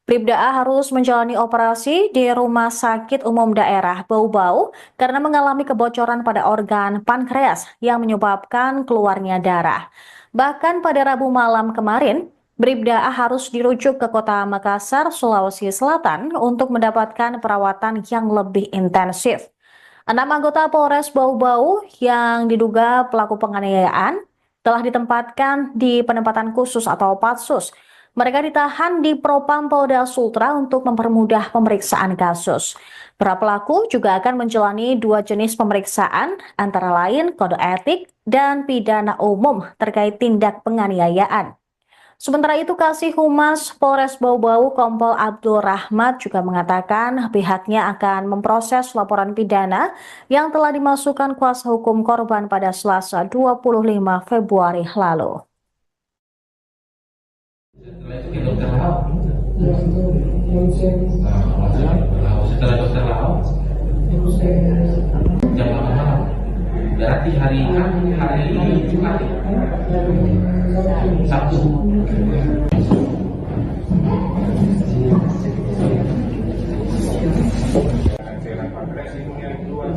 Bribda A harus menjalani operasi di Rumah Sakit Umum Daerah Bau-Bau karena mengalami kebocoran pada organ pankreas yang menyebabkan keluarnya darah. Bahkan pada Rabu malam kemarin, Bribda A harus dirujuk ke kota Makassar, Sulawesi Selatan untuk mendapatkan perawatan yang lebih intensif. 6 anggota Polres Bau-Bau yang diduga pelaku penganiayaan telah ditempatkan di penempatan khusus atau Patsus. Mereka ditahan di Propam Polda Sultra untuk mempermudah pemeriksaan kasus. Para pelaku juga akan menjalani 2 jenis pemeriksaan, antara lain kode etik dan pidana umum terkait tindak penganiayaan. Sementara itu, Kasih Humas Polres Bau-Bau Kompol Abdul Rahmat juga mengatakan pihaknya akan memproses laporan pidana yang telah dimasukkan kuasa hukum korban pada Selasa 25 Februari lalu.
Setelah itu ke dokter Lau.
yang itu ronsen
Setelah dokter Lau, jam 8 malam. Berarti hari Jumat, Sabtu.
Cairan pankreas itu yang keluar.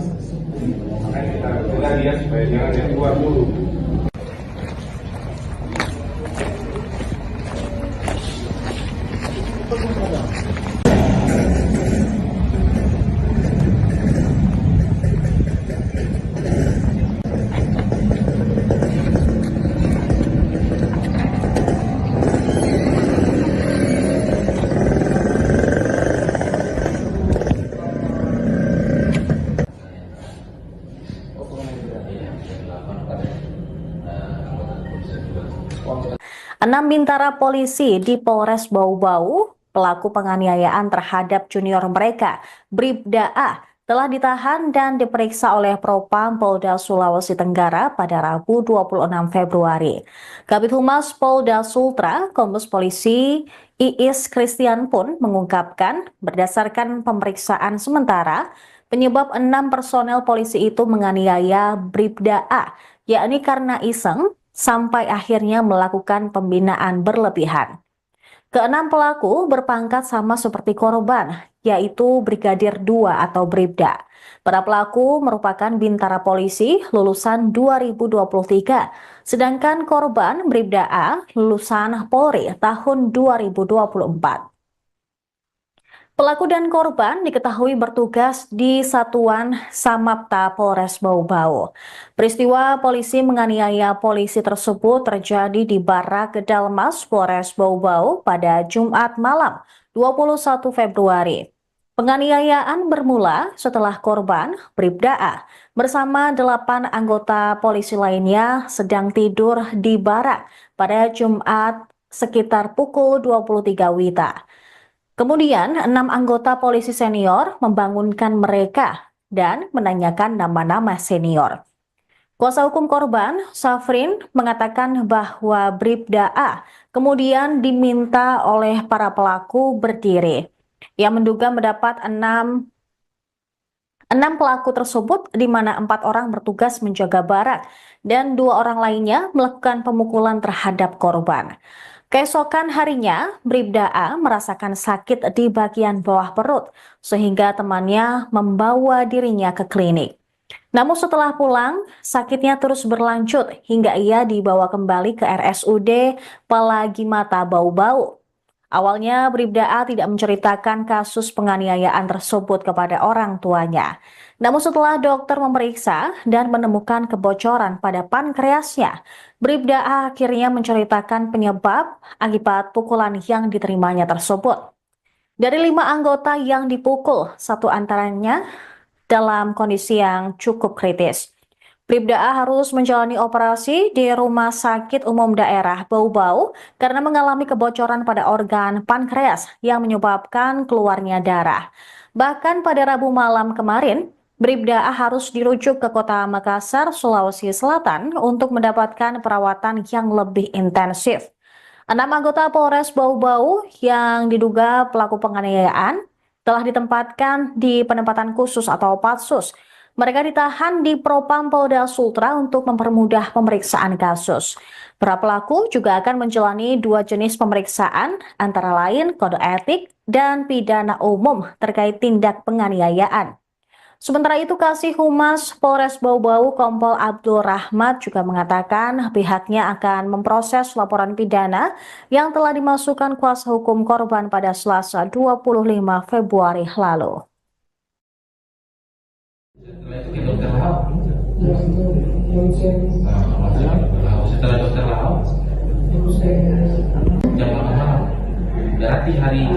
Makanya kita cegah dia supaya jangan yang keluar dulu.
Enam bintara polisi di Polres Bau-Bau, pelaku penganiayaan terhadap junior mereka, Bribda A, telah ditahan dan diperiksa oleh Propam Polda Sulawesi Tenggara pada Rabu 26 Februari. Kabid Humas Polda Sultra, Kombes Polisi Iis Christian pun mengungkapkan berdasarkan pemeriksaan sementara, penyebab 6 personel polisi itu menganiaya Bribda A, yakni karena iseng sampai akhirnya melakukan pembinaan berlebihan. Keenam pelaku berpangkat sama seperti korban, yaitu Brigadir 2 atau Bribda. Para pelaku merupakan bintara polisi lulusan 2023, sedangkan korban Bribda A lulusan Polri tahun 2024. Pelaku dan korban diketahui bertugas di Satuan Samapta Polres Bau-Bau. Peristiwa polisi menganiaya polisi tersebut terjadi di Barak Kedalmas Polres Bau-Bau pada Jumat malam 21 Februari. Penganiayaan bermula setelah korban Bribda A bersama 8 anggota polisi lainnya sedang tidur di barak pada Jumat sekitar pukul 23 WITA. Kemudian, 6 anggota polisi senior membangunkan mereka dan menanyakan nama-nama senior. Kuasa hukum korban, Safrin, mengatakan bahwa Bribda A kemudian diminta oleh para pelaku berdiri. Ia menduga mendapat 6 pelaku tersebut di mana 4 orang bertugas menjaga barak dan 2 orang lainnya melakukan pemukulan terhadap korban. Keesokan harinya, Bribda A merasakan sakit di bagian bawah perut, sehingga temannya membawa dirinya ke klinik. Namun setelah pulang, sakitnya terus berlanjut hingga ia dibawa kembali ke RSUD Palagimata Bau-Bau. Awalnya, Bribda A tidak menceritakan kasus penganiayaan tersebut kepada orang tuanya. Namun setelah dokter memeriksa dan menemukan kebocoran pada pankreasnya, Bribda A akhirnya menceritakan penyebab akibat pukulan yang diterimanya tersebut. Dari 5 anggota yang dipukul, 1 antaranya dalam kondisi yang cukup kritis. Bribda A harus menjalani operasi di Rumah Sakit Umum Daerah Bau-Bau karena mengalami kebocoran pada organ pankreas yang menyebabkan keluarnya darah. Bahkan pada Rabu malam kemarin, Bribda A harus dirujuk ke kota Makassar, Sulawesi Selatan untuk mendapatkan perawatan yang lebih intensif. 6 anggota Polres Bau-Bau yang diduga pelaku penganiayaan telah ditempatkan di penempatan khusus atau Patsus. Mereka ditahan di Propam Polda Sultra untuk mempermudah pemeriksaan kasus. Para pelaku juga akan menjalani 2 jenis pemeriksaan, antara lain kode etik dan pidana umum terkait tindak penganiayaan. Sementara itu, Kasih Humas Polres Bau-Bau Kompol Abdul Rahmat juga mengatakan pihaknya akan memproses laporan pidana yang telah dimasukkan kuasa hukum korban pada Selasa 25 Februari lalu.
Setelah itu ke dokter Lau.
Ya, itu ronsen.
Setelah dokter Lau, jam 8 malam. Berarti hari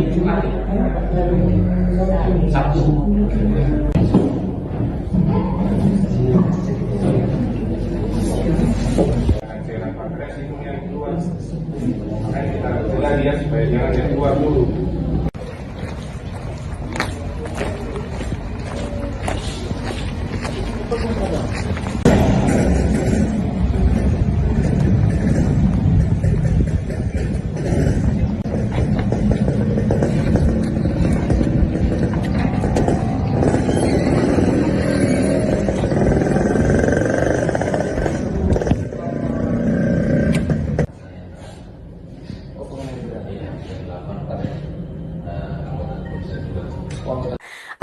Jumat, Sabtu.
Cairan pankreas itu yang keluar. Makanya kita cegah dia supaya jangan yang keluar dulu.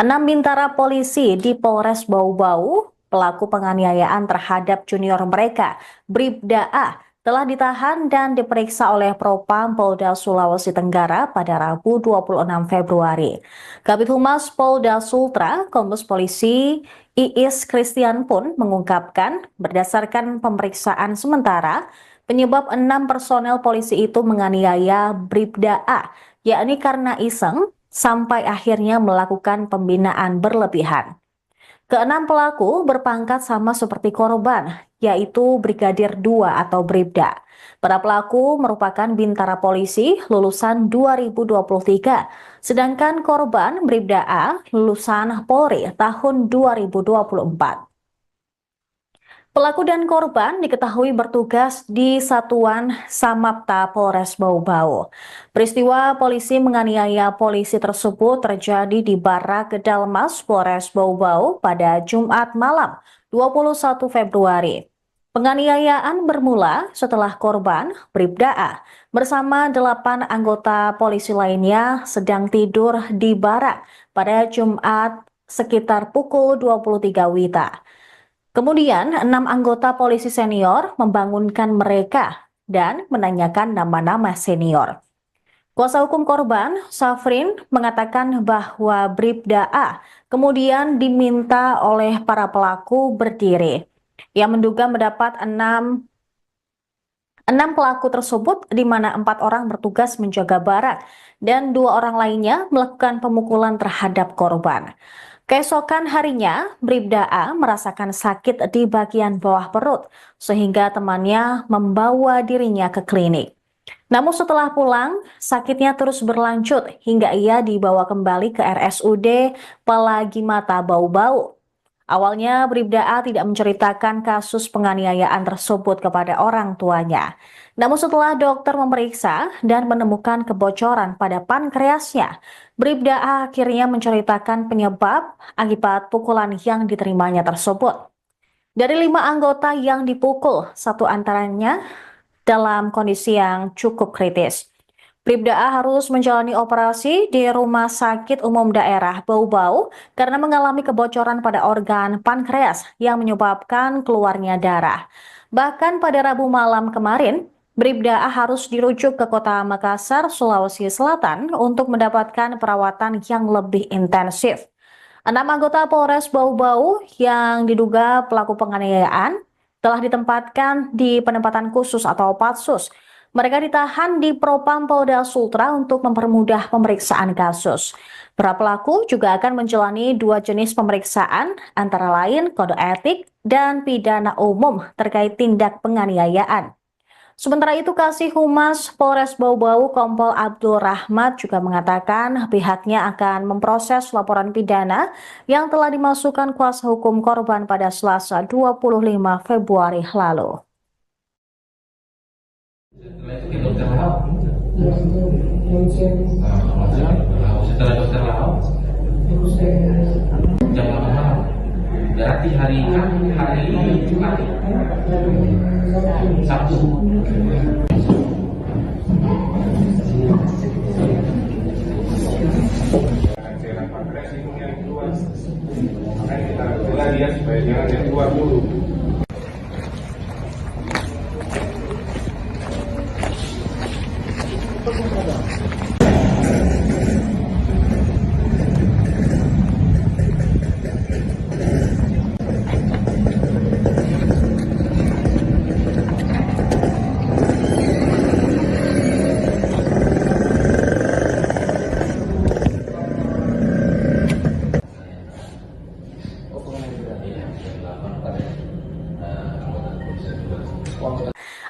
Enam bintara polisi di Polres Bau-Bau, pelaku penganiayaan terhadap junior mereka, Bribda A, telah ditahan dan diperiksa oleh Propam Polda Sulawesi Tenggara pada Rabu 26 Februari. Kabid Humas Polda Sultra, Kombes Polisi Iis Christian pun mengungkapkan berdasarkan pemeriksaan sementara, penyebab 6 personel polisi itu menganiaya Bribda A, yakni karena iseng sampai akhirnya melakukan pembinaan berlebihan. Keenam pelaku berpangkat sama seperti korban, yaitu Brigadir 2 atau Bribda. Para pelaku merupakan bintara polisi lulusan 2023, sedangkan korban Bribda A lulusan Polri tahun 2024. Pelaku dan korban diketahui bertugas di Satuan Samapta Polres Bau-Bau. Peristiwa polisi menganiaya polisi tersebut terjadi di Barak Kedalmas Polres Bau-Bau pada Jumat malam 21 Februari. Penganiayaan bermula setelah korban Bribda A bersama 8 anggota polisi lainnya sedang tidur di barak pada Jumat sekitar pukul 23 WITA. Kemudian, 6 anggota polisi senior membangunkan mereka dan menanyakan nama-nama senior. Kuasa hukum korban, Safrin, mengatakan bahwa Bribda A kemudian diminta oleh para pelaku berdiri. Ia menduga mendapat 6 pelaku tersebut, di mana 4 orang bertugas menjaga barak dan 2 orang lainnya melakukan pemukulan terhadap korban. Keesokan harinya, Bribda A merasakan sakit di bagian bawah perut, sehingga temannya membawa dirinya ke klinik. Namun setelah pulang, sakitnya terus berlanjut hingga ia dibawa kembali ke RSUD Palagimata Bau-Bau. Awalnya, Bribda A tidak menceritakan kasus penganiayaan tersebut kepada orang tuanya. Namun setelah dokter memeriksa dan menemukan kebocoran pada pankreasnya, Bribda A akhirnya menceritakan penyebab akibat pukulan yang diterimanya tersebut. Dari 5 anggota yang dipukul, 1 antaranya dalam kondisi yang cukup kritis. Bribda A harus menjalani operasi di Rumah Sakit Umum Daerah Bau-Bau karena mengalami kebocoran pada organ pankreas yang menyebabkan keluarnya darah. Bahkan pada Rabu malam kemarin, Bribda A harus dirujuk ke kota Makassar, Sulawesi Selatan untuk mendapatkan perawatan yang lebih intensif. 6 anggota Polres Bau-Bau yang diduga pelaku penganiayaan telah ditempatkan di penempatan khusus atau Patsus. Mereka ditahan di Propam Polda Sultra untuk mempermudah pemeriksaan kasus. Para pelaku juga akan menjalani 2 jenis pemeriksaan, antara lain kode etik dan pidana umum terkait tindak penganiayaan. Sementara itu, Kasih Humas Polres Bau-Bau Kompol Abdul Rahmat juga mengatakan pihaknya akan memproses laporan pidana yang telah dimasukkan kuasa hukum korban pada Selasa 25 Februari lalu.
Setelah itu ke dokter Lau.
Ya, itu lonceng.
Setelah dokter Lau,
Terus
jam 8 malam. Berarti hari Jumat, Sabtu.
cairan pankreas itu yang keluar, makanya kita cegah dia supaya jangan yang keluar dulu.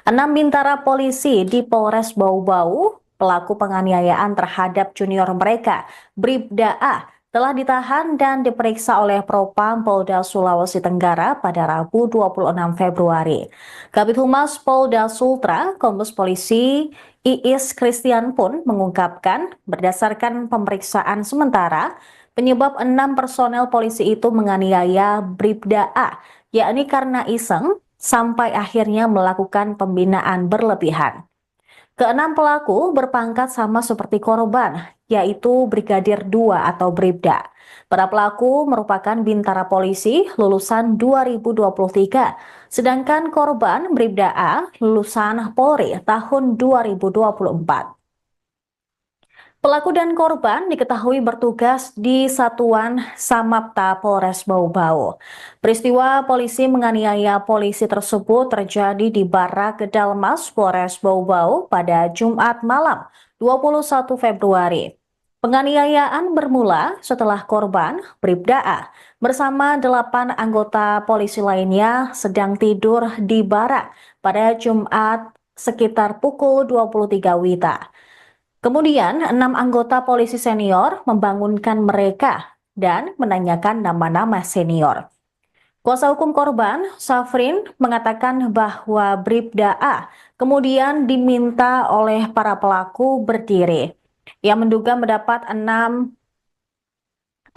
Enam bintara polisi di Polres Bau-Bau, pelaku penganiayaan terhadap junior mereka, Bribda A, telah ditahan dan diperiksa oleh Propam Polda Sulawesi Tenggara pada Rabu 26 Februari. Kabid Humas Polda Sultra, Kombes Polisi Iis Christian pun mengungkapkan berdasarkan pemeriksaan sementara, penyebab 6 personel polisi itu menganiaya Bribda A, yakni karena iseng, sampai akhirnya melakukan pembinaan berlebihan. Keenam pelaku berpangkat sama seperti korban, yaitu Brigadir 2 atau Bribda. Para pelaku merupakan bintara polisi lulusan 2023, sedangkan korban Bribda A lulusan Polri tahun 2024. Pelaku dan korban diketahui bertugas di Satuan Samapta Polres Bau-Bau. Peristiwa polisi menganiaya polisi tersebut terjadi di Barak Kedalmas Polres Bau-Bau pada Jumat malam 21 Februari. Penganiayaan bermula setelah korban, Bribda A, bersama 8 anggota polisi lainnya sedang tidur di barak pada Jumat sekitar pukul 23 WITA. Kemudian, 6 anggota polisi senior membangunkan mereka dan menanyakan nama-nama senior. Kuasa hukum korban, Safrin, mengatakan bahwa Bribda A kemudian diminta oleh para pelaku berdiri. Ia menduga mendapat enam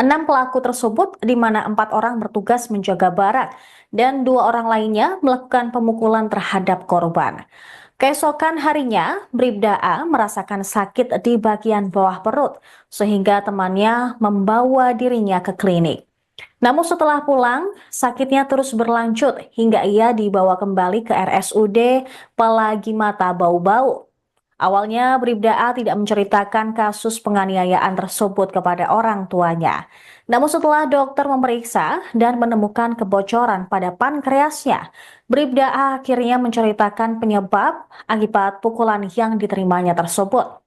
pelaku tersebut, di mana 4 orang bertugas menjaga barak dan 2 orang lainnya melakukan pemukulan terhadap korban. Keesokan harinya, Bribda A merasakan sakit di bagian bawah perut, sehingga temannya membawa dirinya ke klinik. Namun setelah pulang, sakitnya terus berlanjut hingga ia dibawa kembali ke RSUD Pelagi Mata Bau-Bau. Awalnya, Bribda A tidak menceritakan kasus penganiayaan tersebut kepada orang tuanya. Namun setelah dokter memeriksa dan menemukan kebocoran pada pankreasnya, Bribda A akhirnya menceritakan penyebab akibat pukulan yang diterimanya tersebut.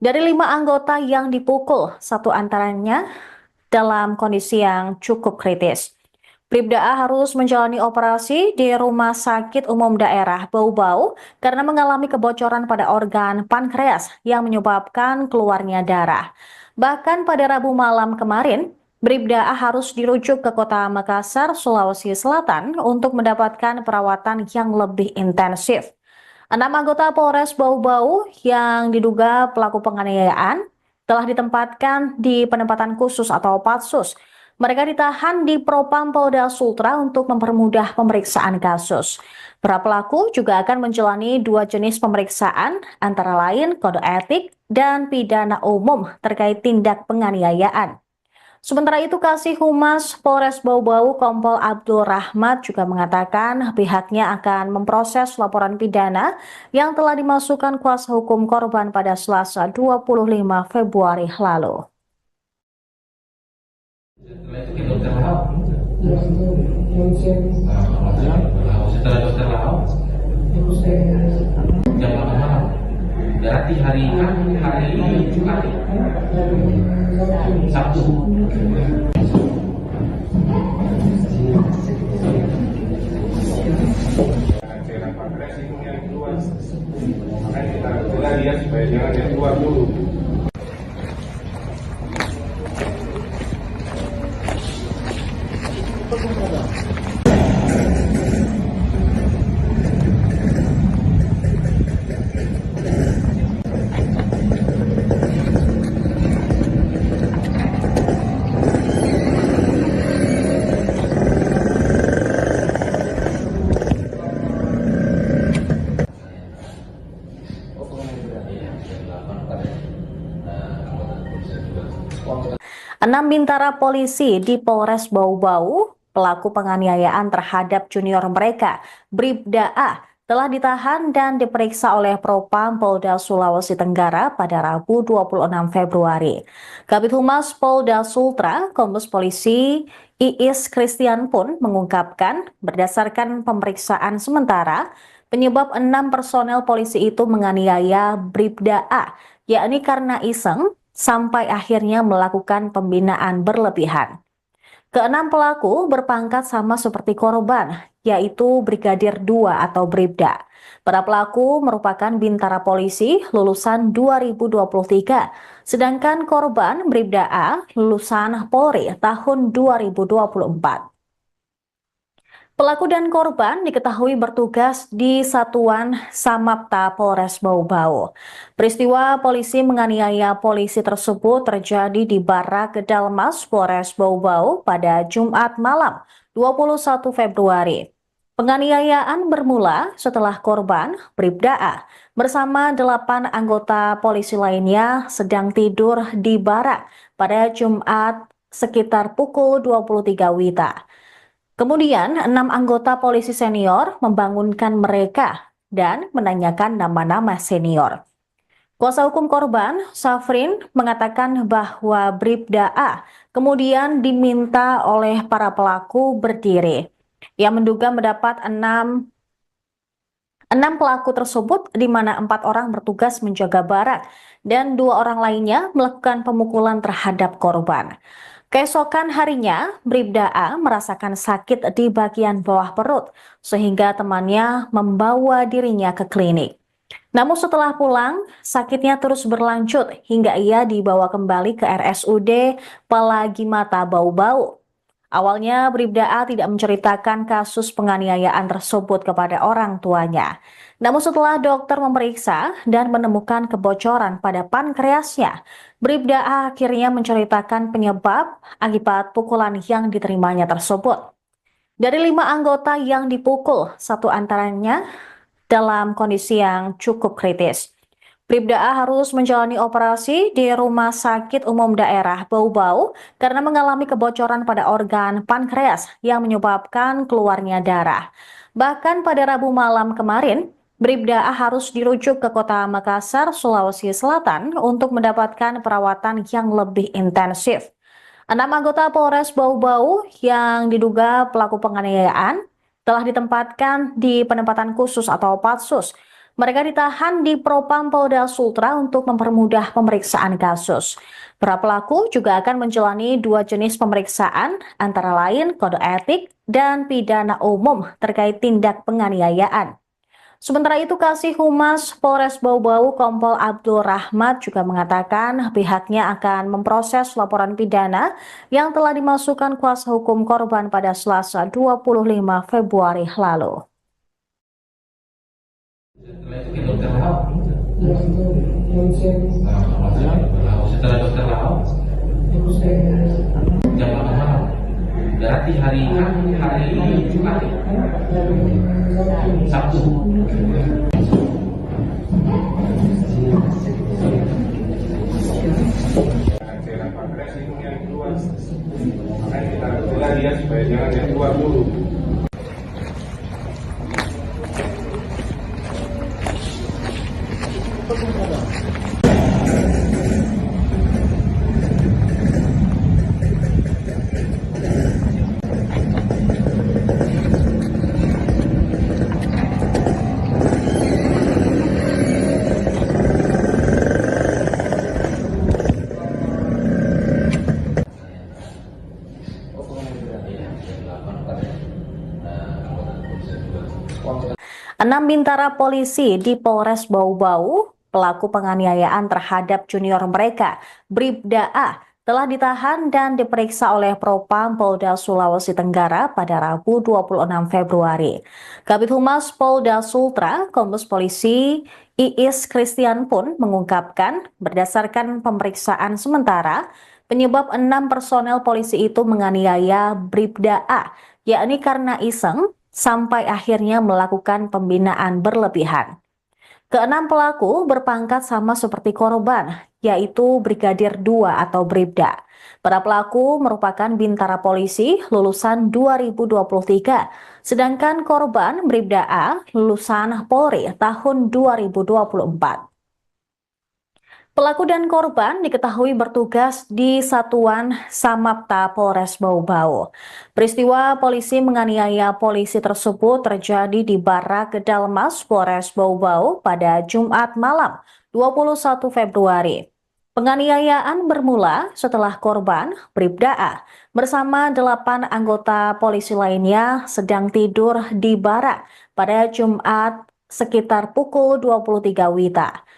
Dari 5 anggota yang dipukul, 1 antaranya dalam kondisi yang cukup kritis. Bribda A harus menjalani operasi di Rumah Sakit Umum Daerah Bau-Bau karena mengalami kebocoran pada organ pankreas yang menyebabkan keluarnya darah. Bahkan pada Rabu malam kemarin, Bribda A harus dirujuk ke kota Makassar, Sulawesi Selatan untuk mendapatkan perawatan yang lebih intensif. 6 anggota Polres Bau-Bau yang diduga pelaku penganiayaan telah ditempatkan di penempatan khusus atau Patsus. Mereka ditahan di Propam Polda Sultra untuk mempermudah pemeriksaan kasus. Para pelaku juga akan menjalani 2 jenis pemeriksaan, antara lain kode etik dan pidana umum terkait tindak penganiayaan. Sementara itu, Kasih Humas Polres Bau-Bau Kompol Abdul Rahmat juga mengatakan pihaknya akan memproses laporan pidana yang telah dimasukkan kuasa hukum korban pada Selasa 25 Februari lalu.
Setelah itu ke dokter Lahau.
Ya, itu langsung
Setelah dokter Lahau,
terus saya
jam 8 malam. Berarti hari Jumat, Sabtu.
cairan pankreas itu yang keluar, makanya kita cegah dia supaya jangan yang keluar dulu.
Enam bintara polisi di Polres Bau-Bau, pelaku penganiayaan terhadap junior mereka, Bribda A, telah ditahan dan diperiksa oleh Propam Polda Sulawesi Tenggara pada Rabu 26 Februari. Kabid Humas Polda Sultra, Kombes Polisi Iis Christian pun mengungkapkan berdasarkan pemeriksaan sementara, penyebab 6 personel polisi itu menganiaya Bribda A, yakni karena iseng, sampai akhirnya melakukan pembinaan berlebihan. Keenam pelaku berpangkat sama seperti korban, yaitu Brigadir 2 atau Bribda. Para pelaku merupakan bintara polisi lulusan 2023, sedangkan korban Bribda A lulusan Polri tahun 2024. Pelaku dan korban diketahui bertugas di Satuan Samapta Polres Bau-Bau. Peristiwa polisi menganiaya polisi tersebut terjadi di Barak Gedalmas Polres Bau-Bau pada Jumat malam 21 Februari. Penganiayaan bermula setelah korban, Bribda A, bersama 8 anggota polisi lainnya sedang tidur di barak pada Jumat sekitar pukul 23 WITA. Kemudian, 6 anggota polisi senior membangunkan mereka dan menanyakan nama-nama senior. Kuasa hukum korban, Safrin, mengatakan bahwa Bribda A kemudian diminta oleh para pelaku berdiri. Ia menduga mendapat 6 6 pelaku tersebut di mana 4 orang bertugas menjaga barang dan 2 orang lainnya melakukan pemukulan terhadap korban. Keesokan harinya, Bribda A merasakan sakit di bagian bawah perut, sehingga temannya membawa dirinya ke klinik. Namun setelah pulang, sakitnya terus berlanjut hingga ia dibawa kembali ke RSUD Palagi Mata Bau-Bau. Awalnya, Bribda A tidak menceritakan kasus penganiayaan tersebut kepada orang tuanya. Namun setelah dokter memeriksa dan menemukan kebocoran pada pankreasnya, Bribda A akhirnya menceritakan penyebab akibat pukulan yang diterimanya tersebut. Dari 5 anggota yang dipukul, 1 antaranya dalam kondisi yang cukup kritis. Bribda A harus menjalani operasi di Rumah Sakit Umum Daerah Bau-Bau karena mengalami kebocoran pada organ pankreas yang menyebabkan keluarnya darah. Bahkan pada Rabu malam kemarin, Bribda A harus dirujuk ke kota Makassar, Sulawesi Selatan untuk mendapatkan perawatan yang lebih intensif. 6 anggota Polres Bau-Bau yang diduga pelaku penganiayaan telah ditempatkan di penempatan khusus atau Patsus. Mereka ditahan di Propam Polda Sultra untuk mempermudah pemeriksaan kasus. Para pelaku juga akan menjalani 2 jenis pemeriksaan, antara lain kode etik dan pidana umum terkait tindak penganiayaan. Sementara itu, Kasih Humas Polres Bau-Bau Kompol Abdul Rahmat juga mengatakan pihaknya akan memproses laporan pidana yang telah dimasukkan kuasa hukum korban pada Selasa 25 Februari lalu.
Setelah itu ke dokter Lau.
yang itu yang saya
Setelah dokter Lau,
terus saya
jam 8 malam. Berarti hari Jumat, Sabtu.
cairan pankreas itu yang keluar, makanya kita cegah dia supaya jangan yang keluar dulu.
Enam bintara polisi di Polres Bau-Bau, pelaku penganiayaan terhadap junior mereka, Bribda A, telah ditahan dan diperiksa oleh Propam Polda Sulawesi Tenggara pada Rabu 26 Februari. Kabid Humas Polda Sultra, Kombes Polisi Iis Christian pun mengungkapkan berdasarkan pemeriksaan sementara, penyebab 6 personel polisi itu menganiaya Bribda A, yakni karena iseng, sampai akhirnya melakukan pembinaan berlebihan. Keenam pelaku berpangkat sama seperti korban, yaitu Brigadir 2 atau Bribda. Para pelaku merupakan bintara polisi lulusan 2023, sedangkan korban Bribda A lulusan Polri tahun 2024. Pelaku dan korban diketahui bertugas di Satuan Samapta Polres Bau-Bau. Peristiwa polisi menganiaya polisi tersebut terjadi di Barak Dalmas Polres Bau-Bau pada Jumat malam 21 Februari. Penganiayaan bermula setelah korban Bribda A bersama 8 anggota polisi lainnya sedang tidur di barak pada Jumat sekitar pukul 23 WITA.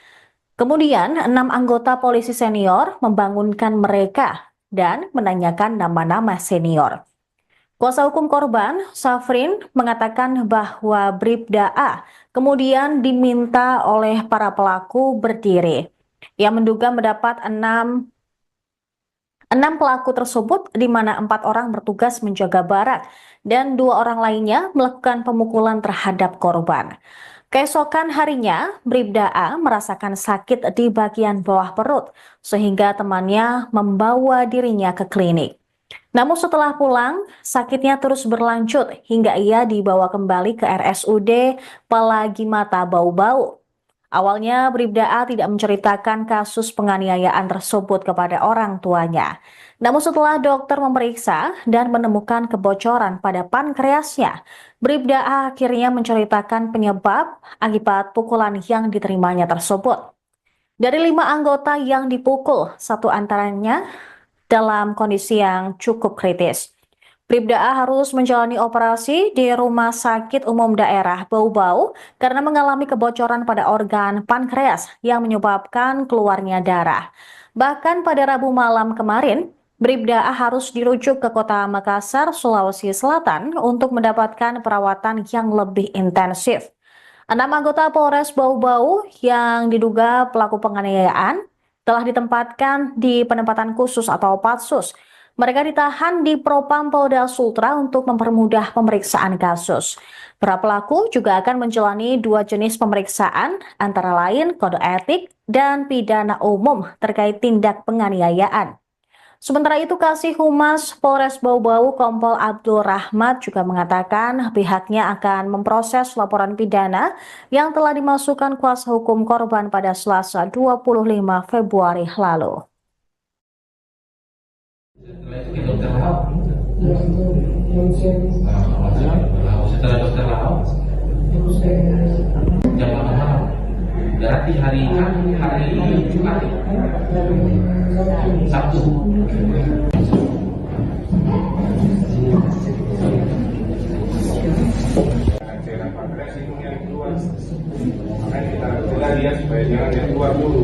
Kemudian, 6 anggota polisi senior membangunkan mereka dan menanyakan nama-nama senior. Kuasa hukum korban, Safrin, mengatakan bahwa Bribda A kemudian diminta oleh para pelaku berdiri. Ia menduga mendapat 6 pelaku tersebut di mana 4 orang bertugas menjaga barang dan 2 orang lainnya melakukan pemukulan terhadap korban. Keesokan harinya, Bribda A merasakan sakit di bagian bawah perut, sehingga temannya membawa dirinya ke klinik. Namun setelah pulang, sakitnya terus berlanjut hingga ia dibawa kembali ke RSUD Palagi Mata Bau-Bau. Awalnya, Bribda A tidak menceritakan kasus penganiayaan tersebut kepada orang tuanya. Namun setelah dokter memeriksa dan menemukan kebocoran pada pankreasnya, Bribda A akhirnya menceritakan penyebab akibat pukulan yang diterimanya tersebut. Dari 5 anggota yang dipukul, satu antaranya dalam kondisi yang cukup kritis. Bribda A harus menjalani operasi di Rumah Sakit Umum Daerah Bau-Bau karena mengalami kebocoran pada organ pankreas yang menyebabkan keluarnya darah. Bahkan pada Rabu malam kemarin, Bribda A harus dirujuk ke kota Makassar, Sulawesi Selatan untuk mendapatkan perawatan yang lebih intensif. 6 anggota Polres Bau-Bau yang diduga pelaku penganiayaan telah ditempatkan di penempatan khusus atau Patsus. Mereka ditahan di Propam Polda Sultra untuk mempermudah pemeriksaan kasus. Para pelaku juga akan menjalani 2 jenis pemeriksaan, antara lain kode etik dan pidana umum terkait tindak penganiayaan. Sementara itu, Kasih Humas Polres Bau-Bau Kompol Abdul Rahmat juga mengatakan pihaknya akan memproses laporan pidana yang telah dimasukkan kuasa hukum korban pada Selasa 25 Februari lalu.
Setelah itu ke dokter Lahau.
Terus itu ronsen.
Setelah dokter Lahau,
Terus saya
jam 8 malam. Berarti hari Jumat, Sabtu.
cairan pankreas itu yang keluar, makanya kita cegah dia supaya jangan yang keluar dulu.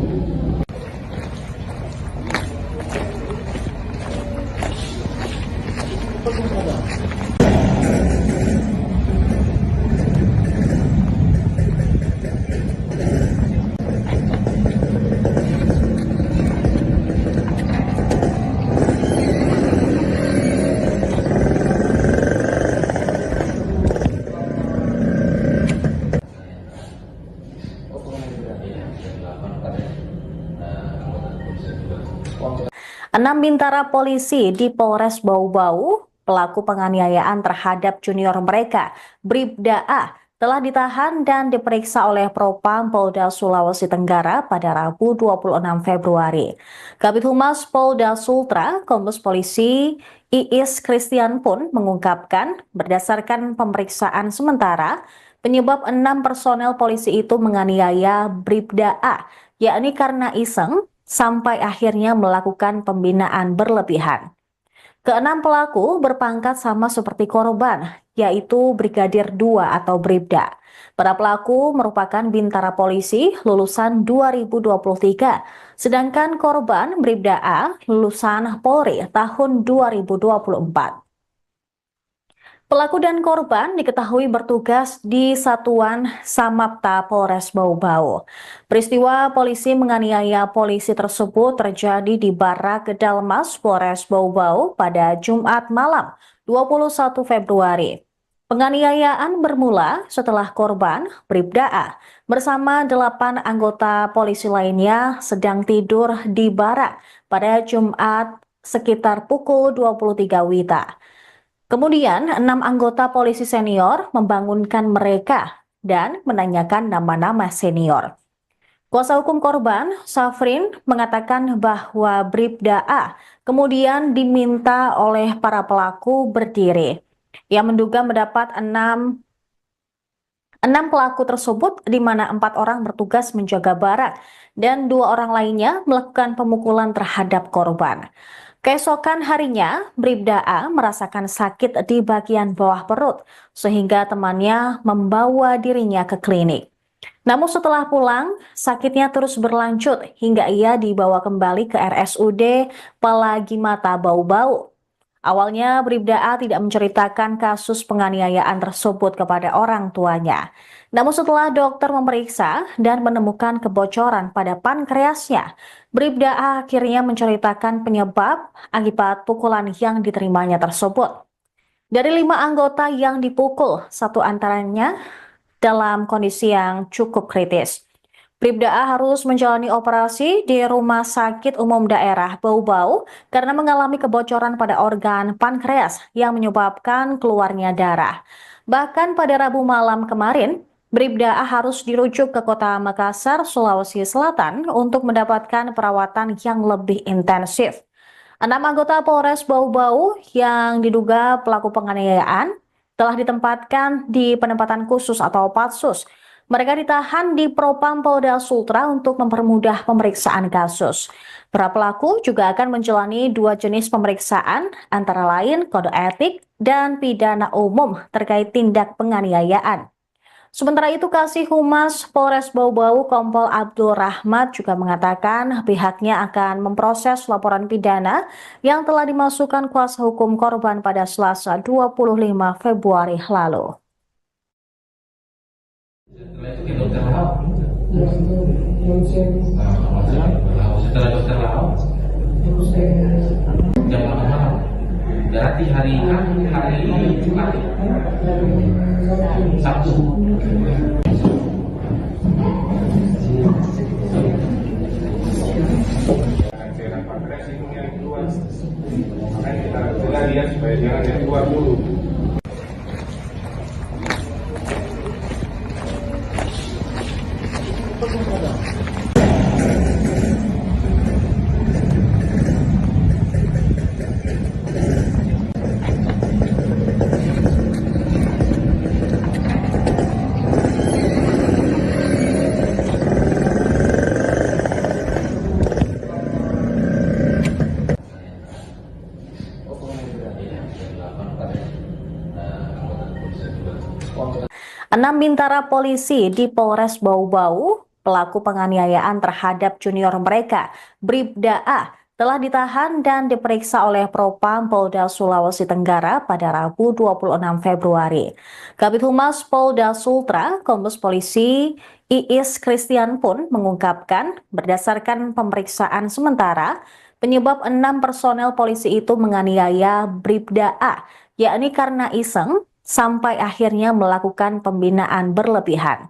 Enam bintara polisi di Polres Bau-Bau, pelaku penganiayaan terhadap junior mereka, Bribda A, telah ditahan dan diperiksa oleh Propam Polda Sulawesi Tenggara pada Rabu 26 Februari. Kabid Humas Polda Sultra, Kombes Polisi Iis Christian pun mengungkapkan berdasarkan pemeriksaan sementara, penyebab 6 personel polisi itu menganiaya Bribda A, yakni karena iseng sampai akhirnya melakukan pembinaan berlebihan. Keenam pelaku berpangkat sama seperti korban, yaitu Brigadir 2 atau Bribda. Para pelaku merupakan bintara polisi lulusan 2023, sedangkan korban Bribda A lulusan Polri tahun 2024. Pelaku dan korban diketahui bertugas di Satuan Samapta Polres Bau-Bau. Peristiwa polisi menganiaya polisi tersebut terjadi di Barak Dalmas Polres Bau-Bau pada Jumat malam 21 Februari. Penganiayaan bermula setelah korban Bribda A bersama 8 anggota polisi lainnya sedang tidur di barak pada Jumat sekitar pukul 23 WITA. Kemudian, 6 anggota polisi senior membangunkan mereka dan menanyakan nama-nama senior. Kuasa hukum korban, Safrin, mengatakan bahwa Bribda A kemudian diminta oleh para pelaku berdiri. Ia menduga mendapat 6 pelaku tersebut, di mana 4 orang bertugas menjaga barak dan 2 orang lainnya melakukan pemukulan terhadap korban. Keesokan harinya, Bribda A merasakan sakit di bagian bawah perut, sehingga temannya membawa dirinya ke klinik. Namun setelah pulang, sakitnya terus berlanjut hingga ia dibawa kembali ke RSUD Palagimata Bau-Bau. Awalnya, Bribda A tidak menceritakan kasus penganiayaan tersebut kepada orang tuanya. Namun setelah dokter memeriksa dan menemukan kebocoran pada pankreasnya, Bribda A akhirnya menceritakan penyebab akibat pukulan yang diterimanya tersebut. Dari 5 anggota yang dipukul, satu antaranya dalam kondisi yang cukup kritis. Bribda A harus menjalani operasi di Rumah Sakit Umum Daerah Bau-Bau karena mengalami kebocoran pada organ pankreas yang menyebabkan keluarnya darah. Bahkan pada Rabu malam kemarin, Bribda A harus dirujuk ke kota Makassar, Sulawesi Selatan untuk mendapatkan perawatan yang lebih intensif. 6 anggota Polres Bau-Bau yang diduga pelaku penganiayaan telah ditempatkan di penempatan khusus atau Patsus. Mereka ditahan di Propam Polda Sultra untuk mempermudah pemeriksaan kasus. Para pelaku juga akan menjalani 2 jenis pemeriksaan, antara lain kode etik dan pidana umum terkait tindak penganiayaan. Sementara itu, Kasih Humas Polres Bau-Bau Kompol Abdul Rahmat juga mengatakan pihaknya akan memproses laporan pidana yang telah dimasukkan kuasa hukum korban pada Selasa 25 Februari lalu.
Setelah itu ke dokter Lahau.
yang itu langsung
Setelah dokter Lahau
terus
jam 8 malam. Berarti hari Jumat, Sabtu.
cairan pankreas itu yang keluar, makanya kita cegah dia supaya jangan yang keluar dulu.
Enam bintara polisi di Polres Bau-Bau, pelaku penganiayaan terhadap junior mereka, Bribda A, telah ditahan dan diperiksa oleh Propam Polda Sulawesi Tenggara pada Rabu 26 Februari. Kabid Humas Polda Sultra, Kombes Polisi Iis Christian pun mengungkapkan berdasarkan pemeriksaan sementara, penyebab 6 personel polisi itu menganiaya Bribda A, yakni karena iseng sampai akhirnya melakukan pembinaan berlebihan.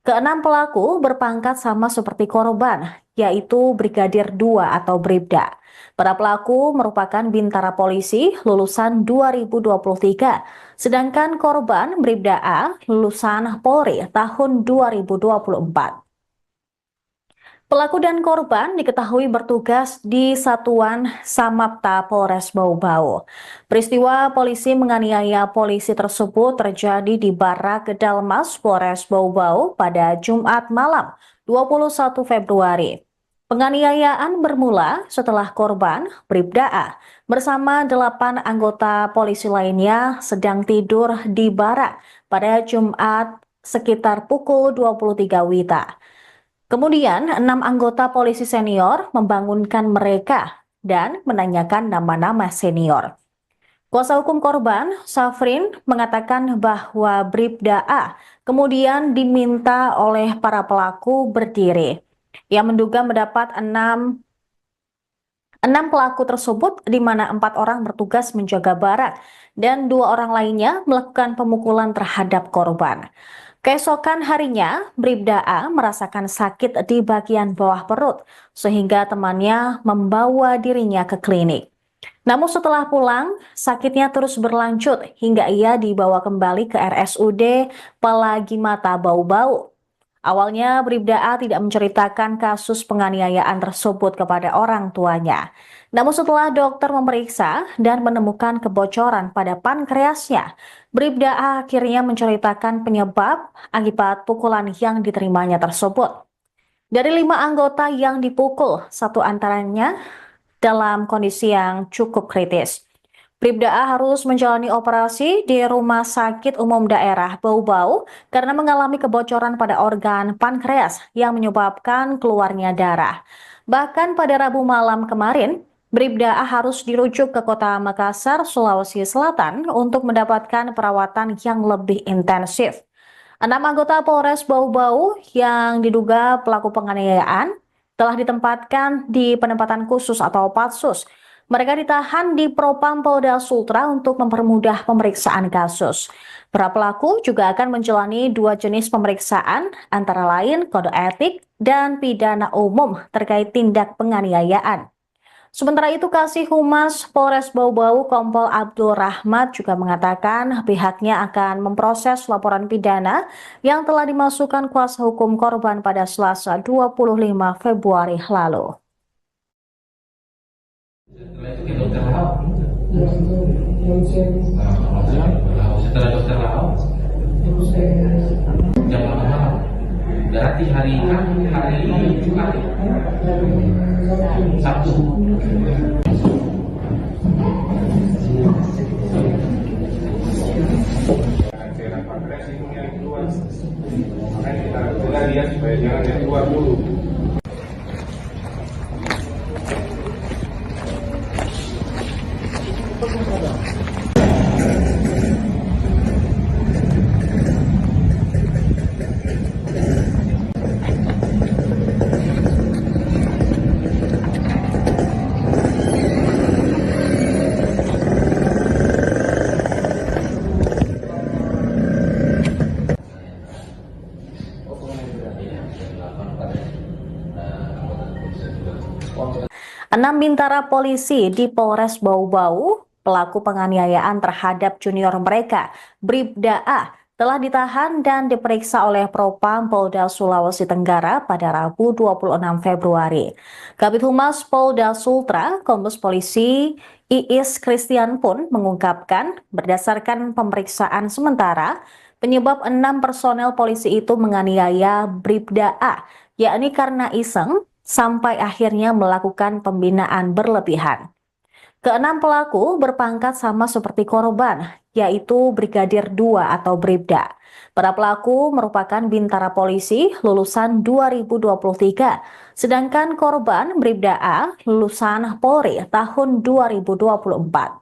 Keenam pelaku berpangkat sama seperti korban, yaitu Brigadir 2 atau Bribda. Para pelaku merupakan bintara polisi lulusan 2023, sedangkan korban Bribda A lulusan Polri tahun 2024. Pelaku dan korban diketahui bertugas di Satuan Samapta Polres Bau-Bau. Peristiwa polisi menganiaya polisi tersebut terjadi di Barak Dalmas Polres Bau-Bau pada Jumat malam 21 Februari. Penganiayaan bermula setelah korban Bribda A bersama 8 anggota polisi lainnya sedang tidur di barak pada Jumat sekitar pukul 23 WITA. Kemudian, 6 anggota polisi senior membangunkan mereka dan menanyakan nama-nama senior. Kuasa hukum korban, Safrin, mengatakan bahwa Bribda A kemudian diminta oleh para pelaku berdiri. Ia menduga mendapat 6 pelaku tersebut, di mana 4 orang bertugas menjaga barak dan 2 orang lainnya melakukan pemukulan terhadap korban. Keesokan harinya, Bribda A merasakan sakit di bagian bawah perut, sehingga temannya membawa dirinya ke klinik. Namun setelah pulang, sakitnya terus berlanjut hingga ia dibawa kembali ke RSUD Palagimata Bau-Bau. Awalnya, Bribda A tidak menceritakan kasus penganiayaan tersebut kepada orang tuanya. Namun setelah dokter memeriksa dan menemukan kebocoran pada pankreasnya, Bribda A akhirnya menceritakan penyebab akibat pukulan yang diterimanya tersebut. Dari 5 anggota yang dipukul, 1 antaranya dalam kondisi yang cukup kritis. Bribda A harus menjalani operasi di Rumah Sakit Umum Daerah Bau-Bau karena mengalami kebocoran pada organ pankreas yang menyebabkan keluarnya darah. Bahkan pada Rabu malam kemarin, Bribda A harus dirujuk ke kota Makassar, Sulawesi Selatan untuk mendapatkan perawatan yang lebih intensif. 6 anggota Polres Bau-Bau yang diduga pelaku penganiayaan telah ditempatkan di penempatan khusus atau Patsus. Mereka ditahan di Propam Polda Sultra untuk mempermudah pemeriksaan kasus. Para pelaku juga akan menjalani 2 jenis pemeriksaan, antara lain kode etik dan pidana umum terkait tindak penganiayaan. Sementara itu, Kasih Humas Polres Bau-Bau Kompol Abdul Rahmat juga mengatakan pihaknya akan memproses laporan pidana yang telah dimasukkan kuasa hukum korban pada Selasa 25 Februari lalu.
Setelah itu ke dokter Lau.
Ya, itu konsen.
Setelah dokter Lau,
Terus saya
jam 8 malam. Berarti hari Jumat, Sabtu.
cairan pankreas itu yang keluar, makanya kita cegah dia supaya jangan yang keluar dulu.
Enam bintara polisi di Polres Bau-Bau, pelaku penganiayaan terhadap junior mereka, Bribda A, telah ditahan dan diperiksa oleh Propam Polda Sulawesi Tenggara pada Rabu 26 Februari. Kabid Humas Polda Sultra, Kombes Polisi Iis Christian pun mengungkapkan berdasarkan pemeriksaan sementara, penyebab 6 personel polisi itu menganiaya Bribda A, yakni karena iseng, sampai akhirnya melakukan pembinaan berlebihan. Keenam pelaku berpangkat sama seperti korban, yaitu Brigadir 2 atau Bribda. Para pelaku merupakan bintara polisi lulusan 2023, sedangkan korban Bribda A lulusan Polri tahun 2024.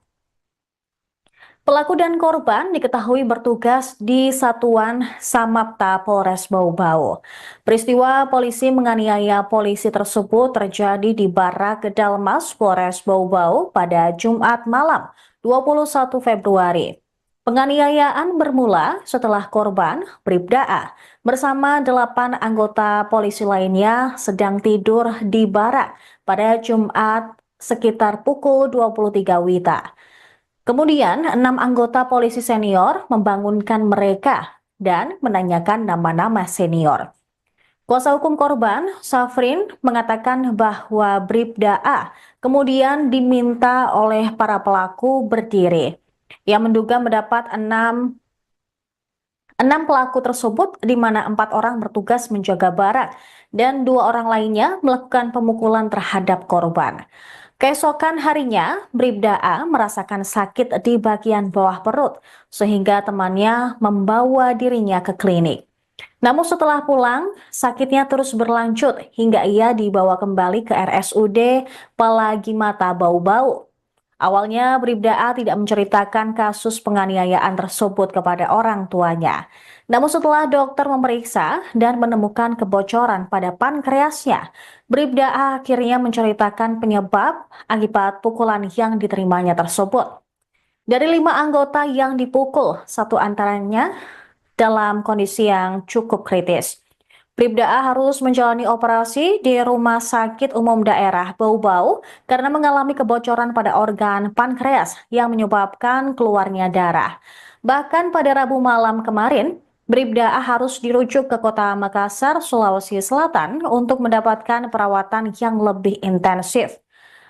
Pelaku dan korban diketahui bertugas di Satuan Samapta Polres Bau-Bau. Peristiwa polisi menganiaya polisi tersebut terjadi di Barak Kedalmas Polres Bau-Bau pada Jumat malam 21 Februari. Penganiayaan bermula setelah korban Bribda A bersama 8 anggota polisi lainnya sedang tidur di barak pada Jumat sekitar pukul 23 WITA. Kemudian, 6 anggota polisi senior membangunkan mereka dan menanyakan nama-nama senior. Kuasa hukum korban, Safrin, mengatakan bahwa Bribda A kemudian diminta oleh para pelaku berdiri. Ia menduga mendapat 6 pelaku tersebut, di mana 4 orang bertugas menjaga barak dan 2 orang lainnya melakukan pemukulan terhadap korban. Keesokan harinya, Bribda A merasakan sakit di bagian bawah perut, sehingga temannya membawa dirinya ke klinik. Namun setelah pulang, sakitnya terus berlanjut hingga ia dibawa kembali ke RSUD Palagimata Bau-Bau. Awalnya, Bribda A tidak menceritakan kasus penganiayaan tersebut kepada orang tuanya. Namun setelah dokter memeriksa dan menemukan kebocoran pada pankreasnya, Bribda A akhirnya menceritakan penyebab akibat pukulan yang diterimanya tersebut. Dari 5 anggota yang dipukul, 1 antaranya dalam kondisi yang cukup kritis. Bribda A harus menjalani operasi di Rumah Sakit Umum Daerah Bau-Bau karena mengalami kebocoran pada organ pankreas yang menyebabkan keluarnya darah. Bahkan pada Rabu malam kemarin, Bribda A harus dirujuk ke Kota Makassar, Sulawesi Selatan untuk mendapatkan perawatan yang lebih intensif.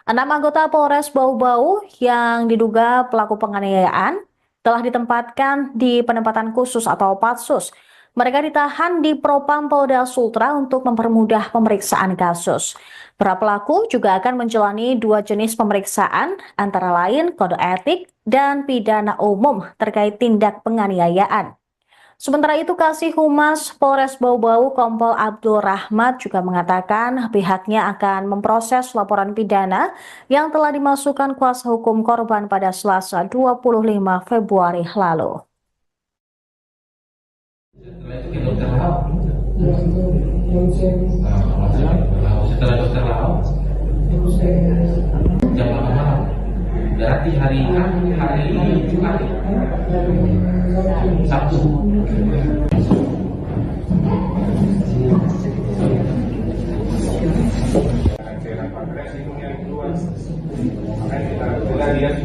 6 anggota Polres Bau-Bau yang diduga pelaku penganiayaan telah ditempatkan di penempatan khusus atau Patsus. Mereka ditahan di Propam Polda Sultra untuk mempermudah pemeriksaan kasus. Para pelaku juga akan menjalani 2 jenis pemeriksaan, antara lain kode etik dan pidana umum terkait tindak penganiayaan. Sementara itu, Kasih Humas Polres Bau-Bau Kompol Abdul Rahmat juga mengatakan pihaknya akan memproses laporan pidana yang telah dimasukkan kuasa hukum korban pada Selasa 25 Februari lalu.
Setelah itu ke dokter Lau.
Ya, itu konsen.
Setelah dokter Lau,
Terus saya
jam 8 malam. Berarti hari Jumat, Sabtu.
Cairan pankreas itu yang keluar,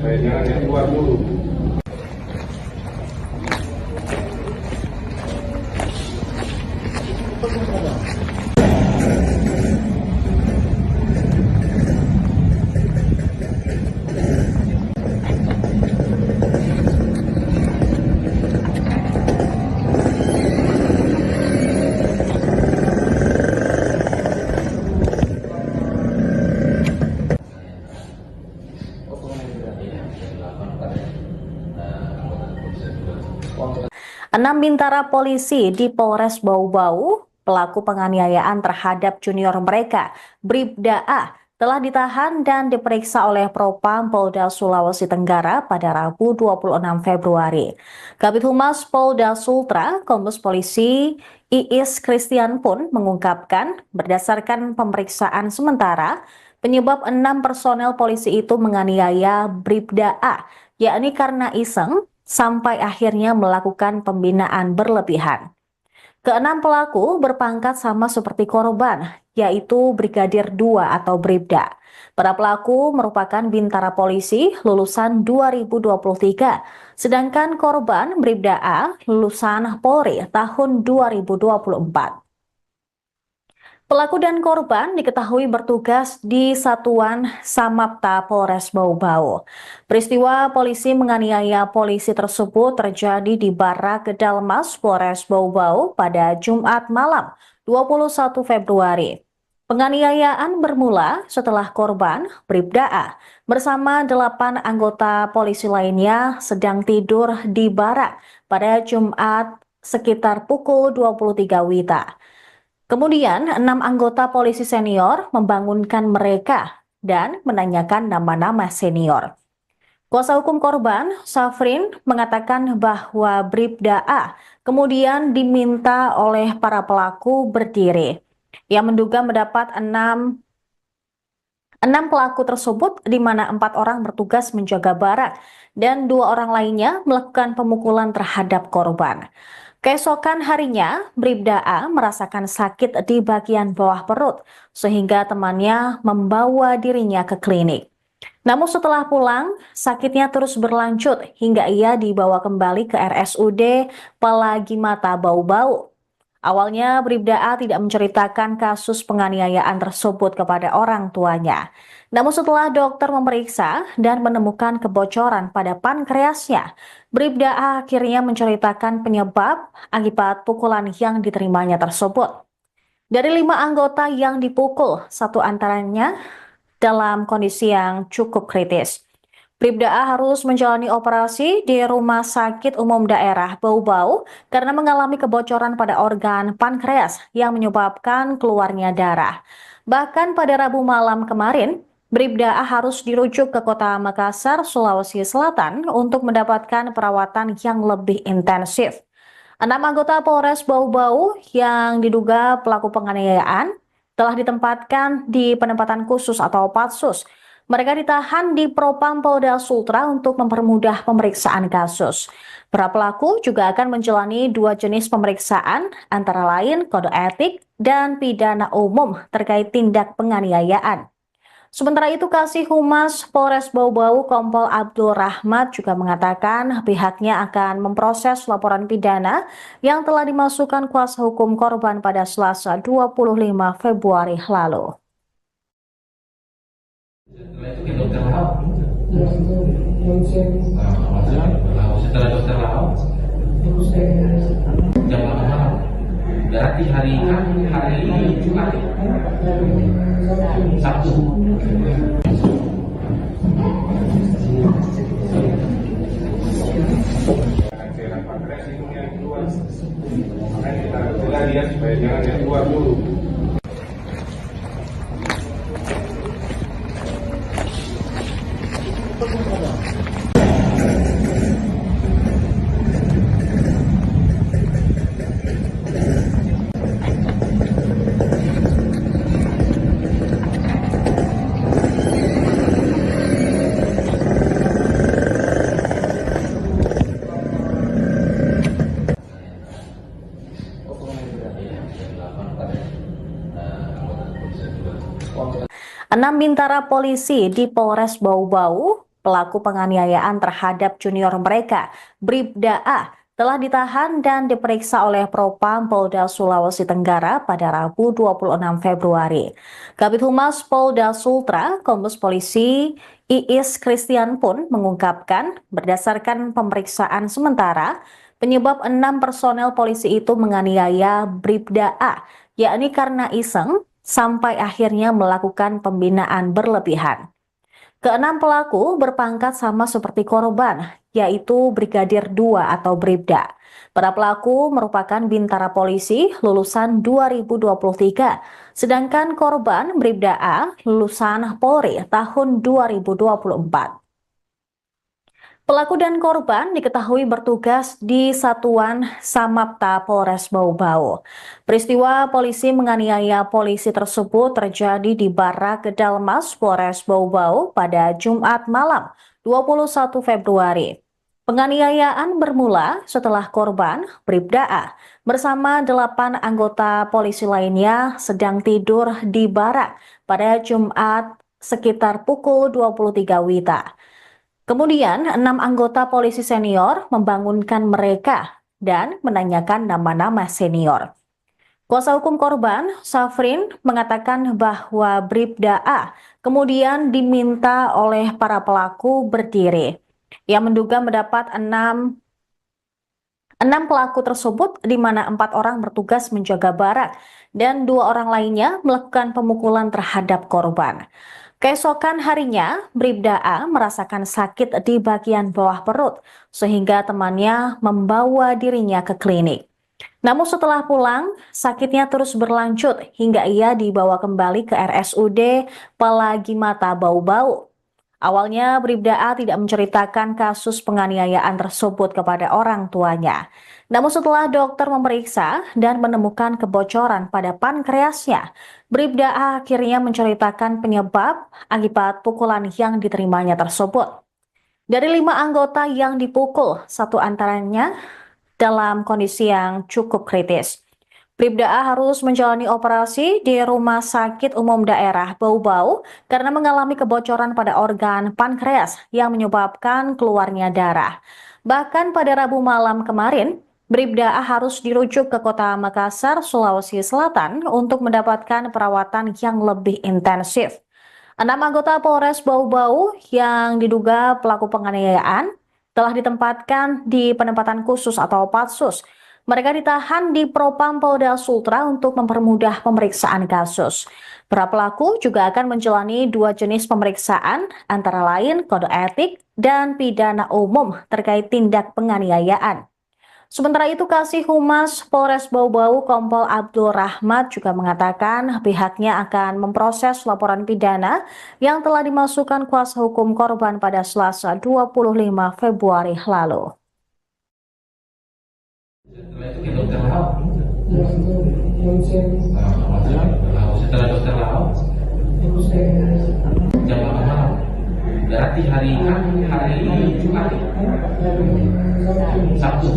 supaya jangan yang keluar dulu.
Enam bintara polisi di Polres Bau-Bau, pelaku penganiayaan terhadap junior mereka, Bribda A, telah ditahan dan diperiksa oleh Propam Polda Sulawesi Tenggara pada Rabu 26 Februari. Kabid Humas Polda Sultra, Kombes Polisi Iis Christian pun mengungkapkan berdasarkan pemeriksaan sementara, penyebab 6 personel polisi itu menganiaya Bribda A, yakni karena iseng, sampai akhirnya melakukan pembinaan berlebihan. Keenam pelaku berpangkat sama seperti korban, yaitu Brigadir 2 atau Bribda. Para pelaku merupakan bintara polisi lulusan 2023, sedangkan korban Bribda A lulusan Polri tahun 2024. Pelaku dan korban diketahui bertugas di Satuan Samapta Polres Bau-Bau. Peristiwa polisi menganiaya polisi tersebut terjadi di Barak Kedalmas Polres Bau-Bau pada Jumat malam 21 Februari. Penganiayaan bermula setelah korban Bribda A bersama 8 anggota polisi lainnya sedang tidur di barak pada Jumat sekitar pukul 23 WITA. Kemudian, 6 anggota polisi senior membangunkan mereka dan menanyakan nama-nama senior. Kuasa hukum korban, Safrin, mengatakan bahwa Bribda A kemudian diminta oleh para pelaku berdiri. Ia menduga mendapat 6 pelaku tersebut, di mana 4 orang bertugas menjaga barak dan 2 orang lainnya melakukan pemukulan terhadap korban. Keesokan harinya, Bribda A merasakan sakit di bagian bawah perut, sehingga temannya membawa dirinya ke klinik. Namun setelah pulang, sakitnya terus berlanjut hingga ia dibawa kembali ke RSUD Palagimata Bau-Bau. Awalnya, Bribda A tidak menceritakan kasus penganiayaan tersebut kepada orang tuanya. Namun setelah dokter memeriksa dan menemukan kebocoran pada pankreasnya, Bribda A akhirnya menceritakan penyebab akibat pukulan yang diterimanya tersebut. Dari 5 anggota yang dipukul, 1 antaranya dalam kondisi yang cukup kritis. Bribda A harus menjalani operasi di Rumah Sakit Umum Daerah Bau-Bau karena mengalami kebocoran pada organ pankreas yang menyebabkan keluarnya darah. Bahkan pada Rabu malam kemarin, Bribda A harus dirujuk ke kota Makassar, Sulawesi Selatan untuk mendapatkan perawatan yang lebih intensif. 6 anggota Polres Bau-Bau yang diduga pelaku penganiayaan telah ditempatkan di penempatan khusus atau Patsus. Mereka ditahan di Propam Polda Sultra untuk mempermudah pemeriksaan kasus. Para pelaku juga akan menjalani 2 jenis pemeriksaan, antara lain kode etik dan pidana umum terkait tindak penganiayaan. Sementara itu, Kasih Humas Polres Bau-Bau Kompol Abdul Rahmat juga mengatakan pihaknya akan memproses laporan pidana yang telah dimasukkan kuasa hukum korban pada Selasa 25 Februari lalu.
Setelah itu ke dokter Lau.
Yang itu ronsen,
Setelah dokter Lau,
terus saya
jam 8 malam. Berarti hari Jumat, Sabtu.
Cairan pankreas itu yang keluar. Makanya kita cegah dia supaya jangan yang keluar dulu.
Enam bintara polisi di Polres Bau-Bau, pelaku penganiayaan terhadap junior mereka, Bribda A, telah ditahan dan diperiksa oleh Propam Polda Sulawesi Tenggara pada Rabu 26 Februari. Kabid Humas Polda Sultra, Kombes Polisi Iis Christian pun mengungkapkan berdasarkan pemeriksaan sementara, penyebab 6 personel polisi itu menganiaya Bribda A, yakni karena iseng sampai akhirnya melakukan pembinaan berlebihan. Keenam pelaku berpangkat sama seperti korban, yaitu Brigadir 2 atau Bribda. Para pelaku merupakan bintara polisi lulusan 2023, sedangkan korban Bribda A lulusan Polri tahun 2024. Pelaku dan korban diketahui bertugas di Satuan Samapta Polres Bau-Bau. Peristiwa polisi menganiaya polisi tersebut terjadi di Barak Kedalmas Polres Bau-Bau pada Jumat malam 21 Februari. Penganiayaan bermula setelah korban Bribda A bersama 8 anggota polisi lainnya sedang tidur di barak pada Jumat sekitar pukul 23 WITA. Kemudian, 6 anggota polisi senior membangunkan mereka dan menanyakan nama-nama senior. Kuasa hukum korban, Safrin, mengatakan bahwa Bribda A kemudian diminta oleh para pelaku berdiri. Ia menduga mendapat 6 pelaku tersebut, di mana 4 orang bertugas menjaga barak dan 2 orang lainnya melakukan pemukulan terhadap korban. Keesokan harinya, Bribda A merasakan sakit di bagian bawah perut, sehingga temannya membawa dirinya ke klinik. Namun setelah pulang, sakitnya terus berlanjut hingga ia dibawa kembali ke RSUD Palagimata Bau-Bau. Awalnya, Bribda A tidak menceritakan kasus penganiayaan tersebut kepada orang tuanya. Namun setelah dokter memeriksa dan menemukan kebocoran pada pankreasnya, Bribda A akhirnya menceritakan penyebab akibat pukulan yang diterimanya tersebut. Dari 5 anggota yang dipukul, 1 antaranya dalam kondisi yang cukup kritis. Bribda A harus menjalani operasi di Rumah Sakit Umum Daerah Bau-Bau karena mengalami kebocoran pada organ pankreas yang menyebabkan keluarnya darah. Bahkan pada Rabu malam kemarin, Bribda A harus dirujuk ke kota Makassar, Sulawesi Selatan untuk mendapatkan perawatan yang lebih intensif. 6 anggota Polres Bau-Bau yang diduga pelaku penganiayaan telah ditempatkan di penempatan khusus atau Patsus. Mereka ditahan di Propam Polda Sultra untuk mempermudah pemeriksaan kasus. Para pelaku juga akan menjalani 2 jenis pemeriksaan, antara lain kode etik dan pidana umum terkait tindak penganiayaan. Sementara itu, Kasih Humas Polres Bau-Bau Kompol Abdul Rahmat juga mengatakan pihaknya akan memproses laporan pidana yang telah dimasukkan kuasa hukum korban pada Selasa 25 Februari lalu.
Setelah itu ke dokter Lau.
Ya, itu ronsen.
Setelah dokter Lau,
Terus saya
jam 8 malam. Berarti hari Jumat, Sabtu.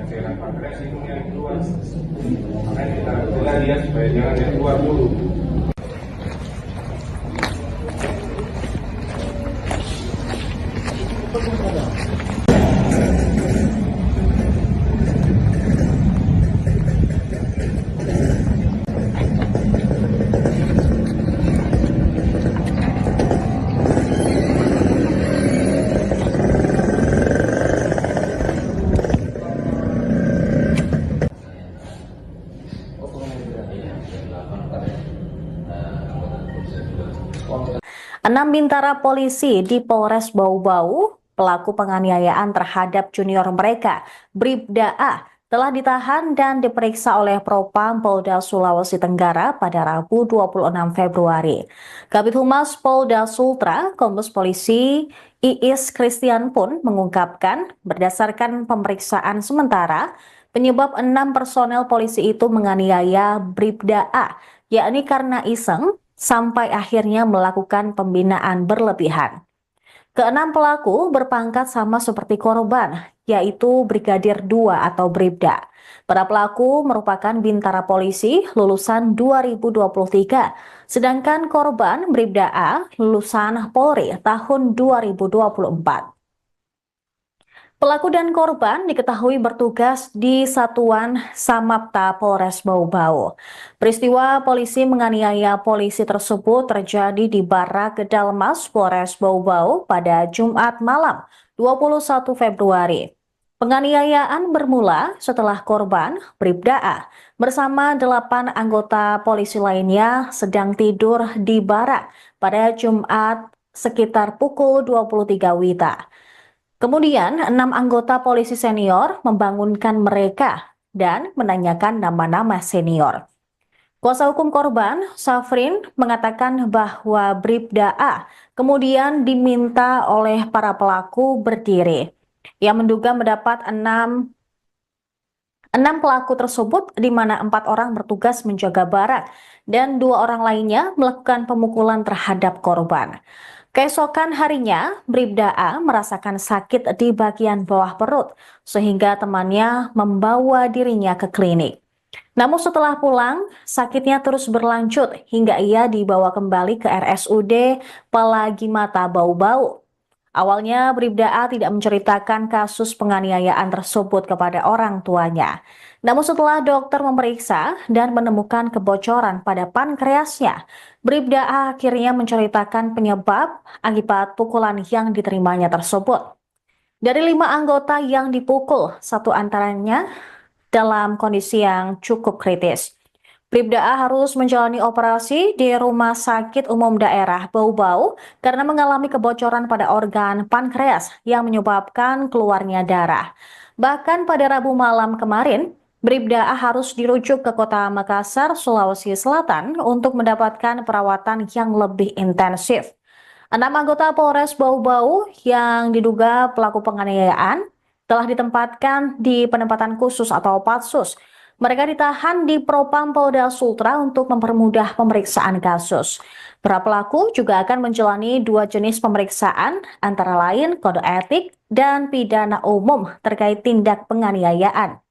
Cairan pankreas itu yang keluar, makanya kita cegah dia supaya jangan yang keluar dulu.
Enam bintara polisi di Polres Bau-Bau, pelaku penganiayaan terhadap junior mereka, Bribda A, telah ditahan dan diperiksa oleh Propam Polda Sulawesi Tenggara pada Rabu 26 Februari. Kabid Humas Polda Sultra, Kombes Polisi Iis Christian pun mengungkapkan berdasarkan pemeriksaan sementara, penyebab 6 personel polisi itu menganiaya Bribda A, yakni karena iseng sampai akhirnya melakukan pembinaan berlebihan. Keenam pelaku berpangkat sama seperti korban, yaitu Brigadir 2 atau Bribda. Para pelaku merupakan bintara polisi lulusan 2023, sedangkan korban Bribda A lulusan Polri tahun 2024. Pelaku dan korban diketahui bertugas di Satuan Samapta Polres Bau-Bau. Peristiwa polisi menganiaya polisi tersebut terjadi di Barak Kedalmas Polres Bau-Bau pada Jumat malam 21 Februari. Penganiayaan bermula setelah korban Bribda A bersama 8 anggota polisi lainnya sedang tidur di barak pada Jumat sekitar pukul 23 WITA. Kemudian, 6 anggota polisi senior membangunkan mereka dan menanyakan nama-nama senior. Kuasa hukum korban, Safrin, mengatakan bahwa Bribda A kemudian diminta oleh para pelaku berdiri. Ia menduga mendapat 6 pelaku tersebut, di mana 4 orang bertugas menjaga barak dan 2 orang lainnya melakukan pemukulan terhadap korban. Keesokan harinya, Bribda A merasakan sakit di bagian bawah perut, sehingga temannya membawa dirinya ke klinik. Namun setelah pulang, sakitnya terus berlanjut hingga ia dibawa kembali ke RSUD Pelagi Mata Bau-Bau. Awalnya, Bribda A tidak menceritakan kasus penganiayaan tersebut kepada orang tuanya. Namun setelah dokter memeriksa dan menemukan kebocoran pada pankreasnya, Bribda A akhirnya menceritakan penyebab akibat pukulan yang diterimanya tersebut. Dari 5 anggota yang dipukul, 1 antaranya dalam kondisi yang cukup kritis. Bribda A harus menjalani operasi di Rumah Sakit Umum Daerah Bau-Bau karena mengalami kebocoran pada organ pankreas yang menyebabkan keluarnya darah. Bahkan pada Rabu malam kemarin, Bribda A harus dirujuk ke kota Makassar, Sulawesi Selatan untuk mendapatkan perawatan yang lebih intensif. 6 anggota Polres Bau-Bau yang diduga pelaku penganiayaan telah ditempatkan di penempatan khusus atau Patsus. Mereka ditahan di Propam Polda Sultra untuk mempermudah pemeriksaan kasus. Para pelaku juga akan menjalani 2 jenis pemeriksaan, antara lain kode etik dan pidana umum terkait tindak penganiayaan.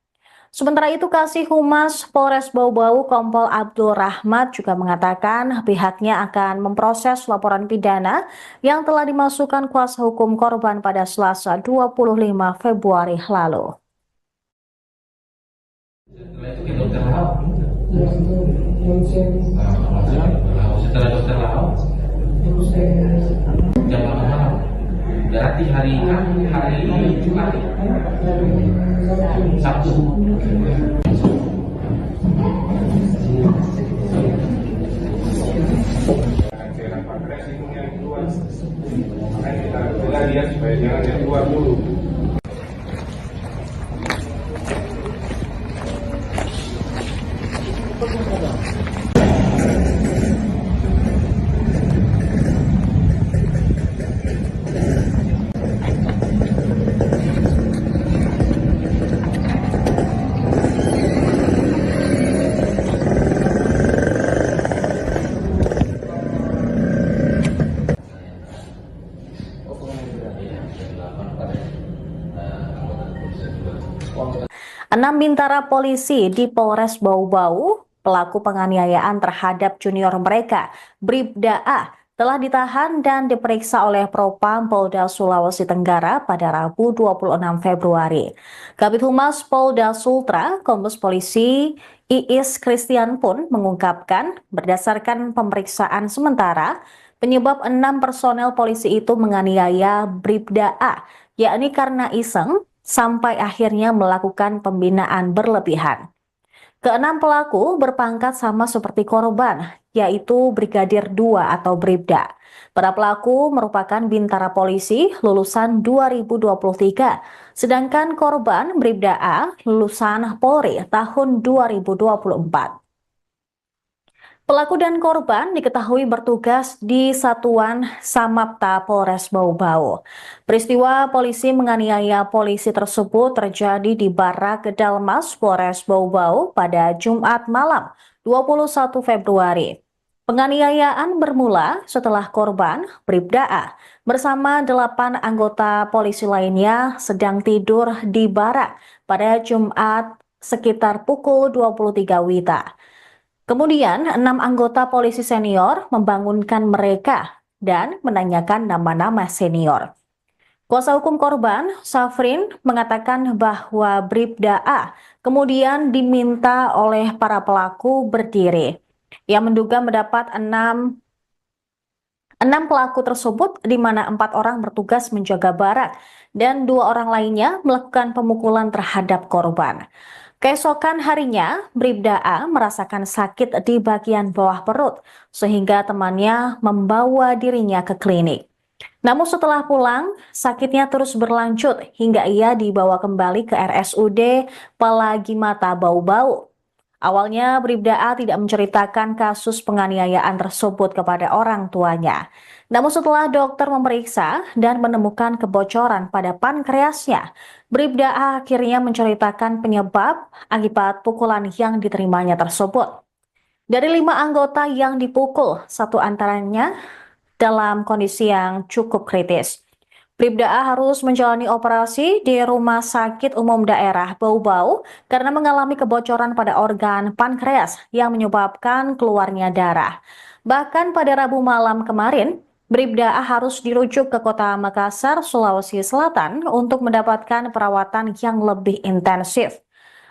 Sementara itu, Kasih Humas Polres Bau-Bau Kompol Abdul Rahmat juga mengatakan pihaknya akan memproses laporan pidana yang telah dimasukkan kuasa hukum korban pada Selasa 25 Februari lalu.
Setelah itu ke dokter Lau.
Ya, itu ronsen.
Setelah dokter Lau,
Terus saya
jam 8 malam. Berarti hari Jumat, Sabtu.
Cairan pankreas itu yang keluar. Makanya kita cegah dia supaya jangan yang keluar dulu.
Enam bintara polisi di Polres Bau-Bau, pelaku penganiayaan terhadap junior mereka, Bribda A, telah ditahan dan diperiksa oleh Propam Polda Sulawesi Tenggara pada Rabu 26 Februari. Kabid Humas Polda Sultra, Kombes Polisi Iis Christian pun mengungkapkan berdasarkan pemeriksaan sementara, penyebab 6 personel polisi itu menganiaya Bribda A, yakni karena iseng, sampai akhirnya melakukan pembinaan berlebihan. Keenam pelaku berpangkat sama seperti korban, yaitu Brigadir 2 atau Bribda. Para pelaku merupakan bintara polisi lulusan 2023, sedangkan korban Bribda A lulusan Polri tahun 2024. Pelaku dan korban diketahui bertugas di Satuan Samapta Polres Bau-Bau. Peristiwa polisi menganiaya polisi tersebut terjadi di Barak Kedalmas Polres Bau-Bau pada Jumat malam 21 Februari. Penganiayaan bermula setelah korban, Bribda A, bersama 8 anggota polisi lainnya sedang tidur di barak pada Jumat sekitar pukul 23 WITA. Kemudian, 6 anggota polisi senior membangunkan mereka dan menanyakan nama-nama senior. Kuasa hukum korban, Safrin, mengatakan bahwa Bribda A kemudian diminta oleh para pelaku berdiri. Ia menduga mendapat enam pelaku tersebut, di mana 4 orang bertugas menjaga barak dan 2 orang lainnya melakukan pemukulan terhadap korban. Keesokan harinya, Bribda A merasakan sakit di bagian bawah perut, sehingga temannya membawa dirinya ke klinik. Namun setelah pulang, sakitnya terus berlanjut hingga ia dibawa kembali ke RSUD Palagi Mata Bau-Bau. Awalnya, Bribda A tidak menceritakan kasus penganiayaan tersebut kepada orang tuanya. Namun setelah dokter memeriksa dan menemukan kebocoran pada pankreasnya, Bribda A akhirnya menceritakan penyebab akibat pukulan yang diterimanya tersebut. Dari 5 anggota yang dipukul, 1 antaranya dalam kondisi yang cukup kritis. Bribda A harus menjalani operasi di Rumah Sakit Umum Daerah Bau-Bau karena mengalami kebocoran pada organ pankreas yang menyebabkan keluarnya darah. Bahkan pada Rabu malam kemarin, Bribda A harus dirujuk ke kota Makassar, Sulawesi Selatan untuk mendapatkan perawatan yang lebih intensif.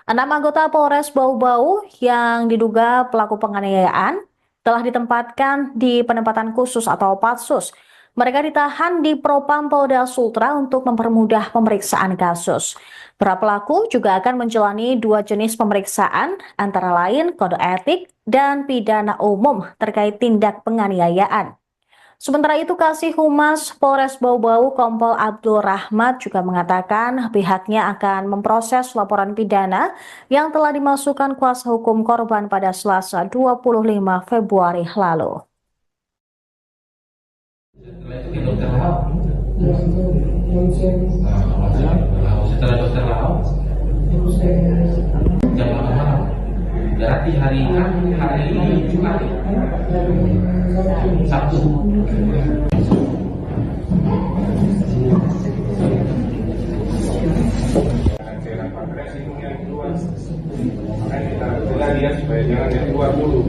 6 anggota Polres Bau-Bau yang diduga pelaku penganiayaan telah ditempatkan di penempatan khusus atau Patsus. Mereka ditahan di Propam Polda Sultra untuk mempermudah pemeriksaan kasus. Para pelaku juga akan menjalani 2 jenis pemeriksaan, antara lain kode etik dan pidana umum terkait tindak penganiayaan. Sementara itu, Kasih Humas Polres Bau-Bau Kompol Abdul Rahmat juga mengatakan pihaknya akan memproses laporan pidana yang telah dimasukkan kuasa hukum korban pada Selasa 25 Februari lalu.
Setelah itu ke dokter Lahau.
Ya, itu ronsen.
Setelah dokter Lahau,
Terus saya
jam 8 malam. Berarti hari Jumat, Sabtu.
cairan pankreas itu yang keluar, makanya kita cegah dia supaya jangan yang keluar dulu.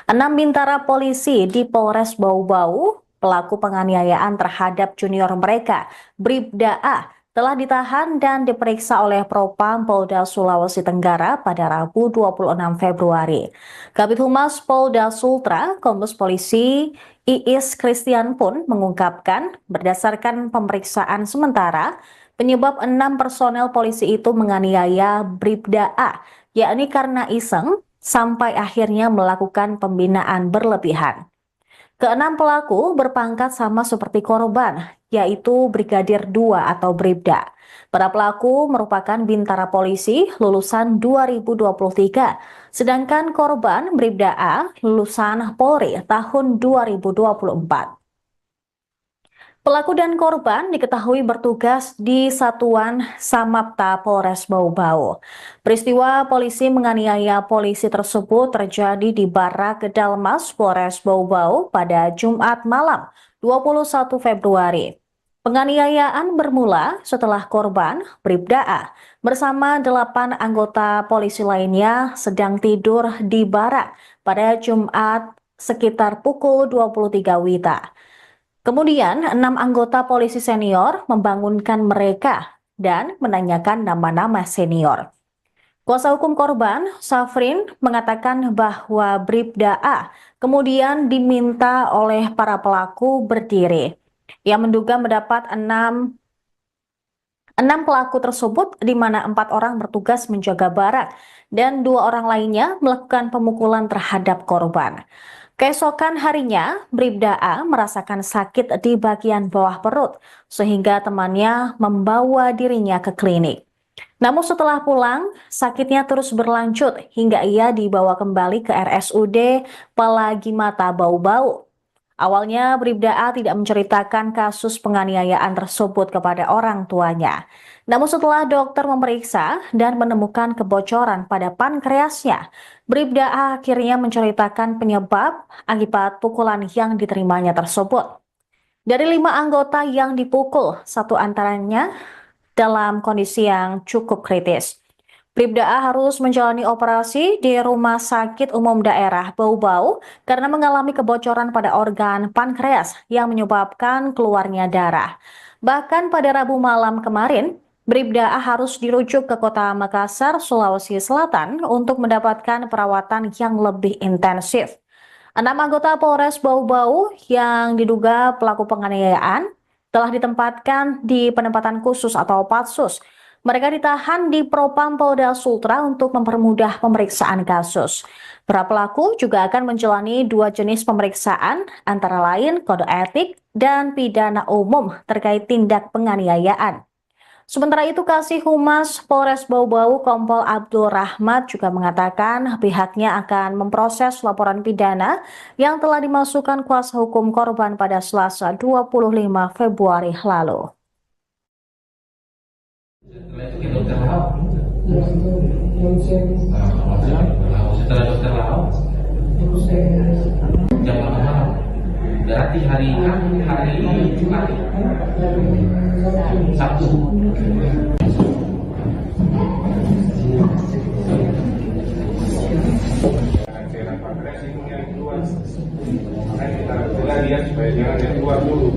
Enam bintara polisi di Polres Bau-Bau, pelaku penganiayaan terhadap junior mereka, Bribda A, telah ditahan dan diperiksa oleh Propam Polda Sulawesi Tenggara pada Rabu 26 Februari. Kabid Humas Polda Sultra, Kombes Polisi Iis Christian pun mengungkapkan berdasarkan pemeriksaan sementara, penyebab 6 personel polisi itu menganiaya Bribda A, yakni karena iseng, sampai akhirnya melakukan pembinaan berlebihan. Keenam pelaku berpangkat sama seperti korban, yaitu Brigadir 2 atau Bribda. Para pelaku merupakan bintara polisi lulusan 2023, sedangkan korban Bribda A lulusan Polri tahun 2024. Pelaku dan korban diketahui bertugas di Satuan Samapta Polres Bau-Bau. Peristiwa polisi menganiaya polisi tersebut terjadi di Barak Kedalmas Polres Bau-Bau pada Jumat malam 21 Februari. Penganiayaan bermula setelah korban, Bribda A, bersama 8 anggota polisi lainnya sedang tidur di barak pada Jumat sekitar pukul 23 WITA. Kemudian, 6 anggota polisi senior membangunkan mereka dan menanyakan nama-nama senior. Kuasa hukum korban, Safrin, mengatakan bahwa Bribda A kemudian diminta oleh para pelaku berdiri. Ia menduga mendapat 6 pelaku tersebut di mana 4 orang bertugas menjaga barang dan 2 orang lainnya melakukan pemukulan terhadap korban. Keesokan harinya, Bribda A merasakan sakit di bagian bawah perut, sehingga temannya membawa dirinya ke klinik. Namun setelah pulang, sakitnya terus berlanjut hingga ia dibawa kembali ke RSUD Palagi Mata Bau-Bau. Awalnya, Bribda A tidak menceritakan kasus penganiayaan tersebut kepada orang tuanya. Namun setelah dokter memeriksa dan menemukan kebocoran pada pankreasnya, Bribda A akhirnya menceritakan penyebab akibat pukulan yang diterimanya tersebut. Dari 5 anggota yang dipukul, 1 antaranya dalam kondisi yang cukup kritis. Bribda A harus menjalani operasi di Rumah Sakit Umum Daerah Bau-Bau karena mengalami kebocoran pada organ pankreas yang menyebabkan keluarnya darah. Bahkan pada Rabu malam kemarin, Bribda A harus dirujuk ke kota Makassar, Sulawesi Selatan untuk mendapatkan perawatan yang lebih intensif. 6 anggota Polres Bau-Bau yang diduga pelaku penganiayaan telah ditempatkan di penempatan khusus atau Patsus. Mereka ditahan di Propam Polda Sultra untuk mempermudah pemeriksaan kasus. Para pelaku juga akan menjalani 2 jenis pemeriksaan, antara lain kode etik dan pidana umum terkait tindak penganiayaan. Sementara itu, Kasih Humas Polres Bau-Bau Kompol Abdul Rahmat juga mengatakan pihaknya akan memproses laporan pidana yang telah dimasukkan kuasa hukum korban pada Selasa 25 Februari lalu.
Setelah itu ke dokter Lau.
Yang itu, yang saya
Setelah dokter Lau,
terus saya
jam 8 malam. Berarti hari Jumat, Sabtu.
Dengan cairan pankreas itu yang keluar. Makanya kita cegah dia supaya jangan yang keluar dulu.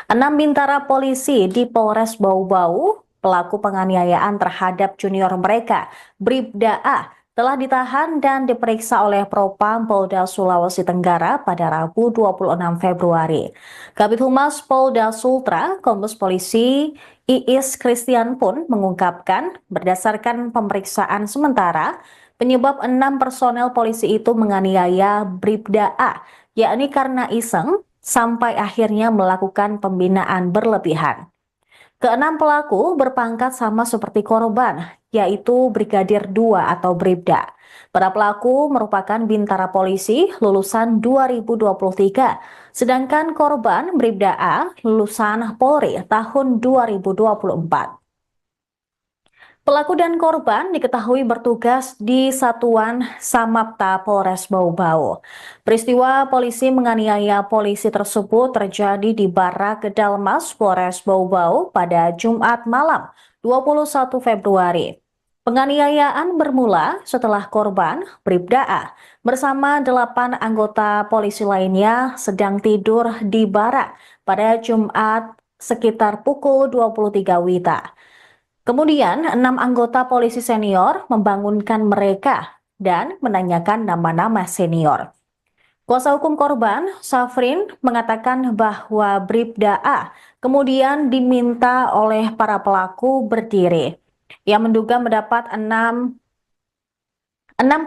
Enam bintara polisi di Polres Bau-Bau, pelaku penganiayaan terhadap junior mereka, Bribda A, telah ditahan dan diperiksa oleh Propam Polda Sulawesi Tenggara pada Rabu 26 Februari. Kabid Humas Polda Sultra, Kombes Polisi Iis Christian pun mengungkapkan berdasarkan pemeriksaan sementara, penyebab 6 personel polisi itu menganiaya Bribda A, yakni karena iseng, sampai akhirnya melakukan pembinaan berlebihan. Keenam pelaku berpangkat sama seperti korban, yaitu Brigadir 2 atau Bribda. Para pelaku merupakan bintara polisi lulusan 2023, sedangkan korban Bribda A lulusan Polri tahun 2024. Pelaku dan korban diketahui bertugas di Satuan Samapta Polres Bau-Bau. Peristiwa polisi menganiaya polisi tersebut terjadi di Barak Dalmas Polres Bau-Bau pada Jumat malam 21 Februari. Penganiayaan bermula setelah korban Bribda A bersama 8 anggota polisi lainnya sedang tidur di barak pada Jumat sekitar pukul 23 WITA. Kemudian, 6 anggota polisi senior membangunkan mereka dan menanyakan nama-nama senior. Kuasa hukum korban, Safrin, mengatakan bahwa Bribda A kemudian diminta oleh para pelaku berdiri. Ia menduga mendapat 6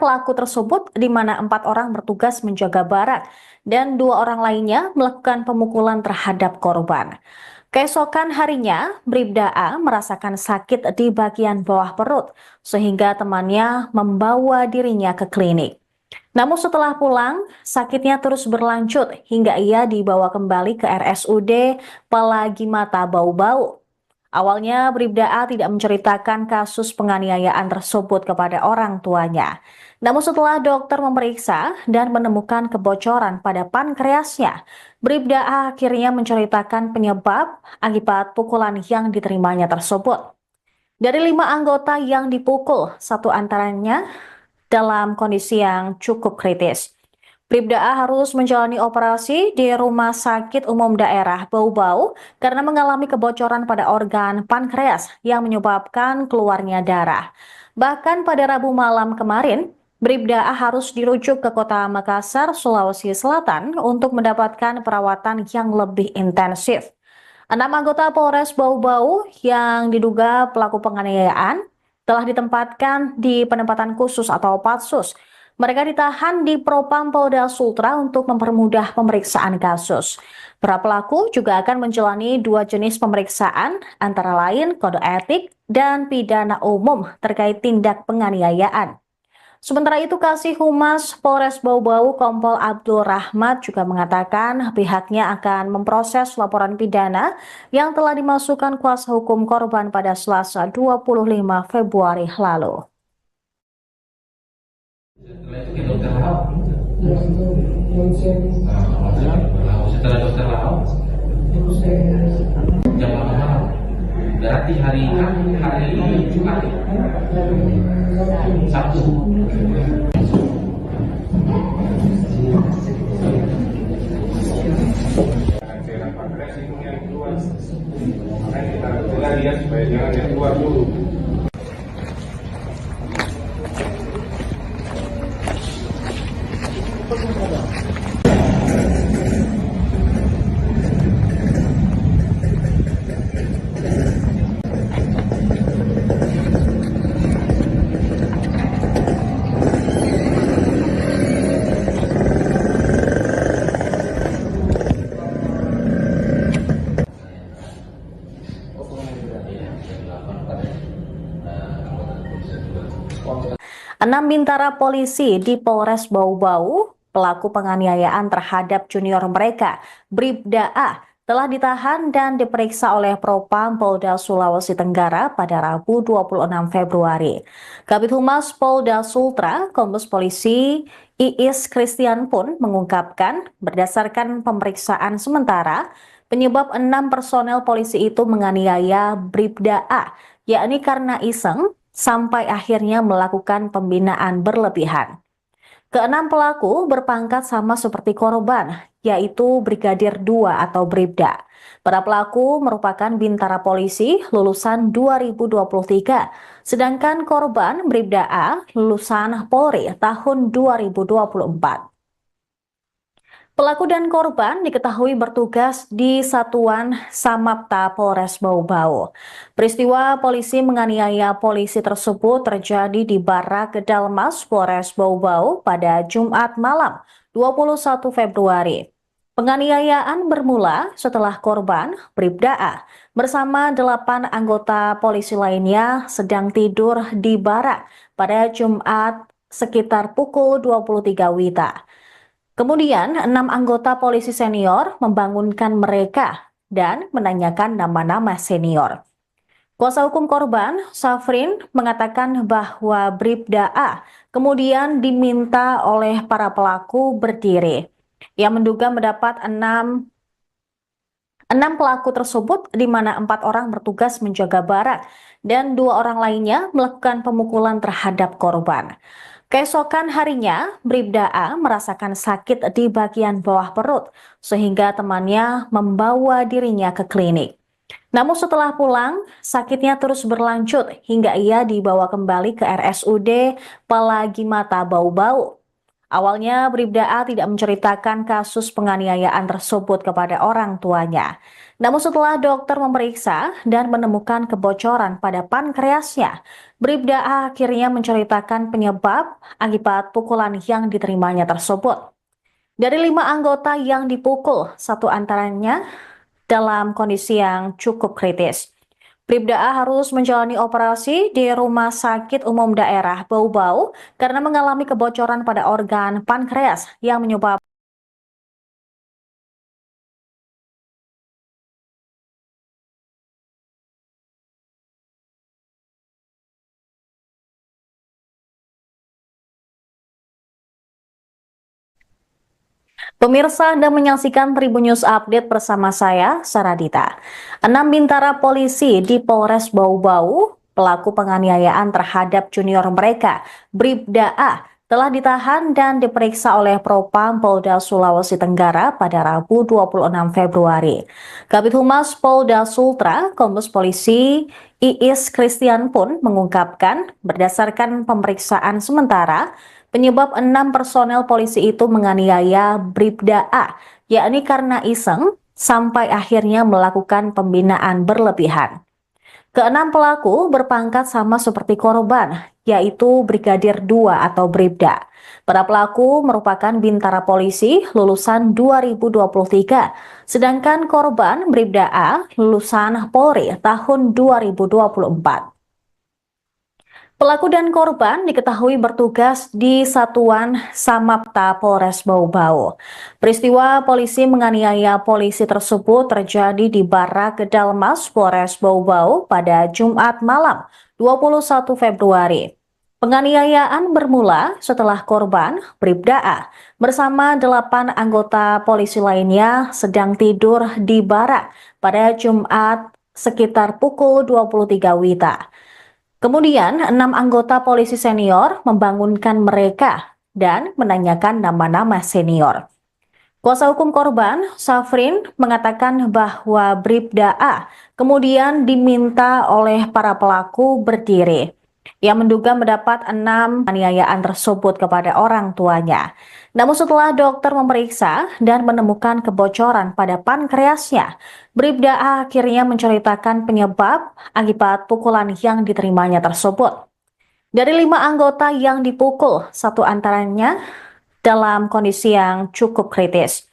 pelaku tersebut di mana 4 orang bertugas menjaga barang dan 2 orang lainnya melakukan pemukulan terhadap korban. Keesokan harinya, Bribda A merasakan sakit di bagian bawah perut, sehingga temannya membawa dirinya ke klinik. Namun setelah pulang, sakitnya terus berlanjut hingga ia dibawa kembali ke RSUD Palagi Mata Bau-Bau. Awalnya, Bribda A tidak menceritakan kasus penganiayaan tersebut kepada orang tuanya. Namun setelah dokter memeriksa dan menemukan kebocoran pada pankreasnya, Bribda A akhirnya menceritakan penyebab akibat pukulan yang diterimanya tersebut. Dari 5 anggota yang dipukul, 1 antaranya dalam kondisi yang cukup kritis. Bribda A harus menjalani operasi di Rumah Sakit Umum Daerah Bau-Bau karena mengalami kebocoran pada organ pankreas yang menyebabkan keluarnya darah. Bahkan pada Rabu malam kemarin, Bribda A harus dirujuk ke kota Makassar, Sulawesi Selatan untuk mendapatkan perawatan yang lebih intensif. 6 anggota Polres Bau-Bau yang diduga pelaku penganiayaan telah ditempatkan di penempatan khusus atau Patsus. Mereka ditahan di Propam Polda Sultra untuk mempermudah pemeriksaan kasus. Para pelaku juga akan menjalani 2 jenis pemeriksaan, antara lain kode etik dan pidana umum terkait tindak penganiayaan. Sementara itu, Kasih Humas Polres Bau-Bau Kompol Abdul Rahmat juga mengatakan pihaknya akan memproses laporan pidana yang telah dimasukkan kuasa hukum korban pada Selasa 25 Februari lalu.
Setelah itu ke dokter Lau.
Ya, itu konsen.
Setelah dokter Lau,
Terus saya
jam 8 malam. Berarti hari Jumat, Sabtu.
cairan pankreas itu yang keluar, makanya kita cegah dia supaya jangan yang keluar dulu.
Enam bintara polisi di Polres Bau-Bau, pelaku penganiayaan terhadap junior mereka, Bribda A, telah ditahan dan diperiksa oleh Propam Polda Sulawesi Tenggara pada Rabu 26 Februari. Kabid Humas Polda Sultra, Kombes Polisi Iis Christian pun mengungkapkan berdasarkan pemeriksaan sementara, penyebab 6 personel polisi itu menganiaya Bribda A, yakni karena iseng, sampai akhirnya melakukan pembinaan berlebihan. Keenam pelaku berpangkat sama seperti korban, yaitu Brigadir 2 atau Bribda. Para pelaku merupakan bintara polisi lulusan 2023, sedangkan korban Bribda A lulusan Polri tahun 2024. Pelaku dan korban diketahui bertugas di Satuan Samapta Polres Bau-Bau. Peristiwa polisi menganiaya polisi tersebut terjadi di Barak Kedalmas Polres Bau-Bau pada Jumat malam 21 Februari. Penganiayaan bermula setelah korban Bribda A bersama 8 anggota polisi lainnya sedang tidur di barak pada Jumat sekitar pukul 23 WITA. Kemudian, 6 anggota polisi senior membangunkan mereka dan menanyakan nama-nama senior. Kuasa hukum korban, Safrin, mengatakan bahwa Bribda A kemudian diminta oleh para pelaku berdiri. Ia menduga mendapat 6 pelaku tersebut, di mana 4 orang bertugas menjaga barak dan 2 orang lainnya melakukan pemukulan terhadap korban. Keesokan harinya, Bribda A merasakan sakit di bagian bawah perut, sehingga temannya membawa dirinya ke klinik. Namun setelah pulang, sakitnya terus berlanjut hingga ia dibawa kembali ke RSUD Palagimata Bau-Bau. Awalnya, Bribda A tidak menceritakan kasus penganiayaan tersebut kepada orang tuanya. Namun setelah dokter memeriksa dan menemukan kebocoran pada pankreasnya, Bribda A akhirnya menceritakan penyebab akibat pukulan yang diterimanya tersebut. Dari 5 anggota yang dipukul, 1 antaranya dalam kondisi yang cukup kritis. Bribda A harus menjalani operasi di Rumah Sakit Umum Daerah Bau-Bau karena mengalami kebocoran pada organ pankreas yang menyebabkan Pemirsa, Anda menyaksikan Tribun News Update bersama saya, Saradita. 6 bintara polisi di Polres Bau-Bau, pelaku penganiayaan terhadap junior mereka, Bribda A, telah ditahan dan diperiksa oleh Propam Polda Sulawesi Tenggara pada Rabu 26 Februari. Kabid Humas Polda Sultra, Kombes Polisi Iis Christian pun mengungkapkan berdasarkan pemeriksaan sementara, penyebab 6 personel polisi itu menganiaya Bribda A, yakni karena iseng sampai akhirnya melakukan pembinaan berlebihan. Keenam pelaku berpangkat sama seperti korban, yaitu Brigadir 2 atau Bribda. Para pelaku merupakan bintara polisi lulusan 2023, sedangkan korban Bribda A lulusan Polri tahun 2024. Pelaku dan korban diketahui bertugas di Satuan Samapta Polres Bau-Bau. Peristiwa polisi menganiaya polisi tersebut terjadi di Barak Gedalmas Polres Bau-Bau pada Jumat malam 21 Februari. Penganiayaan bermula setelah korban Bribda A bersama 8 anggota polisi lainnya sedang tidur di barak pada Jumat sekitar pukul 23 WITA. Kemudian, 6 anggota polisi senior membangunkan mereka dan menanyakan nama-nama senior. Kuasa hukum korban, Safrin, mengatakan bahwa Bribda A kemudian diminta oleh para pelaku berdiri. Ia menduga mendapat 6 penganiayaan tersebut kepada orang tuanya. Namun setelah dokter memeriksa dan menemukan kebocoran pada pankreasnya, Bribda A akhirnya menceritakan penyebab akibat pukulan yang diterimanya tersebut. Dari 5 anggota yang dipukul, 1 antaranya dalam kondisi yang cukup kritis.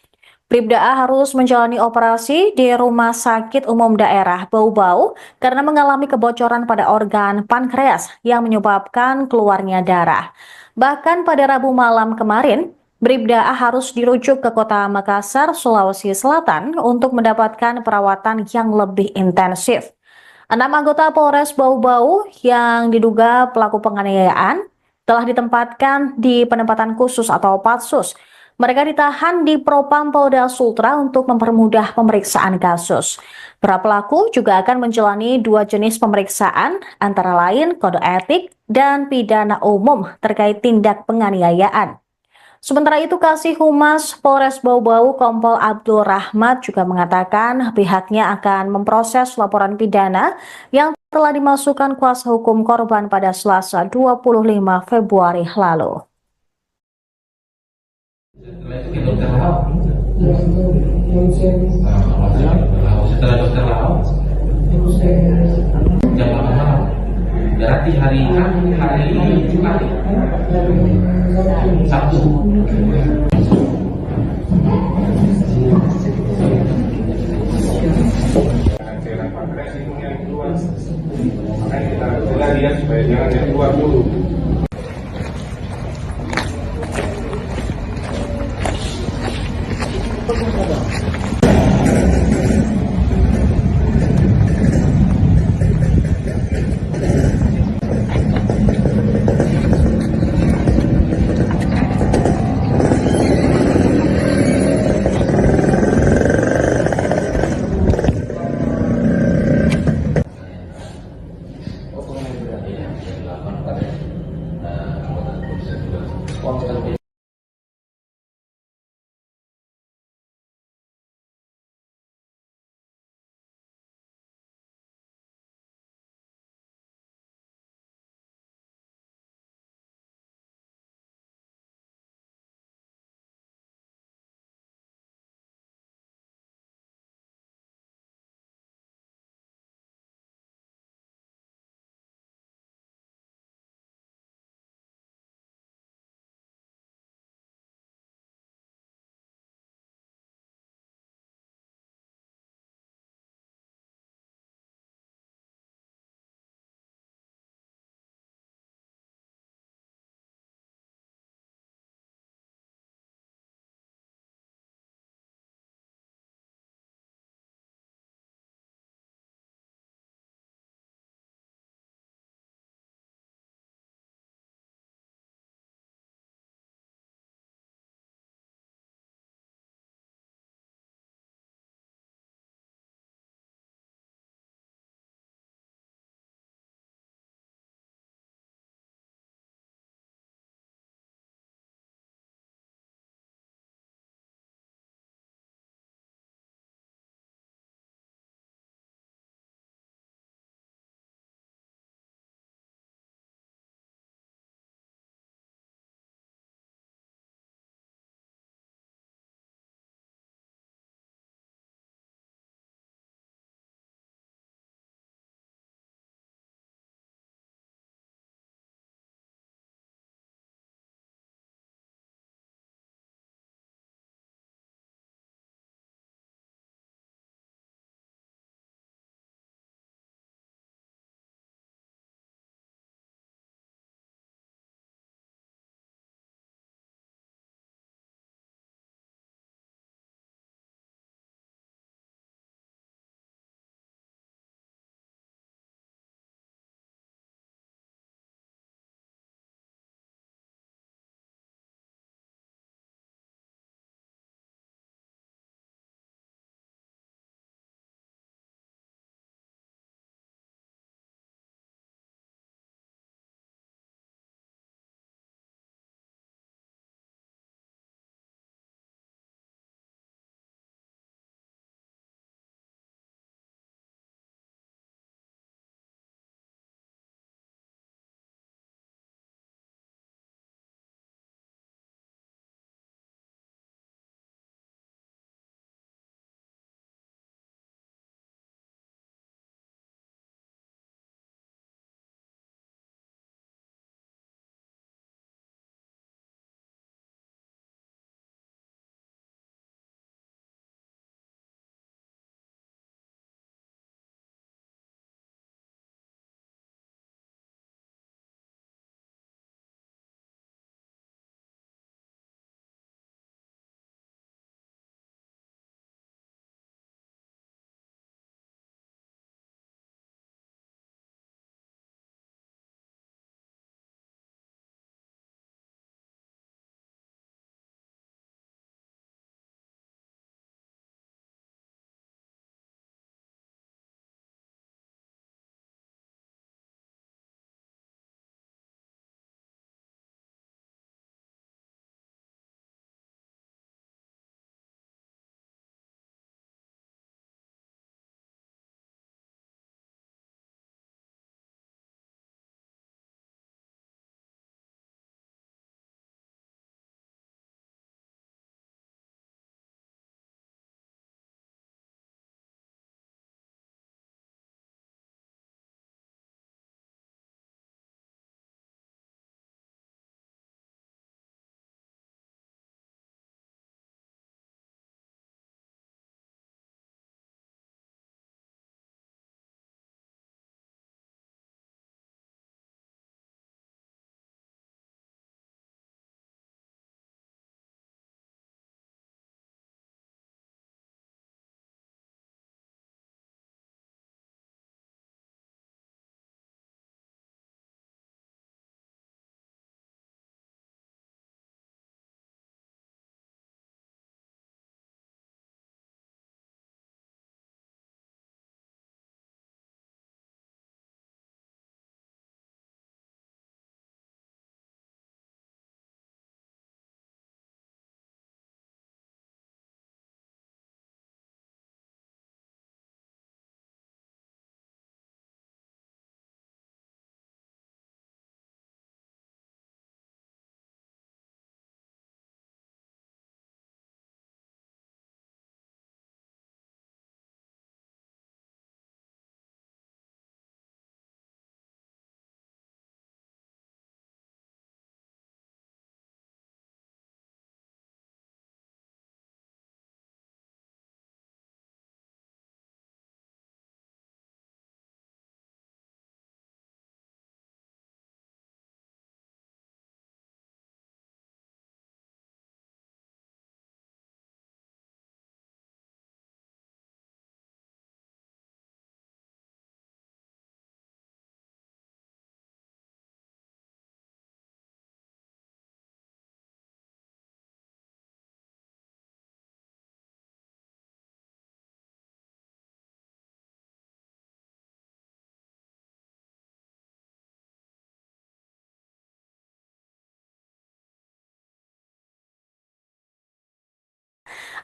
Bribda A harus menjalani operasi di Rumah Sakit Umum Daerah Bau-Bau karena mengalami kebocoran pada organ pankreas yang menyebabkan keluarnya darah. Bahkan pada Rabu malam kemarin, Bribda A harus dirujuk ke kota Makassar, Sulawesi Selatan untuk mendapatkan perawatan yang lebih intensif. 6 anggota Polres Bau-Bau yang diduga pelaku penganiayaan telah ditempatkan di penempatan khusus atau Patsus. Mereka ditahan di Propam Polda Sultra untuk mempermudah pemeriksaan kasus. Para pelaku juga akan menjalani 2 jenis pemeriksaan, antara lain kode etik dan pidana umum terkait tindak penganiayaan. Sementara itu, Kasih Humas Polres Bau-Bau Kompol Abdul Rahmat juga mengatakan pihaknya akan memproses laporan pidana yang telah dimasukkan kuasa hukum korban pada Selasa 25 Februari lalu.
Setelah itu ke dokter Lau.
yang itu konsen
Setelah dokter Lau,
terus saya
jam 8 malam. Berarti hari Jumat, Sabtu.
cairan pankreas itu yang keluar, makanya kita cegah dia supaya jangan yang keluar dulu.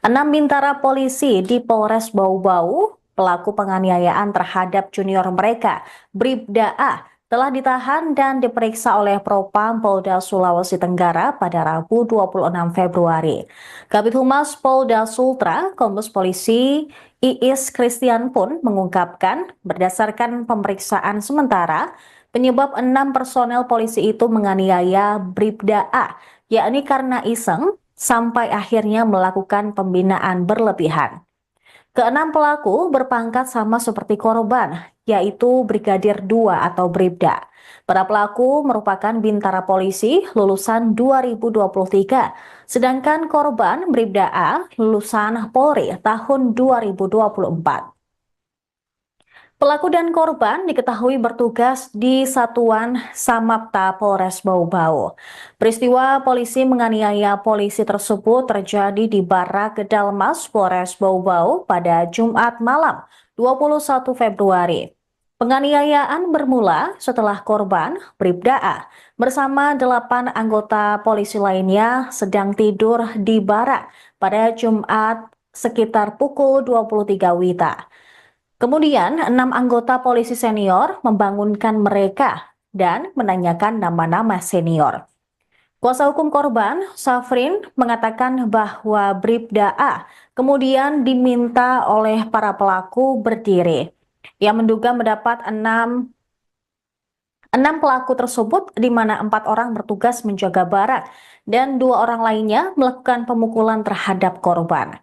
6 bintara polisi di Polres Bau-Bau, pelaku penganiayaan terhadap junior mereka, Bribda A, telah ditahan dan diperiksa oleh Propam Polda Sulawesi Tenggara pada Rabu 26 Februari. Kabid Humas Polda Sultra, Kombes Polisi Iis Christian pun mengungkapkan berdasarkan pemeriksaan sementara, penyebab 6 personel polisi itu menganiaya Bribda A, yakni karena iseng sampai akhirnya melakukan pembinaan berlebihan. Keenam pelaku berpangkat sama seperti korban, yaitu Brigadir 2 atau Bribda. Para pelaku merupakan bintara polisi lulusan 2023, sedangkan korban Bribda A lulusan Polri tahun 2024. Pelaku dan korban diketahui bertugas di Satuan Samapta Polres Bau-Bau. Peristiwa polisi menganiaya polisi tersebut terjadi di Barak Gedalmas Polres Bau-Bau pada Jumat malam 21 Februari. Penganiayaan bermula setelah korban Bribda A bersama 8 anggota polisi lainnya sedang tidur di barak pada Jumat sekitar pukul 23 WITA. Kemudian, 6 anggota polisi senior membangunkan mereka dan menanyakan nama-nama senior. Kuasa hukum korban, Safrin, mengatakan bahwa Bribda A kemudian diminta oleh para pelaku berdiri. Ia menduga mendapat 6 pelaku tersebut di mana 4 orang bertugas menjaga barak dan 2 orang lainnya melakukan pemukulan terhadap korban.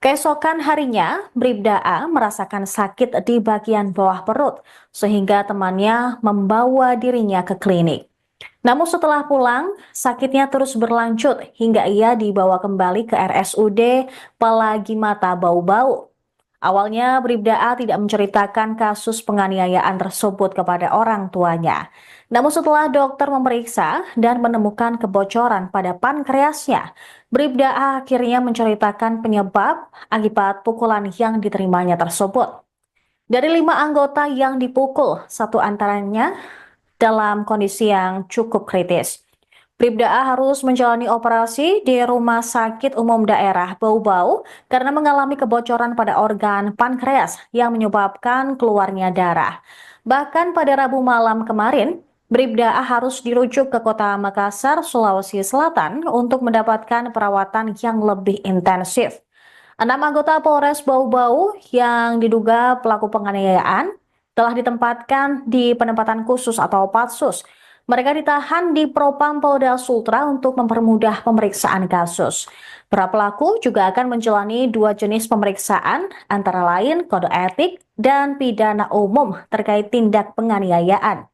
Keesokan harinya, Bribda A merasakan sakit di bagian bawah perut, sehingga temannya membawa dirinya ke klinik. Namun setelah pulang, sakitnya terus berlanjut hingga ia dibawa kembali ke RSUD Palagimata Bau-Bau. Awalnya, Bribda A tidak menceritakan kasus penganiayaan tersebut kepada orang tuanya. Namun setelah dokter memeriksa dan menemukan kebocoran pada pankreasnya, Bribda A akhirnya menceritakan penyebab akibat pukulan yang diterimanya tersebut. Dari 5 anggota yang dipukul, 1 antaranya dalam kondisi yang cukup kritis. Bribda A harus menjalani operasi di Rumah Sakit Umum Daerah Bau-Bau karena mengalami kebocoran pada organ pankreas yang menyebabkan keluarnya darah. Bahkan pada Rabu malam kemarin, Bribda A harus dirujuk ke kota Makassar, Sulawesi Selatan untuk mendapatkan perawatan yang lebih intensif. 6 anggota Polres Bau-Bau yang diduga pelaku penganiayaan telah ditempatkan di penempatan khusus atau Patsus. Mereka ditahan di Propam Polda Sultra untuk mempermudah pemeriksaan kasus. Para pelaku juga akan menjalani 2 jenis pemeriksaan, antara lain kode etik dan pidana umum terkait tindak penganiayaan.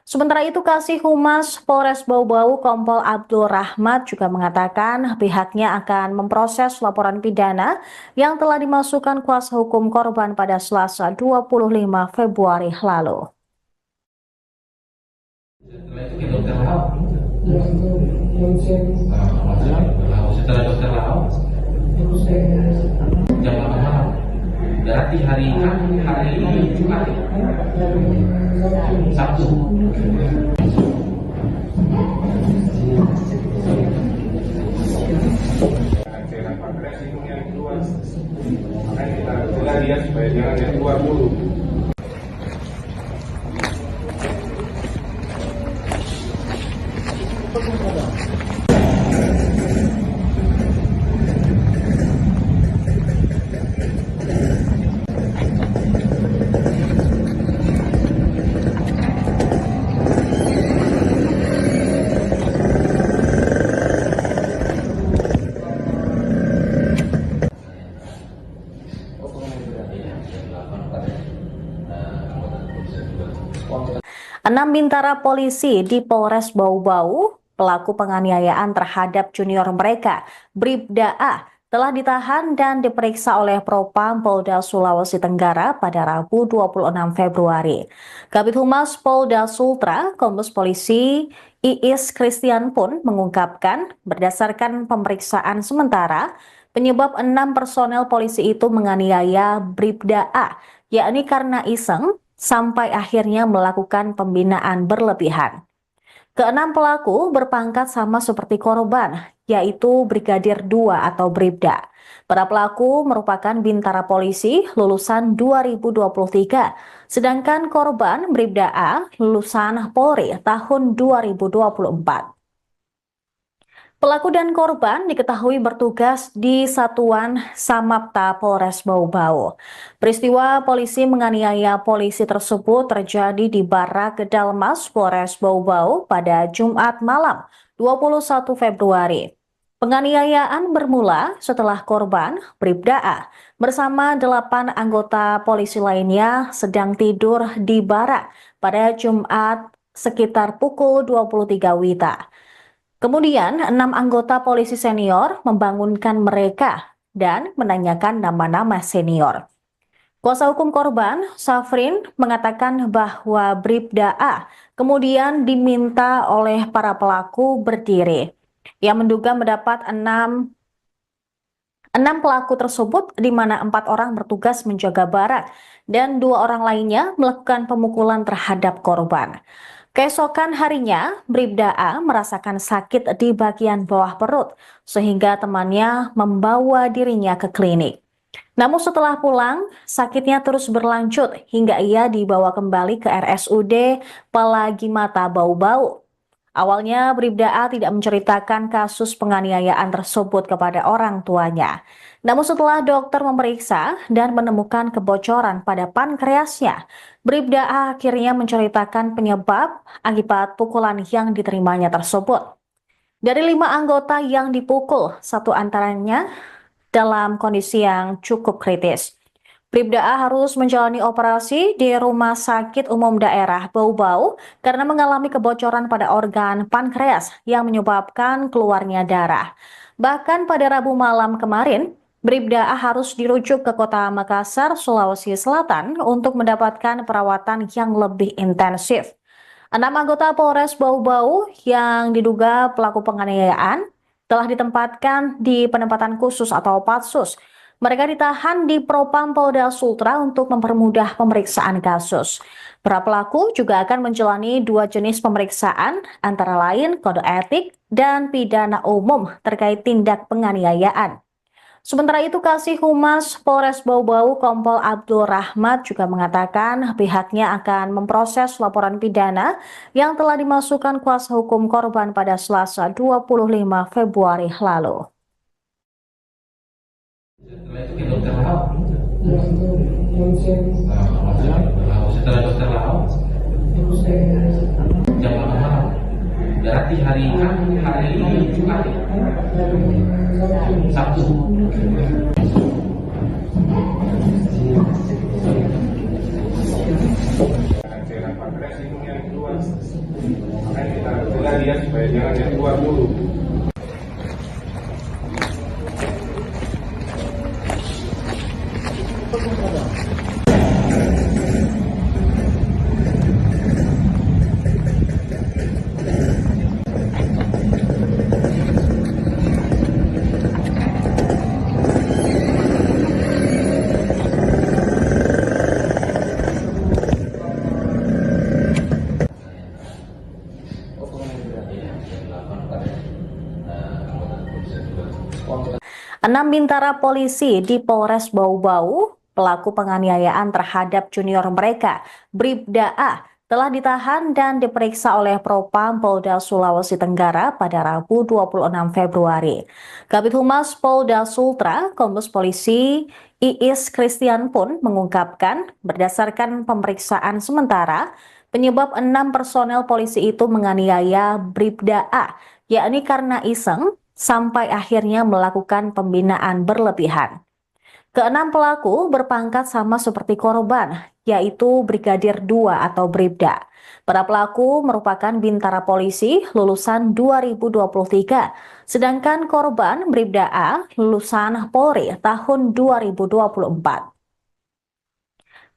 Sementara itu, Kasih Humas Polres Bau-Bau Kompol Abdul Rahmat juga mengatakan pihaknya akan memproses laporan pidana yang telah dimasukkan kuasa hukum korban pada Selasa 25 Februari lalu.
Setelah itu ke dokter Lau.
Terus itu ronsen,
Setelah dokter Lau,
terus
jam 8 malam. Berarti hari Jumat, Sabtu.
Cairan pankreas itu yang keluar, makanya kita cegah dia supaya jangan yang keluar dulu.
Enam bintara polisi di Polres Bau-Bau, pelaku penganiayaan terhadap junior mereka, Bribda A, telah ditahan dan diperiksa oleh Propam Polda Sulawesi Tenggara pada Rabu 26 Februari. Kabid Humas Polda Sultra, Kombes Polisi Iis Christian pun mengungkapkan berdasarkan pemeriksaan sementara, penyebab 6 personel polisi itu menganiaya Bribda A, yakni karena iseng sampai akhirnya melakukan pembinaan berlebihan. Keenam pelaku berpangkat sama seperti korban, yaitu Brigadir 2 atau Bribda. Para pelaku merupakan bintara polisi lulusan 2023, sedangkan korban Bribda A lulusan Polri tahun 2024. Pelaku dan korban diketahui bertugas di Satuan Samapta Polres Bau-Bau. Peristiwa polisi menganiaya polisi tersebut terjadi di Barak Kedalmas Polres Bau-Bau pada Jumat malam 21 Februari. Penganiayaan bermula setelah korban Bribda A bersama 8 anggota polisi lainnya sedang tidur di barak pada Jumat sekitar pukul 23 WITA. Kemudian, 6 anggota polisi senior membangunkan mereka dan menanyakan nama-nama senior. Kuasa hukum korban, Safrin, mengatakan bahwa Bribda A kemudian diminta oleh para pelaku berdiri. Ia menduga mendapat 6 pelaku tersebut, di mana 4 orang bertugas menjaga barak dan 2 orang lainnya melakukan pemukulan terhadap korban. Keesokan harinya, Bribda A merasakan sakit di bagian bawah perut, sehingga temannya membawa dirinya ke klinik. Namun setelah pulang, sakitnya terus berlanjut hingga ia dibawa kembali ke RSUD Palagimata Bau-Bau. Awalnya, Bribda A tidak menceritakan kasus penganiayaan tersebut kepada orang tuanya. Namun setelah dokter memeriksa dan menemukan kebocoran pada pankreasnya, Bribda A akhirnya menceritakan penyebab akibat pukulan yang diterimanya tersebut. Dari 5 anggota yang dipukul, 1 antaranya dalam kondisi yang cukup kritis. Bribda A harus menjalani operasi di Rumah Sakit Umum Daerah Bau-Bau karena mengalami kebocoran pada organ pankreas yang menyebabkan keluarnya darah. Bahkan pada Rabu malam kemarin, Bribda A harus dirujuk ke kota Makassar, Sulawesi Selatan untuk mendapatkan perawatan yang lebih intensif. 6 anggota Polres Bau-Bau yang diduga pelaku penganiayaan telah ditempatkan di penempatan khusus atau Patsus. Mereka ditahan di Propam Polda Sultra untuk mempermudah pemeriksaan kasus. Para pelaku juga akan menjalani 2 jenis pemeriksaan, antara lain kode etik dan pidana umum terkait tindak penganiayaan. Sementara itu, Kasih Humas Polres Bau-Bau Kompol Abdul Rahmat juga mengatakan pihaknya akan memproses laporan pidana yang telah dimasukkan kuasa hukum korban pada Selasa 25 Februari lalu.
Setelah itu ke dokter Lahau.
Ya, manusia
Setelah dokter Lahau jam 8 malam. Berarti hari Jumat, Sabtu.
Cairan pankreas itu yang keluar. Makanya kita cegah dia supaya jangan yang keluar dulu.
Enam bintara polisi di Polres Bau-Bau, pelaku penganiayaan terhadap junior mereka, Bribda A, telah ditahan dan diperiksa oleh Propam Polda Sulawesi Tenggara pada Rabu 26 Februari. Kabid Humas Polda Sultra, Kombes Polisi Iis Christian pun mengungkapkan berdasarkan pemeriksaan sementara, penyebab 6 personel polisi itu menganiaya Bribda A, yakni karena iseng, sampai akhirnya melakukan pembinaan berlebihan. Keenam pelaku berpangkat sama seperti korban, yaitu Brigadir 2 atau Bribda. Para pelaku merupakan bintara polisi lulusan 2023, sedangkan korban Bribda A lulusan Polri tahun 2024.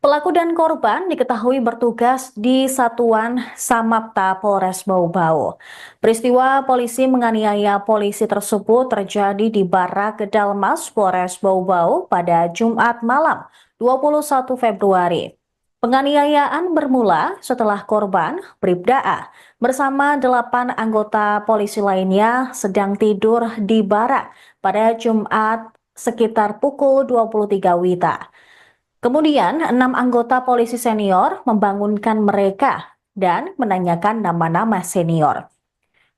Pelaku dan korban diketahui bertugas di Satuan Samapta Polres Bau-Bau. Peristiwa polisi menganiaya polisi tersebut terjadi di Barak Kedalmas Polres Bau-Bau pada Jumat malam 21 Februari. Penganiayaan bermula setelah korban, Bribda A, bersama 8 anggota polisi lainnya sedang tidur di barak pada Jumat sekitar pukul 23 WITA. Kemudian, 6 anggota polisi senior membangunkan mereka dan menanyakan nama-nama senior.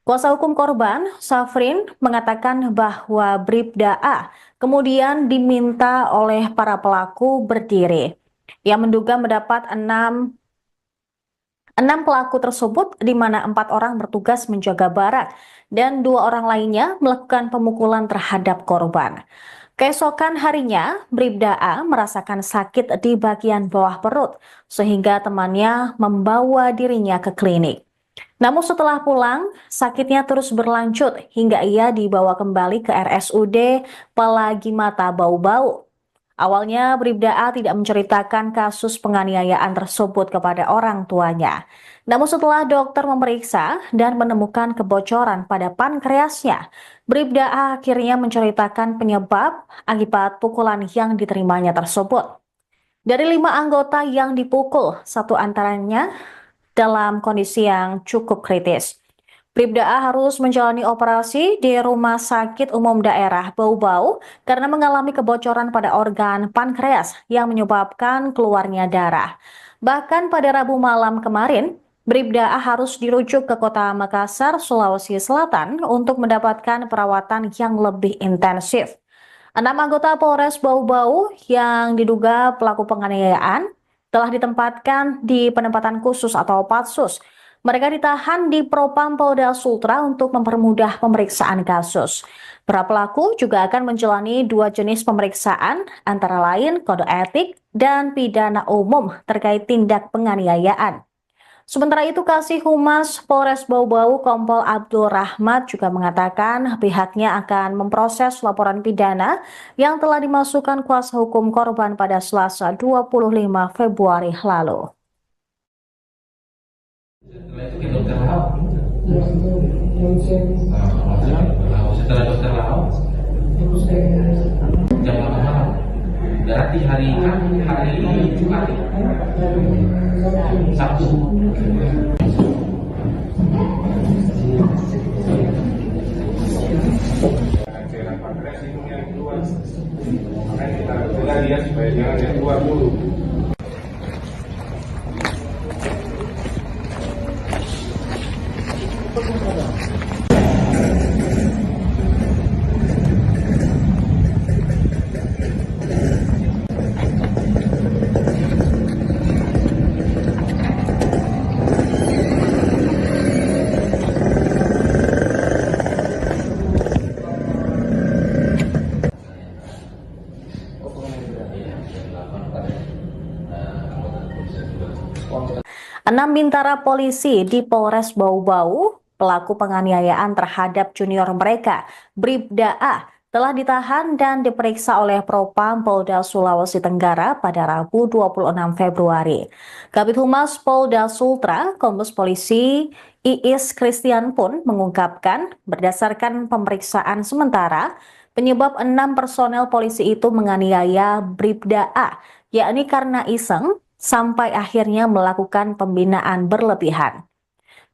Kuasa hukum korban, Safrin, mengatakan bahwa Bribda A kemudian diminta oleh para pelaku berdiri. Ia menduga mendapat enam pelaku tersebut, di mana 4 orang bertugas menjaga barak dan 2 orang lainnya melakukan pemukulan terhadap korban. Keesokan harinya, Bribda A merasakan sakit di bagian bawah perut, sehingga temannya membawa dirinya ke klinik. Namun setelah pulang, sakitnya terus berlanjut hingga ia dibawa kembali ke RSUD Pelagi Mata Bau-Bau. Awalnya, Bribda A tidak menceritakan kasus penganiayaan tersebut kepada orang tuanya. Namun setelah dokter memeriksa dan menemukan kebocoran pada pankreasnya, Bribda A akhirnya menceritakan penyebab akibat pukulan yang diterimanya tersebut. Dari 5 anggota yang dipukul, 1 antaranya dalam kondisi yang cukup kritis. Bribda A harus menjalani operasi di Rumah Sakit Umum Daerah Bau-Bau karena mengalami kebocoran pada organ pankreas yang menyebabkan keluarnya darah. Bahkan pada Rabu malam kemarin, Bribda A harus dirujuk ke kota Makassar, Sulawesi Selatan untuk mendapatkan perawatan yang lebih intensif. 6 anggota Polres Bau-Bau yang diduga pelaku penganiayaan telah ditempatkan di penempatan khusus atau Patsus. Mereka ditahan di Propam Polda Sultra untuk mempermudah pemeriksaan kasus. Para pelaku juga akan menjalani 2 jenis pemeriksaan, antara lain kode etik dan pidana umum terkait tindak penganiayaan. Sementara itu, Kasih Humas Polres Bau-Bau Kompol Abdul Rahmat juga mengatakan pihaknya akan memproses laporan pidana yang telah dimasukkan kuasa hukum korban pada Selasa 25 Februari lalu.
Setelah itu ke dokter Lau.
Ya, itu ronsen.
Setelah dokter Lau,
Terus ke
jam 8 malam. Berarti hari Jumat, Sabtu.
cairan pankreas itu yang keluar, makanya kita cegah dia supaya jangan yang keluar dulu.
Enam bintara polisi di Polres Bau-Bau, pelaku penganiayaan terhadap junior mereka, Bribda A, telah ditahan dan diperiksa oleh Propam Polda Sulawesi Tenggara pada Rabu 26 Februari. Kabid Humas Polda Sultra, Kombes Polisi Iis Christian pun mengungkapkan berdasarkan pemeriksaan sementara, penyebab 6 personel polisi itu menganiaya Bribda A, yakni karena iseng, sampai akhirnya melakukan pembinaan berlebihan.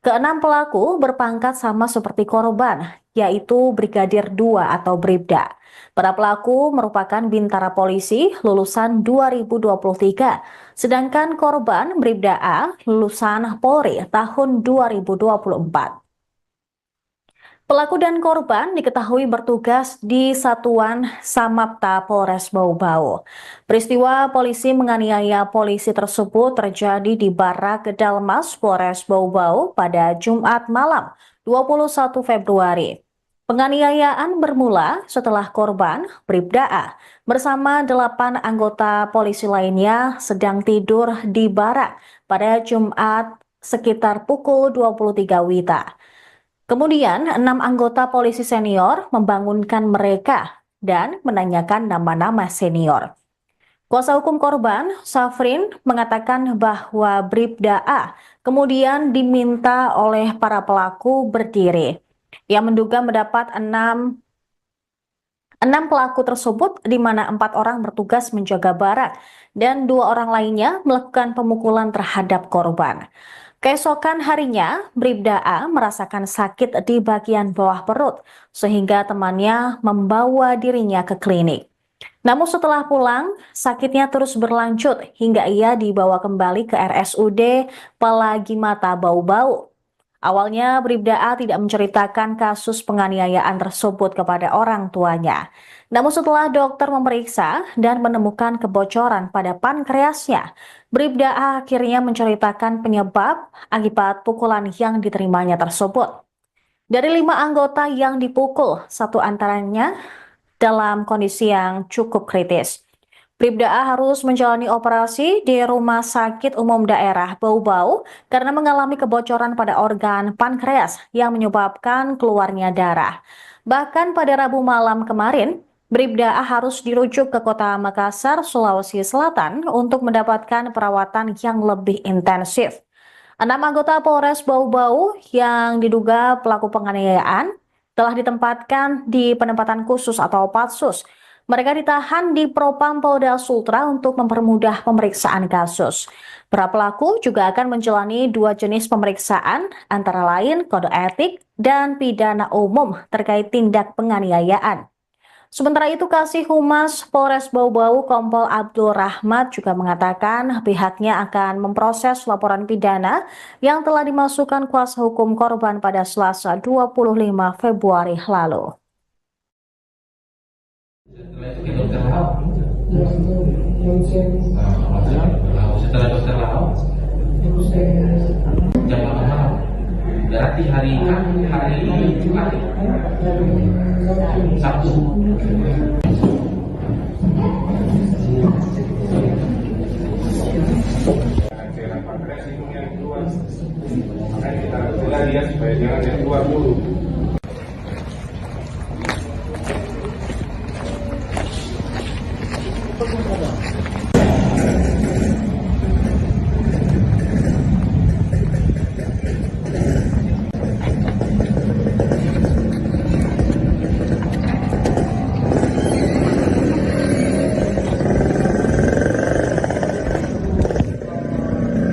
Keenam pelaku berpangkat sama seperti korban, yaitu Brigadir 2 atau Bribda. Para pelaku merupakan bintara polisi lulusan 2023, sedangkan korban Bribda A lulusan Polri tahun 2024. Pelaku dan korban diketahui bertugas di Satuan Samapta Polres Bau-Bau. Peristiwa polisi menganiaya polisi tersebut terjadi di Barak Dalmas Polres Bau-Bau pada Jumat malam 21 Februari. Penganiayaan bermula setelah korban, Bribda A, bersama 8 anggota polisi lainnya sedang tidur di barak pada Jumat sekitar pukul 23 WITA. Kemudian, 6 anggota polisi senior membangunkan mereka dan menanyakan nama-nama senior. Kuasa hukum korban, Safrin, mengatakan bahwa Bribda A kemudian diminta oleh para pelaku berdiri. Ia menduga mendapat 6 pelaku tersebut di mana 4 orang bertugas menjaga barang dan 2 orang lainnya melakukan pemukulan terhadap korban. Keesokan harinya, Bribda A merasakan sakit di bagian bawah perut, sehingga temannya membawa dirinya ke klinik. Namun setelah pulang, sakitnya terus berlanjut hingga ia dibawa kembali ke RSUD Pelagi Mata Bau-Bau. Awalnya, Bribda A tidak menceritakan kasus penganiayaan tersebut kepada orang tuanya. Namun setelah dokter memeriksa dan menemukan kebocoran pada pankreasnya, Bribda A akhirnya menceritakan penyebab akibat pukulan yang diterimanya tersebut. Dari 5 anggota yang dipukul, 1 antaranya dalam kondisi yang cukup kritis. Bribda A harus menjalani operasi di Rumah Sakit Umum Daerah Bau-Bau karena mengalami kebocoran pada organ pankreas yang menyebabkan keluarnya darah. Bahkan pada Rabu malam kemarin, Bribda A harus dirujuk ke kota Makassar, Sulawesi Selatan untuk mendapatkan perawatan yang lebih intensif. 6 anggota Polres Bau-Bau yang diduga pelaku penganiayaan telah ditempatkan di penempatan khusus atau Patsus. Mereka ditahan di Propam Polda Sultra untuk mempermudah pemeriksaan kasus. Para pelaku juga akan menjalani 2 jenis pemeriksaan, antara lain kode etik dan pidana umum terkait tindak penganiayaan. Sementara itu, Kasih Humas Polres Bau-Bau Kompol Abdul Rahmat juga mengatakan pihaknya akan memproses laporan pidana yang telah dimasukkan kuasa hukum korban pada Selasa 25 Februari lalu.
Setelah itu ke dokter Lau.
Ya, itu yang saya
Setelah dokter Lau,
terus saya
jam 8 malam. Berarti hari Jumat, Sabtu.
Cairan pankreas itu yang keluar, makanya kita cegah dia supaya jangan yang keluar dulu.